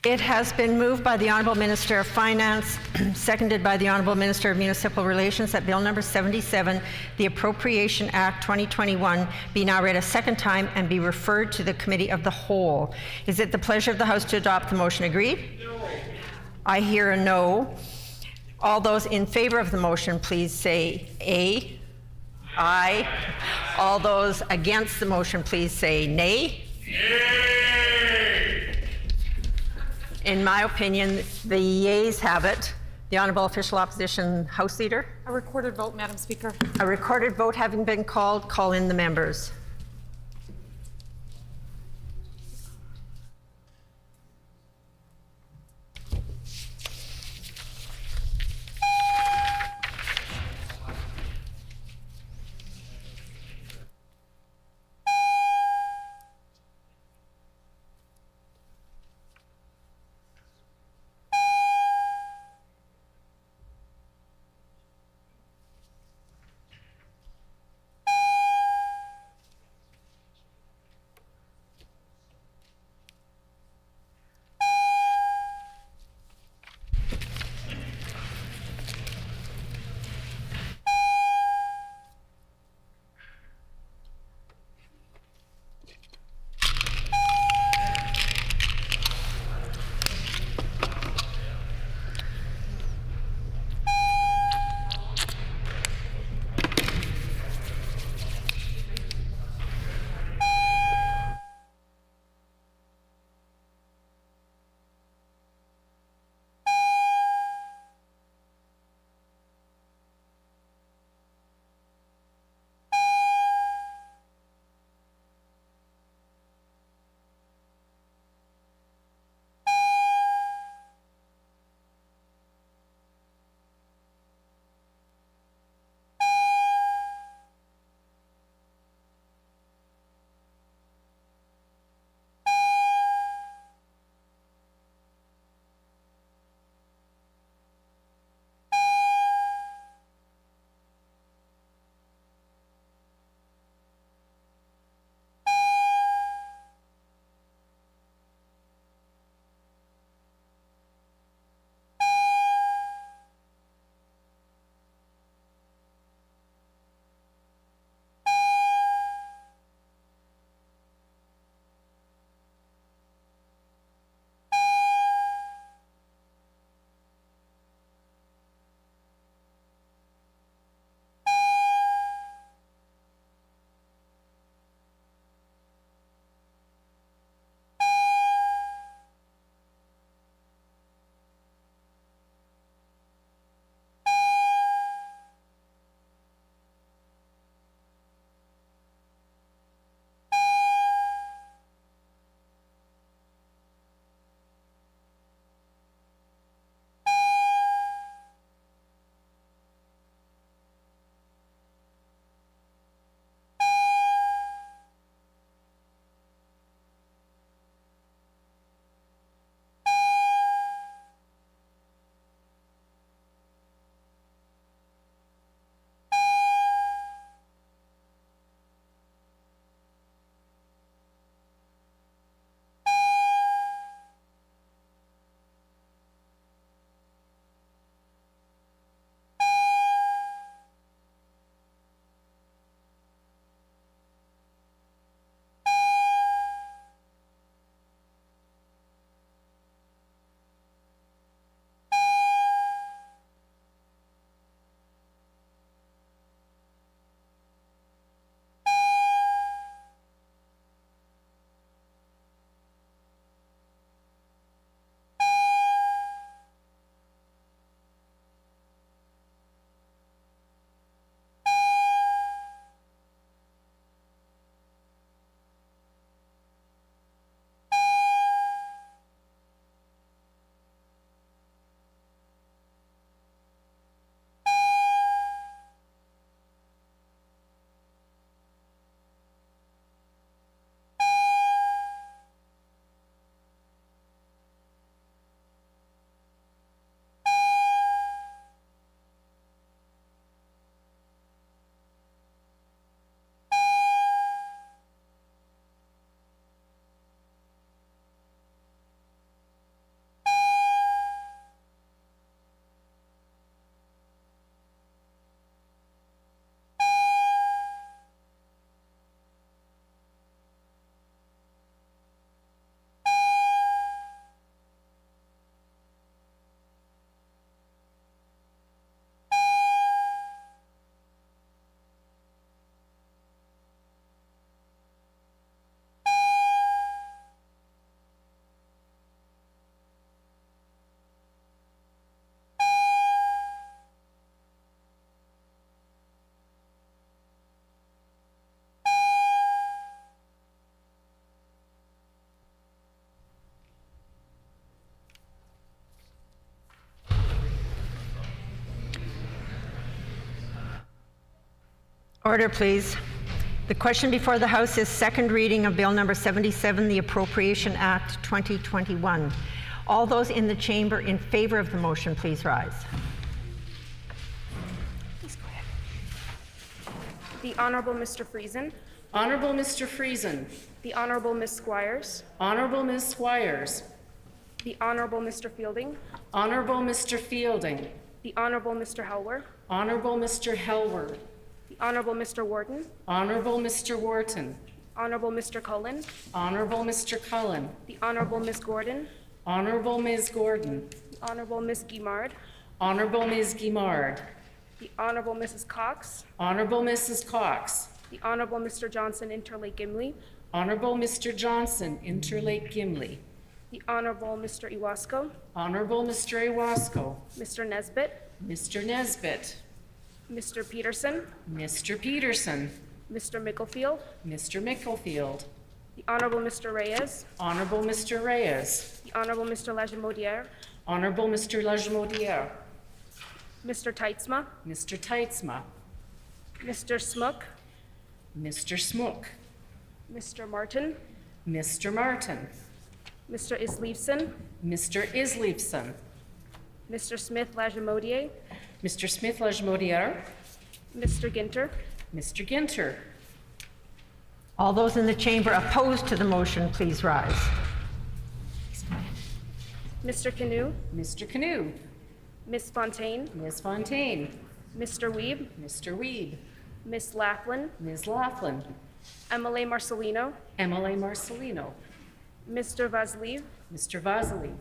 It has been moved by the Honourable Minister of Finance, seconded by the Honourable Minister of Municipal Relations, that Bill number 77, the Appropriation Act 2021, be now read a second time and be referred to the Committee of the Whole. Is it the pleasure of the House to adopt the motion? Agreed? No. I hear a no. All those in favour of the motion, please say aye. Aye. All those against the motion, please say nay. In my opinion, the yeas have it. The Honourable Official Opposition House Leader. A recorded vote, Madam Speaker. A recorded vote having been called, call in the members. Order, please. The question before the House is second reading of Bill number 77, the Appropriation Act 2021. All those in the chamber in favor of the motion, please rise. The Honourable Mr. Friesen. Honourable Mr. Friesen. The Honourable Ms. Squires. Honourable Ms. Squires. The Honourable Mr. Fielding. Honourable Mr. Fielding. The Honourable Mr. Helwer. Honourable Mr. Helwer. The Honourable Mr. Wharton. Honourable Mr. Wharton. Honourable Mr. Cullen. Honourable Mr. Cullen. The Honourable Ms. Gordon. Honourable Ms. Gordon. The Honourable Ms. Guimard. Honourable Ms. Guimard. The Honourable Mrs. Cox. Honourable Mrs. Cox. The Honourable Mr. Johnson Interlake Gimli. Honourable Mr. Johnson Interlake Gimli. The Honourable Mr. Iwasko. Honourable Mr. Iwasko. Mr. Nesbitt. Mr. Nesbitt. Mr. Peterson. Mr. Peterson. Mr. Micklefield. Mr. Micklefield. The Honourable Mr. Reyes. Honourable Mr. Reyes. The Honourable Mr. Lajimodiere. Honourable Mr. Lajimodiere. Mr. Teitzma. Mr. Teitzma. Mr. Smook. Mr. Smook. Mr. Martin. Mr. Martin. Mr. Isleifson. Mr. Isleifson. Mr. Smith Lajimodiere. Mr. Smith Lajimodiere. Mr. Ginter. Mr. Ginter. All those in the chamber opposed to the motion, please rise. Mr. Canoe. Mr. Canoe. Miss Fontaine. Ms. Fontaine. Mr. Weeb. Mr. Weeb. Miss Laughlin. Ms. Laughlin. MLA Marcelino. MLA Marcelino. Mr. Vasiliv. Mr. Vasily.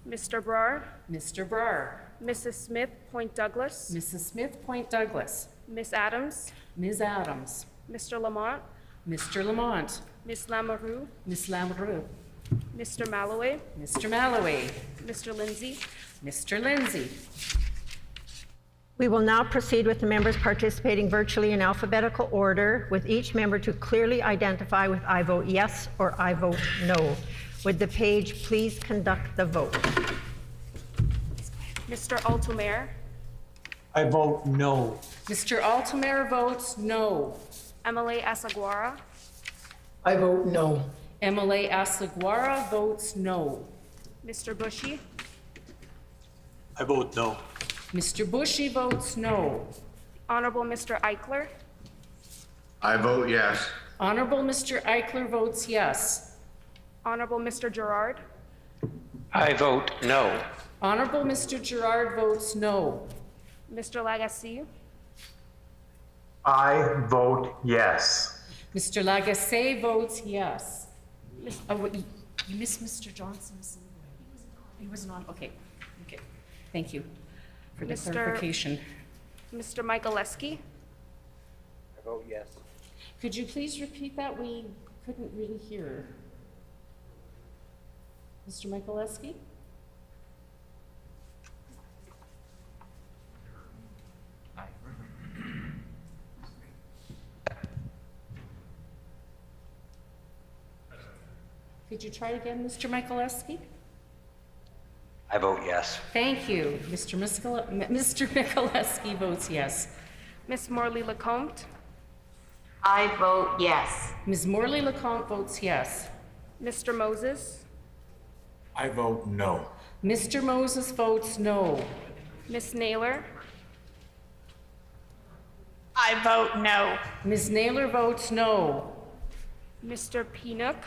Mr. Brar. Mr. Brar. Mrs. Smith Point Douglas. Mrs. Smith Point Douglas. Miss Adams. Ms. Adams. Mr. Lamont. Mr. Lamont. Miss Lamoureux. Miss Lamoureux. Mr. Malloway. Mr. Malloway. Mr. Lindsay. Mr. Lindsay. We will now proceed with the members participating virtually in alphabetical order, with each member to clearly identify with "I vote yes" or "I vote no." Would the page please conduct the vote? Mr. Altomayor. I vote no. Mr. Altomayor votes no. MLA Asaguara. I vote no. MLA Asaguara votes no. Mr. Bushy. I vote no. Mr. Bushy votes no. Honorable Mr. Eichler. I vote yes. Honorable Mr. Eichler votes yes. Honorable Mr. Gerard. I vote no. Honorable Mr. Gerard votes no. Mr. Lagacé. I vote yes. Mr. Lagacé votes yes. Oh, wait, you missed Mr. Johnson. He wasn't on. Okay. Okay. Thank you for the clarification. Mr. Michaeleski. I vote yes. Could you please repeat that? We couldn't really hear. Mr. Michaeleski? Could you try again, Mr. Michaeleski? I vote yes. Thank you. Mr. Michaeleski votes yes. Miss Morley Lecomte. I vote yes. Ms. Morley Lecomte votes yes. Mr. Moses. I vote no. Mr. Moses votes no. Miss Naylor. I vote no. Ms. Naylor votes no. Mr. Pinnock.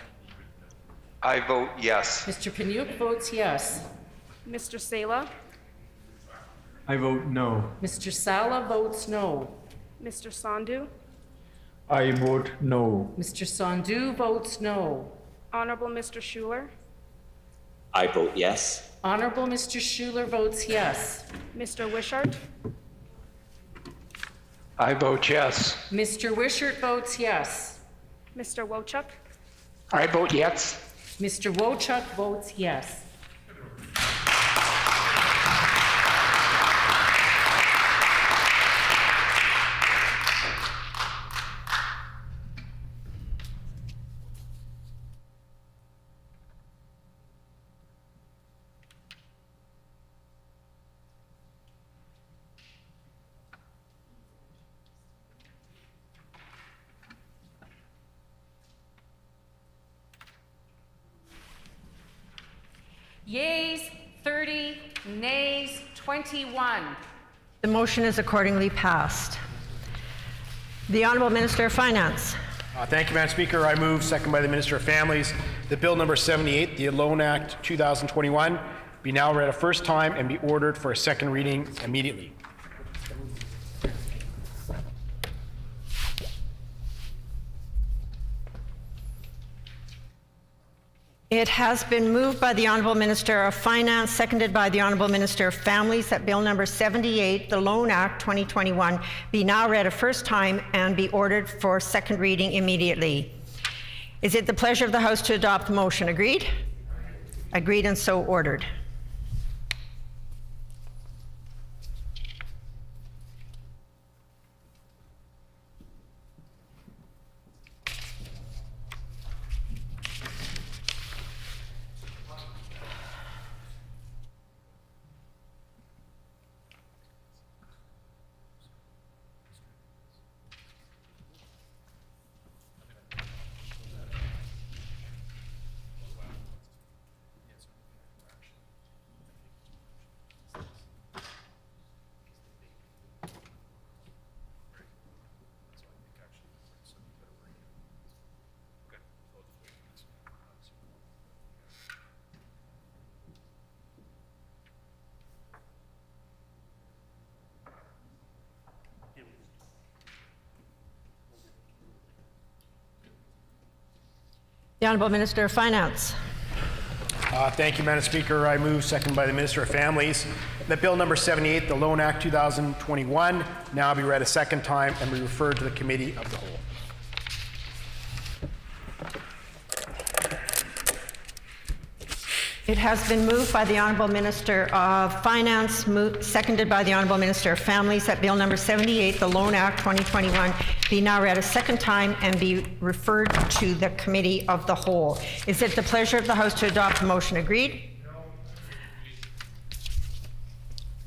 I vote yes. Mr. Pinnock votes yes. Mr. Sala. I vote no. Mr. Sala votes no. Mr. Sandhu. I vote no. Mr. Sandhu votes no. Honorable Mr. Schuler. I vote yes. Honorable Mr. Schuler votes yes. Mr. Wishart. I vote yes. Mr. Wishart votes yes. Mr. Wochuk. I vote yes. Mr. Wochuk votes yes. Nays 21. The motion is accordingly passed. The Honourable Minister of Finance. Thank you, Madam Speaker. I move, second by the Minister of Families, that Bill number 78, the Loan Act 2021, be now read a first time and be ordered for a second reading immediately. It has been moved by the Honourable Minister of Finance, seconded by the Honourable Minister of Families, that Bill number 78, the Loan Act 2021, be now read a first time and be ordered for second reading immediately. Is it the pleasure of the House to adopt the motion? Agreed? Agreed and so ordered. The Honourable Minister of Finance. Thank you, Madam Speaker. I move, second by the Minister of Families, that Bill number 78, the Loan Act 2021, now be read a second time and be referred to the Committee of the Whole. It has been moved by the Honourable Minister of Finance, seconded by the Honourable Minister of Families, that Bill number 78, the Loan Act 2021, be now read a second time and be referred to the Committee of the Whole. Is it the pleasure of the House to adopt the motion? Agreed? No.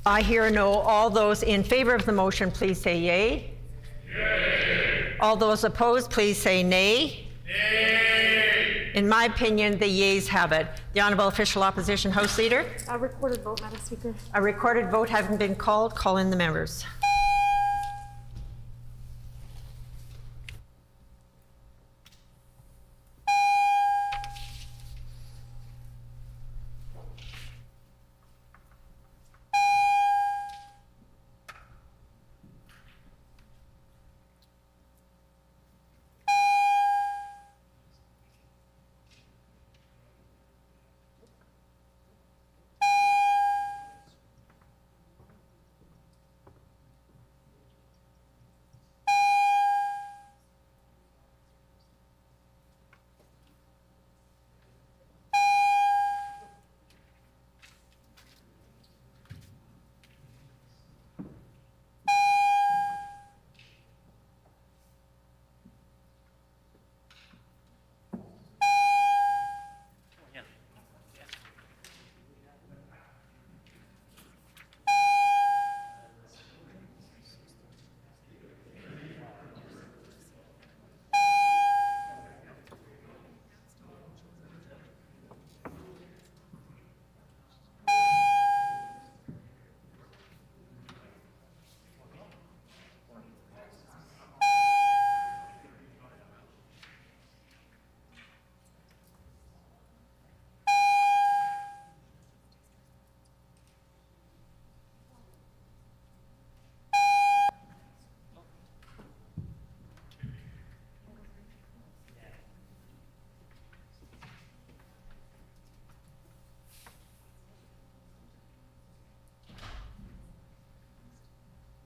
I hear a no. All those in favour of the motion, please say yea. Yay. All those opposed, please say nay. Nay. In my opinion, the yeas have it. The Honourable Official Opposition House Leader. A recorded vote, Madam Speaker. A recorded vote having been called, call in the members.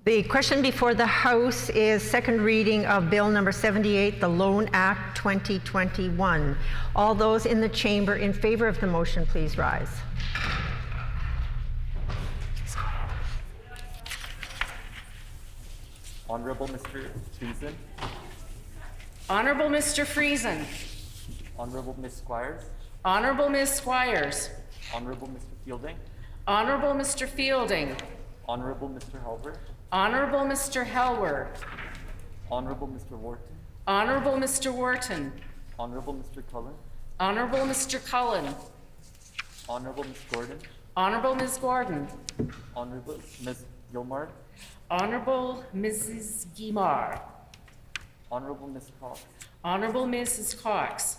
The question before the House is second reading of Bill number 78, the Loan Act 2021. All those in the chamber in favor of the motion, please rise. Honourable Mr. Friesen. Honourable Mr. Friesen. Honourable Ms. Squires. Honourable Ms. Squires. Honourable Mr. Fielding. Honourable Mr. Fielding. Honourable Mr. Halbert. Honourable Mr. Helwer. Honourable Mr. Wharton. Honourable Mr. Wharton. Honourable Mr. Cullen. Honourable Mr. Cullen. Honourable Ms. Gordon. Honorable Ms. Gordon. Honorable Ms. Gilmore, Honorable Mrs. Gier. Honorable Ms. Cox, Honorable Mrs. Cox.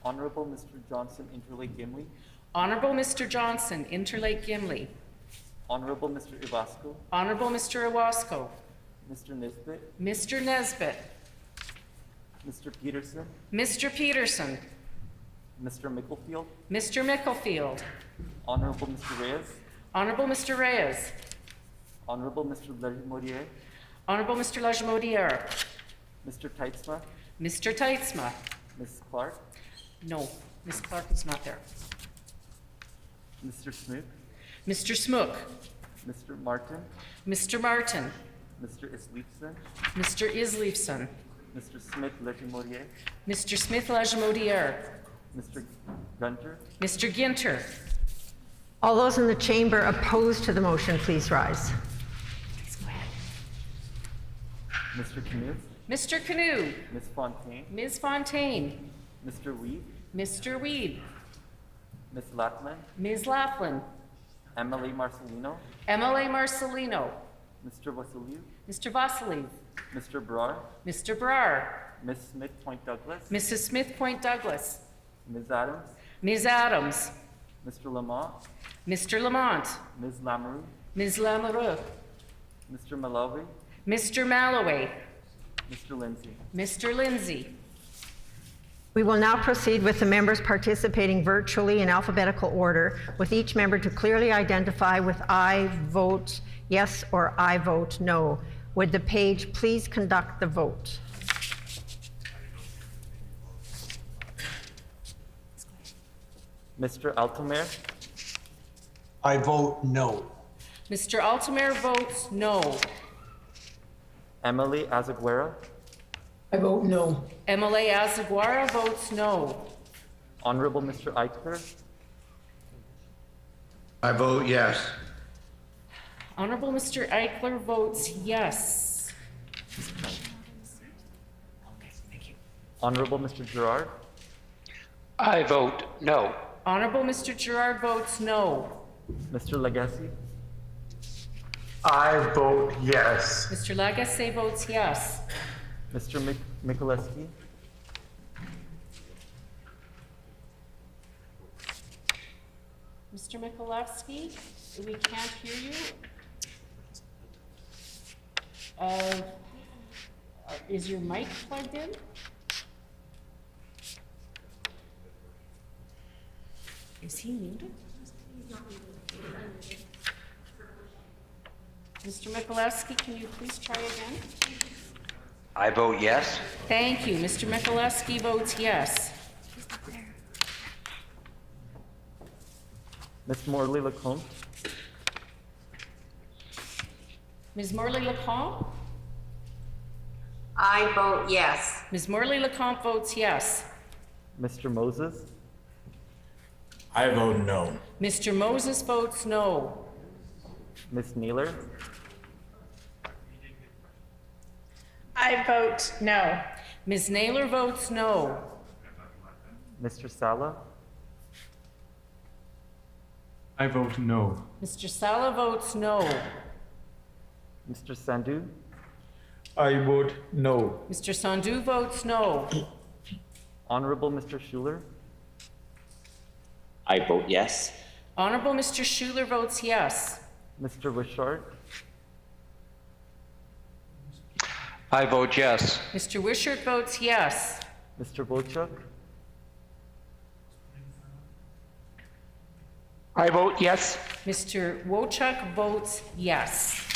Honorable Mr. Johnson Interlake Gimli, Honorable Mr. Johnson, Interlake Gimli. Honorable Mr. Ivasco, Honorable Mr. Owasco. Mr. Nisbet, Mr. Nesbitt. Mr. Peterson, Mr. Peterson. Mr. Micklefield, Mr. Micklefield. Honorable Mr. Reyes, Honorable Mr. Reyes. Honorable Mr. Legemodier, Honorable Mr. Lajmodier. Mr. Teitzma, Mr. Teitzma. Ms. Clark, No, Ms. Clark is not there. Mr. Smook, Mr. Smook. Mr. Martin, Mr. Martin. Mr. Isleifson, Mr. Isleifson. Mr. Smith Legemodier, Mr. Smith Lajmodier. Mr. Gunter, Mr. Ginter. All those in the chamber opposed to the motion, please rise. Mr. Knuth, Mr. Canoe. Ms. Fontaine, Ms. Fontaine. Mr. Weed, Mr. Weed. Ms. Laplin, Ms. Laughlin. Emily Marcelino, MLA Marcelino. Mr. Vasiliu, Mr. Vasily. Mr. Brar, Mr. Brar. Ms. Smith Point Douglas, Mrs. Smith Point Douglas. Ms. Adams, Ms. Adams. Mr. Lamont, Mr. Lamont. Ms. Lamoureux, Ms. Lamoureux. Mr. Malawi, Mr. Malloway. Mr. Lindsay. Mr. Lindsay. We will now proceed with the members participating virtually in alphabetical order, with each member to clearly identify with I vote yes or I vote no. Would the page please conduct the vote? Mr. Altomer, I vote no. Mr. Altomer votes no. Emily Azaguera, I vote no. MLA Azaguara votes no. Honorable Mr. Eichler, I vote yes. Honorable Mr. Eichler votes yes. Honorable Mr. Gerard, I vote no. Honorable Mr. Gerard votes no. Mr. Legacy, I vote yes. Mr. Lagasse votes yes. Mr. Mikuleski, Mr. Mikulewski, we can't hear you. Is your mic plugged in? Is he muted? Mr. Mikulewski, can you please try again? I vote yes. Thank you. Mr. Mikulewski votes yes. Ms. Morley Lacombe, Ms. Morley Lacombe? I vote yes. Ms. Morley Lacombe votes yes. Mr. Moses, I vote no. Mr. Moses votes no. Ms. Neeler, I vote no. Ms. Naylor votes no. Mr. Sala, I vote no. Mr. Sala votes no. Mr. Sandhu, I vote no. Mr. Sandhu votes no. Honorable Mr. Schuler, I vote yes. Honorable Mr. Schuler votes yes. Mr. Wishart, I vote yes. Mr. Wishart votes yes. Mr. Bochuk, I vote yes. Mr. Wochuk votes yes.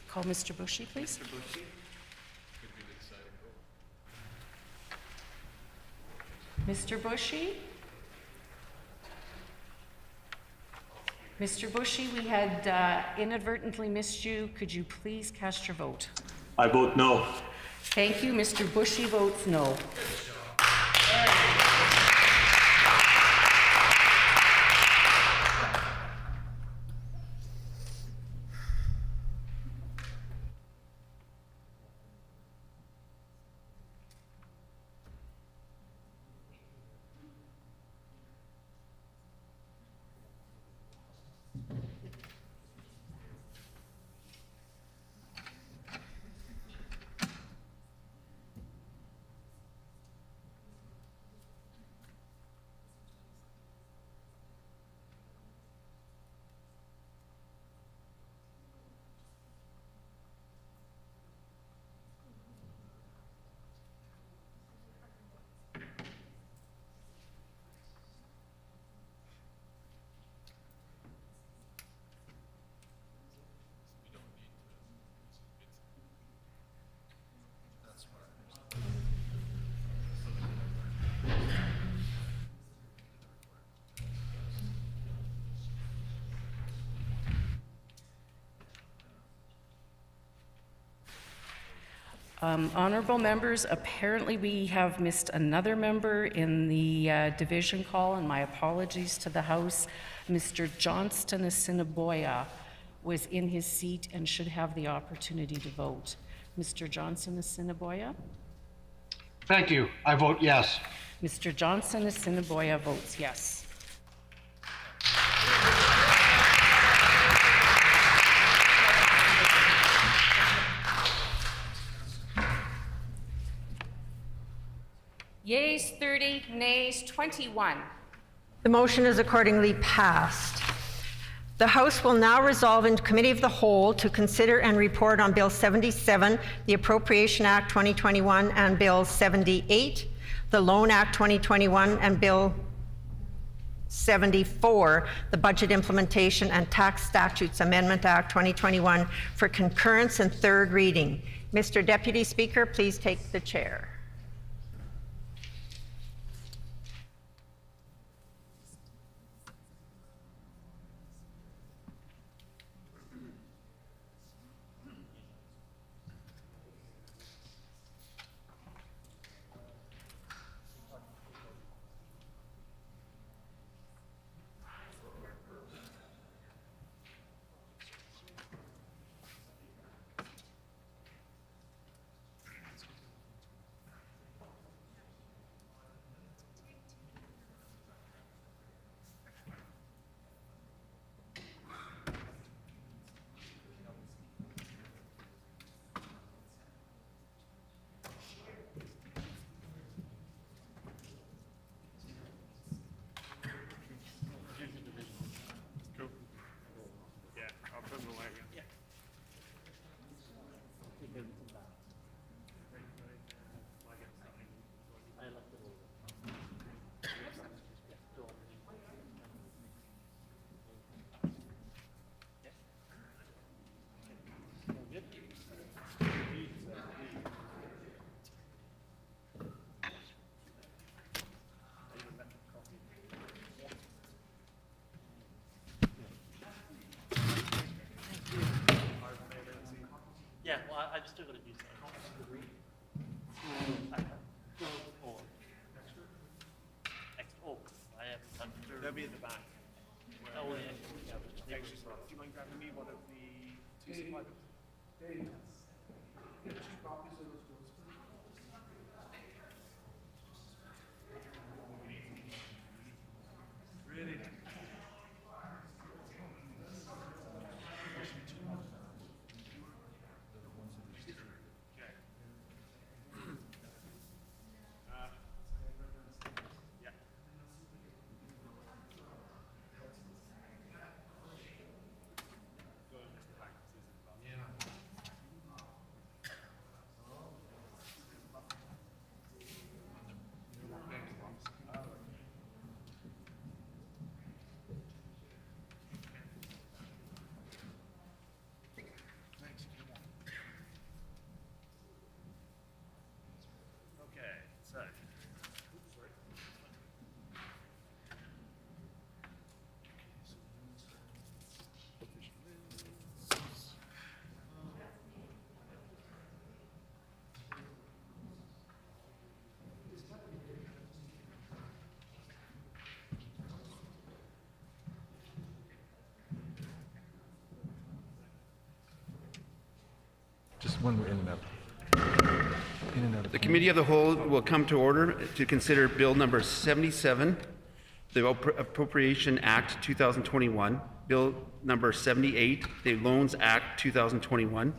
Call Mr. Bushy, please. Mr. Bushy? Mr. Bushy, we had inadvertently missed you. Could you please cast your vote? I vote no. Thank you. Mr. Bushy votes no. Honorable members, apparently we have missed another member in the division call, and my apologies to the House. Mr. Johnston Assiniboia was in his seat and should have the opportunity to vote. Mr. Johnson Assiniboia? Thank you. I vote yes. Mr. Johnson Assiniboia votes yes. Yeas 30, nays 21. The motion is accordingly passed. The House will now resolve in Committee of the Whole to consider and report on Bill 77, the Appropriation Act 2021, and Bill 78, the Loan Act 2021, and Bill 74, the Budget Implementation and Tax Statutes Amendment Act 2021, for concurrence and third reading. Mr. Deputy Speaker, please take the chair. Yeah, well, I'm still going to use that. I have time. They'll be at the back. Oh, yeah. Do you mind grabbing me one of the two supplies? Really? when we're in and out. In and out of The Committee of the Whole will come to order to consider Bill number 77, the Appropriation Act 2021, Bill number 78, the Loans Act 2021,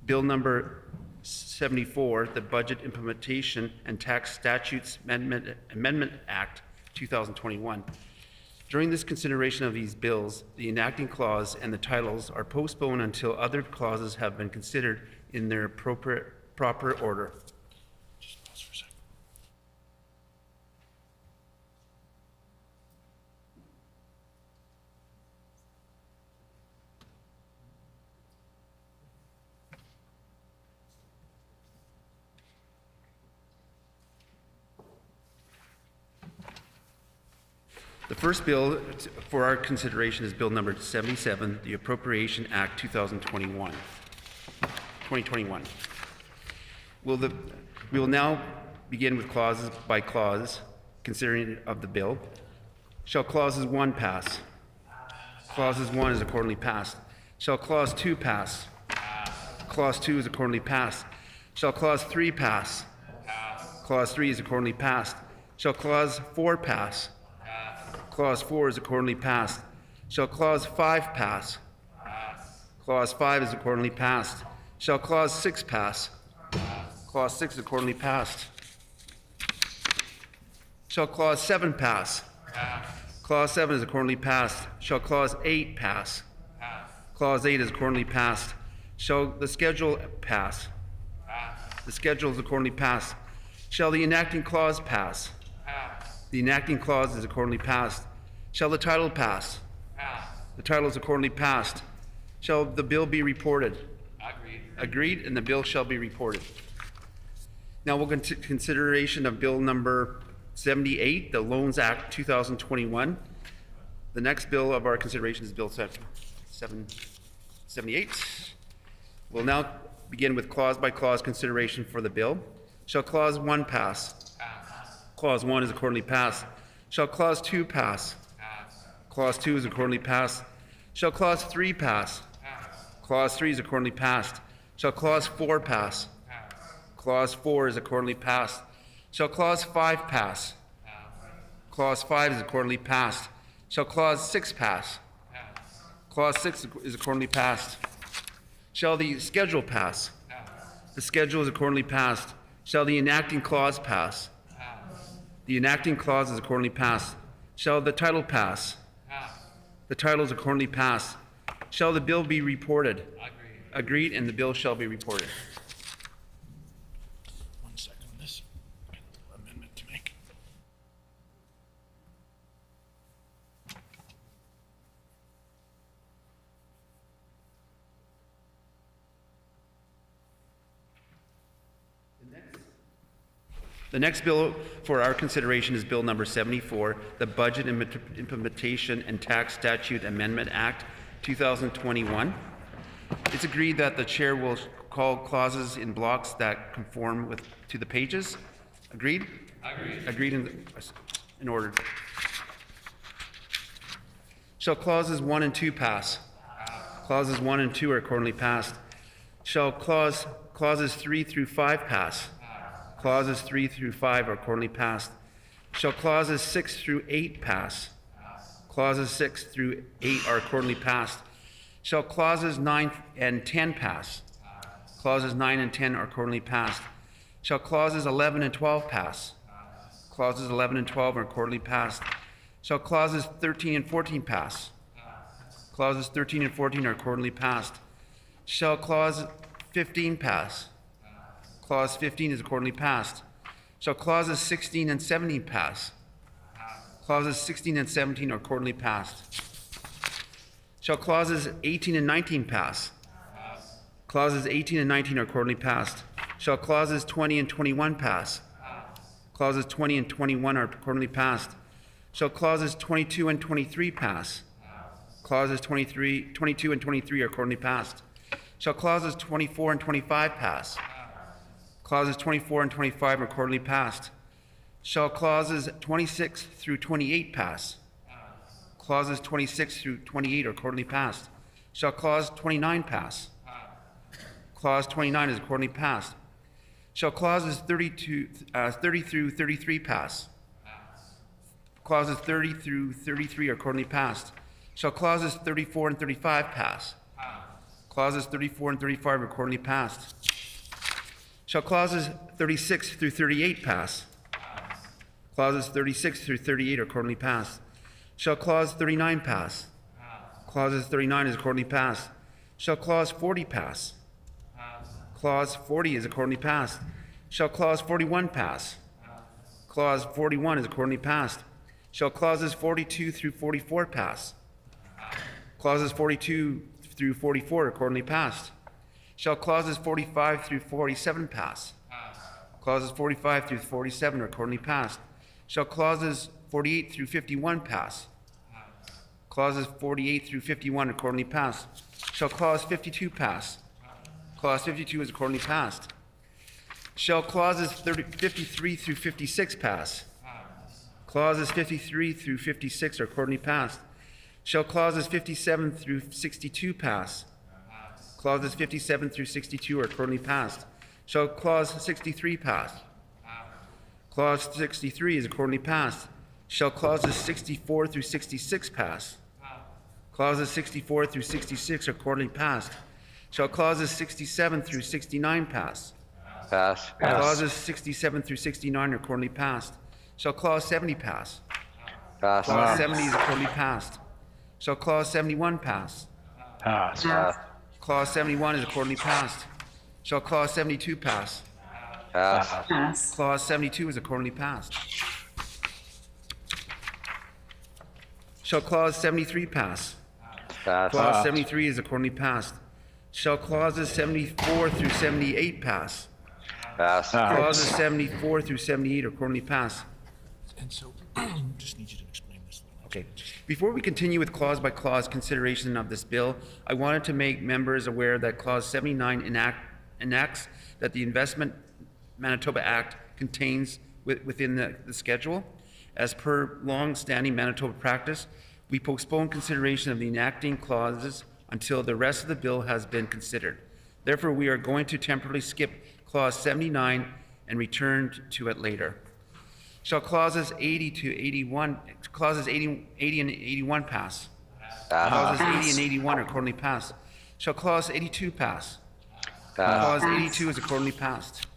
Bill number 74, the Budget Implementation and Tax Statutes Amendment Act 2021. During this consideration of these bills, the enacting clause and the titles are postponed until other clauses have been considered in their proper order. Just pause for a second. The first bill for our consideration is Bill number 77, the Appropriation Act 2021. We will now begin with clauses by clause considering of the bill. Shall clauses 1 pass? Clauses 1 is accordingly passed. Shall clause 2 pass? Clause 2 is accordingly passed. Shall clause 3 pass? Clause 3 is accordingly passed. Shall clause 4 pass? Clause 4 is accordingly passed. Shall clause 5 pass? Clause 5 is accordingly passed. Shall clause 6 pass? Clause 6 is accordingly passed. Shall clause 7 pass? Clause 7 is accordingly passed. Shall clause 8 pass? Clause 8 is accordingly passed. Shall the schedule pass? The schedule is accordingly passed. Shall the enacting clause pass? The enacting clause is accordingly passed. Shall the title pass? The title is accordingly passed. Shall the bill be reported? Agreed, and the bill shall be reported. Now we'll go to consideration of Bill number 78, the Loans Act 2021. The next bill of our consideration is Bill 78. We'll now begin with clause by clause consideration for the bill. Shall clause 1 pass? Clause 1 is accordingly passed. Shall clause 2 pass? Clause 2 is accordingly passed. Shall clause 3 pass? Clause 3 is accordingly passed. Shall clause 4 pass? Clause 4 is accordingly passed. Shall clause 5 pass? Clause 5 is accordingly passed. Shall clause 6 pass? Clause 6 is accordingly passed. Shall the schedule pass? The schedule is accordingly passed. Shall the enacting clause pass? The enacting clause is accordingly passed. Shall the title pass? The title is accordingly passed. Shall the bill be reported? Agreed, and the bill shall be reported. One second on this. I got a little amendment to make. The next bill for our consideration is Bill number 74, the Budget Implementation and Tax Statute Amendment Act 2021. It's agreed that the chair will call clauses in blocks that conform to the pages. Agreed? Agreed in order. Shall clauses 1 and 2 pass? Clauses 1 and 2 are accordingly passed. Shall clauses 3 through 5 pass? Clauses 3 through 5 are accordingly passed. Shall clauses 6 through 8 pass? Clauses 6 through 8 are accordingly passed. Shall clauses 9 and 10 pass? Clauses 9 and 10 are accordingly passed. Shall clauses 11 and 12 pass? Clauses 11 and 12 are accordingly passed. Shall clauses 13 and 14 pass? Clauses 13 and 14 are accordingly passed. Shall clause 15 pass? Clause 15 is accordingly passed. Shall clauses 16 and 17 pass? Clauses 16 and 17 are accordingly passed. Shall clauses 18 and 19 pass? Clauses 18 and 19 are accordingly passed. Shall clauses 20 and 21 pass? Clauses 20 and 21 are accordingly passed. Shall clauses 22 and 23 pass? Clauses 22 and 23 are accordingly passed. Shall clauses 24 and 25 pass? Clauses 24 and 25 are accordingly passed. Shall clauses 26 through 28 pass? Clauses 26 through 28 are accordingly passed. Shall clause 29 pass? Clause 29 is accordingly passed. Shall clauses 30 through 33 pass? Clauses 30 through 33 are accordingly passed. Shall clauses 34 and 35 pass? Clauses 34 and 35 are accordingly passed. Shall clauses 36 through 38 pass? Clauses 36 through 38 are accordingly passed. Shall clause 39 pass? Clauses 39 is accordingly passed. Shall clause 40 pass? Clause 40 is accordingly passed. Shall clause 41 pass? Clause 41 is accordingly passed. Shall clauses 42 through 44 pass? Clauses 42 through 44 are accordingly passed. Shall clauses 45 through 47 pass? Clauses 45 through 47 are accordingly passed. Shall clauses 48 through 51 pass? Clauses 48 through 51 are accordingly passed. Shall clause 52 pass? Clause 52 is accordingly passed. Shall clauses 53 through 56 pass? Clauses 53 through 56 are accordingly passed. Shall clauses 57 through 62 pass? Clauses 57 through 62 are accordingly passed. Shall clause 63 pass? Clause 63 is accordingly passed. Shall clauses 64 through 66 pass? Clauses 64 through 66 are accordingly passed. Shall clauses 67 through 69 pass? Pass. Clauses 67 through 69 are accordingly passed. Shall clause 70 pass? Pass. Clause 70 is accordingly passed. Shall clause 71 pass? Pass. Clause 71 is accordingly passed. Shall clause 72 pass? Pass. Clause 72 is accordingly passed. Shall clause 73 pass? Pass. Clause 73 is accordingly passed. Shall clauses 74 through 78 pass? Pass. Clauses 74 through 78 are accordingly passed. And so, just need you to explain this. Okay. Before we continue with clause by clause consideration of this bill, I wanted to make members aware that Clause 79 enacts that the Investment Manitoba Act contains within the schedule. As per long-standing Manitoba practice, we postpone consideration of the enacting clauses until the rest of the bill has been considered. Therefore, we are going to temporarily skip Clause 79 and return to it later. Shall clauses 80 and 81 pass? Clauses 80 and 81 are accordingly passed. Shall clause 82 pass? Clause 82 is accordingly passed.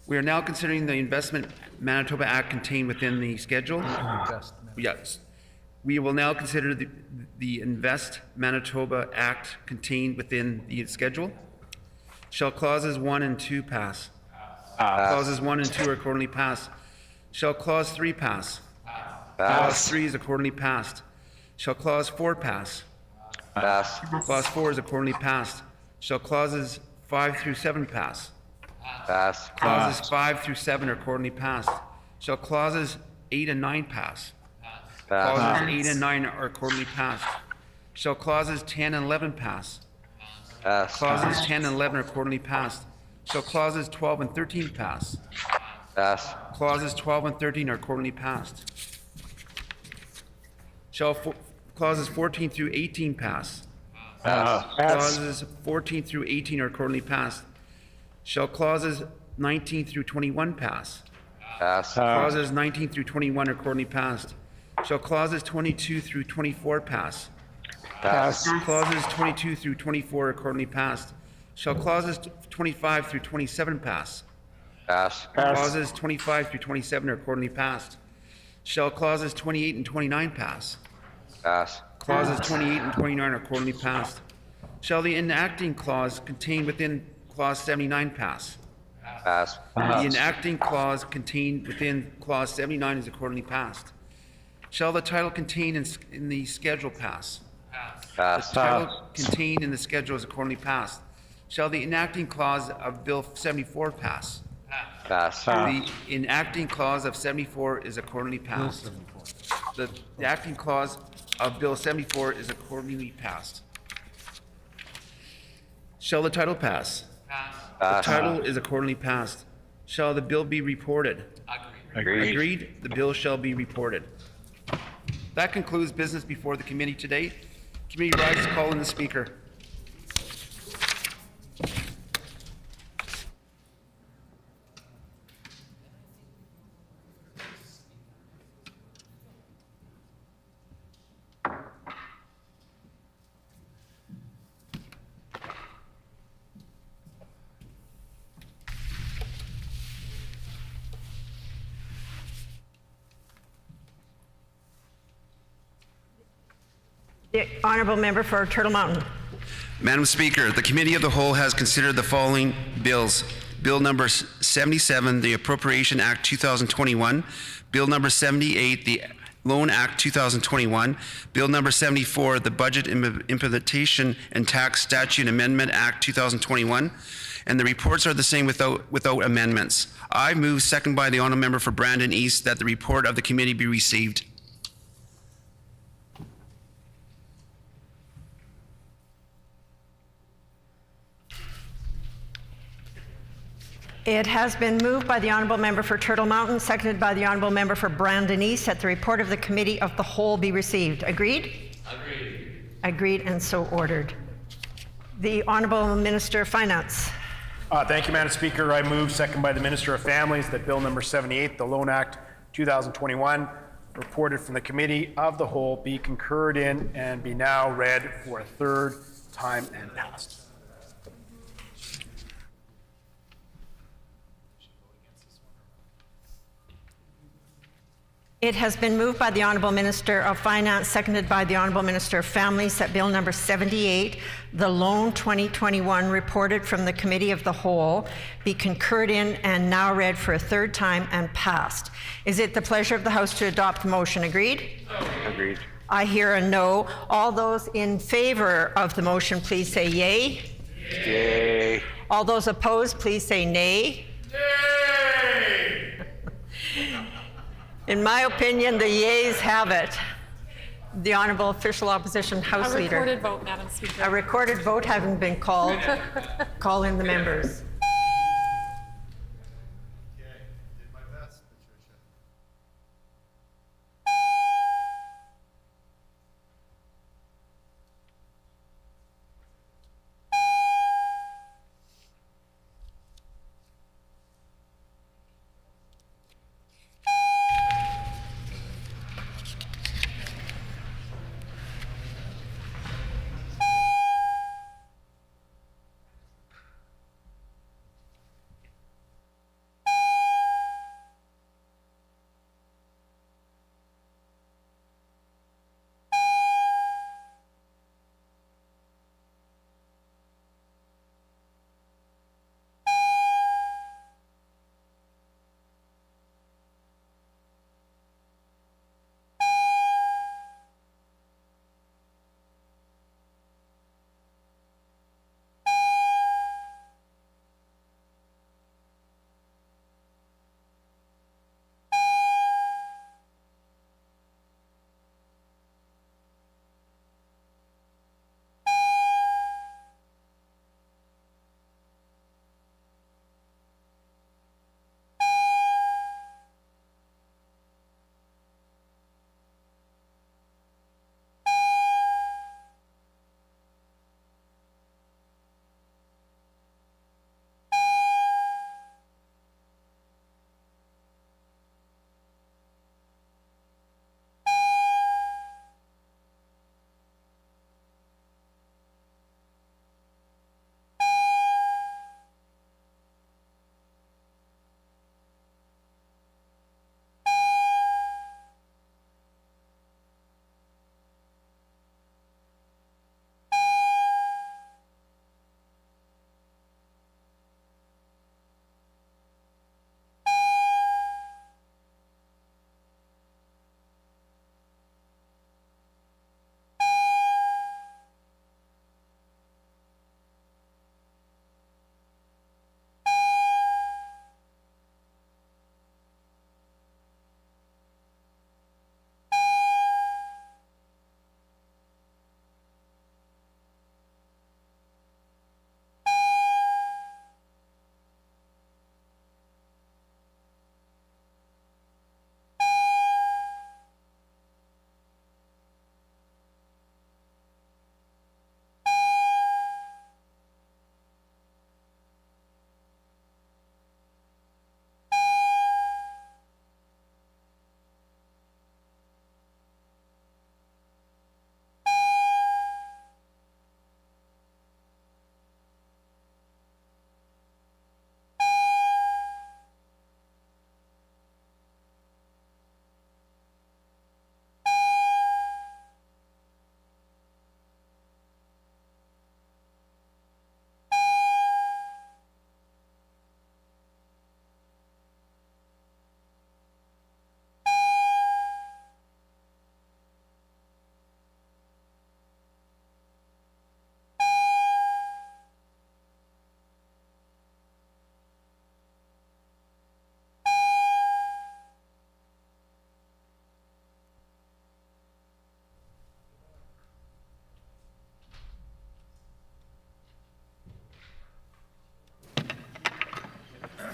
We are now considering the Investment Manitoba Act contained within the schedule. Yes. We will now consider the Invest Manitoba Act contained within the schedule. Shall clauses 1 and 2 pass? Clauses 1 and 2 are accordingly passed. Shall clause 3 pass? Clause 3 is accordingly passed. Shall clause 4 pass? Clause 4 is accordingly passed. Shall clauses 5 through 7 pass? Clauses 5 through 7 are accordingly passed. Shall clauses 8 and 9 pass? Clauses 8 and 9 are accordingly passed. Shall clauses 10 and 11 pass? Clauses 10 and 11 are accordingly passed. Shall clauses 12 and 13 pass? Clauses 12 and 13 are accordingly passed. Shall clauses 14 through 18 pass? Clauses 14 through 18 are accordingly passed. Shall clauses 19 through 21 pass? Clauses 19 through 21 are accordingly passed. Shall clauses 22 through 24 pass? Clauses 22 through 24 are accordingly passed. Shall clauses 25 through 27 pass? Clauses 25 through 27 are accordingly passed. Shall clauses 28 and 29 pass? Clauses 28 and 29 are accordingly passed. Shall the enacting clause contained within Clause 79 pass? The enacting clause contained within Clause 79 is accordingly passed. Shall the title contained in the schedule pass? The title contained in the schedule is accordingly passed. Shall the enacting clause of Bill 74 pass? The enacting clause of 74 is accordingly passed. The enacting clause of Bill 74 is accordingly passed. Shall the title pass? The title is accordingly passed. Shall the bill be reported? Agreed. The bill shall be reported. That concludes business before the committee today. Committee rise to call in the speaker. The honourable member for Turtle Mountain. Madam Speaker, the Committee of the Whole has considered the following bills. Bill number 77, the Appropriation Act 2021. Bill number 78, the Loan Act 2021. Bill number 74, the Budget Implementation and Tax Statute Amendment Act 2021. And the reports are the same without amendments. I move, second by the honourable member for Brandon East, that the report of the committee be received. It has been moved by the honourable member for Turtle Mountain, seconded by the honourable member for Brandon East, that the report of the Committee of the Whole be received. Agreed? Agreed. Agreed, and so ordered. The Honourable Minister of Finance. Thank you, Madam Speaker. I move, second by the Minister of Families, that Bill number 78, the Loan Act 2021, reported from the Committee of the Whole, be concurred in and be now read for a third time and passed. It has been moved by the Honourable Minister of Finance, seconded by the Honourable Minister of Families, that Bill number 78, the Loan 2021, reported from the Committee of the Whole, be concurred in and now read for a third time and passed. Is it the pleasure of the House to adopt the motion? Agreed? Agreed. I hear a no. All those in favour of the motion, please say yay. Yay. All those opposed, please say nay. Yay! In my opinion, the yeas have it. The Honourable Official Opposition House Leader. A recorded vote, Madam Speaker. A recorded vote having been called. Call in the members.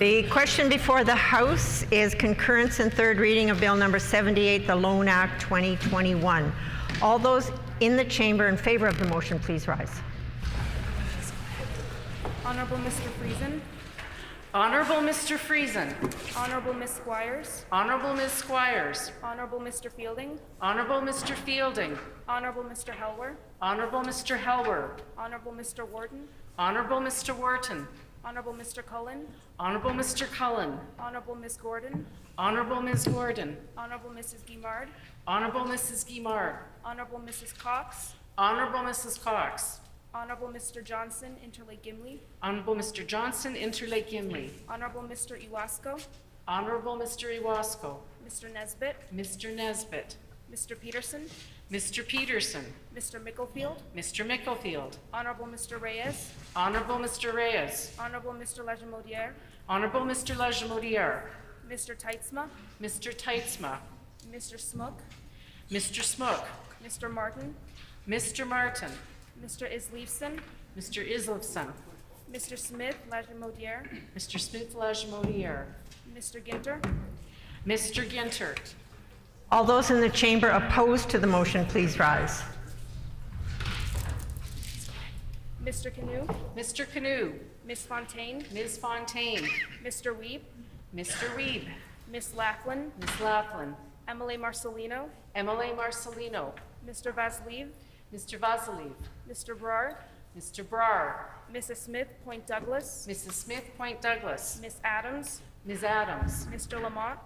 The question before the House is concurrence and third reading of Bill number 78, the Loan Act 2021. All those in the chamber in favor of the motion, please rise. Honorable Mr. Friesen. Honorable Mr. Friesen. Honorable Ms. Squires. Honorable Ms. Squires. Honorable Mr. Fielding. Honorable Mr. Fielding. Honorable Mr. Helwer. Honorable Mr. Helwer. Honorable Mr. Wharton. Honorable Mr. Wharton. Honorable Mr. Cullen. Honorable Mr. Cullen. Honorable Ms. Gordon. Honorable Ms. Gordon. Honorable Mrs. Guimard. Honorable Mrs. Guimard. Honorable Mrs. Cox. Honorable Mrs. Cox. Honorable Mr. Johnson, Interlake Gimli. Honorable Mr. Johnson, Interlake Gimli. Honorable Mr. Iwasko. Honorable Mr. Iwasko. Mr. Nesbitt. Mr. Nesbitt. Mr. Peterson. Mr. Peterson. Mr. Micklefield. Mr. Micklefield. Honorable Mr. Reyes. Honorable Mr. Reyes. Honorable Mr. Lajamodiere. Honorable Mr. Lajamodiere. Mr. Teitzma. Mr. Teitzma. Mr. Smook. Mr. Smook. Mr. Martin. Mr. Martin. Mr. Isleifson. Mr. Islifson. Mr. Smith Lajamodiere. Mr. Smith Lajamodiere. Mr. Ginter. Mr. Ginter. All those in the chamber opposed to the motion, please rise. Mr. Canoe. Mr. Canoe. Ms. Fontaine. Ms. Fontaine. Mr. Weeb. Mr. Weeb. Miss Laughlin. Ms. Laughlin. Emily Marcelino. Emily Marcelino. Mr. Vasiliv. Mr. Vasiliv. Mr. Brar. Mr. Brar. Mrs. Smith, Point Douglas. Mrs. Smith, Point Douglas. Miss Adams. Ms. Adams. Mr. Lamont.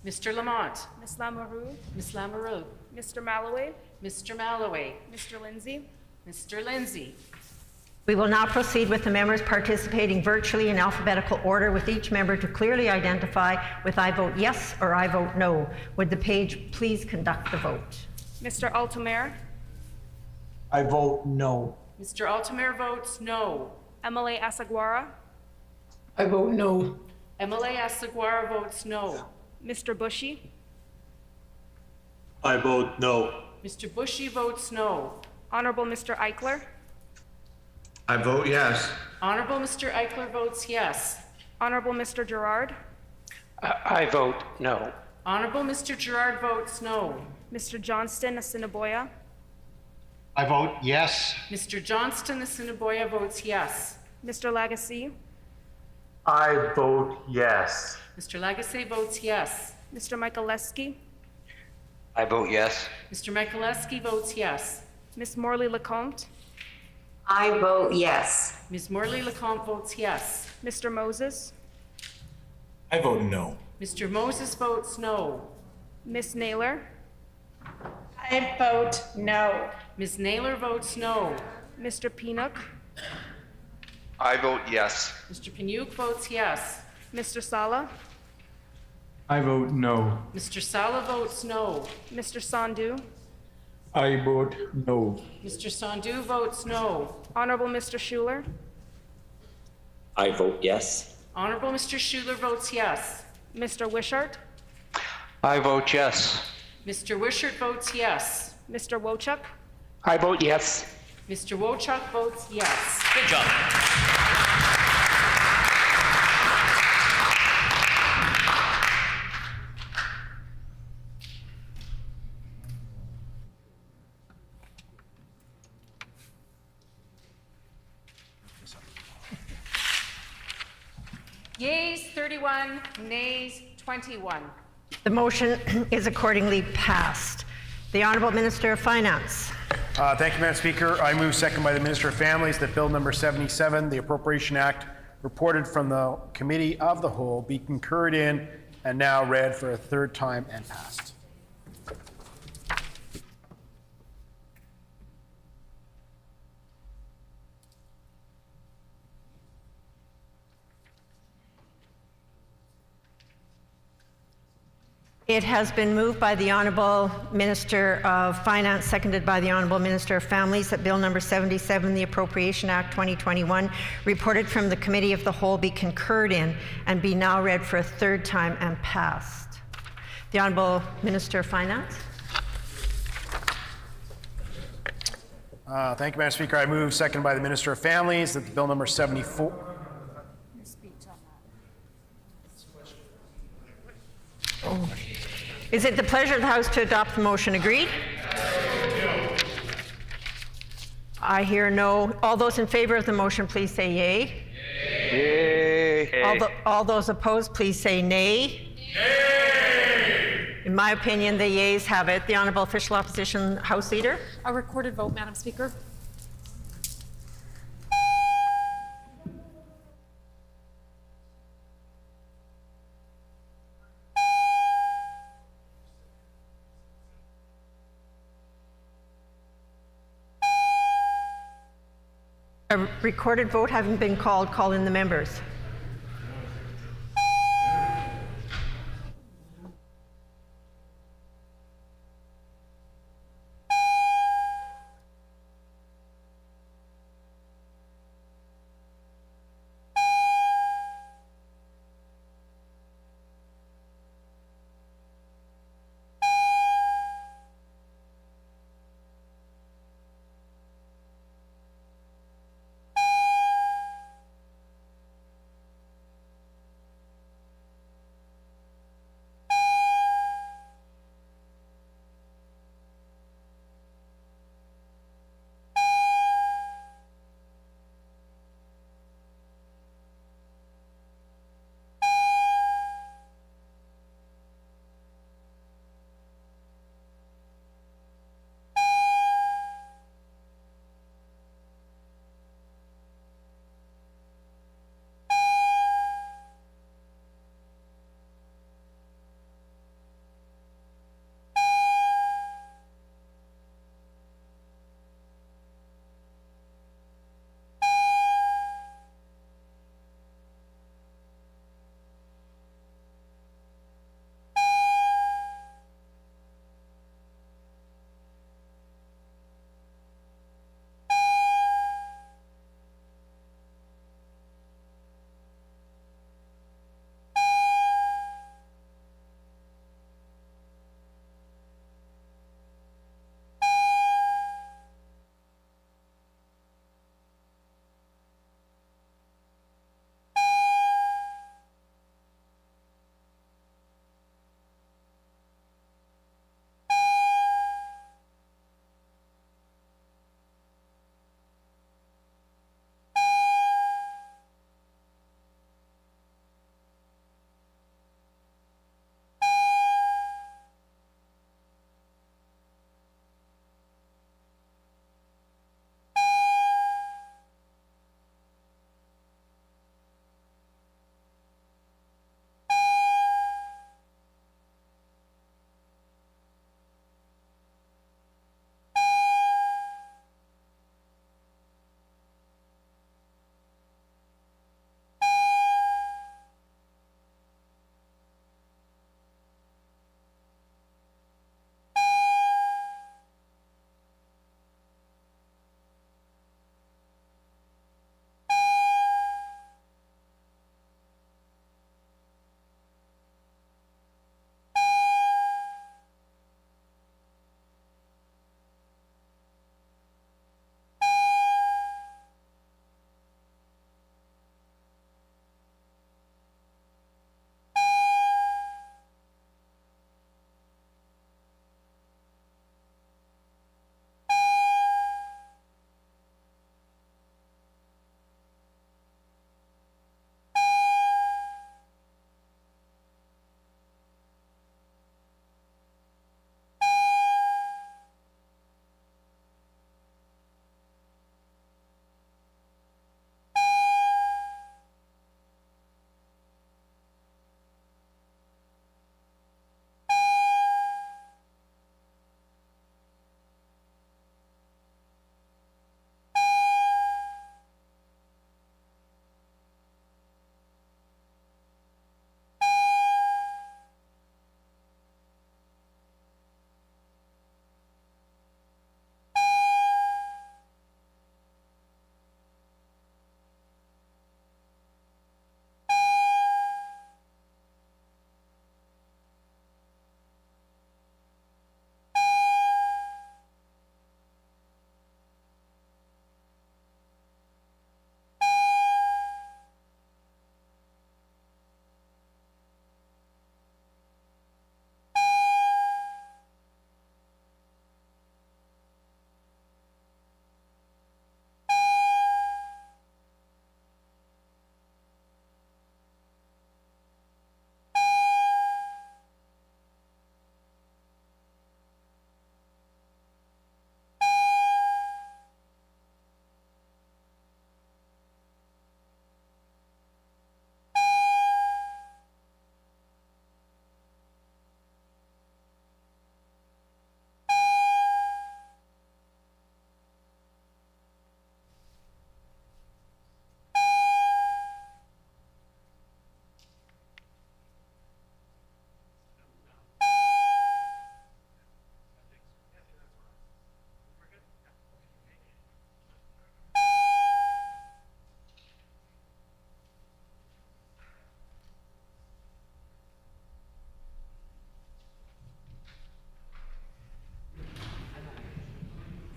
Mr. Lamont. Miss Lamoureux. Miss Lamoureux. Mr. Malloway. Mr. Malloway. Mr. Lindsay. Mr. Lindsay. We will now proceed with the members participating virtually in alphabetical order, with each member to clearly identify with I vote yes or I vote no. Would the page please conduct the vote? Mr. Altomare. I vote no. Mr. Altomare votes no. Emily Asaguara. I vote no. Emily Asaguara votes no. Mr. Bushy. I vote no. Mr. Bushy votes no. Honorable Mr. Eichler. I vote yes. Honorable Mr. Eichler votes yes. Honorable Mr. Gerard. I vote no. Honorable Mr. Gerard votes no. Mr. Johnston Assiniboia. I vote yes. Mr. Johnston Assiniboia votes yes. Mr. Lagasse. I vote yes. Mr. Lagasse votes yes. Mr. Michaelewski. I vote yes. Mr. Michaelewski votes yes. Miss Morley Lecomte. I vote yes. Ms. Morley Lecomte votes yes. Mr. Moses. I vote no. Mr. Moses votes no. Miss Naylor. I vote no. Ms. Naylor votes no. Mr. Pinnock. I vote yes. Mr. Piniuk votes yes. Mr. Sala. I vote no. Mr. Sala votes no. Mr. Sandhu. I vote no. Mr. Sandhu votes no. Honorable Mr. Schuler. I vote yes. Honorable Mr. Schuler votes yes. Mr. Wishart. I vote yes. Mr. Wishart votes yes. Mr. Wochuk. I vote yes. Mr. Wochuk votes yes. Good job. Yeas 31, nays 21. The motion is accordingly passed. The Honourable Minister of Finance. Thank you, Madam Speaker. I move, second by the Minister of Families, that Bill number 77, the Appropriation Act, reported from the Committee of the Whole, be concurred in and now read for a third time and passed. It has been moved by the Honourable Minister of Finance, seconded by the Honourable Minister of Families, that Bill number 77, the Appropriation Act 2021, reported from the Committee of the Whole, be concurred in and be now read for a third time and passed. The Honourable Minister of Finance. Thank you, Madam Speaker. I move, seconded by the Minister of Families, that the Bill number 74. Is it the pleasure of the House to adopt the motion? Agreed? I hear no. All those in favor of the motion, please say yay. Yay. All those opposed, please say nay. In my opinion, the yeas have it. The Honourable Official Opposition House Leader. A recorded vote, Madam Speaker. A recorded vote having been called, call in the members.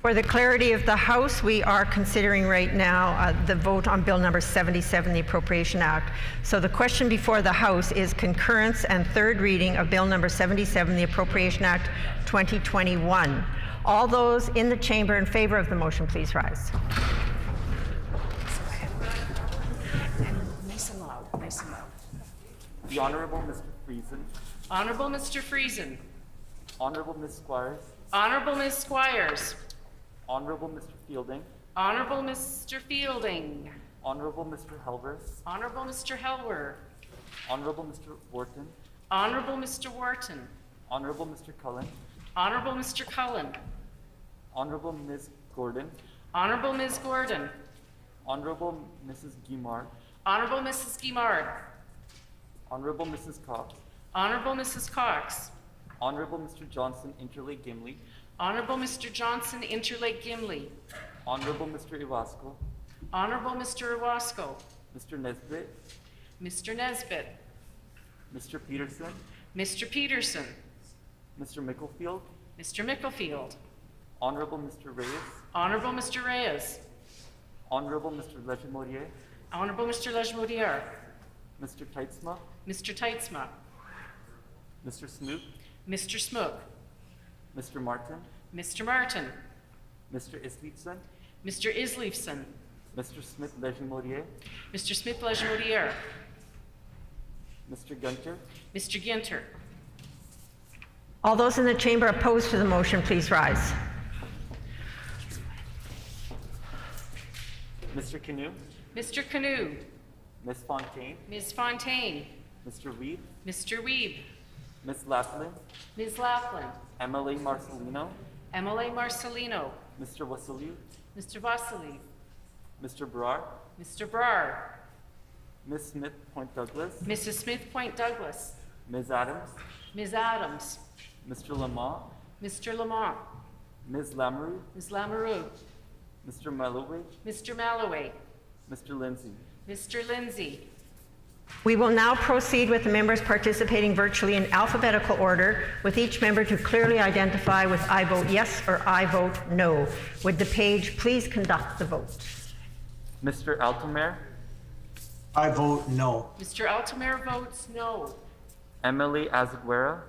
For the clarity of the House, we are considering right now the vote on Bill number 77, the Appropriation Act. So the question before the House is concurrence and third reading of Bill number 77, the Appropriation Act 2021. All those in the chamber in favor of the motion, please rise. Nice and loud, nice and loud. The Honorable Mr. Friesen. Honorable Mr. Friesen. Honorable Ms. Squires. Honorable Ms. Squires. Honorable Mr. Fielding. Honorable Mr. Fielding. Honorable Mr. Helvers. Honorable Mr. Helwer. Honorable Mr. Wharton. Honorable Mr. Wharton. Honorable Mr. Cullen. Honorable Mr. Cullen. Honorable Ms. Gordon. Honorable Ms. Gordon. Honorable Mrs. Guimard. Honorable Mrs. Guimard. Honorable Mrs. Cox. Honorable Mrs. Cox. Honorable Mr. Johnson, Interlake Gimli. Honorable Mr. Johnson, Interlake Gimli. Honorable Mr. Iwasco. Honorable Mr. Iwasco. Mr. Nesbitt. Mr. Nesbitt. Mr. Peterson. Mr. Peterson. Mr. Micklefield. Mr. Micklefield. Honorable Mr. Reyes. Honorable Mr. Reyes. Honorable Mr. Legimodier. Honorable Mr. Legimodier. Mr. Teitzma. Mr. Teitzma. Mr. Smoot. Mr. Smook. Mr. Martin. Mr. Martin. Mr. Isleifson. Mr. Isleifson. Mr. Smith Legimodier. Mr. Smith Legimodier. Mr. Gunter. Mr. Ginter. All those in the chamber opposed to the motion, please rise. Mr. Canoe. Mr. Canoe. Ms. Fontaine. Ms. Fontaine. Mr. Weeb. Mr. Weeb. Ms. Laughlin. Ms. Laughlin. MLA Marcelino. MLA Marcelino. Mr. Wassiliou. Mr. Vasily. Mr. Brar. Mr. Brar. Ms. Smith Point Douglas. Mrs. Smith Point Douglas. Ms. Adams. Ms. Adams. Mr. Lamont. Mr. Lamont. Ms. Lamoureux. Ms. Lamoureux. Mr. Malloway. Mr. Malloway. Mr. Lindsay. Mr. Lindsay. We will now proceed with the members participating virtually in alphabetical order, with each member to clearly identify with I vote yes or I vote no. Would the page please conduct the vote? Mr. Altomare. I vote no. Mr. Altomare votes no. Emily Azaguera.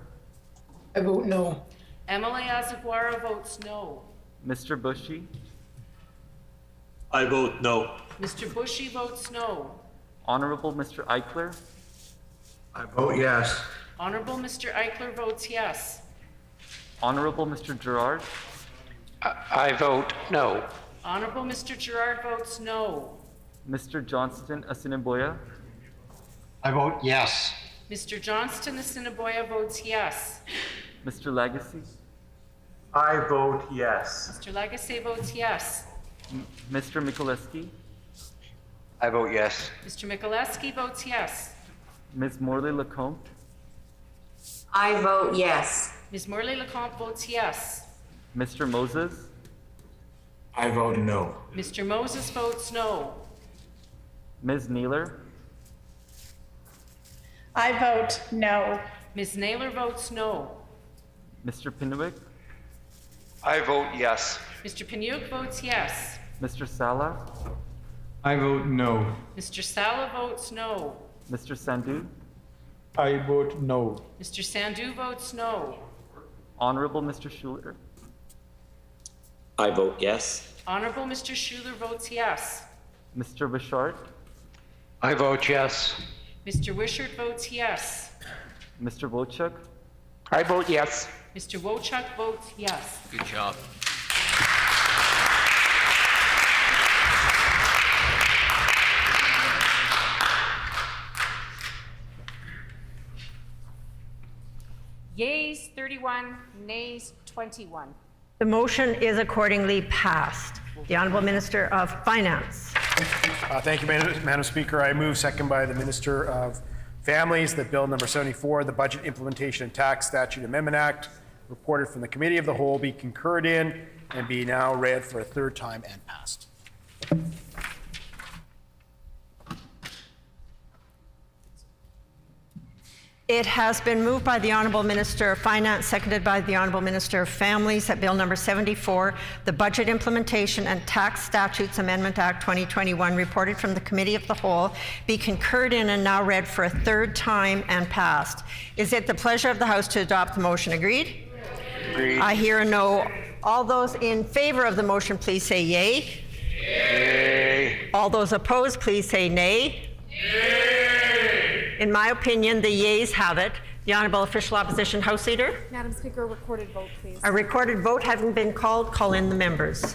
I vote no. Emily Azaguara votes no. Mr. Bushy. I vote no. Mr. Bushy votes no. Honorable Mr. Eichler. I vote yes. Honorable Mr. Eichler votes yes. Honorable Mr. Gerard. I vote no. Honorable Mr. Gerard votes no. Mr. Johnston Assiniboia. I vote yes. Mr. Johnston Assiniboia votes yes. Mr. Legacy. I vote yes. Mr. Legacy votes yes. Mr. Mikuleski. I vote yes. Mr. Mikuleski votes yes. Ms. Morley Lecomte. I vote yes. Ms. Morley Lecomte votes yes. Mr. Moses. I vote no. Mr. Moses votes no. Ms. Naylor. I vote no. Ms. Naylor votes no. Mr. Pinwick. I vote yes. Mr. Piniuk votes yes. Mr. Sala. I vote no. Mr. Sala votes no. Mr. Sandhu. I vote no. Mr. Sandhu votes no. Honorable Mr. Schuler. I vote yes. Honorable Mr. Schuler votes yes. Mr. Bouchard. I vote yes. Mr. Wishart votes yes. Mr. Wojcik. I vote yes. Mr. Wojcik votes yes. Good job. Yeas 31, nays 21. The motion is accordingly passed. The Honourable Minister of Finance. Thank you, Madam Speaker. I move, second by the Minister of Families, that Bill number 74, the Budget Implementation and Tax Statute Amendment Act, reported from the Committee of the Whole, be concurred in and be now read for a third time and passed. It has been moved by the Honourable Minister of Finance, seconded by the Honourable Minister of Families, that Bill number 74, the Budget Implementation and Tax Statutes Amendment Act 2021, reported from the Committee of the Whole, be concurred in and now read for a third time and passed. Is it the pleasure of the House to adopt the motion? Agreed? Agreed. I hear a no. All those in favour of the motion, please say yea. Yay. All those opposed, please say nay. Yay. In my opinion, the yeas have it. The Honourable Official Opposition House Leader. Madam Speaker, a recorded vote, please. A recorded vote having been called, call in the members.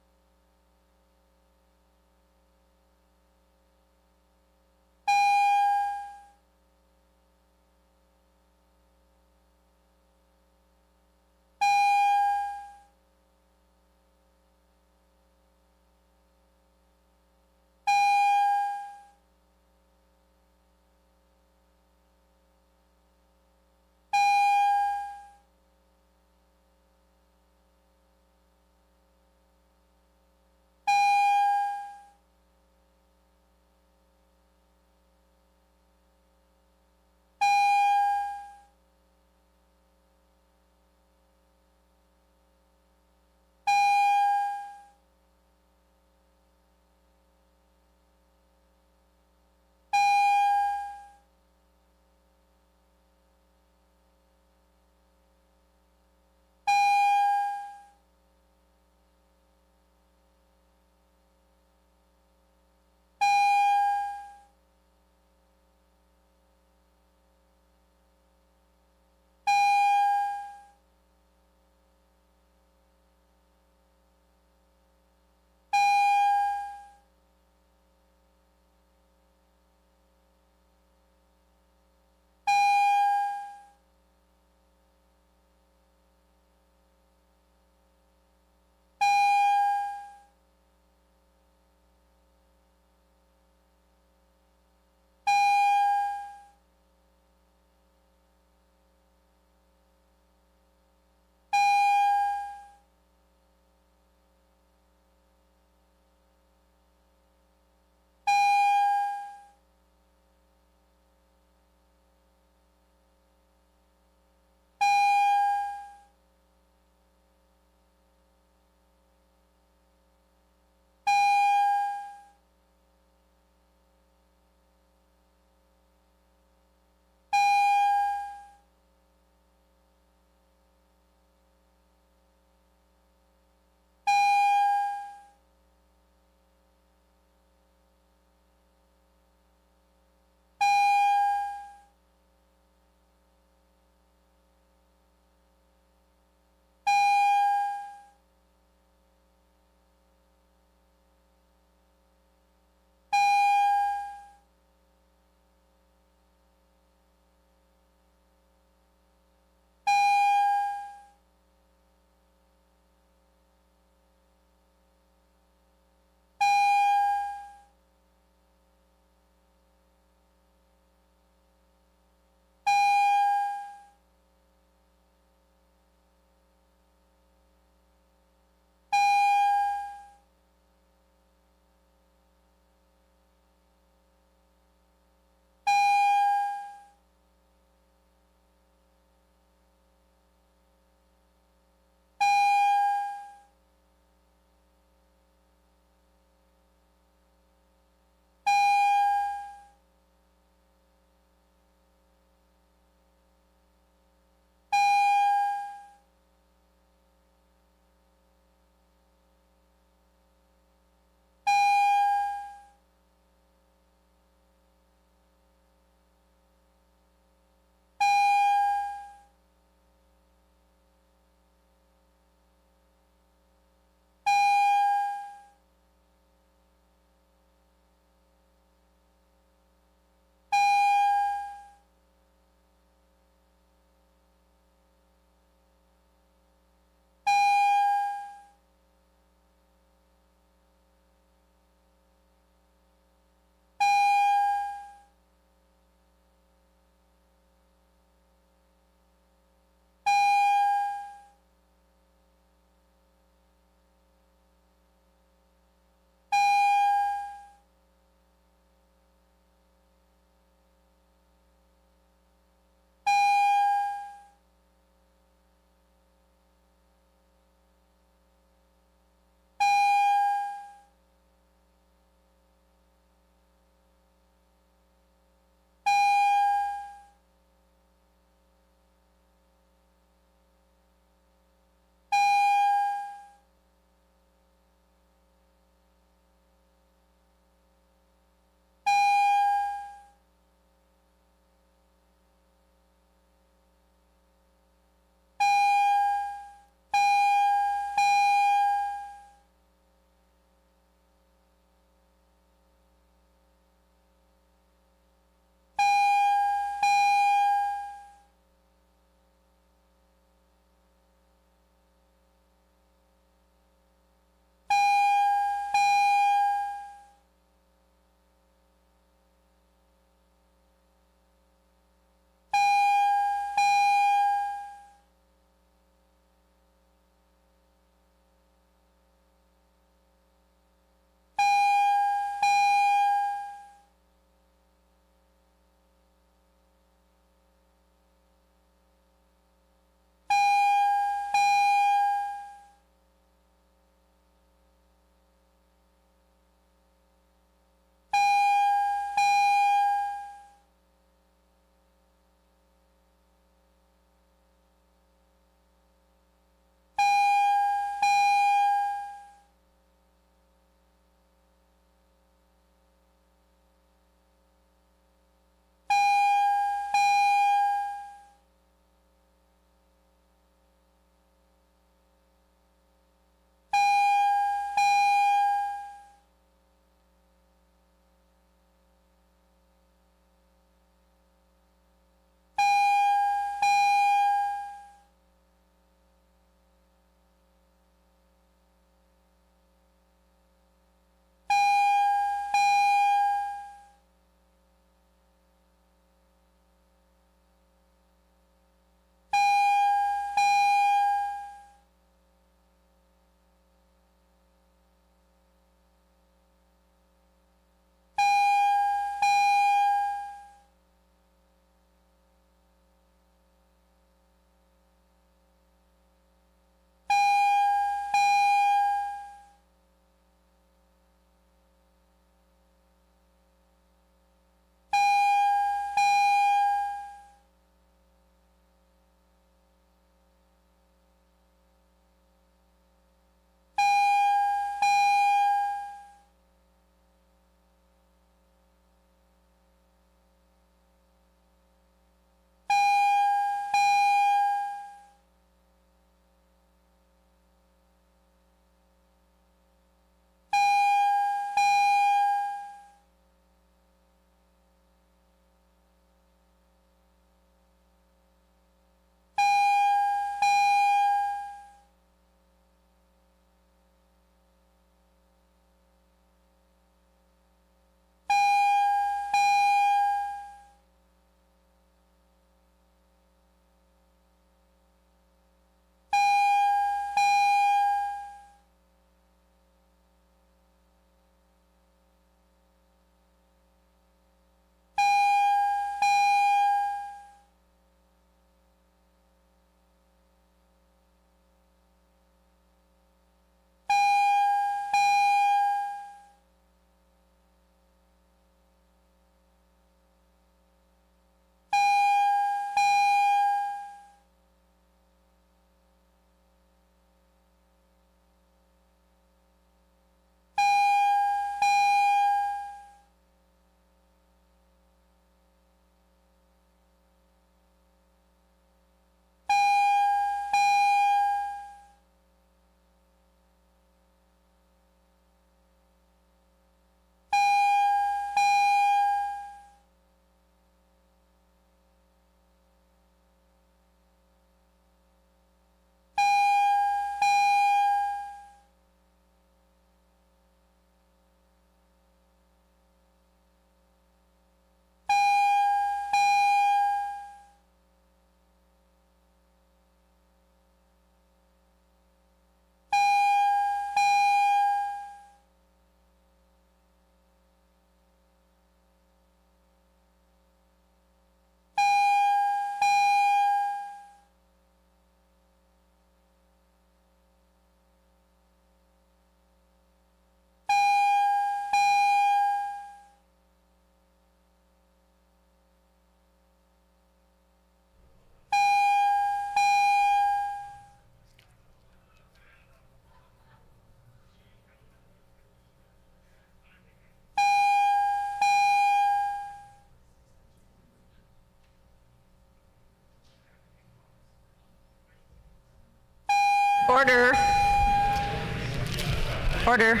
order.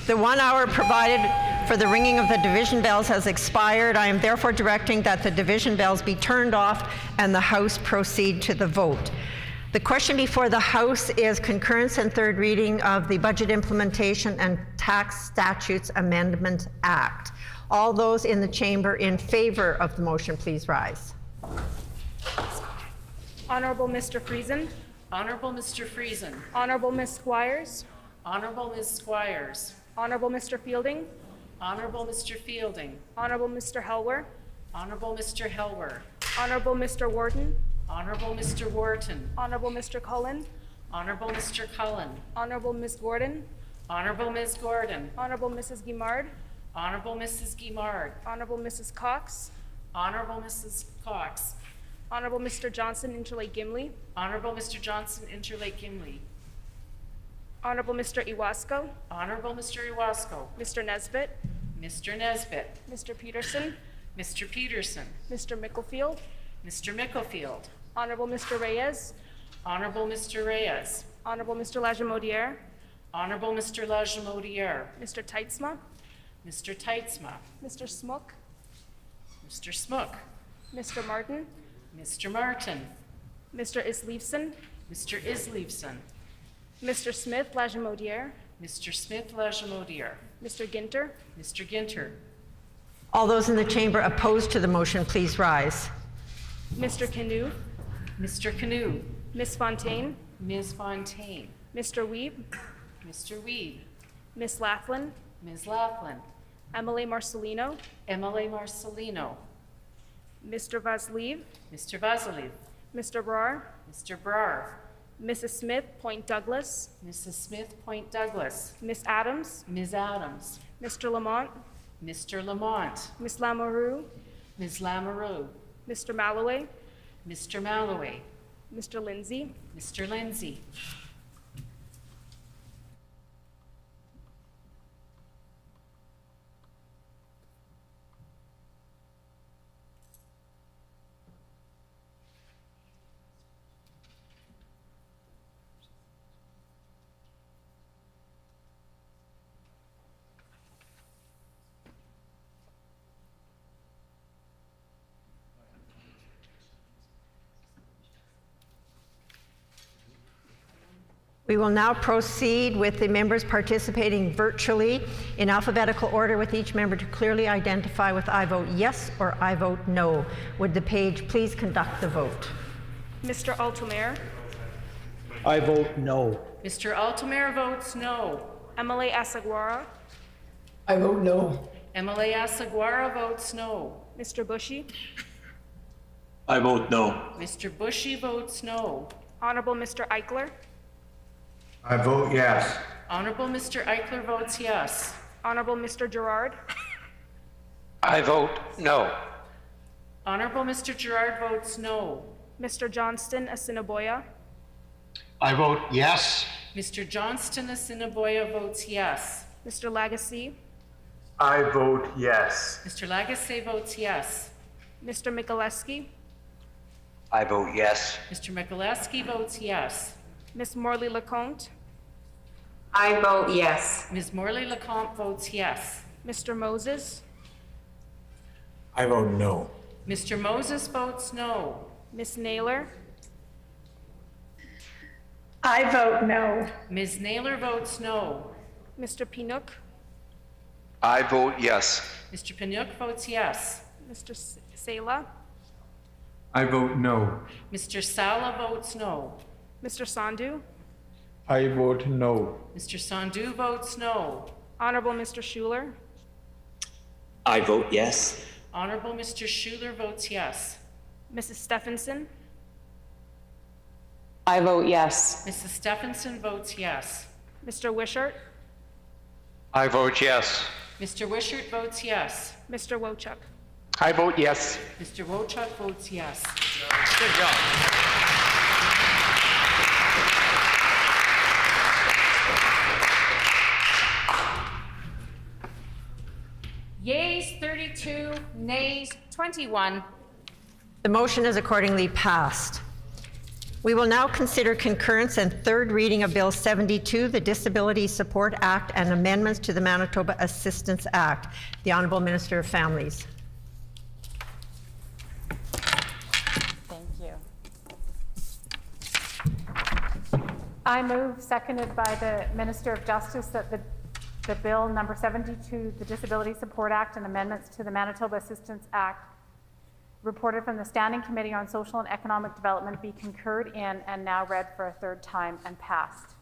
The 1 hour provided for the ringing of the division bells has expired. I am therefore directing that the division bells be turned off and the House proceed to the vote. The question before the House is concurrence and third reading of the Budget Implementation and Tax Statutes Amendment Act. All those in the chamber in favor of the motion, please rise. Honorable Mr. Friesen. Honorable Mr. Friesen. Honorable Ms. Squires. Honorable Ms. Squires. Honorable Mr. Fielding. Honorable Mr. Fielding. Honorable Mr. Helwer. Honorable Mr. Helwer. Honorable Mr. Wharton. Honorable Mr. Wharton. Honorable Mr. Cullen. Honorable Mr. Cullen. Honorable Ms. Gordon. Honorable Ms. Gordon. Honorable Mrs. Guimard. Honorable Mrs. Guimard. Honorable Mrs. Cox. Honorable Mrs. Cox. Honorable Mr. Johnson, Interlake Gimli. Honorable Mr. Johnson, Interlake Gimli. Honorable Mr. Iwasko. Honorable Mr. Iwasko. Mr. Nesbitt. Mr. Nesbitt. Mr. Peterson. Mr. Peterson. Mr. Micklefield. Mr. Micklefield. Honorable Mr. Reyes. Honorable Mr. Reyes. Honorable Mr. Lajamodiere. Honorable Mr. Lajamodiere. Mr. Teitzma. Mr. Teitzma. Mr. Smook. Mr. Smook. Mr. Martin. Mr. Martin. Mr. Isleifson. Mr. Isleifson. Mr. Smith Lajamodiere. Mr. Smith Lajamodiere. Mr. Ginter. Mr. Ginter. All those in the chamber opposed to the motion, please rise. Mr. Canoe. Mr. Canoe. Ms. Fontaine. Ms. Fontaine. Mr. Weeb. Mr. Weeb. Ms. Laughlin. Ms. Laughlin. Emily Marcelino. Emily Marcelino. Mr. Vazlev. Mr. Vazlev. Mr. Brar. Mr. Brar. Mrs. Smith, Point Douglas. Mrs. Smith, Point Douglas. Ms. Adams. Ms. Adams. Mr. Lamont. Mr. Lamont. Ms. Lamoureux. Ms. Lamoureux. Mr. Malloway. Mr. Malloway. Mr. Lindsay. Mr. Lindsay. We will now proceed with the members participating virtually in alphabetical order, with each member to clearly identify with I vote yes or I vote no. Would the page please conduct the vote? Mr. Altomare. I vote no. Mr. Altomare votes no. Emily Asaguara. I vote no. Emily Asaguara votes no. Mr. Bushy. I vote no. Mr. Bushy votes no. Honorable Mr. Eichler. I vote yes. Honorable Mr. Eichler votes yes. Honorable Mr. Gerard. I vote no. Honorable Mr. Gerard votes no. Mr. Johnston Assiniboia. I vote yes. Mr. Johnston Assiniboia votes yes. Mr. Lagasse. I vote yes. Mr. Lagasse votes yes. Mr. Mikuleski. I vote yes. Mr. Mikuleski votes yes. Ms. Morley Lecomte. I vote yes. Ms. Morley Lecomte votes yes. Mr. Moses. I vote no. Mr. Moses votes no. Ms. Naylor. I vote no. Ms. Naylor votes no. Mr. Pinook. I vote yes. Mr. Pinook votes yes. Mr. Sala. I vote no. Mr. Sala votes no. Mr. Sandhu. I vote no. Mr. Sandhu votes no. Honorable Mr. Schuler. I vote yes. Honorable Mr. Schuler votes yes. Mrs. Stephenson. I vote yes. Mrs. Stephenson votes yes. Mr. Wishart. I vote yes. Mr. Wishart votes yes. Mr. Wochuk. I vote yes. Mr. Wochuk votes yes. Good job. Yeas 32, nays 21. The motion is accordingly passed. We will now consider concurrence and third reading of Bill 72, the Disability Support Act, and amendments to the Manitoba Assistance Act. The Honourable Minister of Families. Thank you. I move, seconded by the Minister of Justice, that the Bill number 72, the Disability Support Act and amendments to the Manitoba Assistance Act, reported from the Standing Committee on Social and Economic Development, be concurred in and now read for a third time and passed.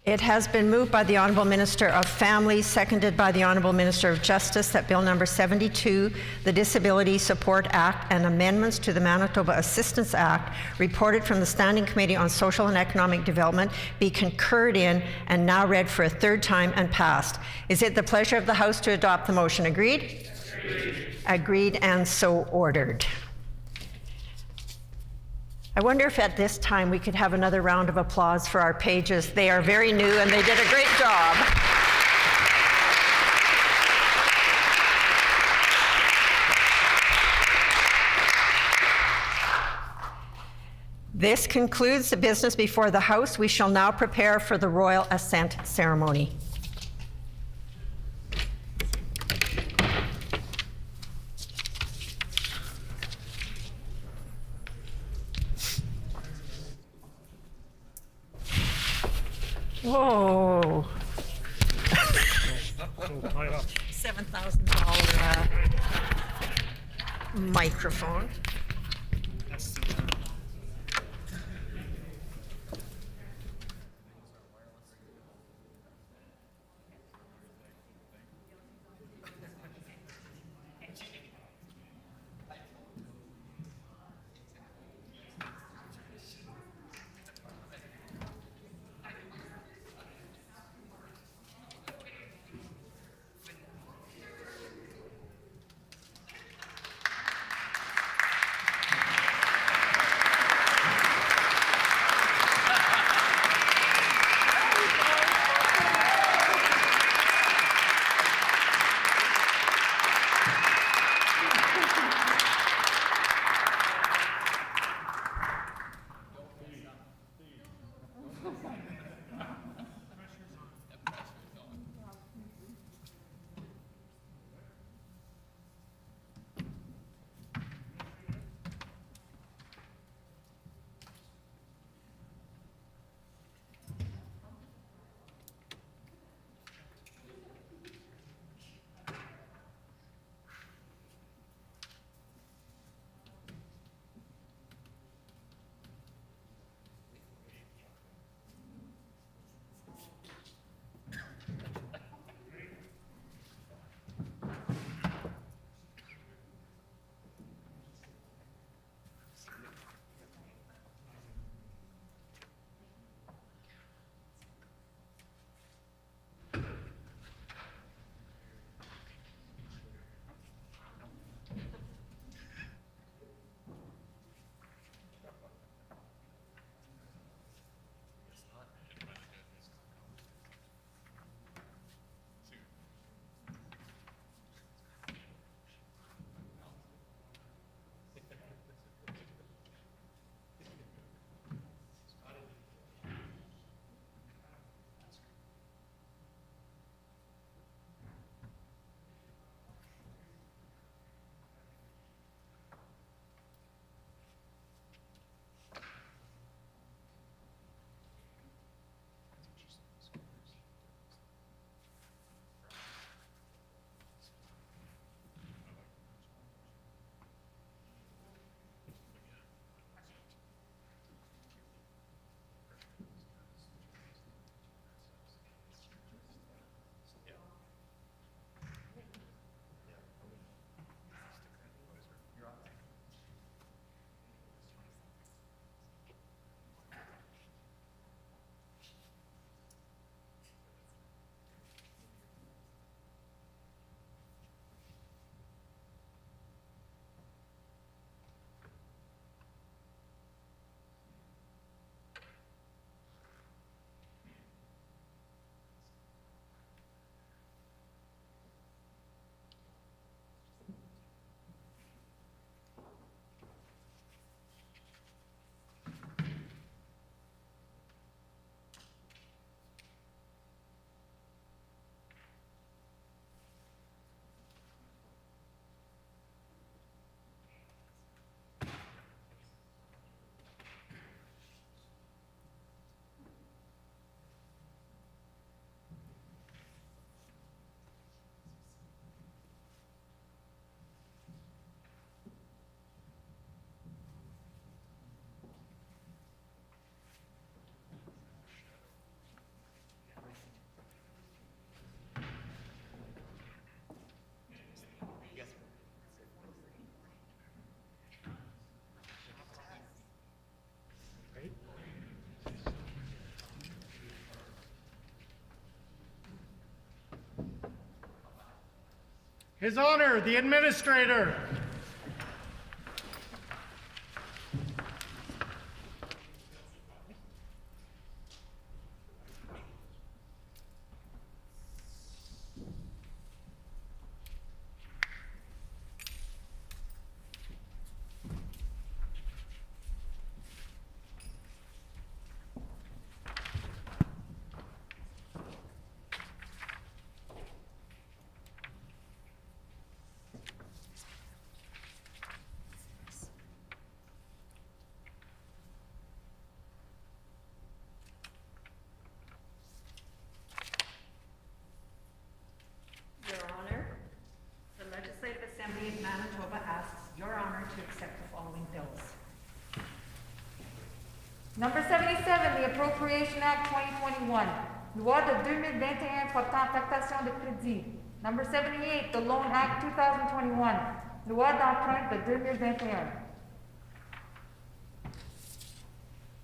It has been moved by the Honourable Minister of Families, seconded by the Honourable Minister of Justice, that Bill number 72, the Disability Support Act and amendments to the Manitoba Assistance Act, reported from the Standing Committee on Social and Economic Development, be concurred in and now read for a third time and passed. Is it the pleasure of the House to adopt the motion? Agreed? Agreed, and so ordered. I wonder if at this time we could have another round of applause for our pages. They are very new and they did a great job. This concludes the business before the House. We shall now prepare for the royal assent ceremony. Whoa. $7,000 microphone. His Honor, the Administrator. Your Honor, the Legislative Assembly of Manitoba asks Your Honor to accept the following bills. Number 77, the Appropriation Act 2021. Loi de 2021 portant affectation de crédit. Number 78, the Loan Act 2021. Loi d'emprunt de 2021.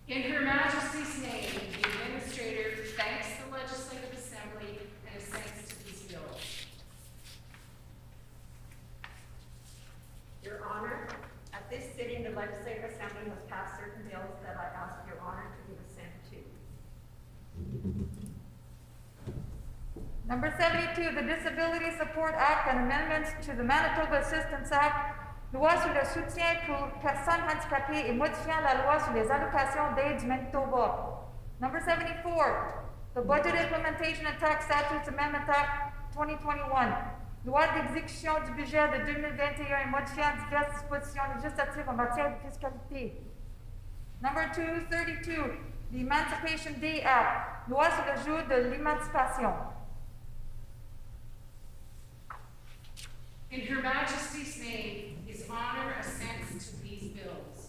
In Her Majesty's name, the Administrator thanks the Legislative Assembly and assents to these bills. Your Honor, at this sitting, the Legislative Assembly has passed certain bills that I ask Your Honor to give assent to. Number 72, the Disability Support Act and amendments to the Manitoba Assistance Act, loi sur le soutien pour personnes handicapées et modifiant la loi sur les allocations d'aide du Manitoba. Number 74, the Budget Implementation and Tax Statutes Amendment Act 2021, loi d'exécution du budget de 2021 et modifiant diverses dispositions législatives en matière de fiscalité. Number 232, the Emancipation Day Act, loi sur le jour de l'émancipation. In Her Majesty's name, His Honor assents to these bills.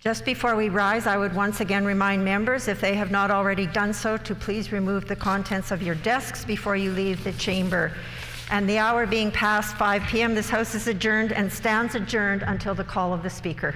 Just before we rise, I would once again remind members, if they have not already done so, to please remove the contents of your desks before you leave the chamber. And the hour being past 5 p.m., this House is adjourned and stands adjourned until the call of the Speaker.